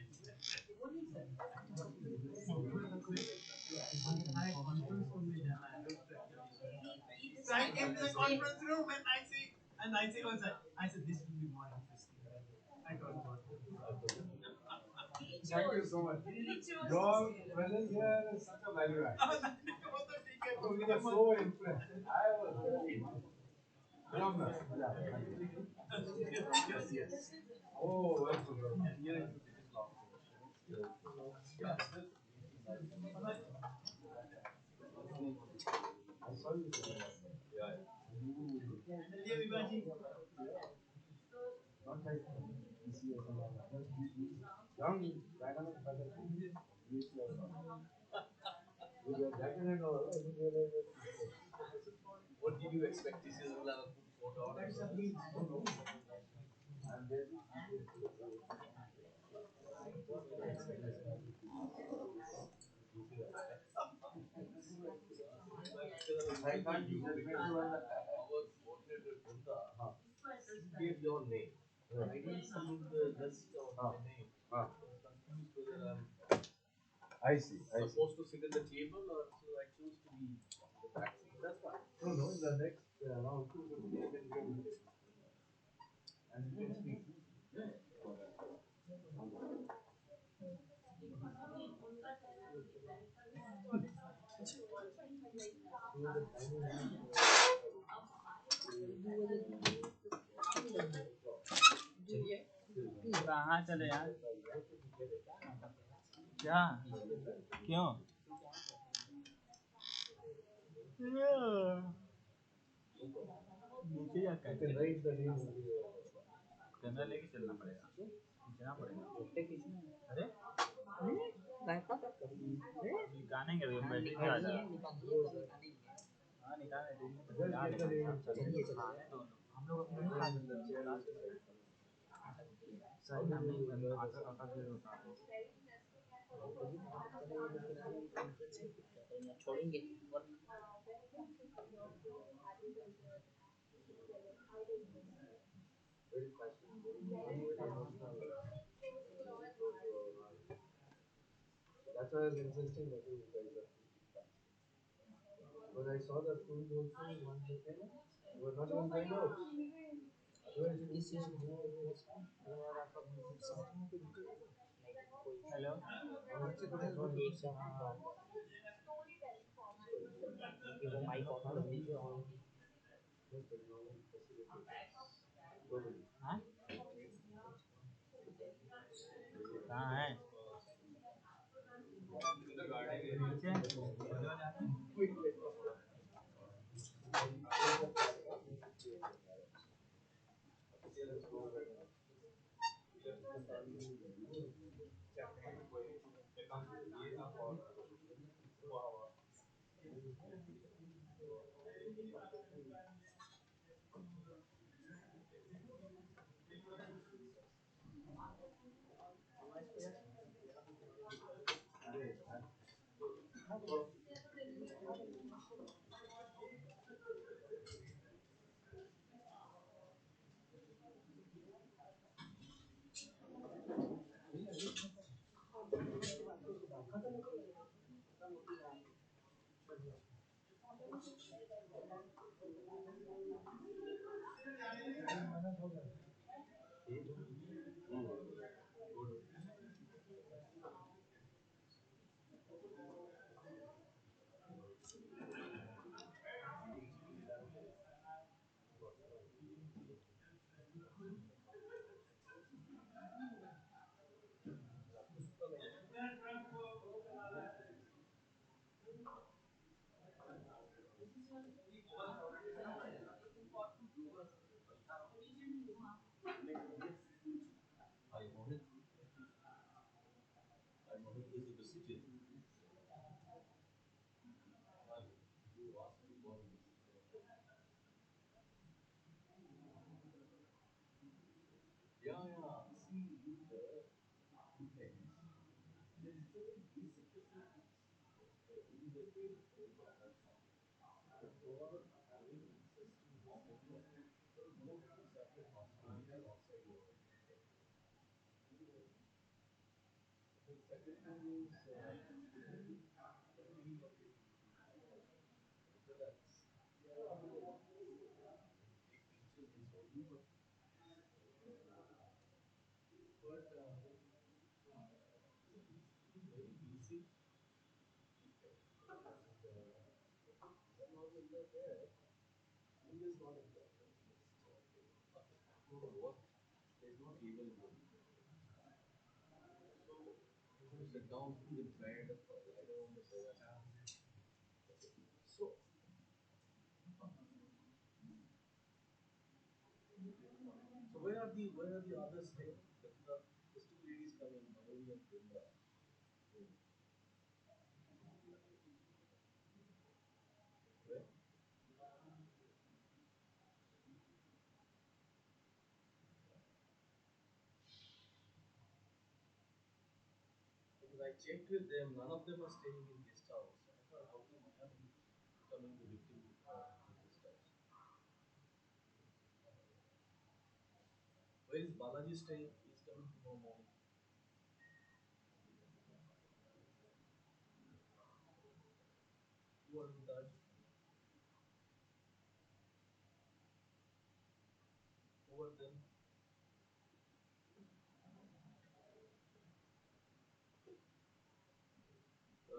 conference room में जाना है। So I came to the conference room and I see was I said this will be more interesting. I don't know. Thank you so much. Your presence here is such a value add. We were so impressed. I was very phenomenal. Yes. Oh, welcome. Here is the biggest loss. I saw you today. Yeah. Not like young, dynamic brother. With your jacket and all, I didn't realize that. What did you expect? This is a photo. And then I can't use it. Our coordinator Bunda gave your name. I didn't see in the list of my name. I was confused whether I'm supposed to sit at the table or so I choose to be the taxi. That's fine. No, in the next round 250 you can give me. And you can speak. चलिए कहाँ चले यार क्या क्यों नीचे जा camera लेके चलना पड़ेगा खींचना पड़ेगा अरे गाने के बैटरी पे आ जाएगा हाँ निकाल चलिए दोनों हम लोग अपने नहीं खा सकते सही हमें आका के होता छोड़ेंगे और Very fashionable. Very emotional. That's why I was insisting that you guys are because I saw the schools also once again. You were not even going out. Otherwise, you this is would more hello वो mic off कर दीजिए और हाँ कहाँ है because I checked with them, none of them are staying in guest house. I thought, how come I am becoming the victim of guest house? Where is Balaji staying? He's coming tomorrow morning. Who are in touch? Who are them?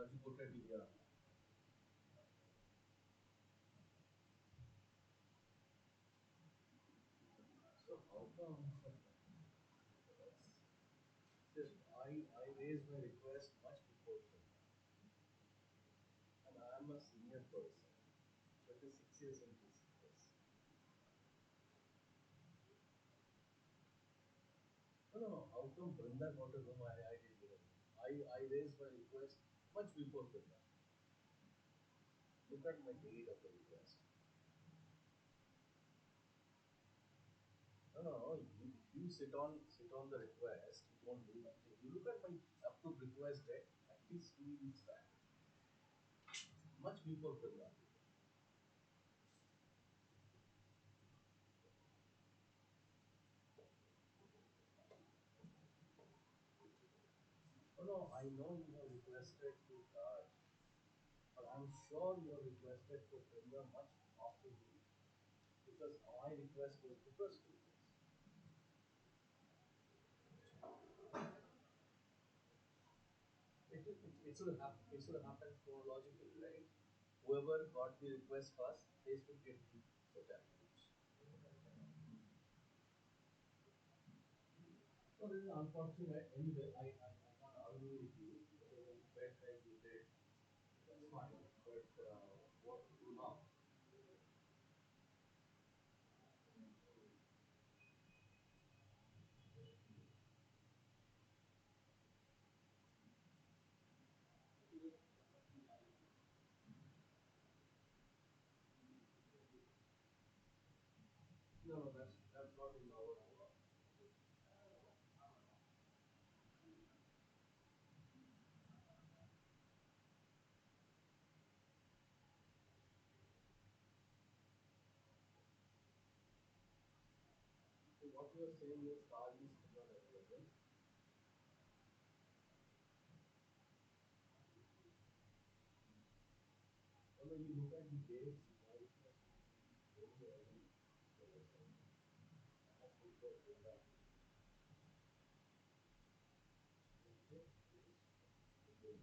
Raju Kothari, yeah. So how come? Says I raised my request much person. 26 years in TCS. No, no, no. How come Brinda got a room? I didn't know. I raised my request much before Brinda. Look at my date of the request. No, no, no. You sit on the request. You won't do nothing. You look at my approved request date. At least 2 weeks back, much before Brinda. No, no. I know you have requested to Taj, but I'm sure you have requested for Brinda much after me because my request was before school. It should happen chronologically, right? Whoever got the request first, they should get the attributes. So this is unfortunate. Anyway, I can't argue with you. Whatever you felt like you did, that's fine. But what to do now? No, no, that's not in our power. So what you are saying is Taj is not available. When you look at the dates, why it has to be very early. As before Buddha. Okay? Okay.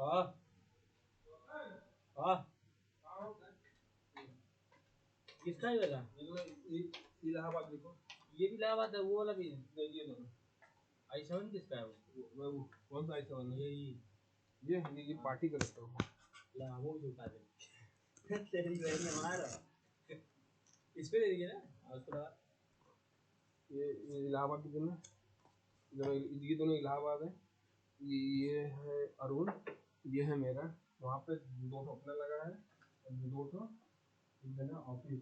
हाँ हाँ किसका है वाला इलाहाबाद देखो ये भी इलाहाबाद है वो वाला भी है ये दोनों i7 किसका है वो कौन सा i7 है ये पार्टी का रखता हूँ ला वो झुका दे तेरी बहन ने मारा इस पे दे दिए ना और उसके बाद ये इलाहाबाद के दिन ये दोनों इलाहाबाद है ये है अरुण ये है मेरा वहाँ पे 200 अपना लगा है और 200 देना ऑफिस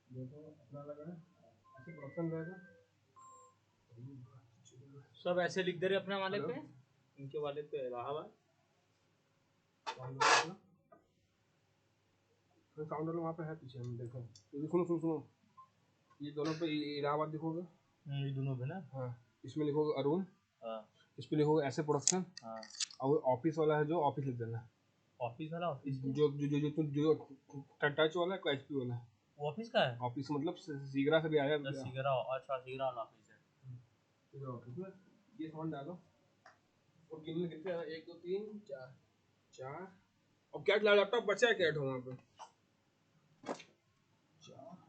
200 अपना लगा है ऐसे प्रोडक्शन रहेगा सब ऐसे लिख दे रहे अपने वाले पे इनके वाले पे इलाहाबाद साउंडर वहाँ पे है पीछे हम देखो तो सुनो सुनो सुनो ये दोनों पे इलाहाबाद लिखोगे ये दोनों पे ना हाँ इसमें लिखोगे अरुण हाँ इस पे लिखोगे ऐसे प्रोडक्शन हाँ और ऑफिस वाला है जो ऑफिस लिख देना ऑफिस वाला ऑफिस जो टच वाला है एचपी वाला है वो ऑफिस का है ऑफिस मतलब सीगरा से भी आया सीगरा अच्छा सीगरा वाला ऑफिस है सीगरा ऑफिस में ये सामान डालो और गिनने कितने हैं 1 2 3 4 4 और क्या लैपटॉप बचा है क्या वहाँ पे 4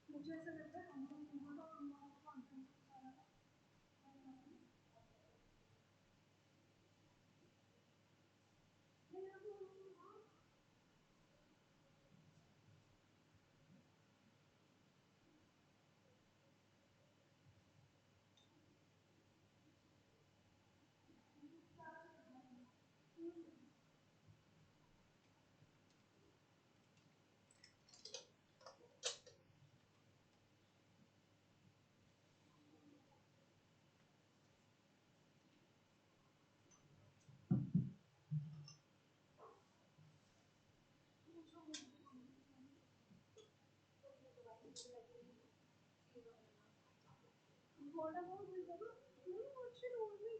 मुझे ऐसा लगता है हम लोग conference What about this? No, what should only?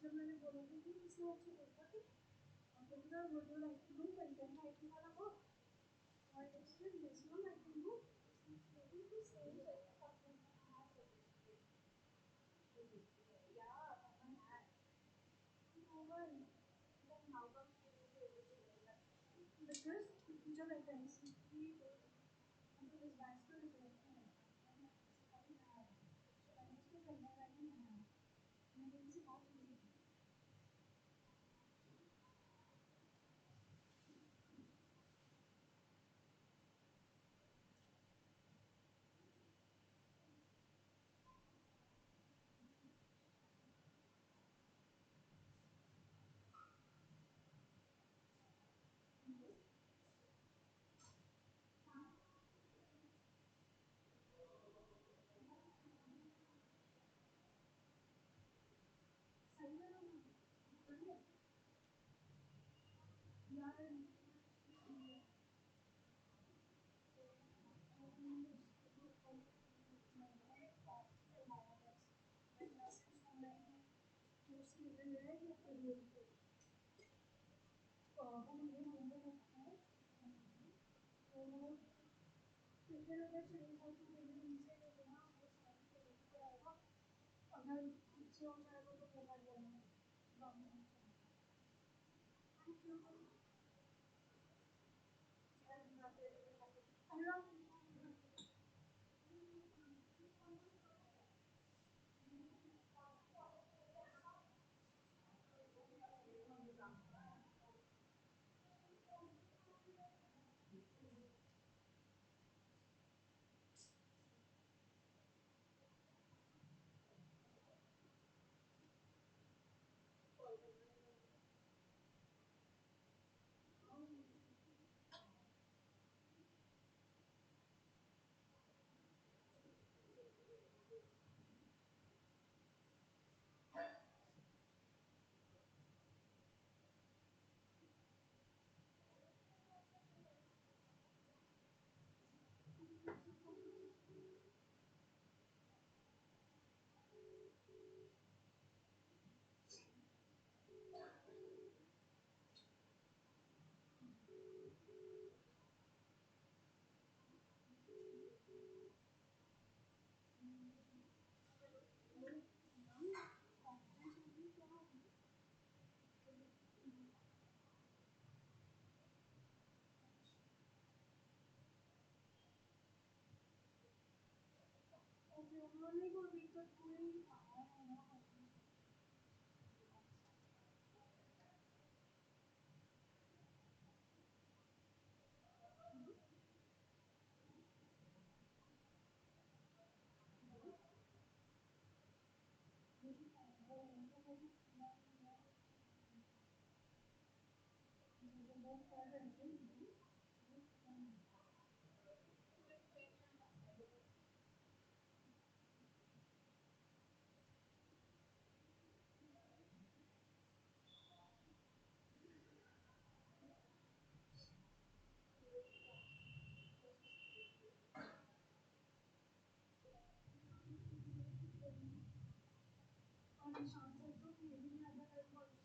जब मैंने बोला था कि इसने अच्छी बोला कि Sir, would you like to do content writing वाला work? I said, yes, ma'am, I can do. Maybe the same yeah, someone had. No one. Then how come she will be able to do that? Because जो vacancy थी वो मतलब इस batch को result नहीं है so I used to content writing है मैंने किसी बात नहीं सही है ना बढ़िया यार अगर अच्छे हो जाएगा तो वो कर लेंगे thank you I love you. उन्होंने को अभी तक कोई आया है ना और निशान सर तो मेरी भी अदर कॉलेज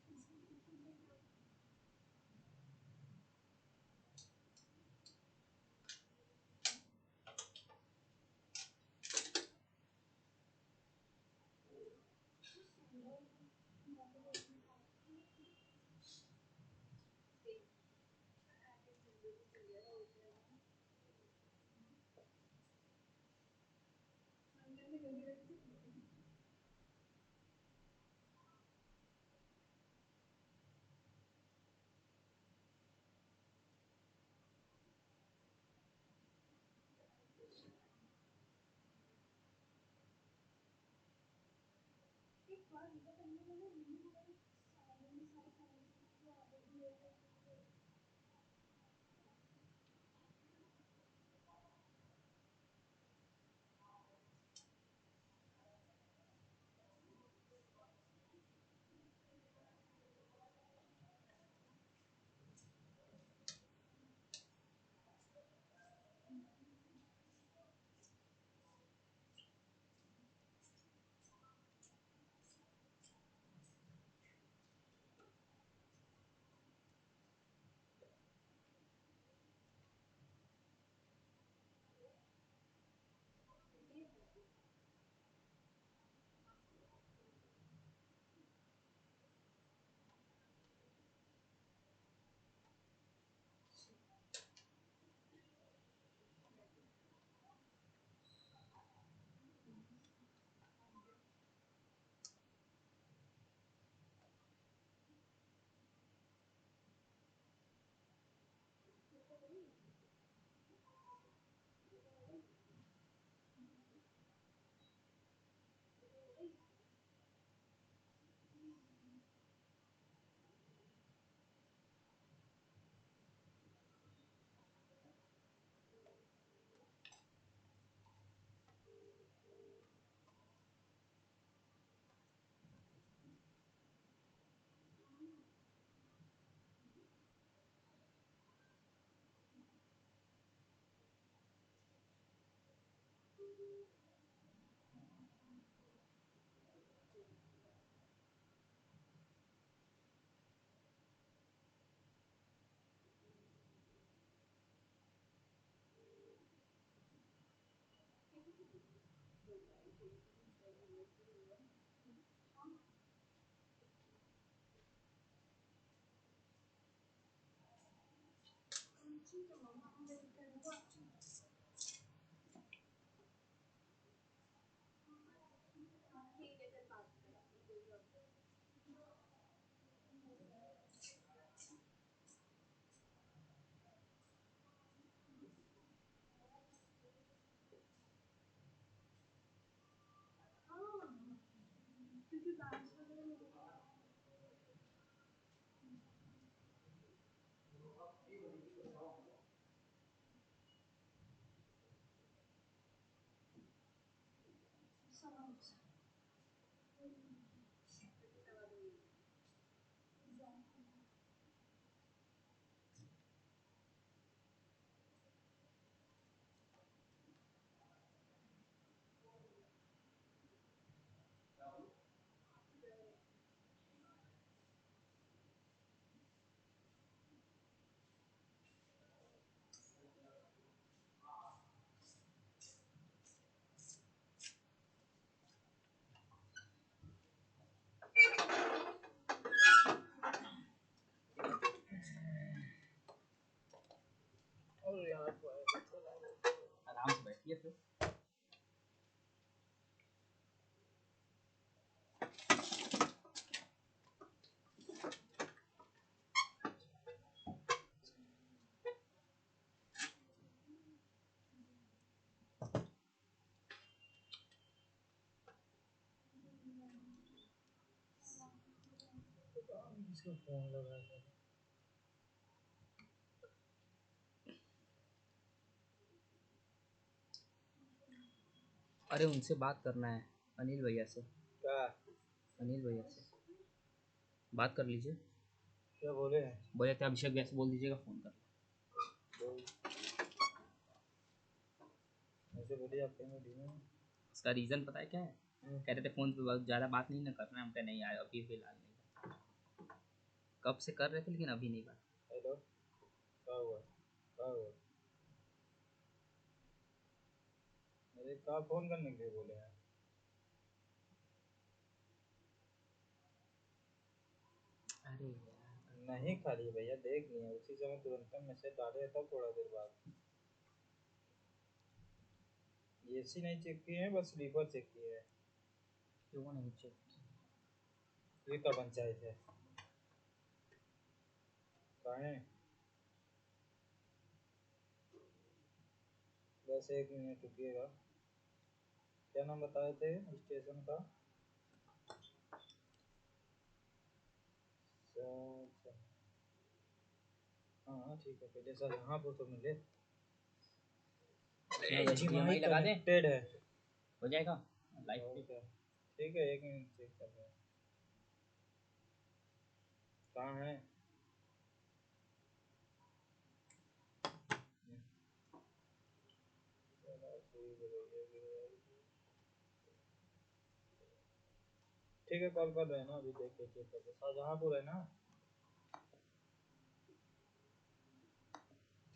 आराम से बैठिए फिर। किसका फोन लगा है? अरे उनसे बात करना है, अनिल भैया से। क्या? अनिल भैया से बात कर लीजिए। क्या बोले? बोले थे अभिषेक भैया से बोल दीजिएगा फ़ोन कर। ऐसे बोलिए आप कहीं ढीले हैं। इसका रीज़न पता है क्या है? कह रहे थे फ़ोन पे बहुत ज़्यादा बात नहीं ना करना है। हम कहा नहीं आया अभी फ़िलहाल नहीं। कब से कर रहे थे लेकिन अभी नहीं बात। हेलो, क्या हुआ? क्या हुआ? अरे कहाँ फ़ोन करने के लिए बोले हैं? अरे नहीं खाली भैया, देख लिए उसी समय तुरंत मैसेज डाले था थोड़ा देर बाद। एसी नहीं चेक किए हैं, बस स्लीपर चेक किए हैं। क्यों नहीं चेक? ये क्या पंचायत है? कहाँ है? बस 1 मिनट रुकिएगा। क्या नाम बताए थे स्टेशन का? अच्छा, हाँ ठीक है, पहले शाहजहाँपुर तो मिले। HDMI लगा दें, कनेक्टेड है। हो जाएगा लाइव पे। ओके, ठीक है, एक मिनट चेक कर रहे हैं कहाँ है। ठीक है, कॉल कर रहे हैं ना, अभी देख के चेक करते। शाहजहाँपुर है ना?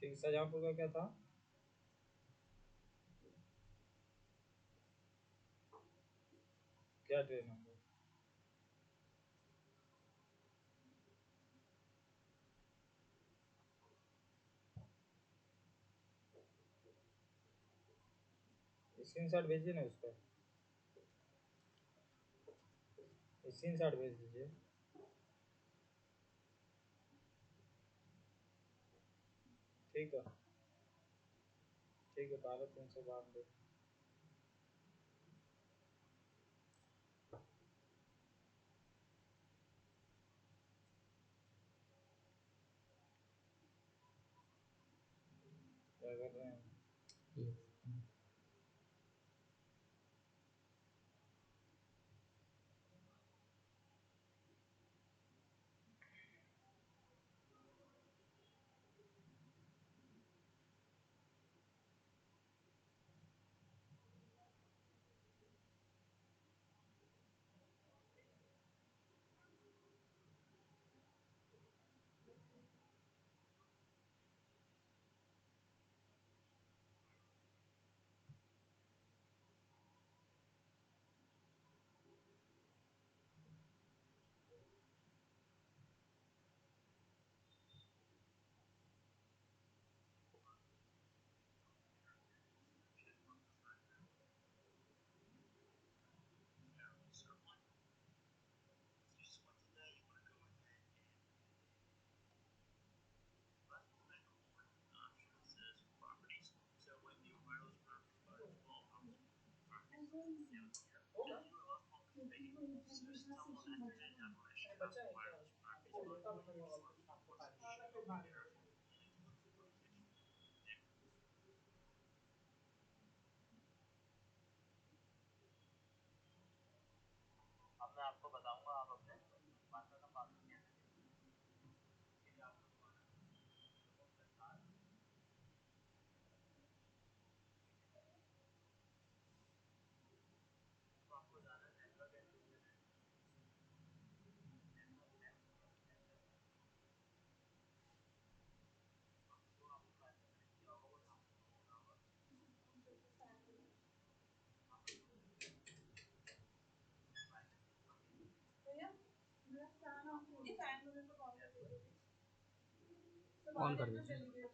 ठीक, शाहजहाँपुर का क्या था? क्या ट्रेन नंबर? स्क्रीनशॉट भेजिए ना उसका, स्क्रीनशॉट भेज दीजिए। ठीक है, ठीक है, 12,392। क्या कर रहे हैं? अब मैं आपको बताऊंगा, आप अपने माता का पासवर्ड कैसे देंगे आपको दोबारा। तो आपको जाना है network and internet, network app, जो आपको ऐसे कनेक्ट किया होगा वो यहाँ पे होगा होगा। ऑन कर दीजिए।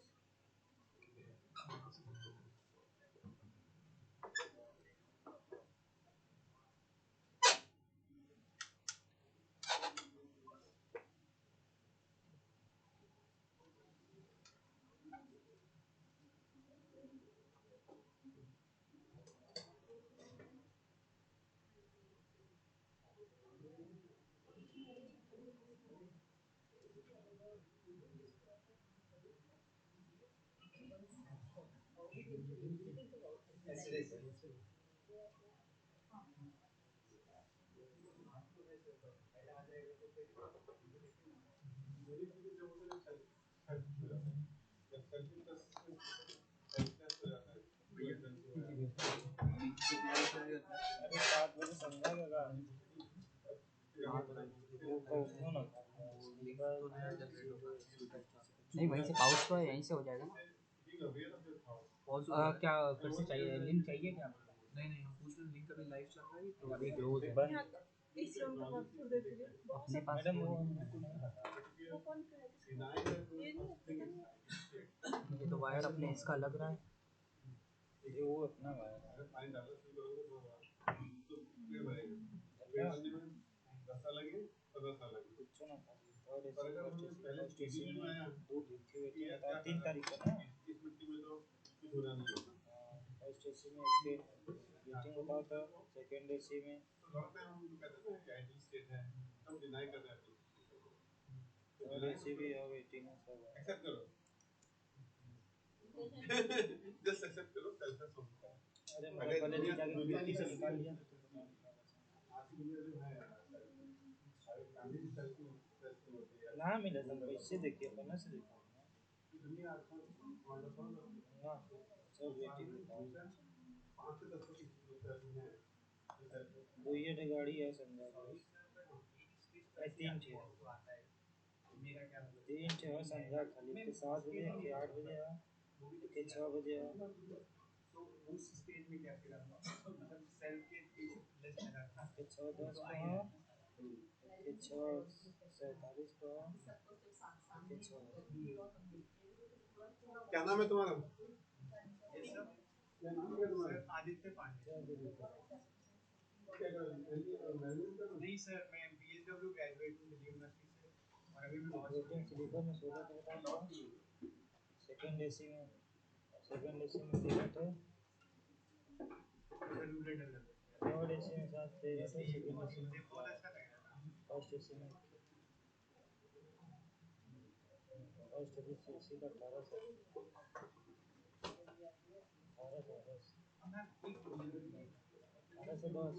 अरे 7 बजे समझाएगा का वो सुनो ना, नहीं, वहीं से पाउच तो है, यहीं से हो जाएगा ना। क्या कैसे चाहिए, लिंक चाहिए क्या? नहीं नहीं, हम पूछ रहे लिंक अभी लाइव चल रहा है तो अभी क्लोज है अपने पास। मैडम वो हमको नहीं पता। ये तो वायर अपने इसका लग रहा है। ये वो अपना वायर है। कुछ ना था, थर्ड एसी फर्स्ट एसी में 2 दिन थी वेटिंग था, 3 तारीख को ना। फर्स्ट एसी में वेटिंग बताओ था, सेकेंड एसी में थर्ड एसी भी है, वेटिंग है सब है। एक्सेप्ट करो। जस्ट एक्सेप्ट करो, कल से सोचता है। अरे मैंने पहले दिन जाके खिड़की से निकाल लिया। ना मिले तुम पैसे देखिए, पहले से देखो ना, सब वेटिंग है। 2 ये गाड़ी है संजय भाई, 3 थी, 3 है संजय खाली के 7 बजे के 8 बजे है के 6 बजे है। तो उस स्टेज में क्या फिर मतलब सेल्फ के लिस्ट में रखा के 6:10 को है, के 6:47 को है, के 6 क्या नाम है तुम्हारा? ये सब क्या नाम है तुम्हारा? सर आदित्य पांडे। नहीं सर, मैं बीएसडब्ल्यू ग्रेजुएट हूँ दिल्ली यूनिवर्सिटी से और अभी मैं वेटिंग स्लीपर में 16 था, सेकंड एसी में तेरह थे, थर्ड एसी में 7 13 थे, सेकंड एसी में बहुत अच्छा लग रहा था। फर्स्ट एसी में फर्स्ट एसी का 18 से 10 18 से 10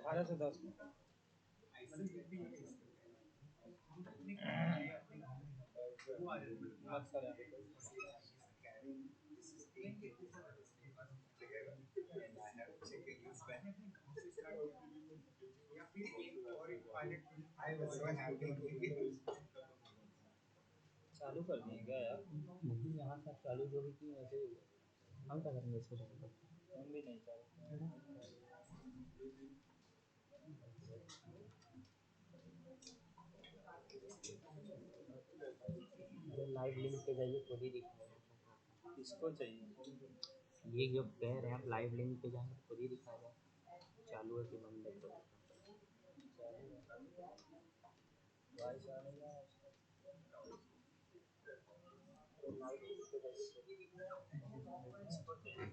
18 से 10 में मत या फिर एक और एक pilot project I was so happy चालू कर दिए क्या यार? नहीं, यहाँ से चालू जो भी की वैसे हम क्या करेंगे इसको चालू करके? हम भी नहीं चालू लाइव लिंक पे जाइए, खुद ही दिखाएगा। किसको चाहिए? ये जो कह रहे हैं आप लाइव लिंक पे जाएंगे तो खुद ही दिखाएगा चालू है कि बंद है। चालू है, वॉइस आ रही है तो लाइव लिंक पे जाइए, खुद ही दिखाएगा। किसको चाहिए?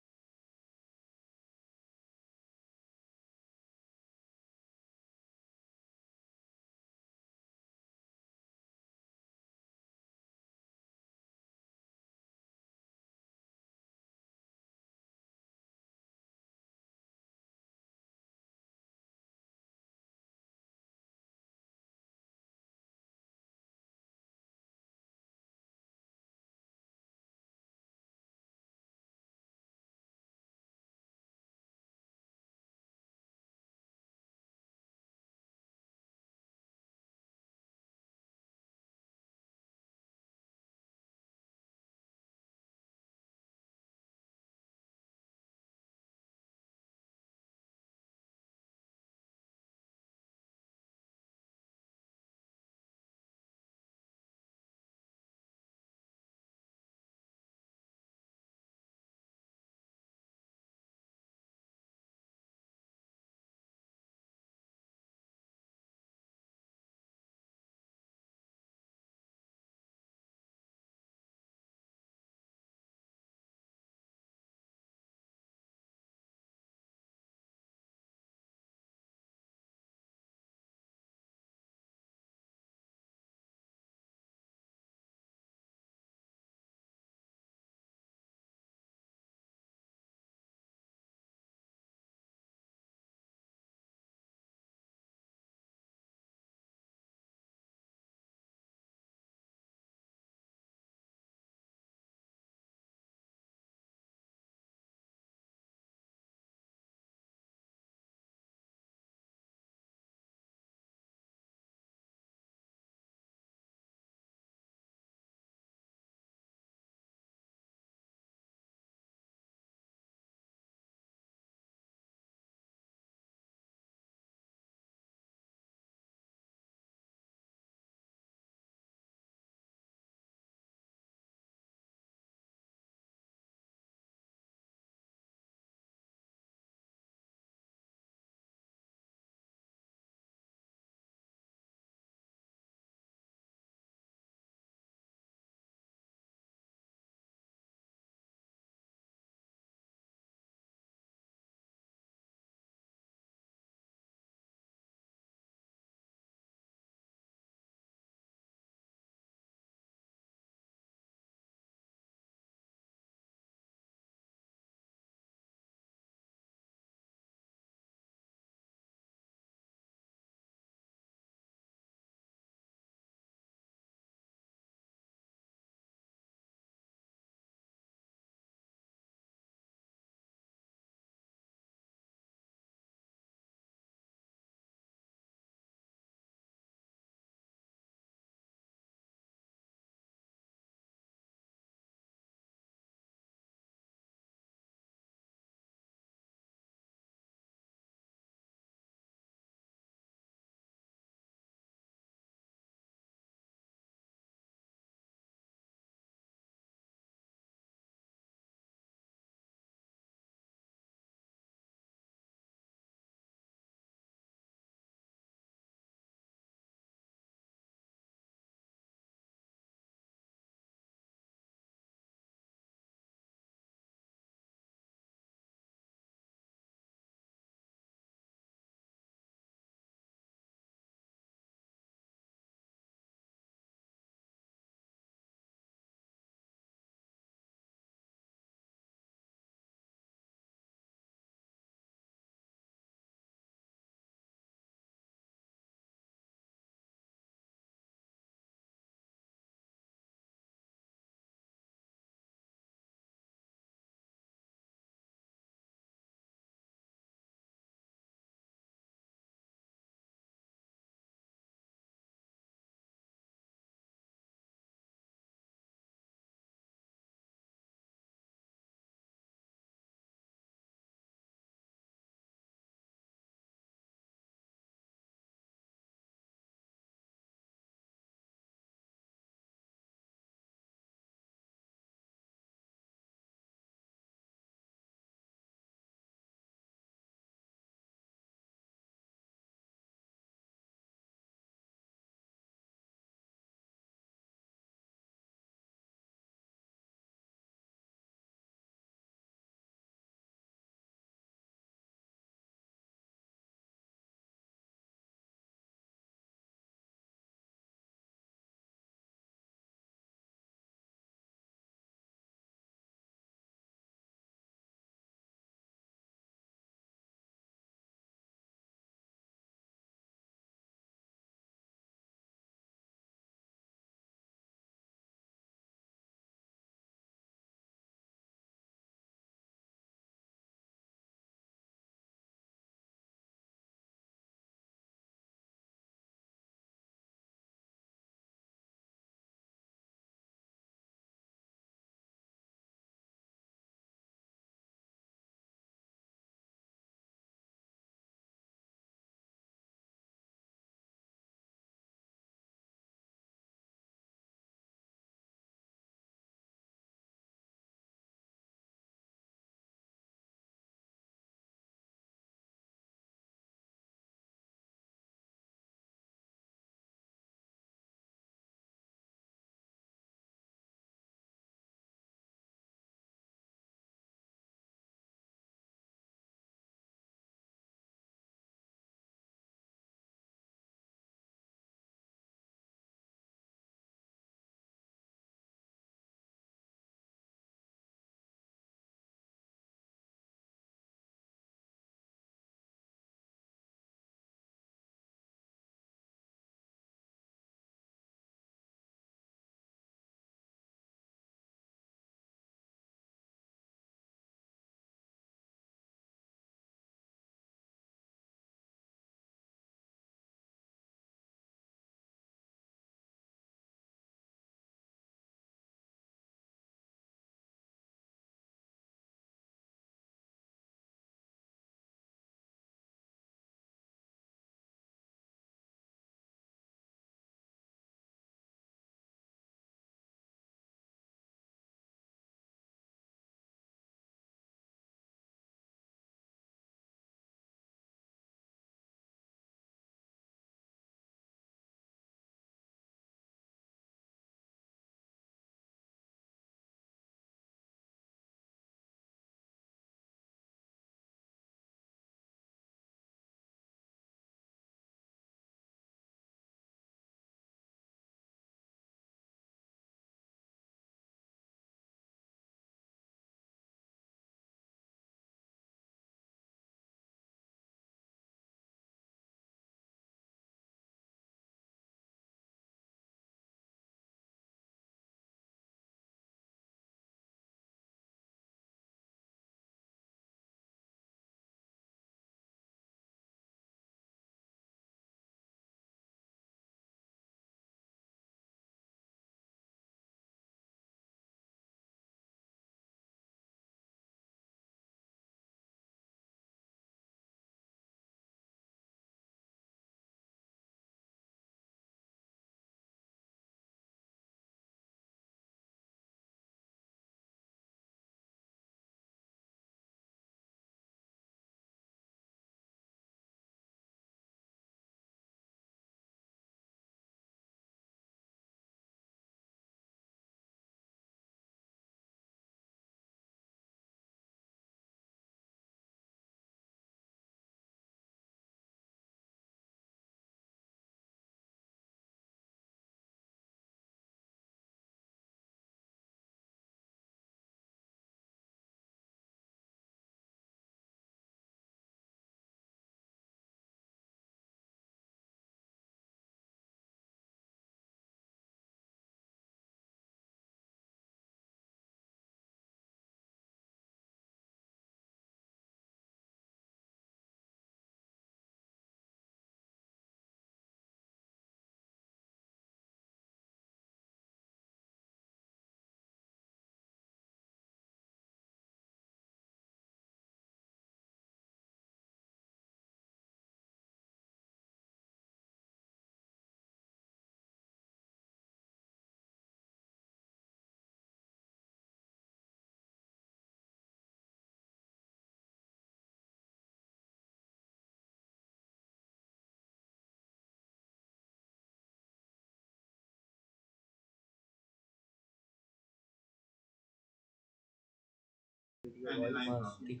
and design problems.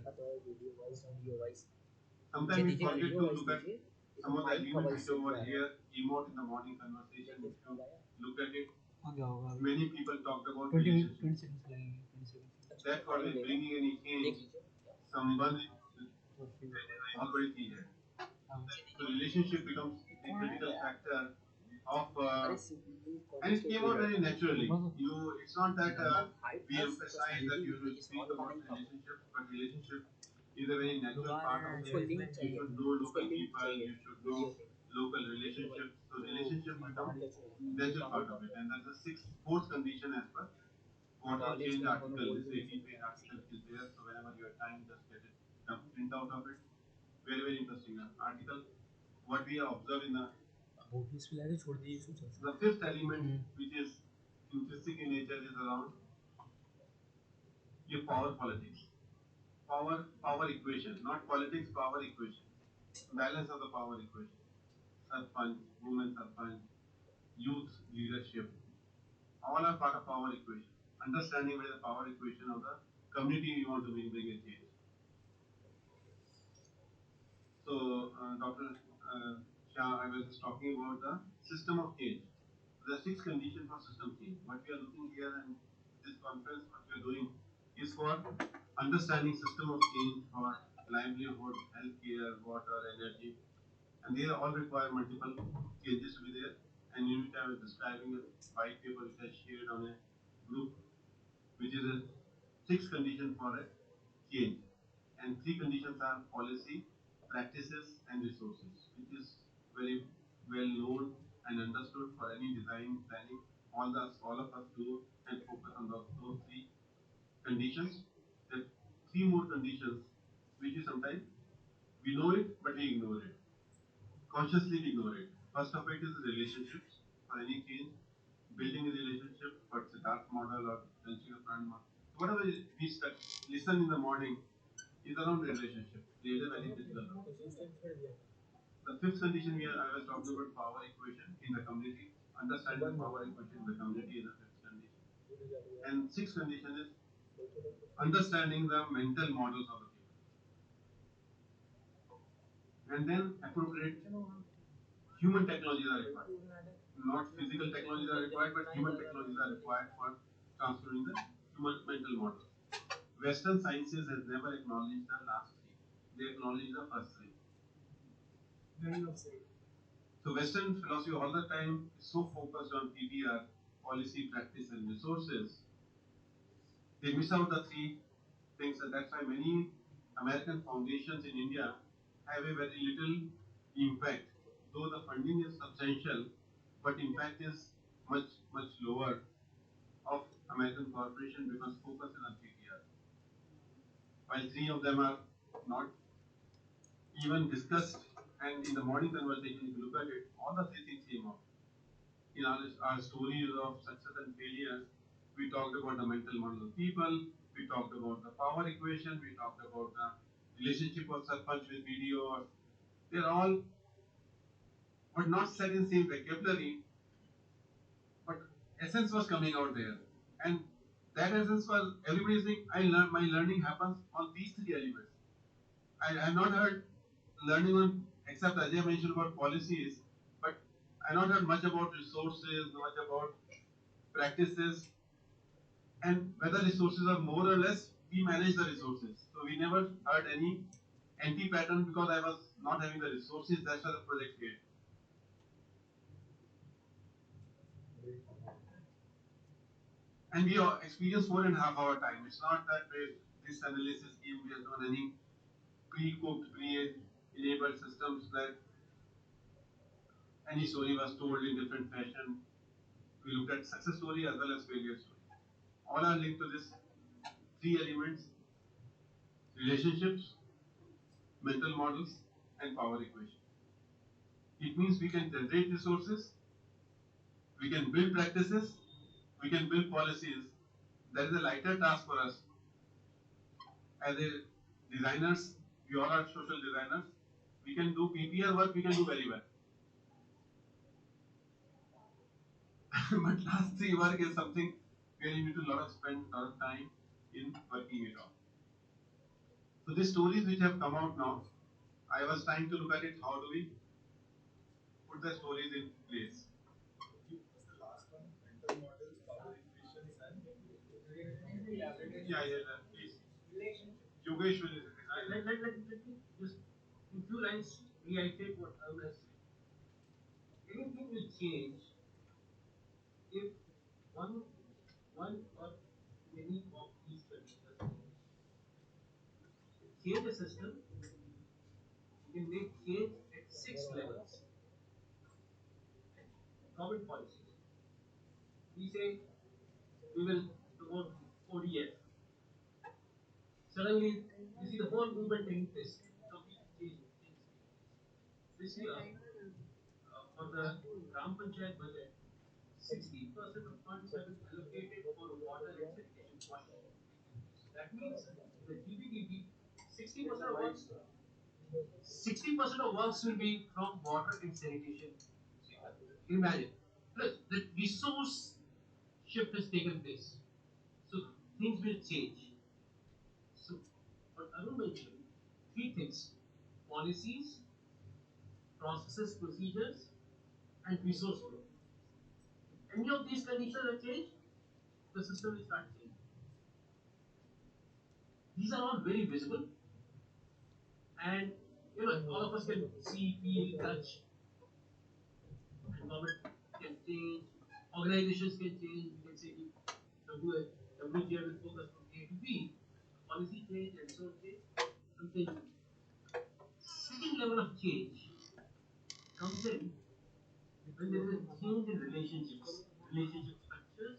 Sometimes we forget to look at some of the elements which are over here, emote in the morning conversation. If you look at it, many people talked about relationships. That's what is bringing any change. Someone बहुत बड़ी चीज है. So relationship becomes the critical factor of, and it came out very naturally. It's not that we emphasize that you should speak about relationships, but relationship is a very natural part of it. You should know local people, you should know local relationships. So relationship becomes natural part of it, and that's the fourth condition as per water change article. This 18-page article is there. So whenever you have time, just get it, print out of it. Very very interesting article. What we have observed in the fifth element, which is futuristic in nature, is around your power politics. Power equation, not politics, power equation. Balance of the power equation. Sarpanch, women sarpanch, youth leadership. All are part of power equation. Understanding where the power equation of the community you want to bring a change. So, Dr. Shah, I was just talking about the system of change. The six conditions for system change. What we are looking here in this conference, what we are doing is for understanding system of change for livelihood, healthcare, water, energy, and they all require multiple changes to be there. And unit I was describing a white paper which I shared on a group, which is a six condition for a change. And three conditions are policy, practices, and resources, which is very well known and understood for any design planning. All of us do and focus on those three conditions. There are three more conditions which is sometimes we know it but we ignore it. Consciously we ignore it. First of it is relationships for any change. Building a relationship, what's a dark model or launching a brand model. Whatever we listen in the morning is around relationship. Plays a very critical role. The fifth condition I was talking about power equation in the community. Understanding the power equation in the community is the fifth condition. And sixth condition is understanding the mental models of the people. And then appropriate human technologies are required. Not physical technologies are required, but human technologies are required for transferring the human mental models. Western sciences has never acknowledged the last three. They acknowledge the first three. So Western philosophy all the time is so focused on PBR, policy, practice, and resources. They miss out the three things, and that's why many American foundations in India have a very little impact. Though the funding is substantial, but impact is much lower of American corporation because focus is on PBR. While three of them are not even discussed, and in the morning conversation, if you look at it, all the three things came up. In our stories of success and failures, we talked about the mental model of people, we talked about the power equation, we talked about the relationship of Sarpanch with BDO. They're all, but not said in same vocabulary, but essence was coming out there. And that essence was, everybody saying, my learning happens on these three elements. I have not heard learning on, except Ajay mentioned about policies, but I have not heard much about resources, much about practices, and whether resources are more or less, we manage the resources. So we never heard any anti-pattern because I was not having the resources, that's why the project failed. And we experienced 4.5 hour time. It's not that this analysis came based on any pre-cooked, pre-enabled systems that any story was told in different fashion. We looked at success story as well as failure story. All are linked to this three elements: relationships, mental models, and power equation. It means we can generate resources, we can build practices, we can build policies. That is a lighter task for us. As a designers, we all are social designers. We can do PPR work, we can do very well. But last three work is something really need to spend a lot of time in working it out. the stories which have come out now, I was trying to look at it. How do we put the stories in place? The last one, mental models, power equations, and Please. Relationship. Yogesh will. Let me just in few lines reiterate what Arun has said. Anything will change if one or many of these conditions change a system. You can make change at 6 levels. Government policies. We say we will promote ODF. Suddenly, you see the whole movement taking place. Complete change. This year, for the Gram Panchayat budget, 60% of funds have been allocated for water and sanitation wash. That means the GBDP, 60% of works, 60% of works will be from water and sanitation. Imagine. Plus, the resource shift has taken place. So things will change. So what Arun mentioned, three things: policies, processes, procedures, and resource flow. If any of these conditions are changed, the system will start changing. These are all very visible, and all of us can see, feel, touch, and government can change, organizations can change. We can say WGR will focus from A to B, policy change and so change, something. Second level of change comes in when there is a change in relationships, relationship structures,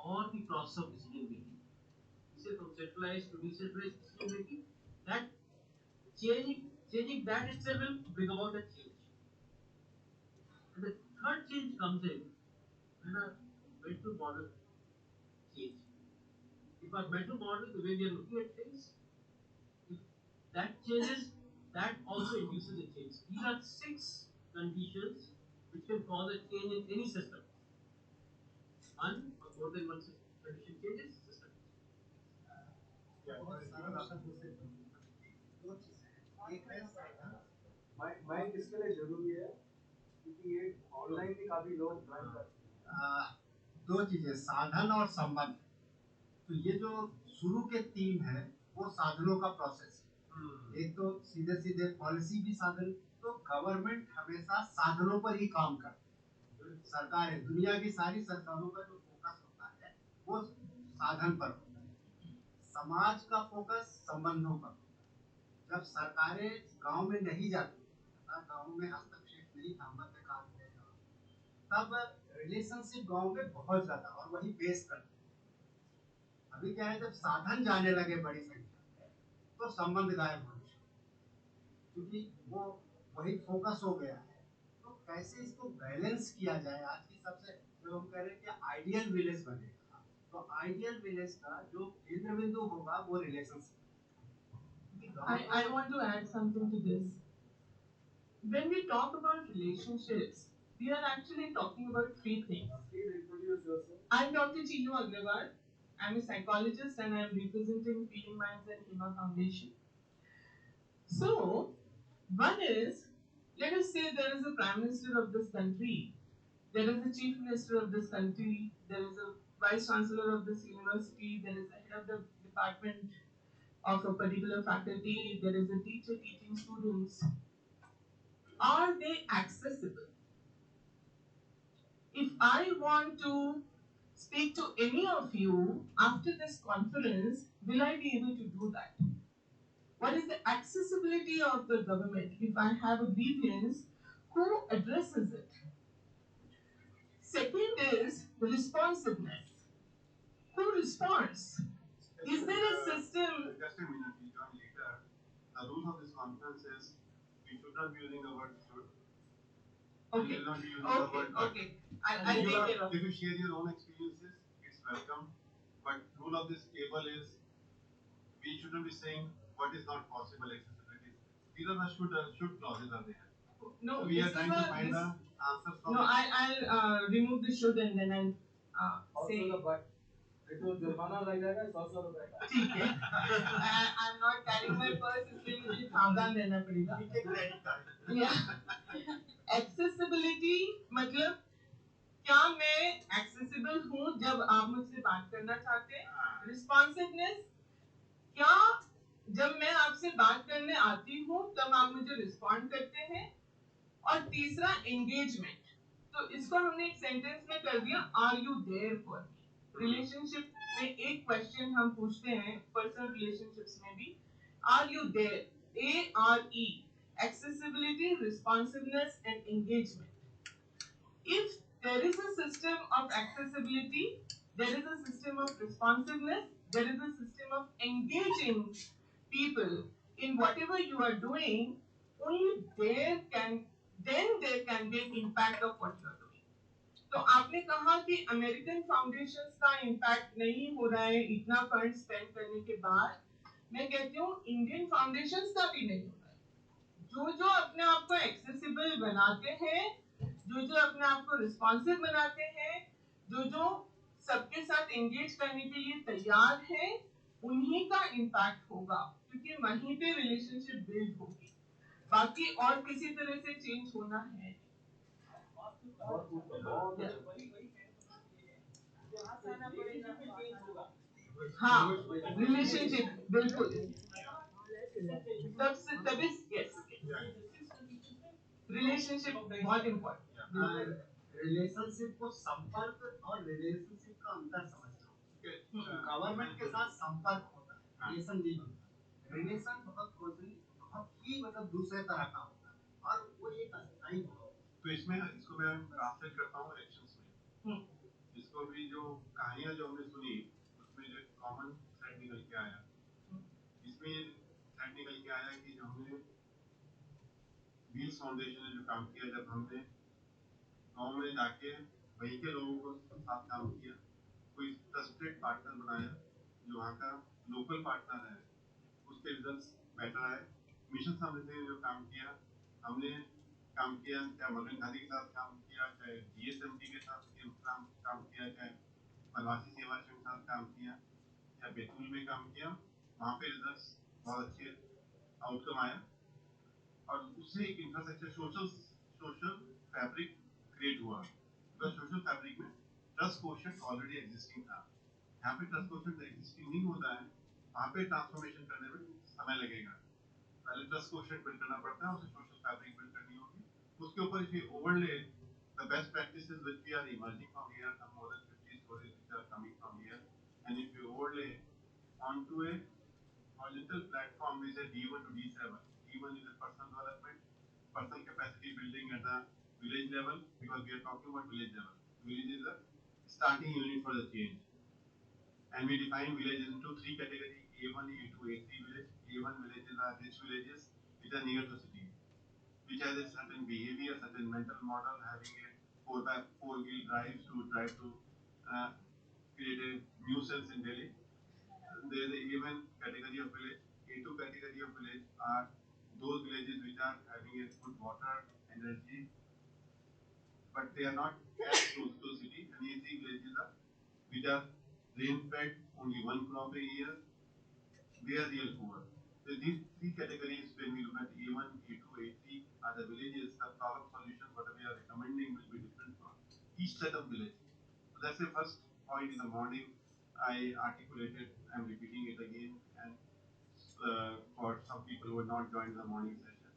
or the process of decision making. We say from centralized to decentralized decision making, that changing that itself will bring about a change. And the third change comes in when our mental model change. If our mental model, the way we are looking at things, if that changes, that also induces a change. These are 6 conditions which can cause a change in any system. One or more than one condition changes, system. Mind इसके लिए जरूरी है क्योंकि ये online भी काफी लोग join करते हैं। दो चीजें, साधन और संबंध। तो ये जो शुरू के 3 है वो साधनों का प्रोसेस है। एक तो सीधे सीधे पॉलिसी भी साधन, तो गवर्नमेंट हमेशा साधनों पर ही काम करती है। सरकार, दुनिया की सारी सरकारों का जो फोकस होता है वो साधन पर होता है। समाज का फोकस संबंधों पर होता है। जब सरकारें गांव में नहीं जाती, गांव में हस्तक्षेप नहीं था, मध्यकाल में, तब रिलेशनशिप गांव में बहुत ज्यादा और वही बेस करते। अभी क्या है, जब साधन जाने लगे बड़ी संख्या में, तो संबंध गायब होने लगे, क्योंकि वो वही फोकस हो गया है। तो कैसे इसको बैलेंस किया जाए, आज की सबसे जो हम कह रहे हैं कि आइडियल विलेज बनेगा, तो आइडियल विलेज का जो केंद्र बिंदु होगा वो relationship. I want to add something to this. When we talk about relationships, we are actually talking about 3 things. Please introduce yourself. I'm Dr. Chinu Agrawal. I'm a psychologist and I'm representing Feeling Minds and HEMA Foundation. So, one is, let us say there is a Prime Minister of this country, there is a Chief Minister of this country, there is a Vice Chancellor of this university, there is a head of the department of a particular faculty, there is a teacher teaching students. Are they accessible? If I want to speak to any of you after this conference, will I be able to do that? What is the accessibility of the government if I have a grievance? Who addresses it? Second is responsiveness. Who responds? Is there a system? Just a minute, we join later. The rule of this conference is we should not be using the word should. Okay. We will not be using the word but. Okay. I'll take care of it. If you share your own experiences, it's welcome. But rule of this table is we shouldn't be saying what is not possible accessibility. These are the should clauses are there. No, so we are trying to find the answers from. No, I'll remove the should and then I'll say. Also the but. तो जुर्माना लग जाएगा 100 रुपए का। ठीक है। I'm not carrying मेरे पास इसलिए मुझे सावधान रहना पड़ेगा क्रेडिट कार्ड या एक्सेसिबिलिटी मतलब क्या मैं एक्सेसिबल हूँ जब आप मुझसे बात करना चाहते हैं रिस्पॉन्सिवनेस क्या जब मैं आपसे बात करने आती हूँ तब आप मुझे रिस्पॉन्ड करते हैं और तीसरा एंगेजमेंट तो इसको हमने एक सेंटेंस में कर दिया are you there for me relationship में एक क्वेश्चन हम पूछते हैं पर्सनल रिलेशनशिप्स में भी are you there ARE accessibility responsiveness and engagement if there is a system of accessibility there is a system of responsiveness there is a system of engaging people in whatever you are doing only there can be an impact of what you are doing तो आपने कहा कि American foundations का impact नहीं हो रहा है इतना फंड स्पेंड करने के बाद मैं कहती हूँ इंडियन फाउंडेशंस का भी नहीं हो रहा है जो अपने आप को एक्सेसिबल बनाते हैं जो अपने आप को रिस्पॉन्सिव बनाते हैं जो सबके साथ एंगेज करने के लिए तैयार है उन्हीं का इम्पैक्ट होगा क्योंकि वहीं पे रिलेशनशिप बिल्ड होगी बाकी और किसी तरह से चेंज होना है हाँ रिलेशनशिप बिल्कुल तभी यस रिलेशनशिप बहुत इम्पोर्टेंट रिलेशनशिप को संपर्क और रिलेशनशिप का अंतर समझना गवर्नमेंट के साथ संपर्क होता है रिलेशन नहीं बनता रिलेशन बहुत क्लोजली बहुत ही मतलब दूसरे तरह का होता है और वो एक अस्थायी होता है तो इसमें इसको मैं ट्रांसलेट करता हूँ एक्शंस में इसको भी जो कहानियां जो हमने सुनी उसमें जो कॉमन थ्रेड निकल के आया इसमें थ्रेड निकल के आया कि जो हमने व्हील्स फाउंडेशन ने जो काम किया जब हमने गाँव में जाके वहीं के लोगों को साथ काम किया कोई ट्रस्टेड पार्टनर बनाया जो वहाँ का लोकल पार्टनर है उसके रिजल्ट्स बेटर आए मिशन सामने से जो काम किया हमने काम किया चाहे मगन खादी के साथ काम किया चाहे GSMT के साथ काम किया चाहे बनवासी सेवा के साथ काम किया या बैतूल में काम किया वहाँ पे रिजल्ट्स बहुत अच्छे आउटकम आया और उससे एक इंफ्रास्ट्रक्चर सोशल फैब्रिक क्रिएट हुआ तो सोशल फैब्रिक में ट्रस्ट कोशेंट ऑलरेडी एग्जिस्टिंग था यहाँ पे ट्रस्ट कोशेंट एग्जिस्टिंग नहीं होता है वहाँ पे ट्रांसफॉर्मेशन करने में समय लगेगा पहले ट्रस्ट कोशेंट बिल्ड करना पड़ता है उसे सोशल फैब्रिक बिल्ड करनी होगी उसके ऊपर if you overlay the best practices which we are emerging from here some more than 50 stories which are coming from here and if you overlay onto a horizontal platform which is D1 to D7 D1 is a personal development personal capacity building at the village level because we are talking about village level village is the starting unit for the change and we define villages into three categories A1 A2 A3 village A1 villages are rich villages which are near to city which has a certain behavior, certain mental model, having a 4x4 wheel drives to try to create a nuisance in Delhi. There is a even category of village. A2 category of village are those villages which are having a good water, energy, but they are not as close to city. And A3 villages are which are rain fed, only one crop a year. They are real poor. So these three categories, when we look at A1, A2, A3, are the villages, the problem solution, whatever we are recommending will be different for each set of village. So that's the first point in the morning. I articulated, I'm repeating it again, and for some people who have not joined the morning session.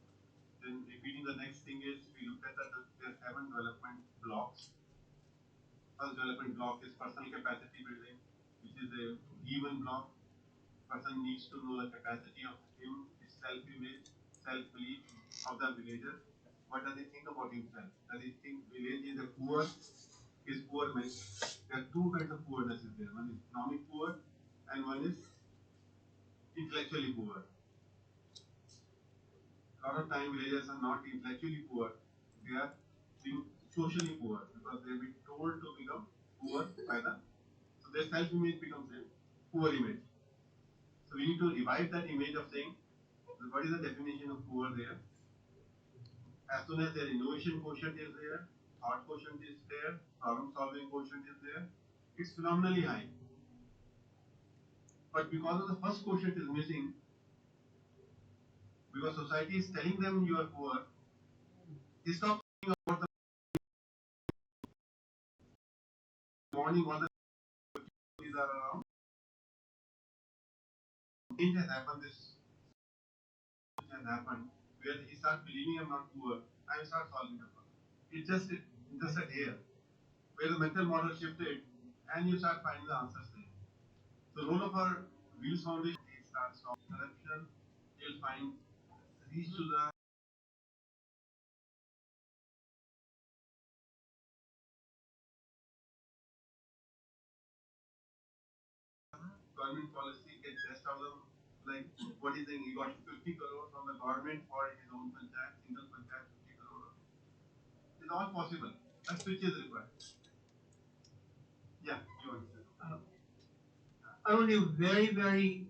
Then repeating the next thing is, we looked at there are 7 development blocks. First development block is personal capacity building, which is a given block. Person needs to know the capacity of him, his self-image, self-belief of the villager. What does he think about himself? Does he think village is a poor? Is poor meant? There are two kinds of poorness is there. One is economic poor and one is intellectually poor. A lot of time villagers are not intellectually poor. They are being socially poor because they have been told to become poor by the so their self-image becomes a poor image. So we need to revive that image of saying, what is the definition of poor there? As soon as their innovation quotient is there, thought quotient is there, problem solving quotient is there, it's phenomenally high. But because of the first quotient is missing, because society is telling them you are poor. They stop thinking about the morning, all the these are around. Change has happened. This has happened where he starts believing I'm not poor. I start solving the problem. It's just a here where the mental model shifted and you start finding the answers there. The role of our Wheels Foundation is start stop corruption. They'll find reach to the government policy, get best out of them. Like what is saying, he got 50 crore from the government for his own panchayat, single panchayat, 50 crore. It's all possible. A switch is required. Yeah, you want to say? Arun, you very, very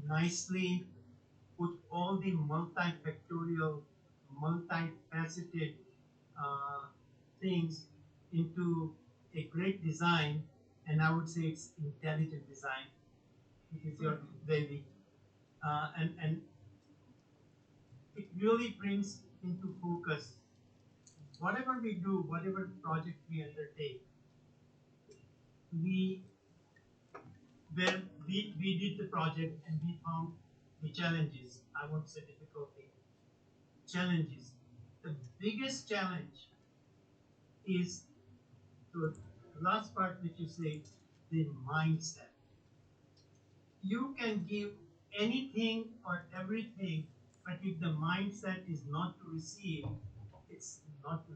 nicely put all the multifactorial, multifaceted uh, things into a great design, and I would say it's intelligent design. It is your baby, and it really brings into focus whatever we do, whatever project we undertake. We when we did the project and we found the challenges. I won't say difficulty, challenges. The biggest challenge is the last part which you say, the mindset. You can give anything or everything, but if the mindset is not to receive, it's not to.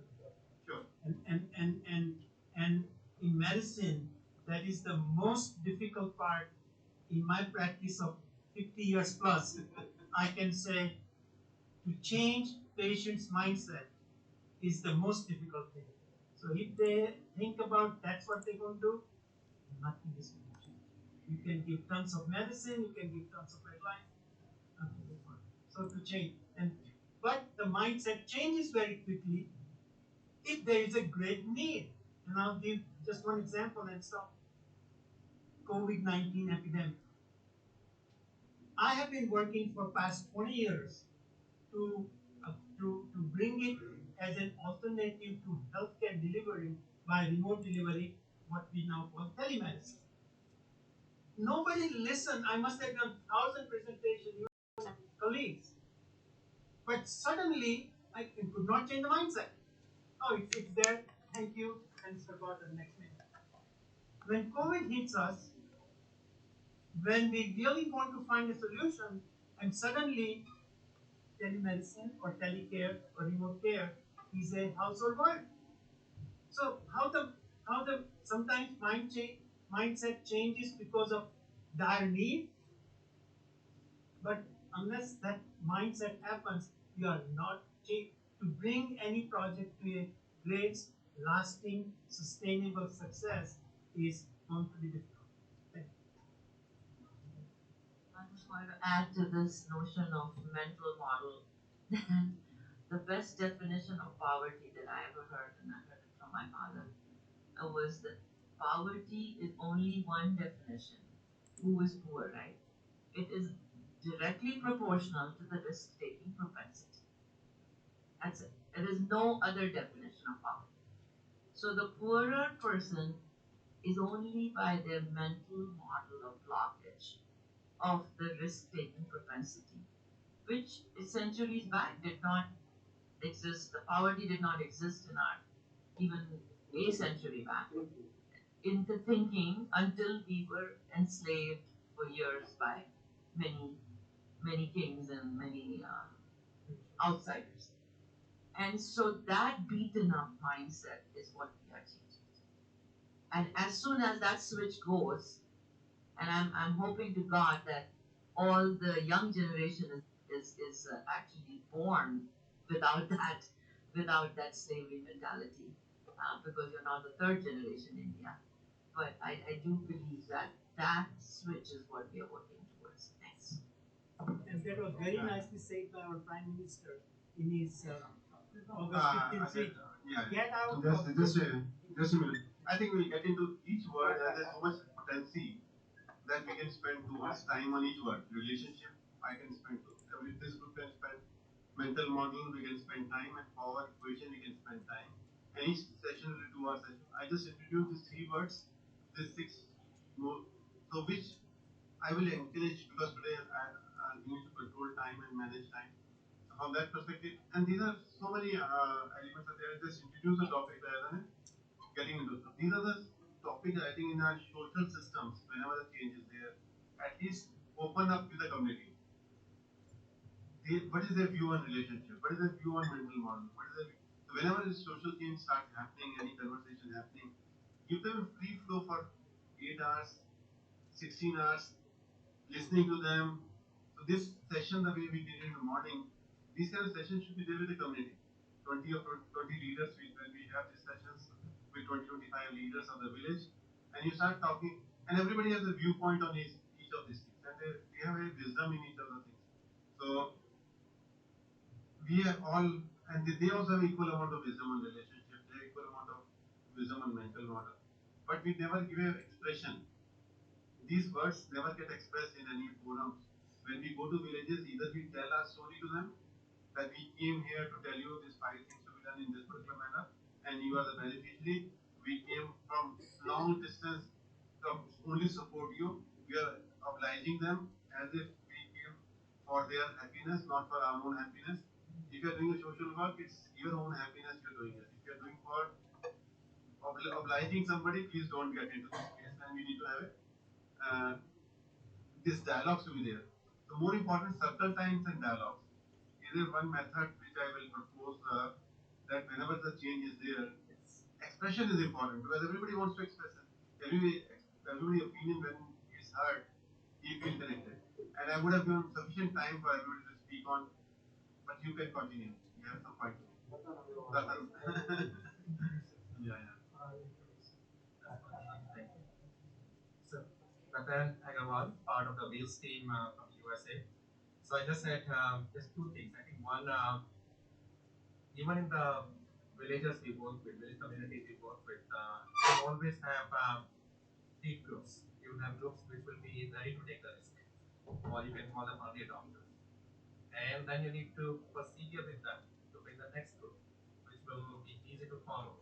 Sure. And in medicine, that is the most difficult part in my practice of 50 years plus. I can say to change patients' mindset is the most difficult thing. So if they think about that's what they're going to do, nothing is going to change. You can give tons of medicine, you can give tons of advice, nothing will work. So to change, but the mindset changes very quickly if there is a great need. And I'll give just one example and stop. COVID-19 epidemic. I have been working for past 20 years to, to bring it as an alternative to healthcare delivery by remote delivery, what we now call telemedicine. Nobody listened. I must have done 1,000 presentations with colleagues. But suddenly, I could not change the mindset. Oh, it's there. Thank you. And it's forgotten next minute. When COVID hits us, when we really want to find a solution, and suddenly telemedicine or telecare or remote care is a household word. So how the sometimes mindset changes because of dire need, but unless that mindset happens, you are not to bring any project to a great, lasting, sustainable success is going to be difficult. I just want to add to this notion of mental model that the best definition of poverty that I ever heard, and I heard it from my father, was that poverty is only one definition. Who is poor, right? It is directly proportional to the risk-taking propensity. That's it. There is no other definition of poverty. So the poorer person is only by their mental model of blockage of the risk-taking propensity, which centuries back did not exist. The poverty did not exist in our even a century back into thinking until we were enslaved for years by many kings and many outsiders. And so that beaten up mindset is what we are changing. And as soon as that switch goes, and I'm hoping to God that all the young generation is actually born without that slavery mentality, because you're now the third generation in India. But I do believe that switch is what we are working towards. Thanks. And that was very nicely said by our Prime Minister in his August 15th speech. Get out. Just a minute. I think we'll get into each word as there's so much potency that we can spend too much time on each word. Relationship, I can spend, this group can spend mental model, we can spend time, and power equation, we can spend time. And each session will be 2 hours session. I just introduced these three words, these six more, so which I will encourage because today you need to control time and manage time. So from that perspective, and these are so many elements are there. Just introduce the topic rather than getting into. So these are the topics I think in our social systems. Whenever the change is there, at least open up with the community. What is their view on relationship? What is their view on mental model? What is their so whenever this social change starts happening, any conversation happening, give them a free flow for 8 hours, 16 hours, listening to them. So this session, the way we did in the morning, these kind of sessions should be there with the community. 20 or 20 leaders, when we have these sessions with 20, 25 leaders of the village, and you start talking, and everybody has a viewpoint on each of these things, and they have a wisdom in each of the things. So we are all, and they also have equal amount of wisdom on relationship, they have equal amount of wisdom on mental model, but we never give an expression. These words never get expressed in any forums. When we go to villages, either we tell our story to them, that we came here to tell you these five things to be done in this particular manner, and you are the beneficiary. We came from long distance to only support you. We are obliging them as if we came for their happiness, not for our own happiness. If you are doing a social work, it's your own happiness you are doing it. If you are doing for obliging somebody, please don't get into this case, and we need to have it. This dialogues to be there. The more important, circle times and dialogues. Is there one method which I will propose that whenever the change is there, expression is important because everybody wants to express it. Everybody opinion when it's heard, he feels connected. And I would have given sufficient time for everybody to speak on, but you can continue. You have some point. Yeah, yeah. Thank you. So, Ratan Agarwal, part of the Wheels team from USA. So I just said just two things. I think one, even in the villages we work with, village communities we work with, we always have three groups. You will have groups which will be ready to take the risk, or you can call them early adopters. And then you need to persevere with them to bring the next group, which will be easy to follow.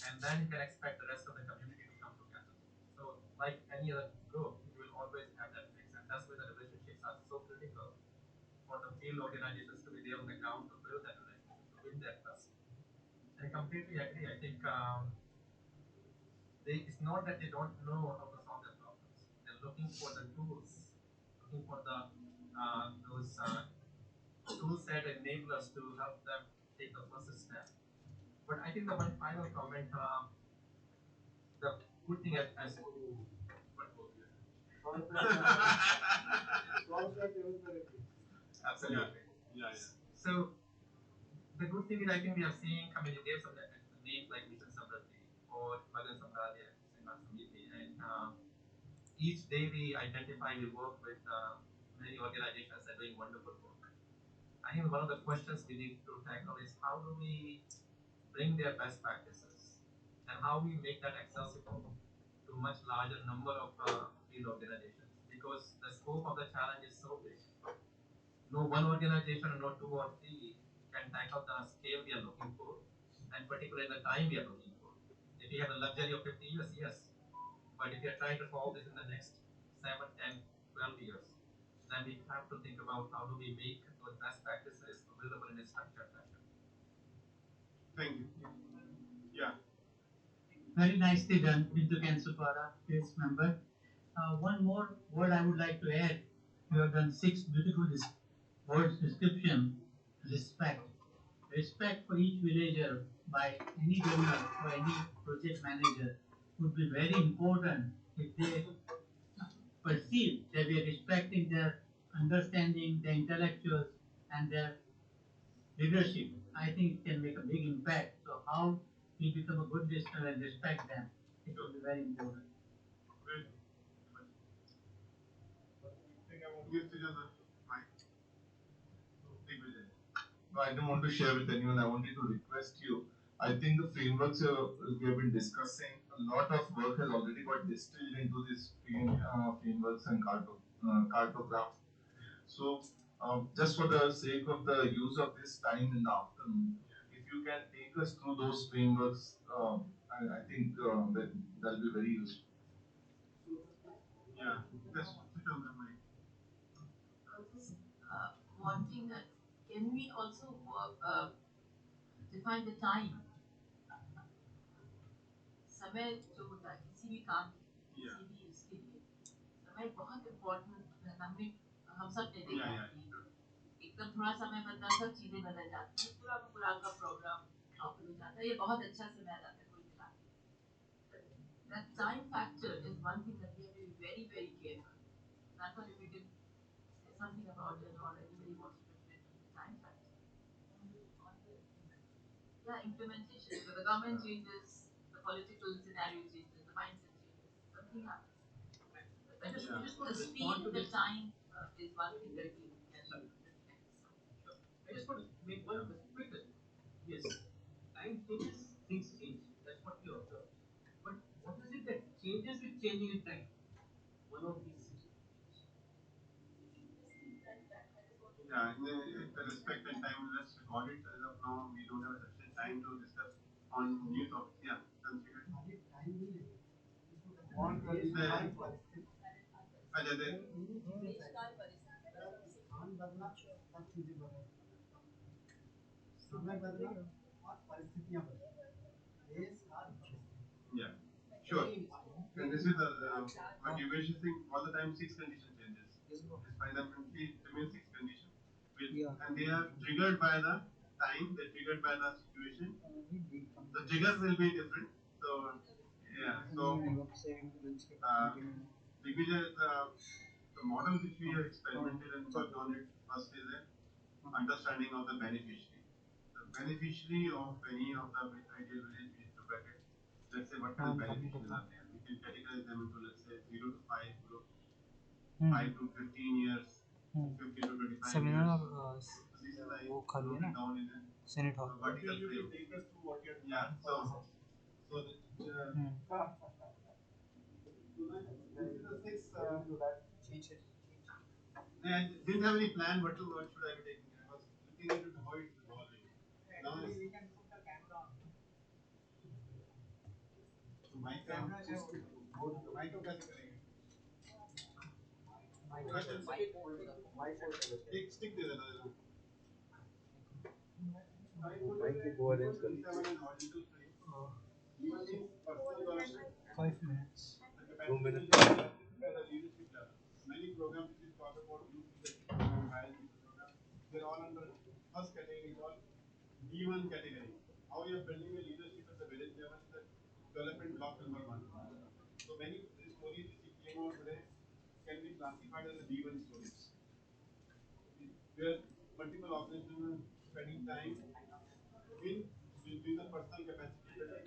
And then you can expect the rest of the community to come together. So, like any other group, you will always have that mix, and that's why the relationships are so critical for the field organizations to be there on the ground to build that relationship, to win that trust. I completely agree. I think it's not that they don't know how to solve their problems. They're looking for the tools, looking for the those tool set enablers to help them take the first step. But I think the one final comment, the good thing as absolutely. Yeah, yeah. So the good thing is I think we are seeing, I mean, you gave some names like Mission Samriddhi or Magan Samradya, Srinath Samiti, and each day we identify, we work with many organizations that are doing wonderful work. I think one of the questions we need to tackle is how do we bring their best practices and how we make that accessible to much larger number of field organizations, because the scope of the challenge is so big. No one organization or no two or three can tackle the scale we are looking for, and particularly the time we are looking for. If we have the luxury of 50 years, yes, but if we are trying to solve this in the next 7, 10, 12 years, then we have to think about how do we make those best practices available in a structured fashion. Thank you. Yeah. Very nicely done, Bindu Kansupara, case member. One more word I would like to add. You have done 6 beautiful words description. Respect. Respect for each villager by any donor or any project manager would be very important if they perceive that we are respecting their understanding, their intellectuals, and their leadership. I think it can make a big impact. So how we become a good listener and respect them, it will be very important. Great. Yes, together. No, I don't want to share with anyone. I wanted to request you. I think the frameworks we have been discussing, a lot of work has already got distilled into these frameworks and cartograph. So Just for the sake of the use of this time in the afternoon, if you can take us through those frameworks, I think that'll be very useful. Yeah, just switch on the mic. Just wanting that, can we also define the time, समय जो होता है किसी भी काम के Yeah. किसी भी उसके लिए समय बहुत इम्पोर्टेंट है। हमने हम सब ने देखा Yeah, कि yeah. एकदम थोड़ा समय बदला सब चीजें बदल जाती हैं, पूरा का पूरा आपका प्रोग्राम नॉर्मल हो जाता है। ये बहुत अच्छा समय आ जाता है कुल मिला के। That time factor is one thing that we have to be very very careful. That's why if we can say something about it or anybody wants to reflect on the time factor. Yeah, implementation. So the government changes, the political scenario changes, the mindset changes, something happens. But the speed, the time is one thing that we can reflect. I just want to make one quick question. Yes, time changes, things change. That's what we observe. But what is it that changes with changing in time? One of these. Yeah, in the respect and time, let's record it. As of now, we don't have sufficient time to discuss on new topics. Yeah, consider. अच्छा दे स्थान बदला तब चीजें बदली समय बदला और परिस्थितियां बदली देश काल परिस्थिति Yeah, sure. And this is the motivation thing. All the time, six condition changes. Is fundamentally remain six condition. And they are triggered by the time. They're triggered by the situation. The triggers will be different. So yeah. So Digvijay, the model which we have experimented and worked on it first is a understanding of the beneficiary. The beneficiary of any of the ideal village we look at it. Let's say what kind of beneficiaries are there. We can categorize them into let's say 0 to 5 group, 5 to 15 years, 15 to 25 seminar years. So this is like वो खाली है ना down in a senate hall vertical frame. Take us through what you have done. Yeah. So this is the six. I didn't have any plan what should I be taking. I was looking into how it's evolving. Now we can put the camera on. So my camera है वो mic को कैसे करेंगे? Mic stick दे देना जरा. Mic की वो arrange कर लीजिए 5 minutes 2 minutes Many programs which is talk about youth leadership program, higher leadership program, they're all under first category called D1 category. How you are building a leadership at the village level is the development block number 1. So many stories which came out today can be classified as a D1 stories. Where multiple organizations spending time in doing the personal capacity building,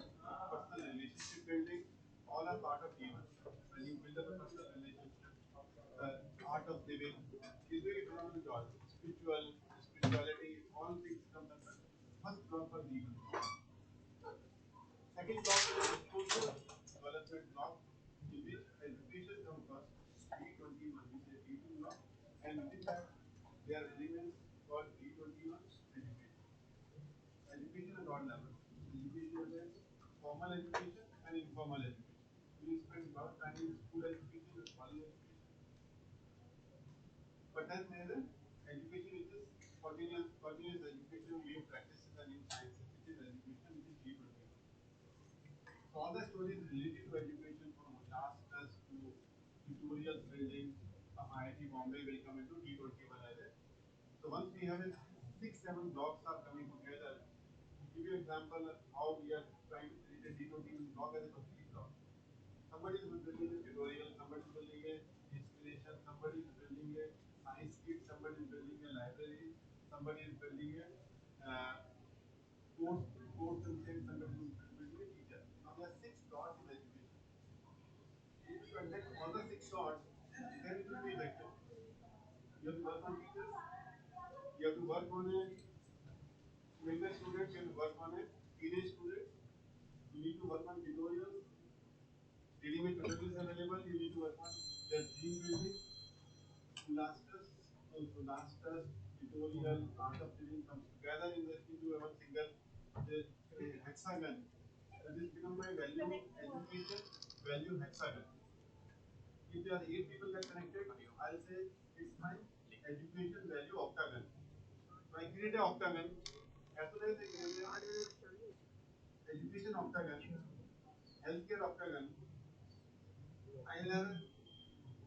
personal relationship building, all are part of D1. When you build up a personal relationship, the art of living is very phenomenal job. Spirituality, all things come under first block for D1. Second block is the social development block, in which education comes first. D21, we say D2 block, and within that there are elements called D21 education. Education at all levels. Education is formal education and informal education. We spend a lot of time in school education and college education. But then there is education which is continuous education, new practices and new sciences, which is education which is G21. So all the stories related to education from tasks to tutorials building, IIT Bombay will come into D21 as it. So once we have it, 6-7 blocks are coming together. To give you an example how we are trying to create a D21 block as a complete block. Somebody is building a tutorial, somebody is building a inspiration, somebody is building a science kit, somebody is building a library, somebody is building a uh, course content, somebody is building a teacher. Now there are 6 dots in education. If you connect all the 6 dots, then it will be effective. You have to work on teachers, you have to work on a younger students, you have to work on a teenage students, you need to work on tutorials, readymade tutorials available, you need to work on their dream building. You asked us So last tutorial, art of living comes together into a single hexagon. So this become my value education value hexagon. If there are 8 people get connected, I'll say it's my education value octagon. So I create a octagon. As soon as I create a education octagon, healthcare octagon, I'll have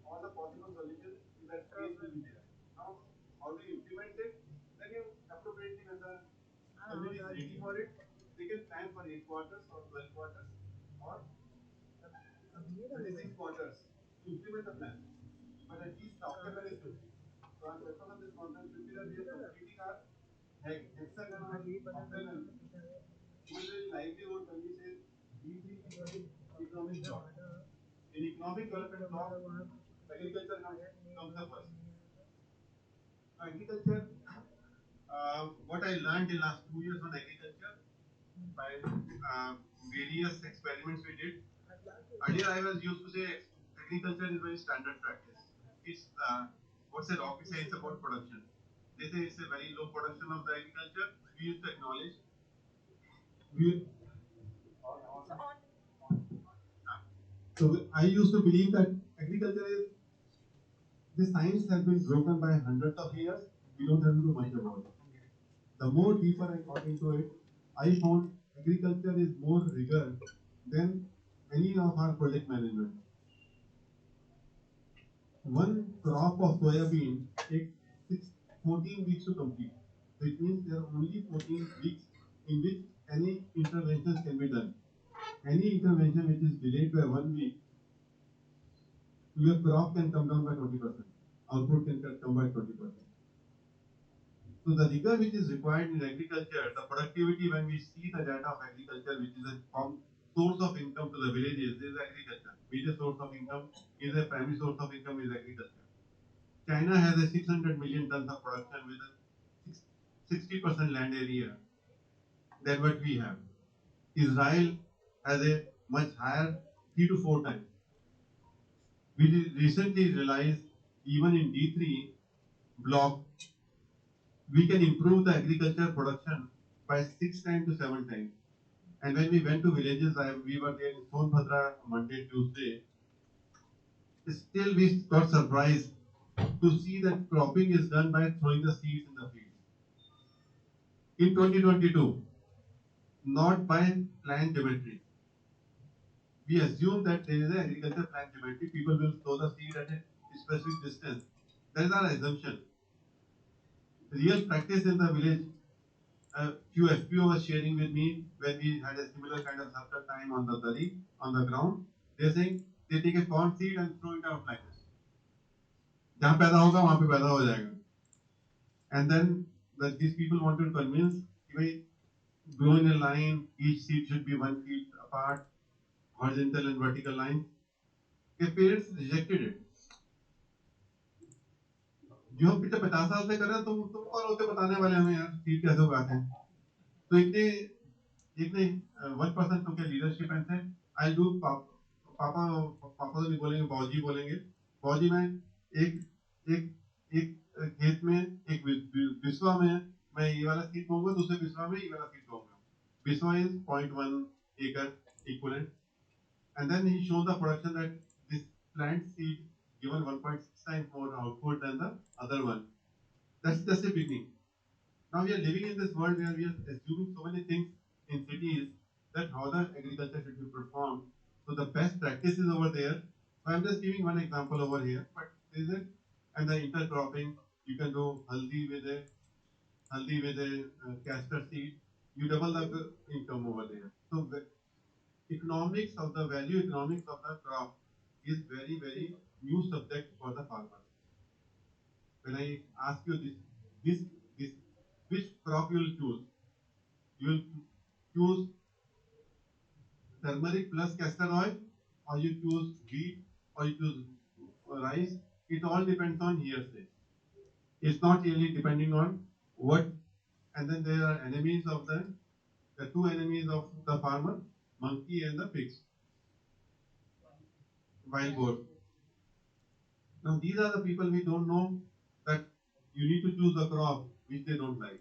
all the possible solutions in that space will be there. Now, how do you implement it? Then you appropriately, when the community is ready for it, they can plan for 8 quarters or 12 quarters or 36 quarters to implement the plan. But at least the octagon is 50. So on the of this content, 50 that we are completing our hexagon or octagon. Similarly, livelihood, when we say these economic block. In economic development block, agriculture comes the first. Agriculture, what I learned in last 2 years on agriculture by various experiments we did. Earlier I was used to say agriculture is very standard practice. It's what's a rocket science about production. They say it's a very low production of the agriculture. We used to acknowledge. So I used to believe that agriculture is the science has been broken by hundreds of years. We don't have to do much about it. The more deeper I got into it, I found agriculture is more rigor than any of our project management. One crop of soybean takes 14 weeks to complete. It means there are only 14 weeks in which any interventions can be done. Any intervention which is delayed by 1 week, your crop can come down by 20%. Output can come by 20%. So the rigor which is required in agriculture, the productivity when we see the data of agriculture, which is a source of income to the villages, is agriculture. Major source of income is a primary source of income is agriculture. China has a 600 million tons of production with a 60% land area than what we have. Israel has a much higher 3 to 4 times. We recently realized even in D3 block, we can improve the agriculture production by 6 times to 7 times. And when we went to villages, we were there in Sonbhadra Monday, Tuesday. Still, we got surprised to see that cropping is done by throwing the seeds in the fields. In 2022, not by plant geometry. We assume that there is an agriculture plant geometry. People will throw the seed at a specific distance. That is our assumption. Real practice in the village, few FPO was sharing with me when we had a similar kind of circle time on the dari, on the ground. They're saying they take a corn seed and throw it out like this. जहाँ पैदा होगा वहाँ पे पैदा हो जाएगा. And then these people wanted to convince कि grow in a line, each seed should be 1 feet apart, horizontal and vertical lines. The parents rejected it. जो हम पिछले 50 साल से कर रहे हैं तुम कौन होते बताने वाले हमें यार सीड कैसे उगाते हैं. तो एक ने 1% took a leadership and said I'll do पापा तो नहीं बोलेंगे बाऊजी बोलेंगे. बाऊजी में एक खेत में एक बिस्वा में मैं ये वाला सीड बोऊंगा, दूसरे बिस्वा में ये वाला seed बोऊंगा. Biswa is 0.1 acre equivalent. And then he showed the production that this plant seed given 1.6 times more output than the other one. That's just a beginning. Now we are living in this world where we are assuming so many things in cities that how the agriculture should be performed. So the best practices over there. So I'm just giving one example over here, but is it? And the intercropping, you can do haldi with a castor seed. You double the income over there. So the economics of the value economics of the crop is very, very new subject for the farmers. When I ask you this, which crop you will choose? You will choose turmeric plus castor oil, or you choose wheat, or you choose rice. It all depends on hearsay. It's not really depending on what. And then there are enemies of the two enemies of the farmer, monkey and the pigs, wild boar. Now these are the people we don't know that you need to choose a crop which they don't like.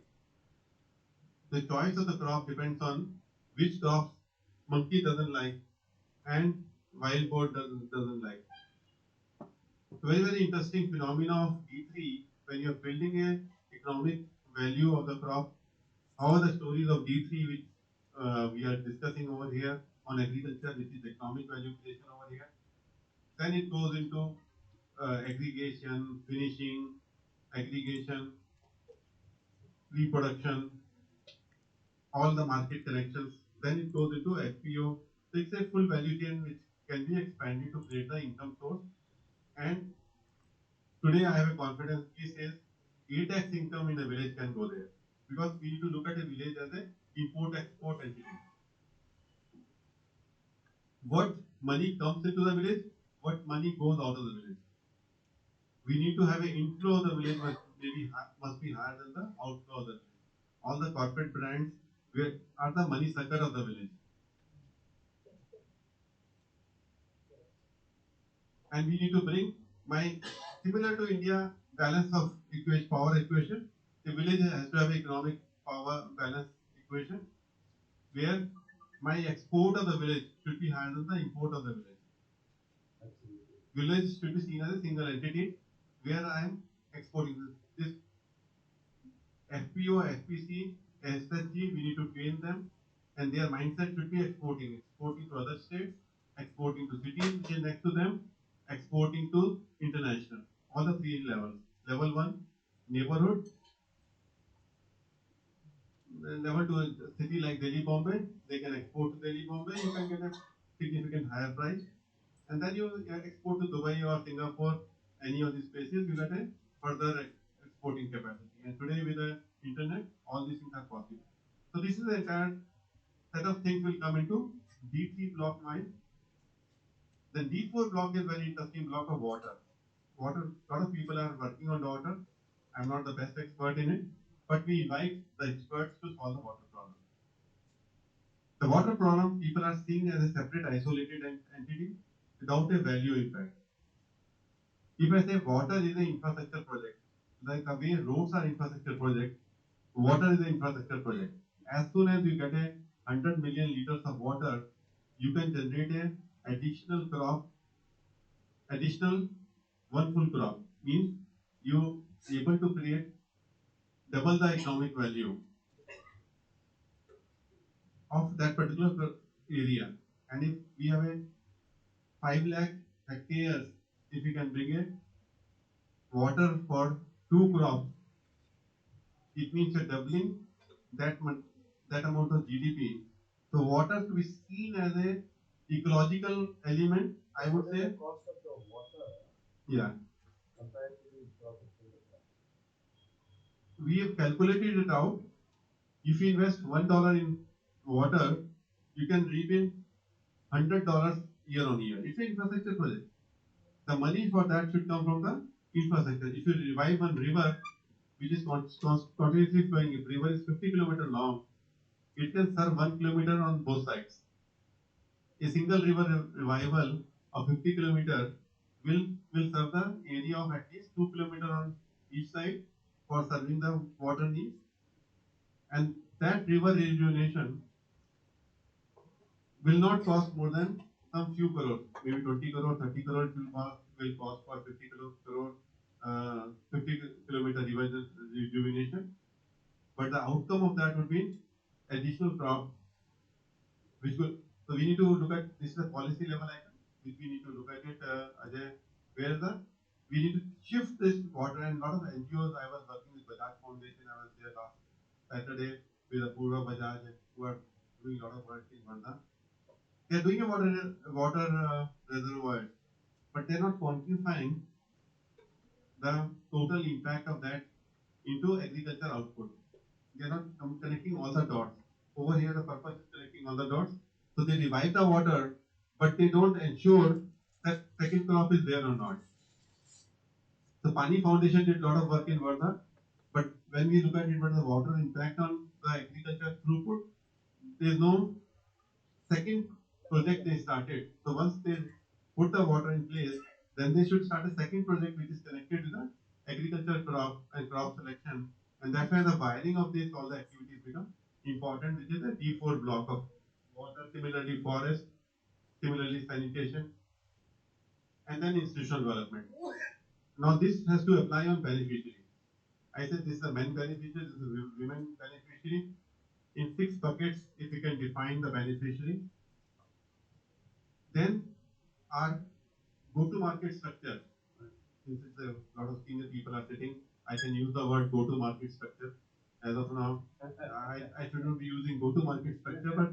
The choice of the crop depends on which crops monkey doesn't like and wild boar doesn't like. Very, very interesting phenomena of D3 when you're building a economic value of the crop. How are the stories of D3 which we are discussing over here on agriculture, which is economic value creation over here. Then it goes into aggregation, finishing, aggregation, reproduction, all the market connections. Then it goes into FPO. So it's a full value chain which can be expanded to create the income source. And today I have a confidence which says 8x income in a village can go there. Because we need to look at a village as a import-export entity. What money comes into the village, what money goes out of the village. We need to have an inflow of the village must be higher than the outflow of the village. All the corporate brands are the money sucker of the village. And we need to bring similar to India balance of power equation. The village has to have economic power balance equation where my export of the village should be higher than the import of the village. Village should be seen as a single entity where I am exporting this FPO, FPC, SSG, we need to train them, and their mindset should be exporting to other states, exporting to cities which is next to them, exporting to international. All the three levels. Level 1, neighborhood. Level 2 is a city like Delhi, Bombay. They can export to Delhi, Bombay. You can get a significant higher price. And then you export to Dubai or Singapore, any of these places, you get a further exporting capacity. And today with the internet, all these things are possible. So this is the entire set of things will come into D3 block mine. Then D4 block is very interesting block of water. Water, a lot of people are working on water. I'm not the best expert in it, but we invite the experts to solve the water problem. The water problem people are seeing as a separate isolated entity without a value impact. If I say water is an infrastructure project, like the way roads are infrastructure project, water is an infrastructure project. As soon as you get 100 million liters of water, you can generate an additional crop, additional one full crop. Means you able to create double the economic value of that particular area. And if we have a 5 lakh hectares, if we can bring a water for 2 crops, it means you're doubling that amount of GDP. So water to be seen as a ecological element, I would say. The cost of the water, Yeah, compared to the profit. we have calculated it out. If you invest $1 in water, you can reap in $100 year on year. It's an infrastructure project. The money for that should come from the infrastructure. If you revive one river, which is continuously flowing, if river is 50 kilometers long, it can serve 1 kilometer on both sides. A single river revival of 50 kilometers will serve the area of at least 2 kilometers on each side for serving the water needs. And that river rejuvenation will not cost more than some few crores, maybe 20 crore, 30 crore will cost for 50 crore, 50 kilometer rejuvenation. But the outcome of that would be additional crop, which will, so we need to look at, this is a policy level item, which we need to look at it, Ajay, where we need to shift this water, and a lot of NGOs, I was working with Bajaj Foundation, I was there last Saturday with Apurva Bajaj, who are doing a lot of work in Varna. They are doing a water reservoir, but they are not quantifying the total impact of that into agriculture output. They are not connecting all the dots. Over here, the purpose is connecting all the dots. So they revive the water, but they don't ensure that second crop is there or not. The Pani Foundation did a lot of work in Varna, but when we look at it, what the water impact on the agriculture throughput, there is no second project they started. So once they put the water in place, then they should start a second project which is connected to the agriculture crop and crop selection, and that's why the wiring of this all the activities become important, which is the D4 block of water, similarly forest, similarly sanitation, and then institutional development. Now this has to apply on beneficiary. I said this is a men beneficiary, this is a women beneficiary. In 6 buckets, if we can define the beneficiary, then our go-to-market structure, since it's a lot of senior people are sitting, I can use the word go-to-market structure. As of now, I shouldn't be using go-to-market structure, but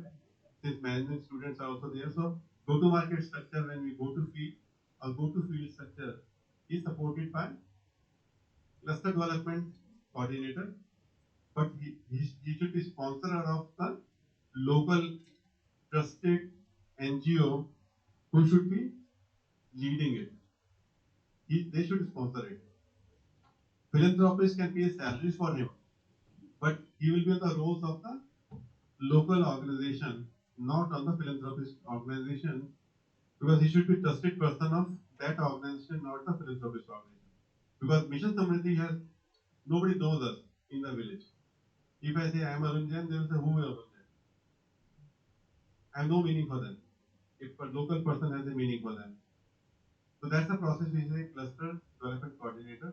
since management students are also there, so go-to-market structure when we go to field, a go-to-field structure is supported by cluster development coordinator, but he should be sponsor of the local trusted NGO who should be leading it. They should sponsor it. Philanthropists can pay salaries for him, but he will be on the roles of the local organization, not on the philanthropist organization, because he should be trusted person of that organization, not the philanthropist organization. Because Mission Samriddhi has nobody knows us in the village. If I say I am Arun Jain, they will say who is Arun Jain? I have no meaning for them. If a local person has a meaning for them. So that's the process which is a cluster development coordinator.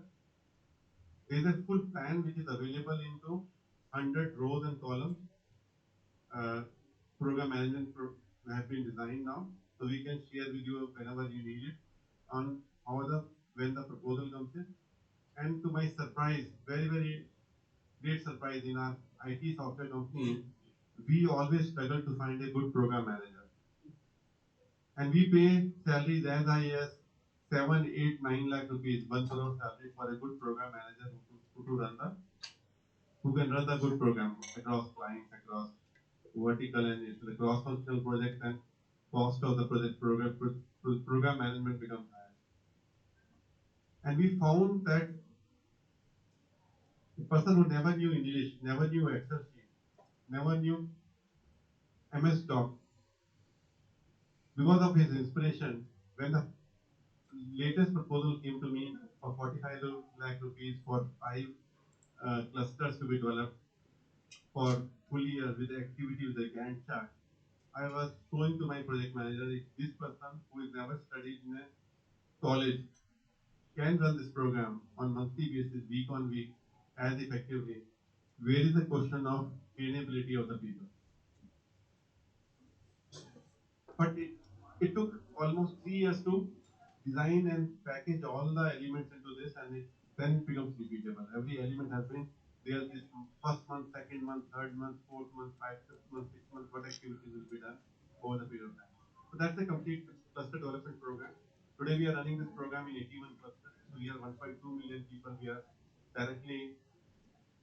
There is a full plan which is available into 100 rows and columns. Program management have been designed now, so we can share with you whenever you need it on how when the proposal comes in. And to my surprise, very great surprise in our IT software company, we always struggle to find a good program manager. And we pay salaries as high as 7, 8, 9 lakh rupees, 1 crore salary for a good program manager who can run the good program across clients, across vertical and into the cross-functional projects, and cost of the project program management becomes higher. And we found that a person who never knew English, never knew Excel sheet, never knew MS Doc, because of his inspiration, when the latest proposal came to me for 45 lakh rupees for 5 clusters to be developed for full year with the activity with the Gantt chart, I was showing to my project manager, if this person who has never studied in a college can run this program on monthly basis, week on week, as effectively, where is the question of trainability of the people? But it took almost 3 years to design and package all the elements into this, and then it becomes repeatable. Every element has been there this first month, second month, third month, fourth month, fifth month, sixth month, what activities will be done over the period of time. So that's a complete cluster development program. Today we are running this program in 81 clusters. So we are 1.2 million people. We are directly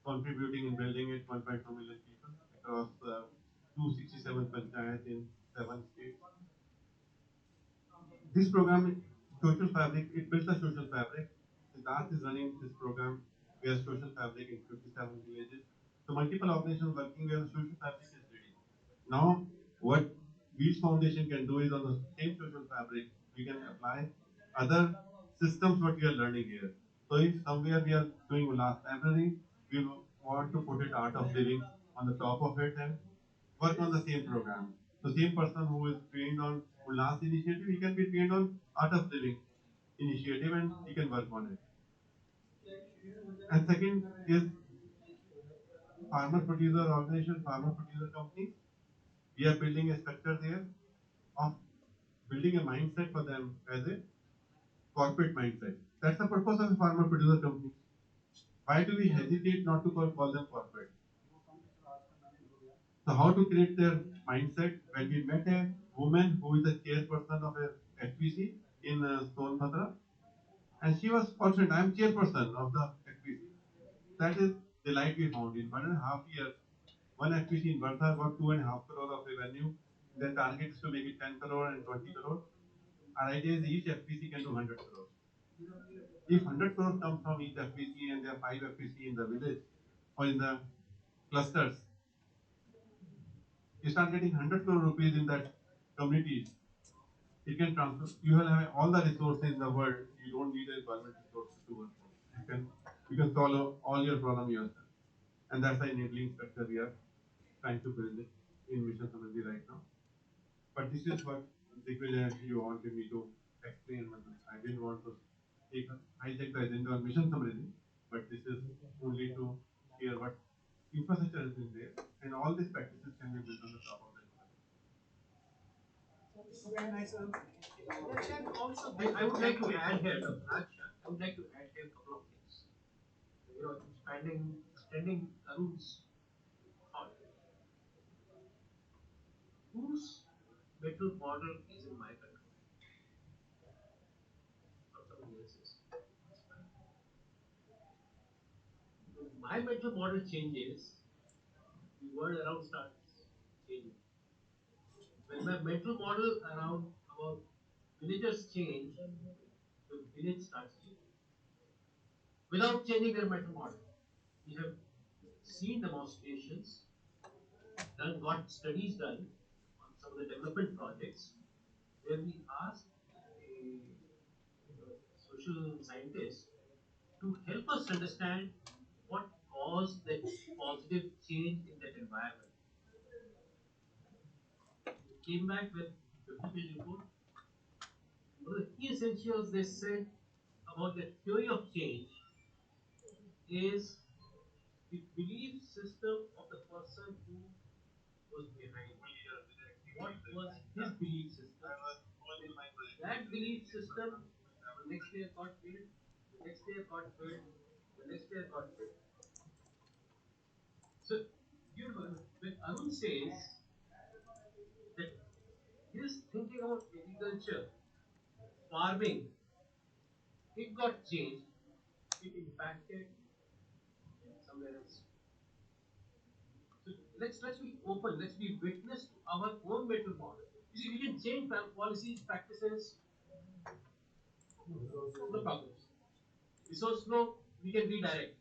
contributing in building it, 1.2 million people across 267 panchayats in 7 states. This program, Social Fabric, it builds a social fabric. Siddharth is running this program. We have social fabric in 57 villages. So multiple organizations working where the social fabric is ready. Now, what Wheels Foundation can do is on the same social fabric, we can apply other systems what we are learning here. So if somewhere we are doing last library, we want to put it art of living on the top of it and work on the same program. The same person who is trained on Ullas initiative, he can be trained on art of living initiative and he can work on it. And second is farmer producer organization, farmer producer companies. We are building a structure there of building a mindset for them as a corporate mindset. That's the purpose of a farmer producer company. Why do we hesitate not to call them corporate? So how to create their mindset? When we met a woman who is the chairperson of a FPC in Sonbhadra, and she was fortunate. I am chairperson of the FPC. That is the light we found in 1.5 years. One FPC in Vardha got 2.5 crore of revenue. The target is to make it 10 crore and 20 crore. Our idea is each FPC can do 100 crore. If 100 crore comes from each FPC and there are 5 FPC in the village or in the clusters, you start getting 100 crore rupees in that community. It can transfer. You will have all the resources in the world. You don't need a government resources to work for. you can solve all your problem yourself. And that's the enabling structure we are trying to build it in Mission Samriddhi right now. But this is what Digvijay you wanted me to explain. I didn't want to hijack the agenda on Mission Samriddhi, but this is only to hear what infrastructure is in there, and all these practices can be built on the top of that. Okay, nice. And also, I would like to add here, Dr. Raj, I would like to add here a couple of things. Extending Arun's thought. Whose mental model is in my control? Not somebody else's. When my mental model changes, the world around starts changing. When my mental model around about villagers change, the village starts changing. Without changing their mental model. We have seen demonstrations, got studies done on some of the development projects where we asked a social scientist to help us understand what caused that positive change in that environment. We came back with 50-page report. One of the key essentials they said about the theory of change is the belief system of the person who was behind it. What was his belief system? That belief system, the next day got built, the next day got built, the next day got built. So, when Arun says that his thinking about agriculture, farming, it got changed, it impacted somewhere else. So let's be open, let's be witness to our own mental model. You see, we can change policies, practices, no problems. Resource flow, we can redirect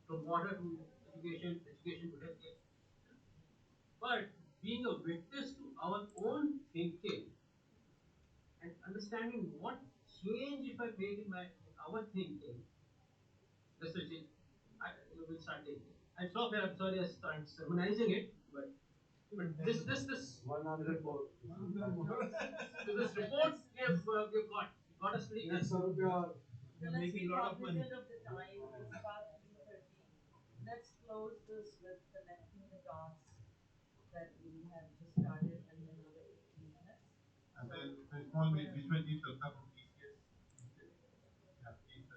from water to education, education to healthcare. But being a witness to our own thinking and understanding what change if I make in our thinking, that's the change. Will start taking. I stop here. I'm sorry, I start sermonizing it, but this one on report. So this report we got us pretty good. So you're making a lot of money. Of the time. It's about 3:30. Let's close this with connecting the dots that we have just started and then another 15 minutes. And then the small Vishwajit Dutta from TCS. Yeah, please.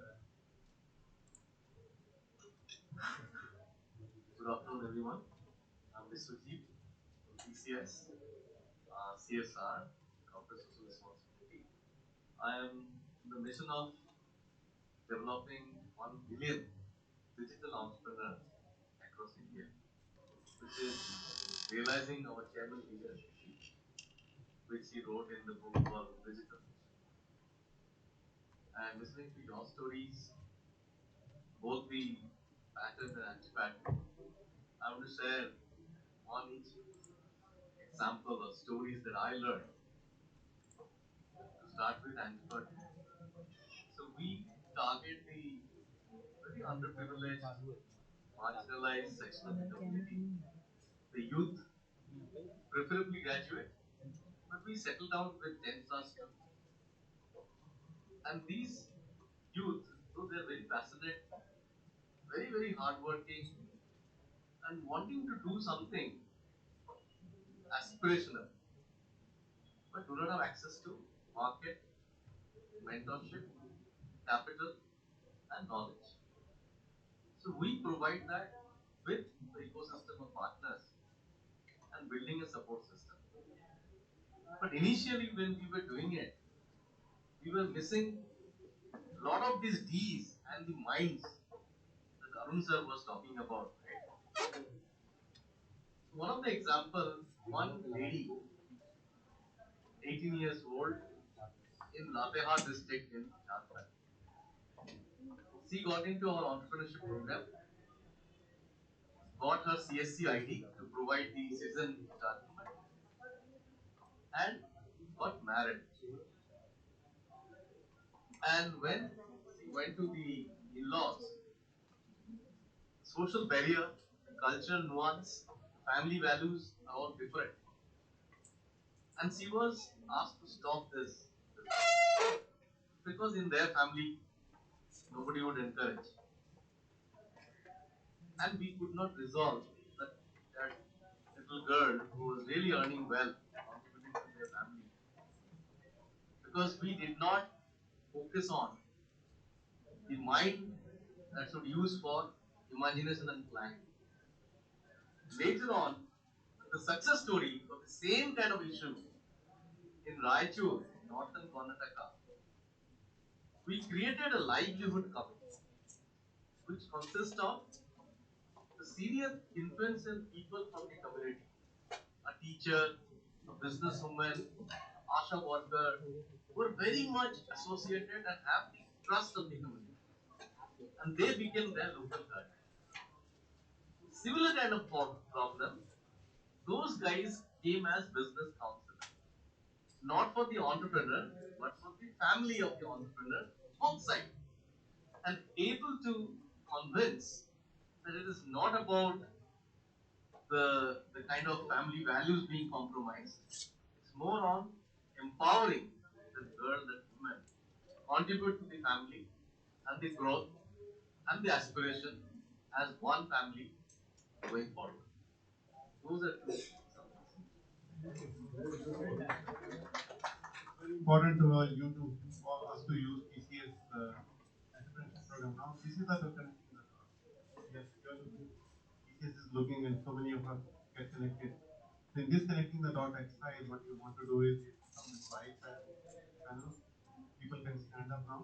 Good afternoon, everyone. I'm Vishwajit from TCS, CSR, Corporate Social Responsibility. I am in the mission of developing 1 million digital entrepreneurs across India, which is realizing our chairman vision, which he wrote in the book called Digital Mission. And listening to your stories, both the pattern and anti-pattern, I want to share one each example or stories that I learned. To start with, anti-pattern. So we target the very underprivileged, marginalized section of the community, the youth, preferably graduate, but we settle down with 10 plus 2. And these youth, though they're very passionate, very, very hardworking, and wanting to do something aspirational, but do not have access to market, mentorship, capital, and knowledge. So we provide that with the ecosystem of partners and building a support system. But initially, when we were doing it, we were missing a lot of these D's and the minds that Arun sir was talking about. Right? So one of the examples, one lady, 18 years old, in Latehar district in Jharkhand. She got into our entrepreneurship program, got her CSC ID to provide the citizen document, and got married. And when she went to the in-laws, social barrier, cultural nuance, family values are all different. And she was asked to stop this because in their family nobody would encourage. And we could not resolve that little girl who was really earning well, contributing to their family, because we did not focus on the mind that should use for imagination and planning. Later on, the success story of the same kind of issue in Raichur, northern Karnataka, we created a livelihood committee which consists of the senior influential people from the community, a teacher, a businesswoman, ASHA worker, who are very much associated and have the trust of the community. And they became their local guide. Similar kind of problem, those guys came as business counselors, not for the entrepreneur, but for the family of the entrepreneur, both sides, and able to convince that it is not about the kind of family values being compromised. It's more on empowering the girl, the woman, contribute to the family and the growth and the aspiration as one family going forward. Those are two very important to you to for us to use TCS entrepreneurship program now. This is the connecting the dots. Yes, you are looking. TCS is looking, and so many of us get connected. So in this connecting the dot exercise, what you want to do is from this white panel, people can stand up now.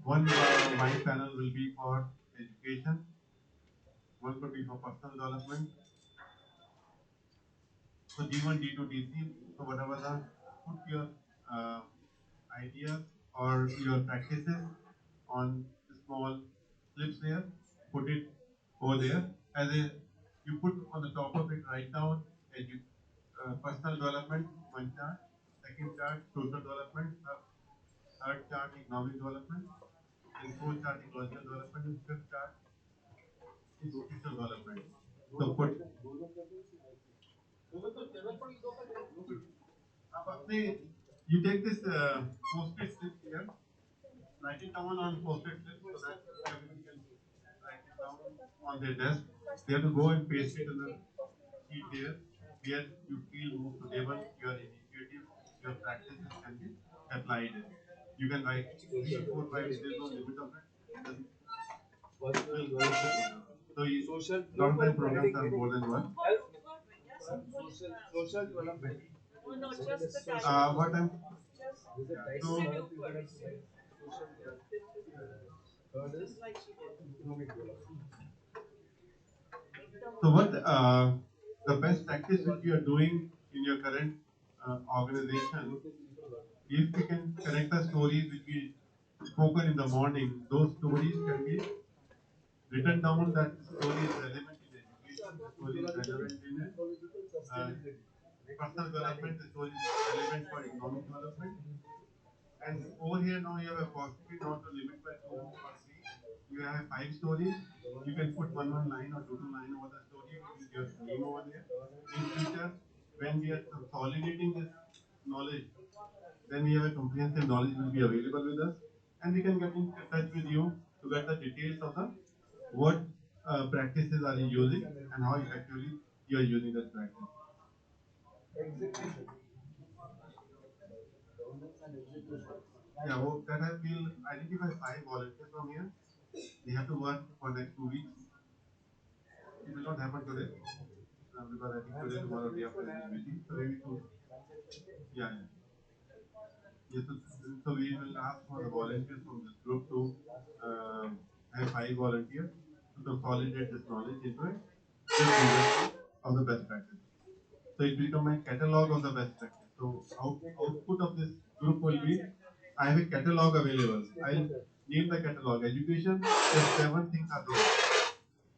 One white panel will be for education. One could be for personal development. So D1, D2, D3. So whatever the put your ideas or your practices on small clips there, put it over there as a you put on the top of it, write down personal development, one chart, second chart, social development, third chart, economic development, and fourth chart, ecological development, and fifth chart, institutional development. So put you take this post-it slip here, write it down on post-it slip so that everybody can write it down on their desk. They have to go and paste it in the sheet there where you feel more suitable, your initiatives, your practices can be applied. You can write 3, 4, 5, there's no limit of it. So social development programs are more than one. Social development. What I'm so So what the best practice which you are doing in your current organization, if we can connect the stories which we spoken in the morning, those stories can be written down that story is relevant in education, the story is relevant in personal development, the story is relevant for economic development. And over here now you have a possibility not to limit by 2 or 3. You have 5 stories. You can put one line or two line over the story with your name over there. In future, when we are consolidating this knowledge, then we have a comprehensive knowledge will be available with us, and we can get in touch with you to get the details of the what practices are you using and how effectively you are using that practice. Execution. Governance and execution. Yeah, well, that I will identify 5 volunteers from here. They have to work for next 2 weeks. It will not happen today because I think today, tomorrow, day after is busy. So maybe 2. Yeah, yeah. Yes, so we will ask for the volunteers from this group to have 5 volunteers to consolidate this knowledge into a of the best practice. So it will become a catalog of the best practice. So output of this group will be, I have a catalog available. I'll name the catalog. Education, there's 7 things are there.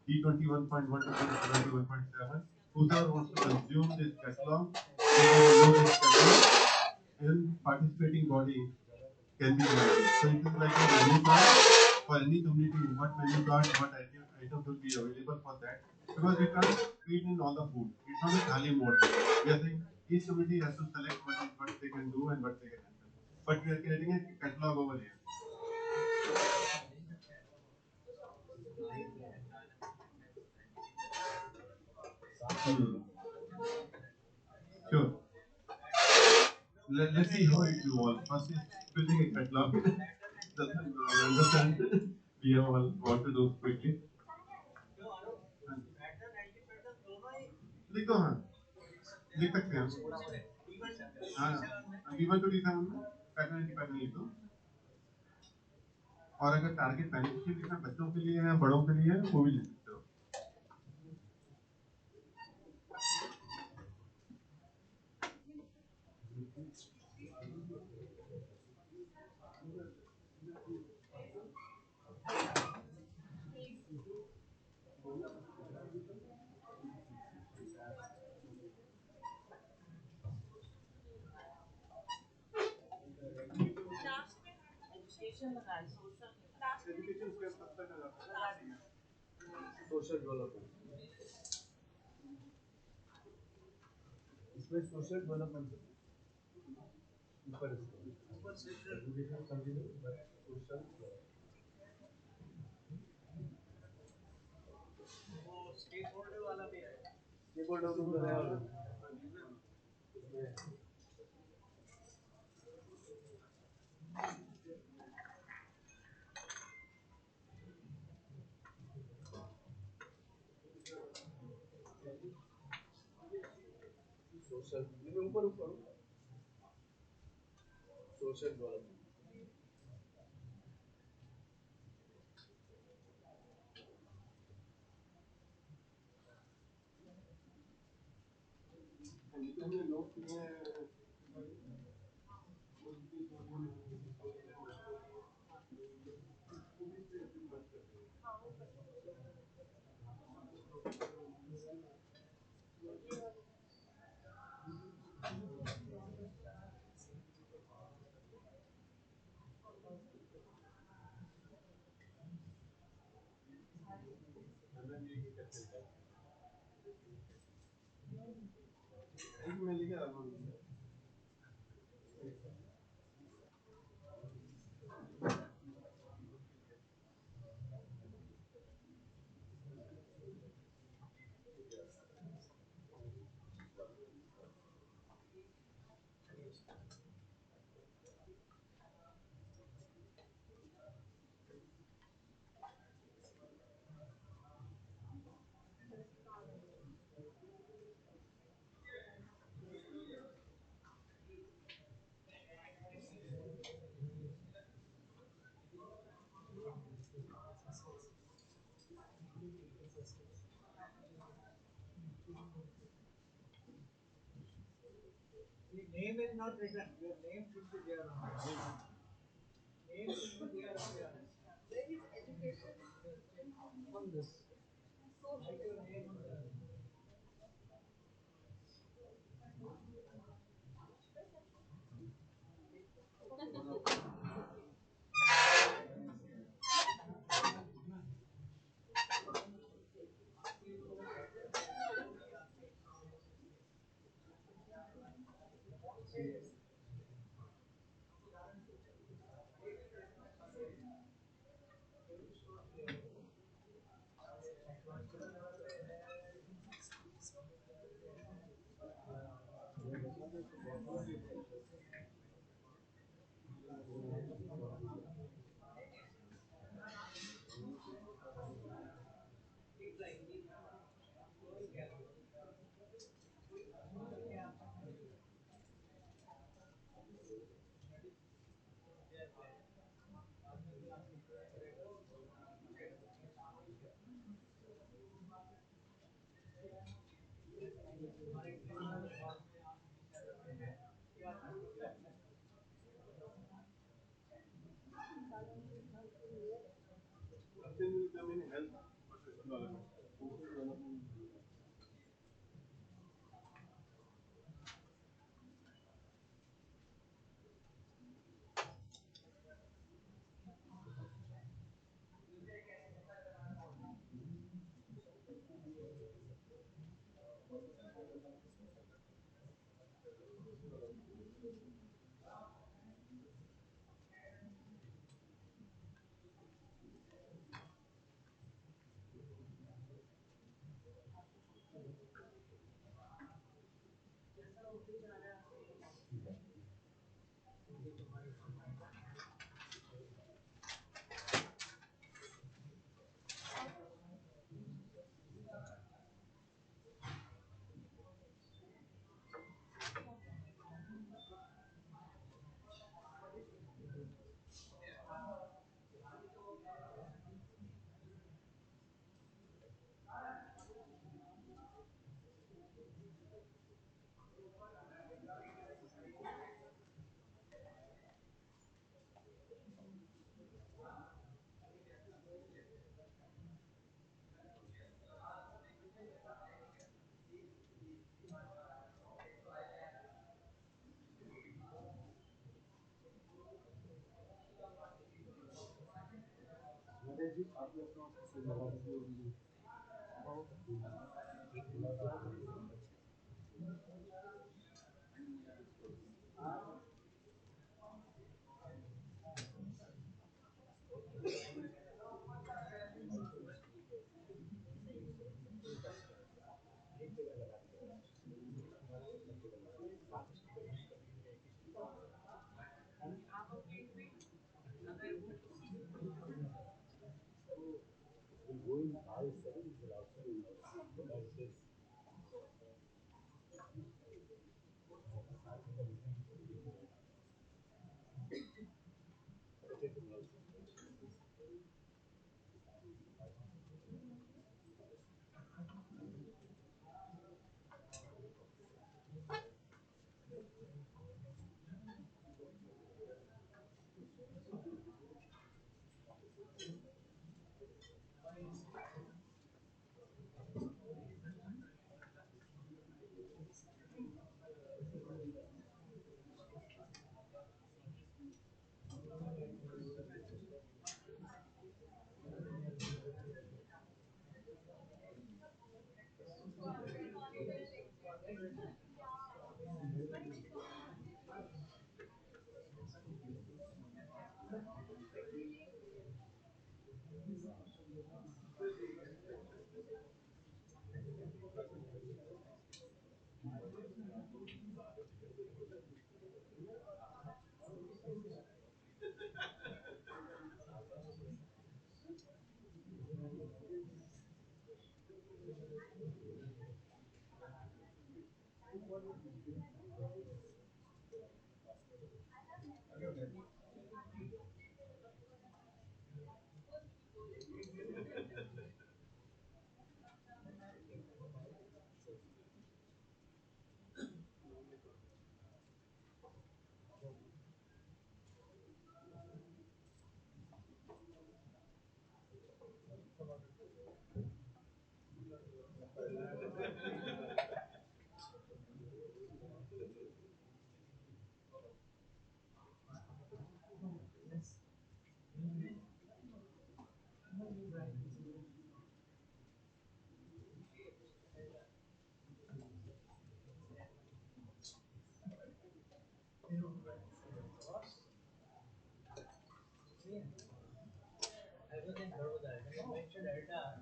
D21.1 to D21.7. Whoever wants to consume this catalog, they can use this catalog and participating body can be invited. So it is like a menu card for any community. What menu card, what items will be available for that because we can't feed in all the food. It's not a thali mode. We are saying each community has to select what they can do and what they can handle. But we are creating a catalog over here. Hmm. Sure. Let's see how it evolves. First is building a catalog. Doesn't understand. We have all want to do quickly. लिख दो हाँ लिख सकते हैं हाँ D1 to D7 में pattern की pattern लिख दो और अगर टारगेट बेनिफिशियल लिखना बच्चों के लिए है बड़ों के लिए है वो भी लिख सकते हो एजुकेशन लगा है सोशल एजुकेशन के तब तक लगा सोशल डेवलपमेंट इसमें सोशल डेवलपमेंट ऊपर एजुकेशन कंटिन्यू सोशल वो स्टेक होल्डर वाला भी है स्टेक होल्डर है सोशल ऊपर ऊपर सोशल डेवलपमेंट हमने नोट किए हैं मैं लिखा The name is not written. Your name should be there on the name should be there on the Where is education? on this. Write your name on the Nothing will come in health or social development. Social development. I was in Baroda, and you mentioned Elda.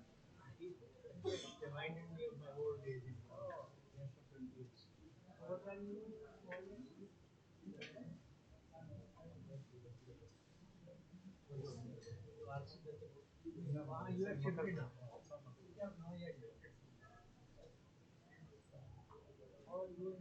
It reminded me of my old days in national countries. What are you? You have shifted now. Yeah, now you have shifted. Or you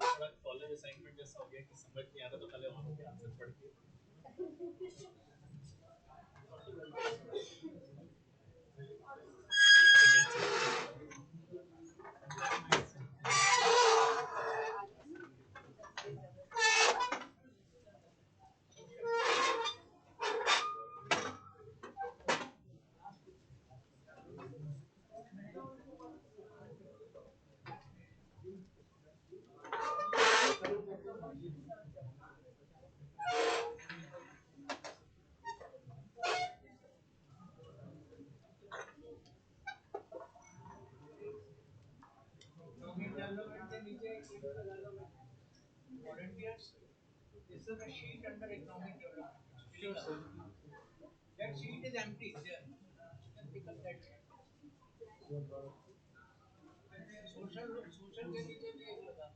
थोड़ा college assignment जैसा हो गया कि समझ नहीं आ रहा तो पहले और के आंसर पढ़ के डेवलपमेंट के नीचे एक शीट लगा लो volunteers. This is the sheet under economic development. Sure, sir. That sheet is empty there. You can pick up that sheet. social के नीचे भी एक लगा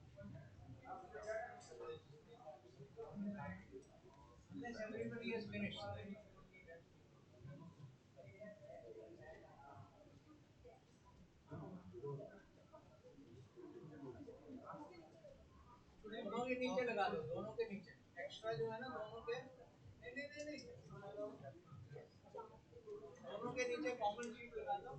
unless everybody has finished. दोनों के नीचे लगा दो, दोनों के नीचे एक्स्ट्रा जो है ना दोनों के नहीं नहीं नहीं नहीं दोनों के नीचे कॉमन शीट लगा दो.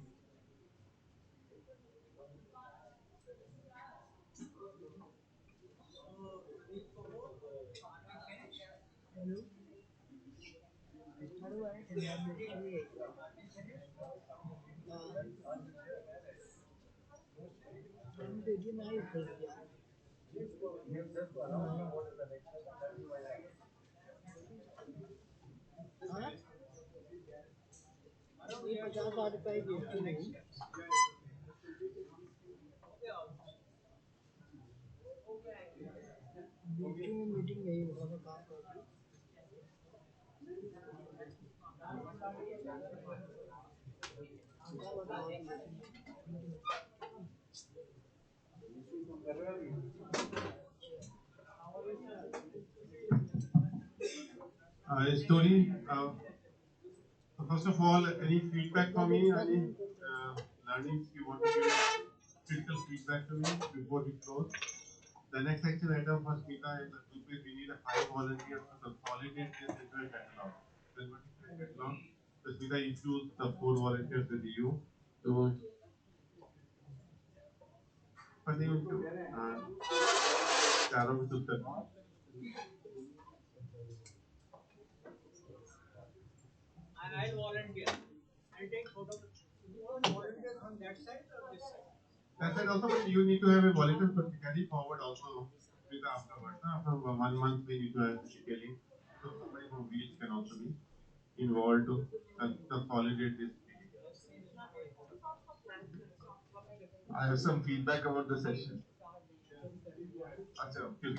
मीटिंग नहीं होगा काम कर Story. So first of all, any feedback for me? Any learnings you want to give? Critical feedback to me before we close. The next action item for Smita in the group is we need a 5 volunteers to consolidate this into a catalog. Then what is the catalog? So Smita, you choose the 4 volunteers with you. So पति उनको चारों में choose करना. I'll volunteer. I'll take photo. You want volunteer on that side or this side? That side also, but you need to have a volunteer to carry forward also with afterwards. After 1 month, we need to have detailing. So somebody from Wheels can also be involved to consolidate this. I have some feedback about the session. Achha, okay.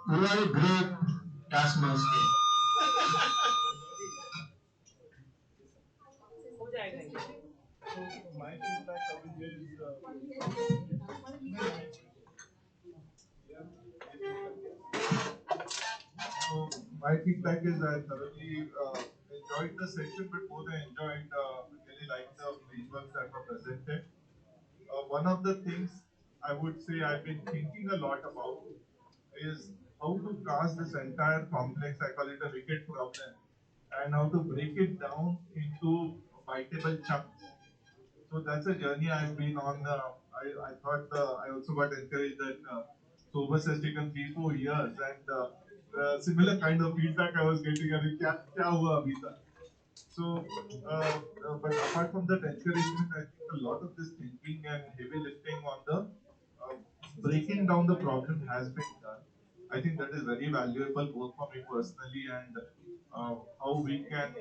You are a great taskmaster. So my feedback over here is So my feedback is I thoroughly enjoyed the session, but more than enjoyed, really liked the frameworks that were presented. One of the things I would say I've been thinking a lot about is how to cast this entire complex, I call it a wicked problem, and how to break it down into biteable chunks. So that's a journey I've been on. I thought I also got encouraged that Sobus has taken 3-4 years, and similar kind of feedback I was getting. अरे क्या हुआ अभी तक? So, but apart from that encouragement, I think a lot of this thinking and heavy lifting on the breaking down the problem has been done. I think that is very valuable both for me personally and how we can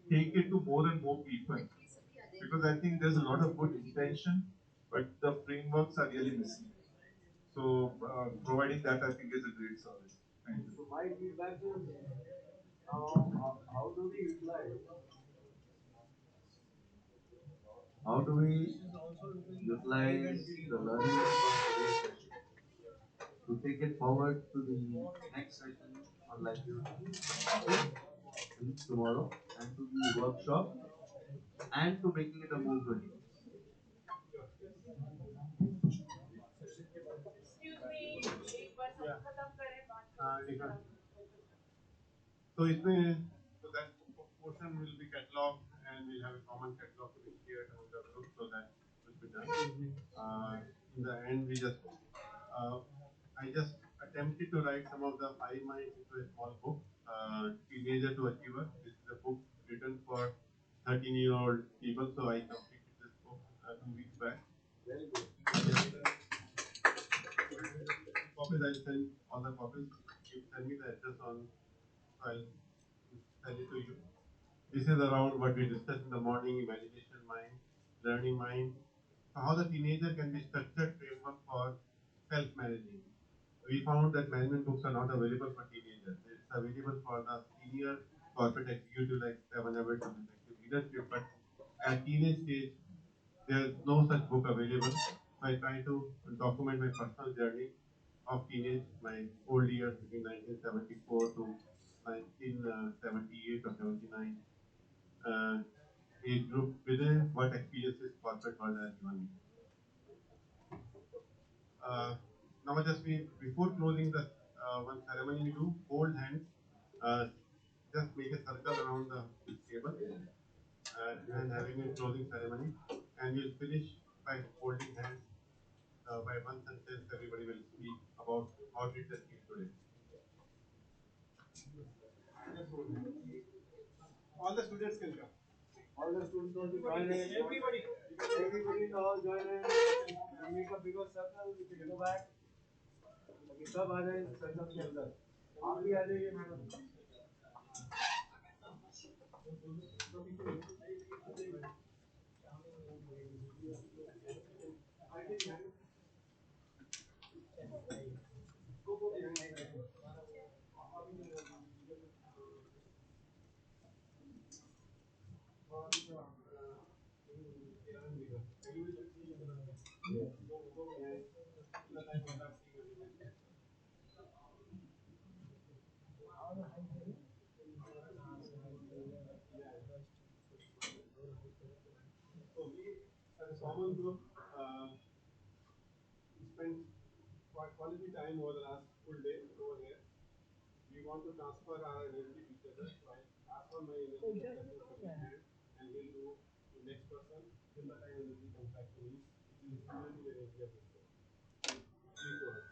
take it to more and more people. Because I think there's a lot of good intention, but the frameworks are really missing. So providing that, I think, is a great service. Thank you. So my feedback is how do we utilize the learning from today's session to take it forward to the next session on livelihood tomorrow and to the workshop and to making it a more good. So इसमें so that portion will be cataloged and we'll have a common catalog to be shared among the group so that will be done. In the end, I just attempted to write some of the 5 minds into a small book, Teenager to Achiever. This is a book written for 13-year-old people, so I completed this book 2 weeks back. very good. Copies, I'll send all the copies. You send me the address on, I'll send it to you. This is around what we discussed in the morning: imagination mind, learning mind. So how the teenager can be structured framework for self-managing. We found that management books are not available for teenagers. It's available for the senior corporate executive like 7 Habits of Effective Leadership, but at teenage stage, there's no such book available. So I try to document my personal journey of teenage, my old years between 1974 to 1978 or 79 age group within what experiences corporate world has given me. Now just before closing the one ceremony we do, hold hands, uh, just make a circle around the table and having a closing ceremony, and we'll finish by holding hands. By one sentence, everybody will speak about how did they feel today. All the students can come. All the students will join in. Everybody will all join in. We make a bigger circle. We can go back. अभी सब आ जाए circle के अंदर. आप भी आ जाइए madam. So we, as a common group, spent quality time over the last full day over here. We want to transfer our energy to each other. So I transfer my energy to and we'll do to next person. Till the time energy comes back to me, it will stimulate the energy of this group. Please go ahead.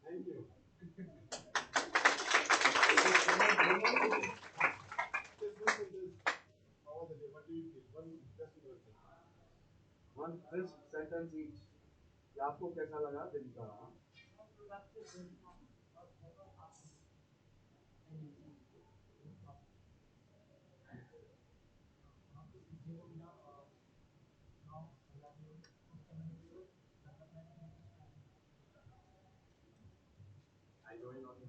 Thank you. One crisp sentence each. कि आपको कैसा लगा दिन का? I joined on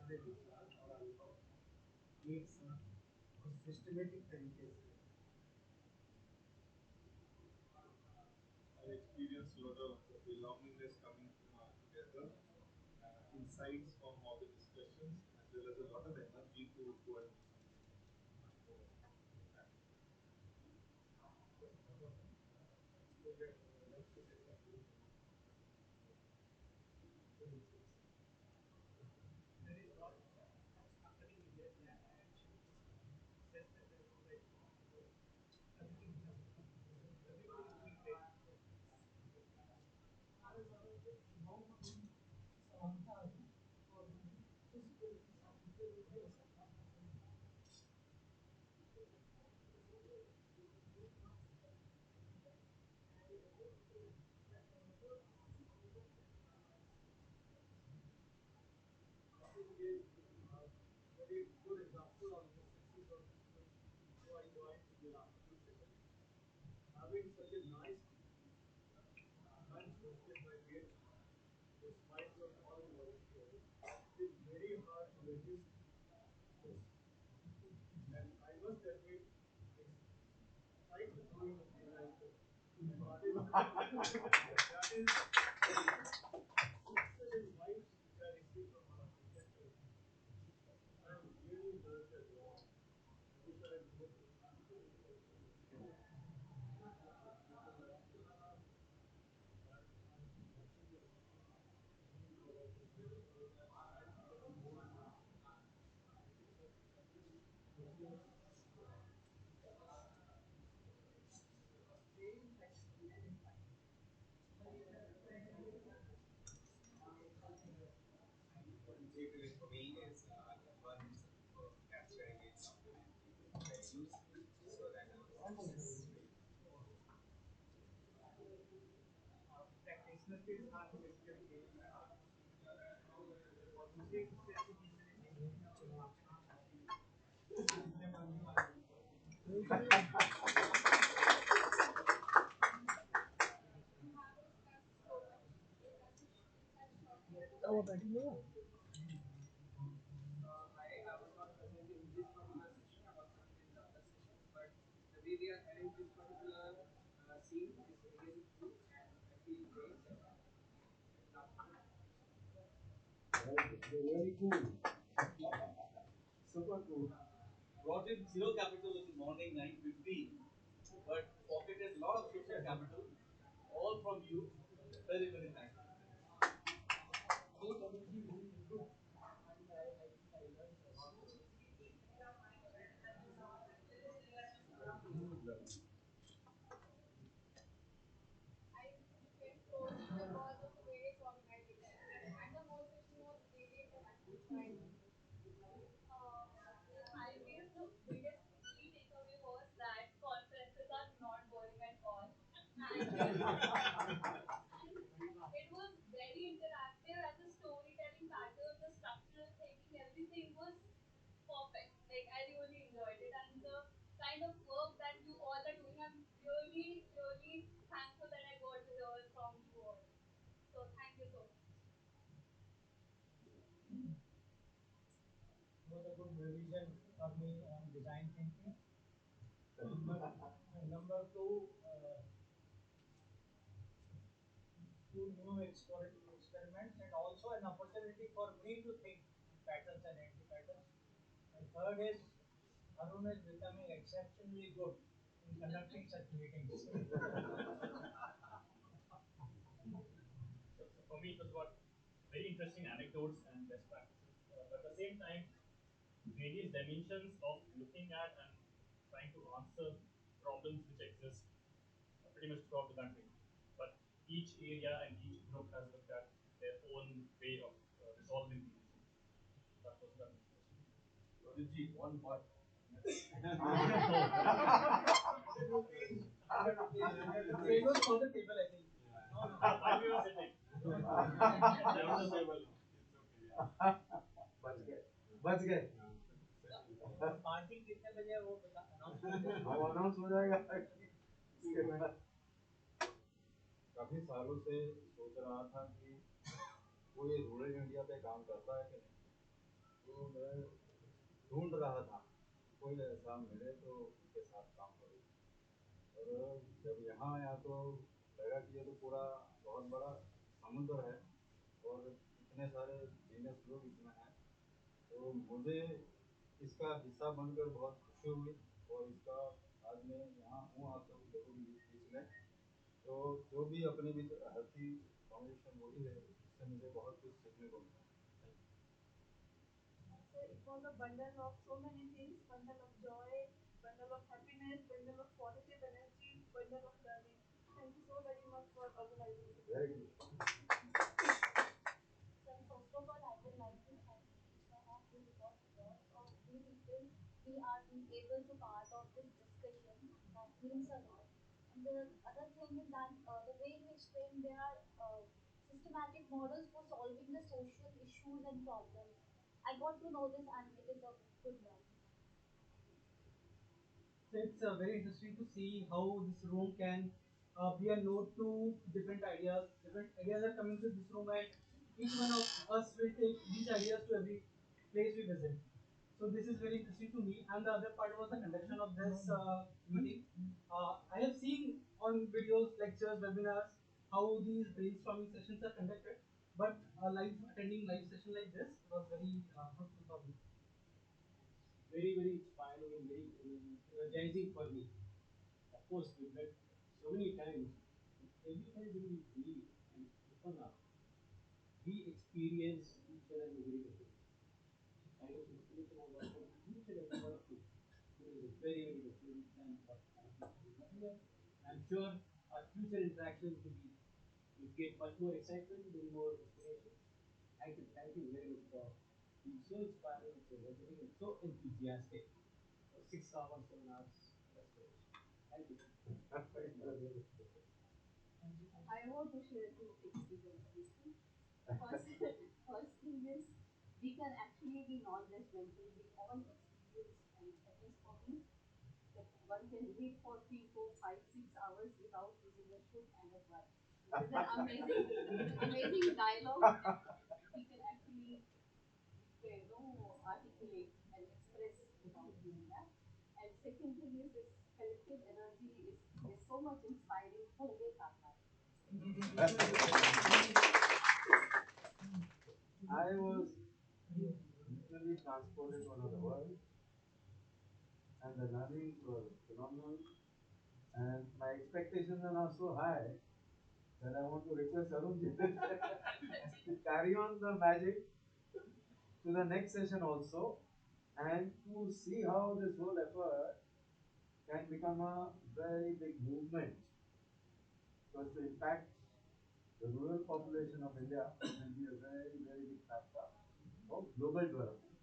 दूसरे के साथ और अनुभव एक साथ और सिस्टमेटिक तरीके से I experienced a lot of belongingness coming together, insights from all the discussions, as well as a lot of energy to go and do something. there is not happening in their plan actually. It's just that there is like everything just everybody is doing great. Gave very good example of the success of this one. So I joined the Livelihood session. Having such a nice lunch hosted by Day-2, despite of all the volunteers, it is very hard to resist this. And I must admit, it's like throwing a finger. That is excellent vibes which I received from our presenters. I am really learned a lot. I wish I had more. Takeaway for me is one is capturing it values so that our success will practitioner के साथ मिलकर के और दूसरे किसी ऐसी चीज मैंने देखी है जो वो बैठी नहीं I was not present in this particular session, I was present in the other sessions, but the way we are having this particular scene is really cool and I feel great. Very cool. Super cool. Brought in zero capital in the morning 9:15, but pocketed a lot of social capital, all from you. Very, very nice. I became close because of various organizations, and the whole session was really interactive. Right? I guess the biggest key takeaway was that conferences are not boring at all. And it was very interactive, and the storytelling pattern, the structural thinking, everything was perfect. Like I really enjoyed it, and the kind of work that you all are doing, I'm really, really thankful that I got to hear from you all. So thank you so much. Was a good revision for me on design thinking. Number two, few new experiments and also an opportunity for me to think in patterns and anti-patterns. And third is Arun is becoming exceptionally good in conducting such meetings. So for me, it was about very interesting anecdotes and best practices, but at the same time, various dimensions of looking at and trying to answer problems which exist pretty much throughout the country. But each area and each group has looked at their own way of resolving these issues. That was interesting. Prodigy, one what? It was for the table, I think. No, no. While we were sitting. Down the table. बच गए बच गए party कितने बजे है वो announce कर दो। वो अनाउंस हो जाएगा काफी सालों से सोच रहा था कि कोई रूरल इंडिया पे काम करता है कि नहीं तो मैं ढूंढ रहा था कोई ऐसा मिले तो उसके साथ काम करूँ। और जब यहाँ आया तो लगा कि ये तो पूरा बहुत बड़ा समुद्र है और इतने सारे जीनियस लोग इसमें हैं। तो मुझे इसका हिस्सा बनकर बहुत खुशी हुई और इसका आज मैं यहाँ हूँ आप लोग लोगों के बीच में। तो जो भी अपने बीच हेल्थी फाउंडेशन हुई है इससे मुझे बहुत कुछ सीखने को मिला। So it was a bundle of so many things, bundle of joy, bundle of happiness, bundle of positive energy, bundle of learning. Thank you so very much for organizing this. Very good. So first of all, I would like to thank each one of you because of you people, we are being able to part of this discussion. That means a lot. And the other thing is that the way you explain there are systematic models for solving the social issues and problems. I got to know this and it is a good learning. So it's very interesting to see how this room can be a node to different ideas. Different ideas are coming to this room, and each one of us will take these ideas to every place we visit. So this is very interesting to me. And the other part was the conduction of this meeting. I have seen on videos, lectures, webinars how these brainstorming sessions are conducted, but live attending live session like this was very fruitful for me. Very, very inspiring and very energizing for me. Of course, we've met so many times. Every time when we meet and open up, we experience each other in a very different way. Kind of inspiration I got from each and every one of you. It is very, very different than what I have earlier. I'm sure our future interactions will get much more excitement, many more inspiration. Thank you very much for being so inspiring, so energetic, and so enthusiastic for 6 hours, 7 hours restoration. Thank you. I want to share two things with everybody. First, first thing is we can actually be non-judgmental. We all experience, and at least for me, that one can read for 3, 4, 5, 6 hours without using a should and a why. It is an amazing dialogue that we can actually articulate and express without doing that. And second thing is this collective energy is so much inspiring. Bonge Tata. I was literally transported to another world, and the learnings were phenomenal. And my expectations are now so high that I want to request Arunji to carry on the magic to the next session also, and to see how this whole effort can become a very big movement. Because to impact the rural population of India will be a very, very big factor of global development.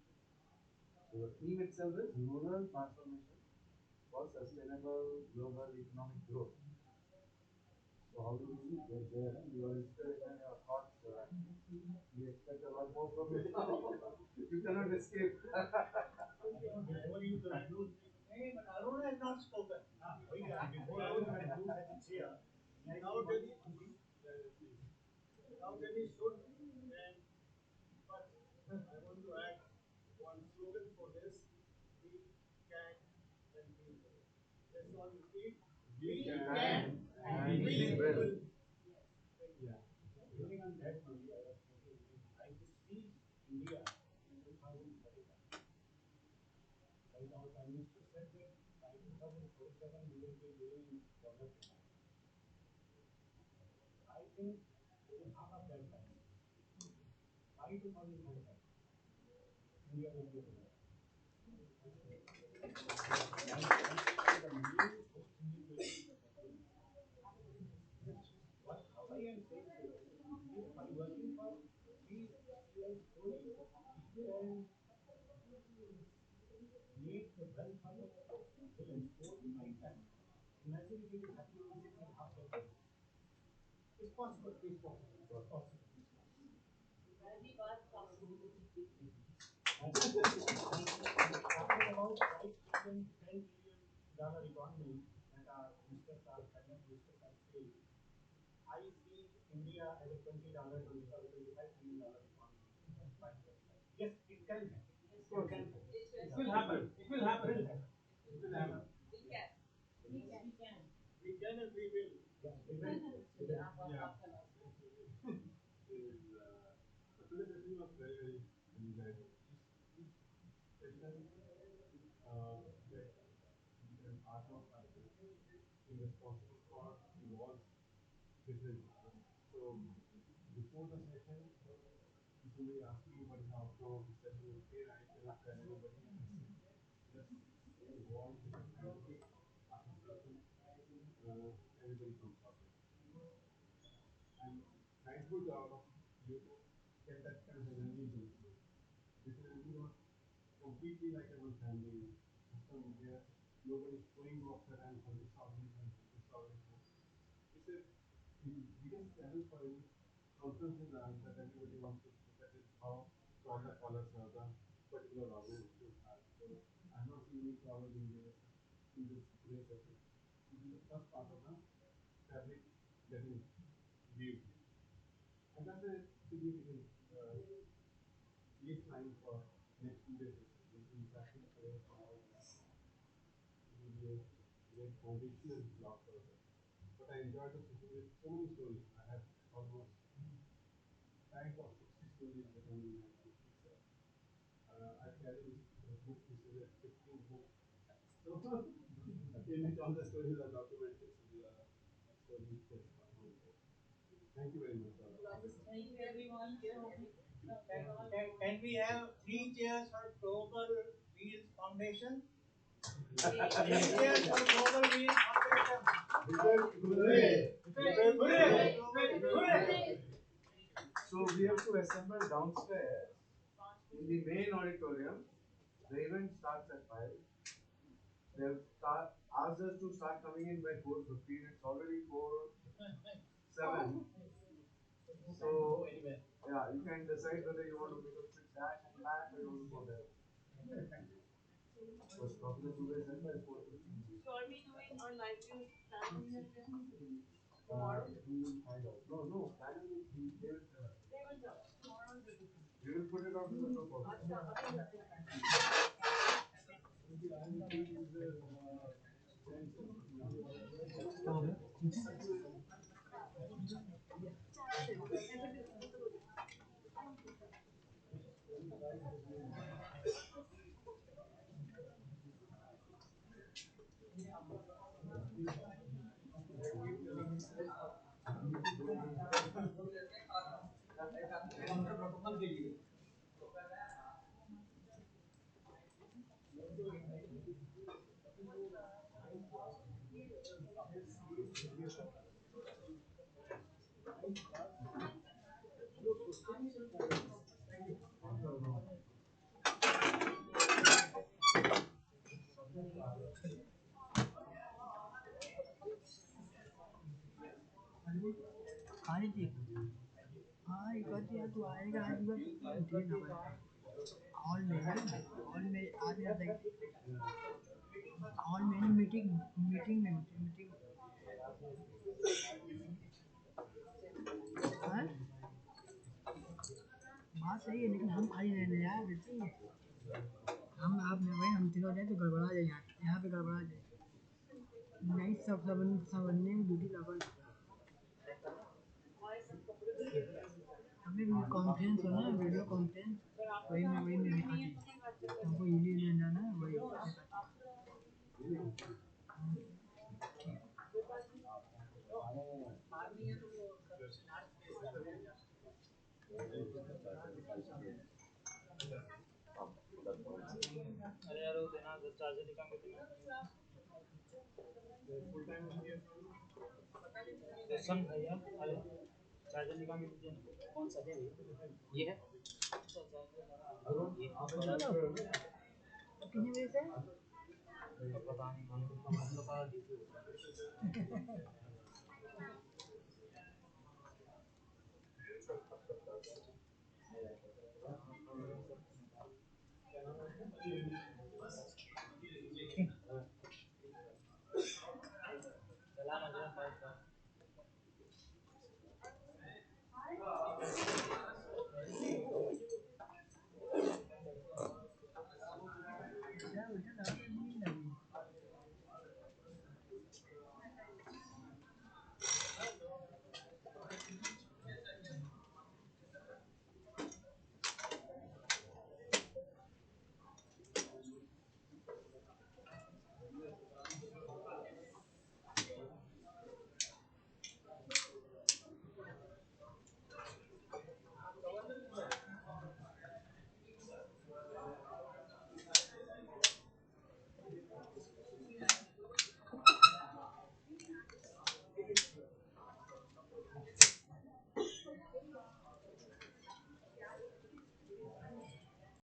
So the theme itself is rural transformation for sustainable global economic growth. So how do we get there? And your inspiration, your thoughts, we expect a lot more from you now. You cannot escape. Before you conclude, hey, but Aruna has not spoken. Before Aruna concludes his chair, without any, without any should and but I want to add one slogan for this: we can and we will. Let's all repeat. We can and we will. Yeah. Building on that only, I was thinking I could see India in 2035. Like our Prime Minister said that by 2047 we will be living in developed India. I think within half of that time, by 2035, India will be developed. And the new destiny will be what why I am saying this is by working for peace, excellence, only we can make the wealth of the village 4 to 5 times. Imagine if it is happening in 6.5 decades. It's possible, it's possible, it's possible. पहली बात possibility की थी। Talking about $5 trillion, $10 trillion economy that our ministers are, finance ministers are saying, I see India as a $20, $25, $25 trillion economy. Yes, it can happen. It will happen. It will happen. It will happen. We can and we will. Yeah. Is, today's session was very, very enjoyable. Session, like, an art of artist is responsible for evolve differently. So, before the session, if somebody asks me what is the outcome of the session, okay, I cannot tell anybody. Just evolve different kinds of after session, everybody comes out. I'm thankful to all of you get that kind of energy into you. This energy was completely like a one family system where nobody's throwing off the rank for this organization, this organization. It's a biggest challenge for any conference is that everybody wants to look at it how to all the colors of the particular organization have. So I'm not seeing any problem in this great session. This is the first part of the fabric getting viewed. And that's a significant baseline for next 2 days. In practice, it will be a great foundational block for us. But I enjoyed the session with so many stories. I have almost bags of 60 stories written in my book. I carry this book, which is a 15 book. So, in which all the stories are documented. So, these are stories that thank you very much. Thank you, everyone. Can we have 3 cheers for Global Wheels Foundation? 3 cheers for Global Wheels Foundation. So we have to assemble downstairs in the main auditorium. The event starts at 5. They have asked us to start coming in by 4:15. It's already 4:07. So yeah, you can decide whether you want to make a quick dash and back or you want to go there. Was Professor Dubey said by 4:15. So are we doing our livelihood planning session tomorrow? No, planning is they will tell us. Tomorrow is the We will put it on the group also. खाने की हाँ ये कहती है तू आएगा आज बस दिन हॉल में आज हॉल में मीटिंग में हाँ बात सही है लेकिन हम खाली रहने यार बेटी हम आप में भाई हम तीनों जाए तो गड़बड़ा जाए यहाँ पे गड़बड़ा जाए नहीं सब बनने में ड्यूटी लगन हमें भी कॉन्फ्रेंस हो ना वीडियो कॉन्फ्रेंस वही में दिखाती हमको इली लेना ना वही अरे यार वो देना चार्जर निकाल के देना सुन भैया अरे चार्जर निकाल के दीजिए ना कौन सा दे ये है कितने बजे से पता नहीं हम लोग का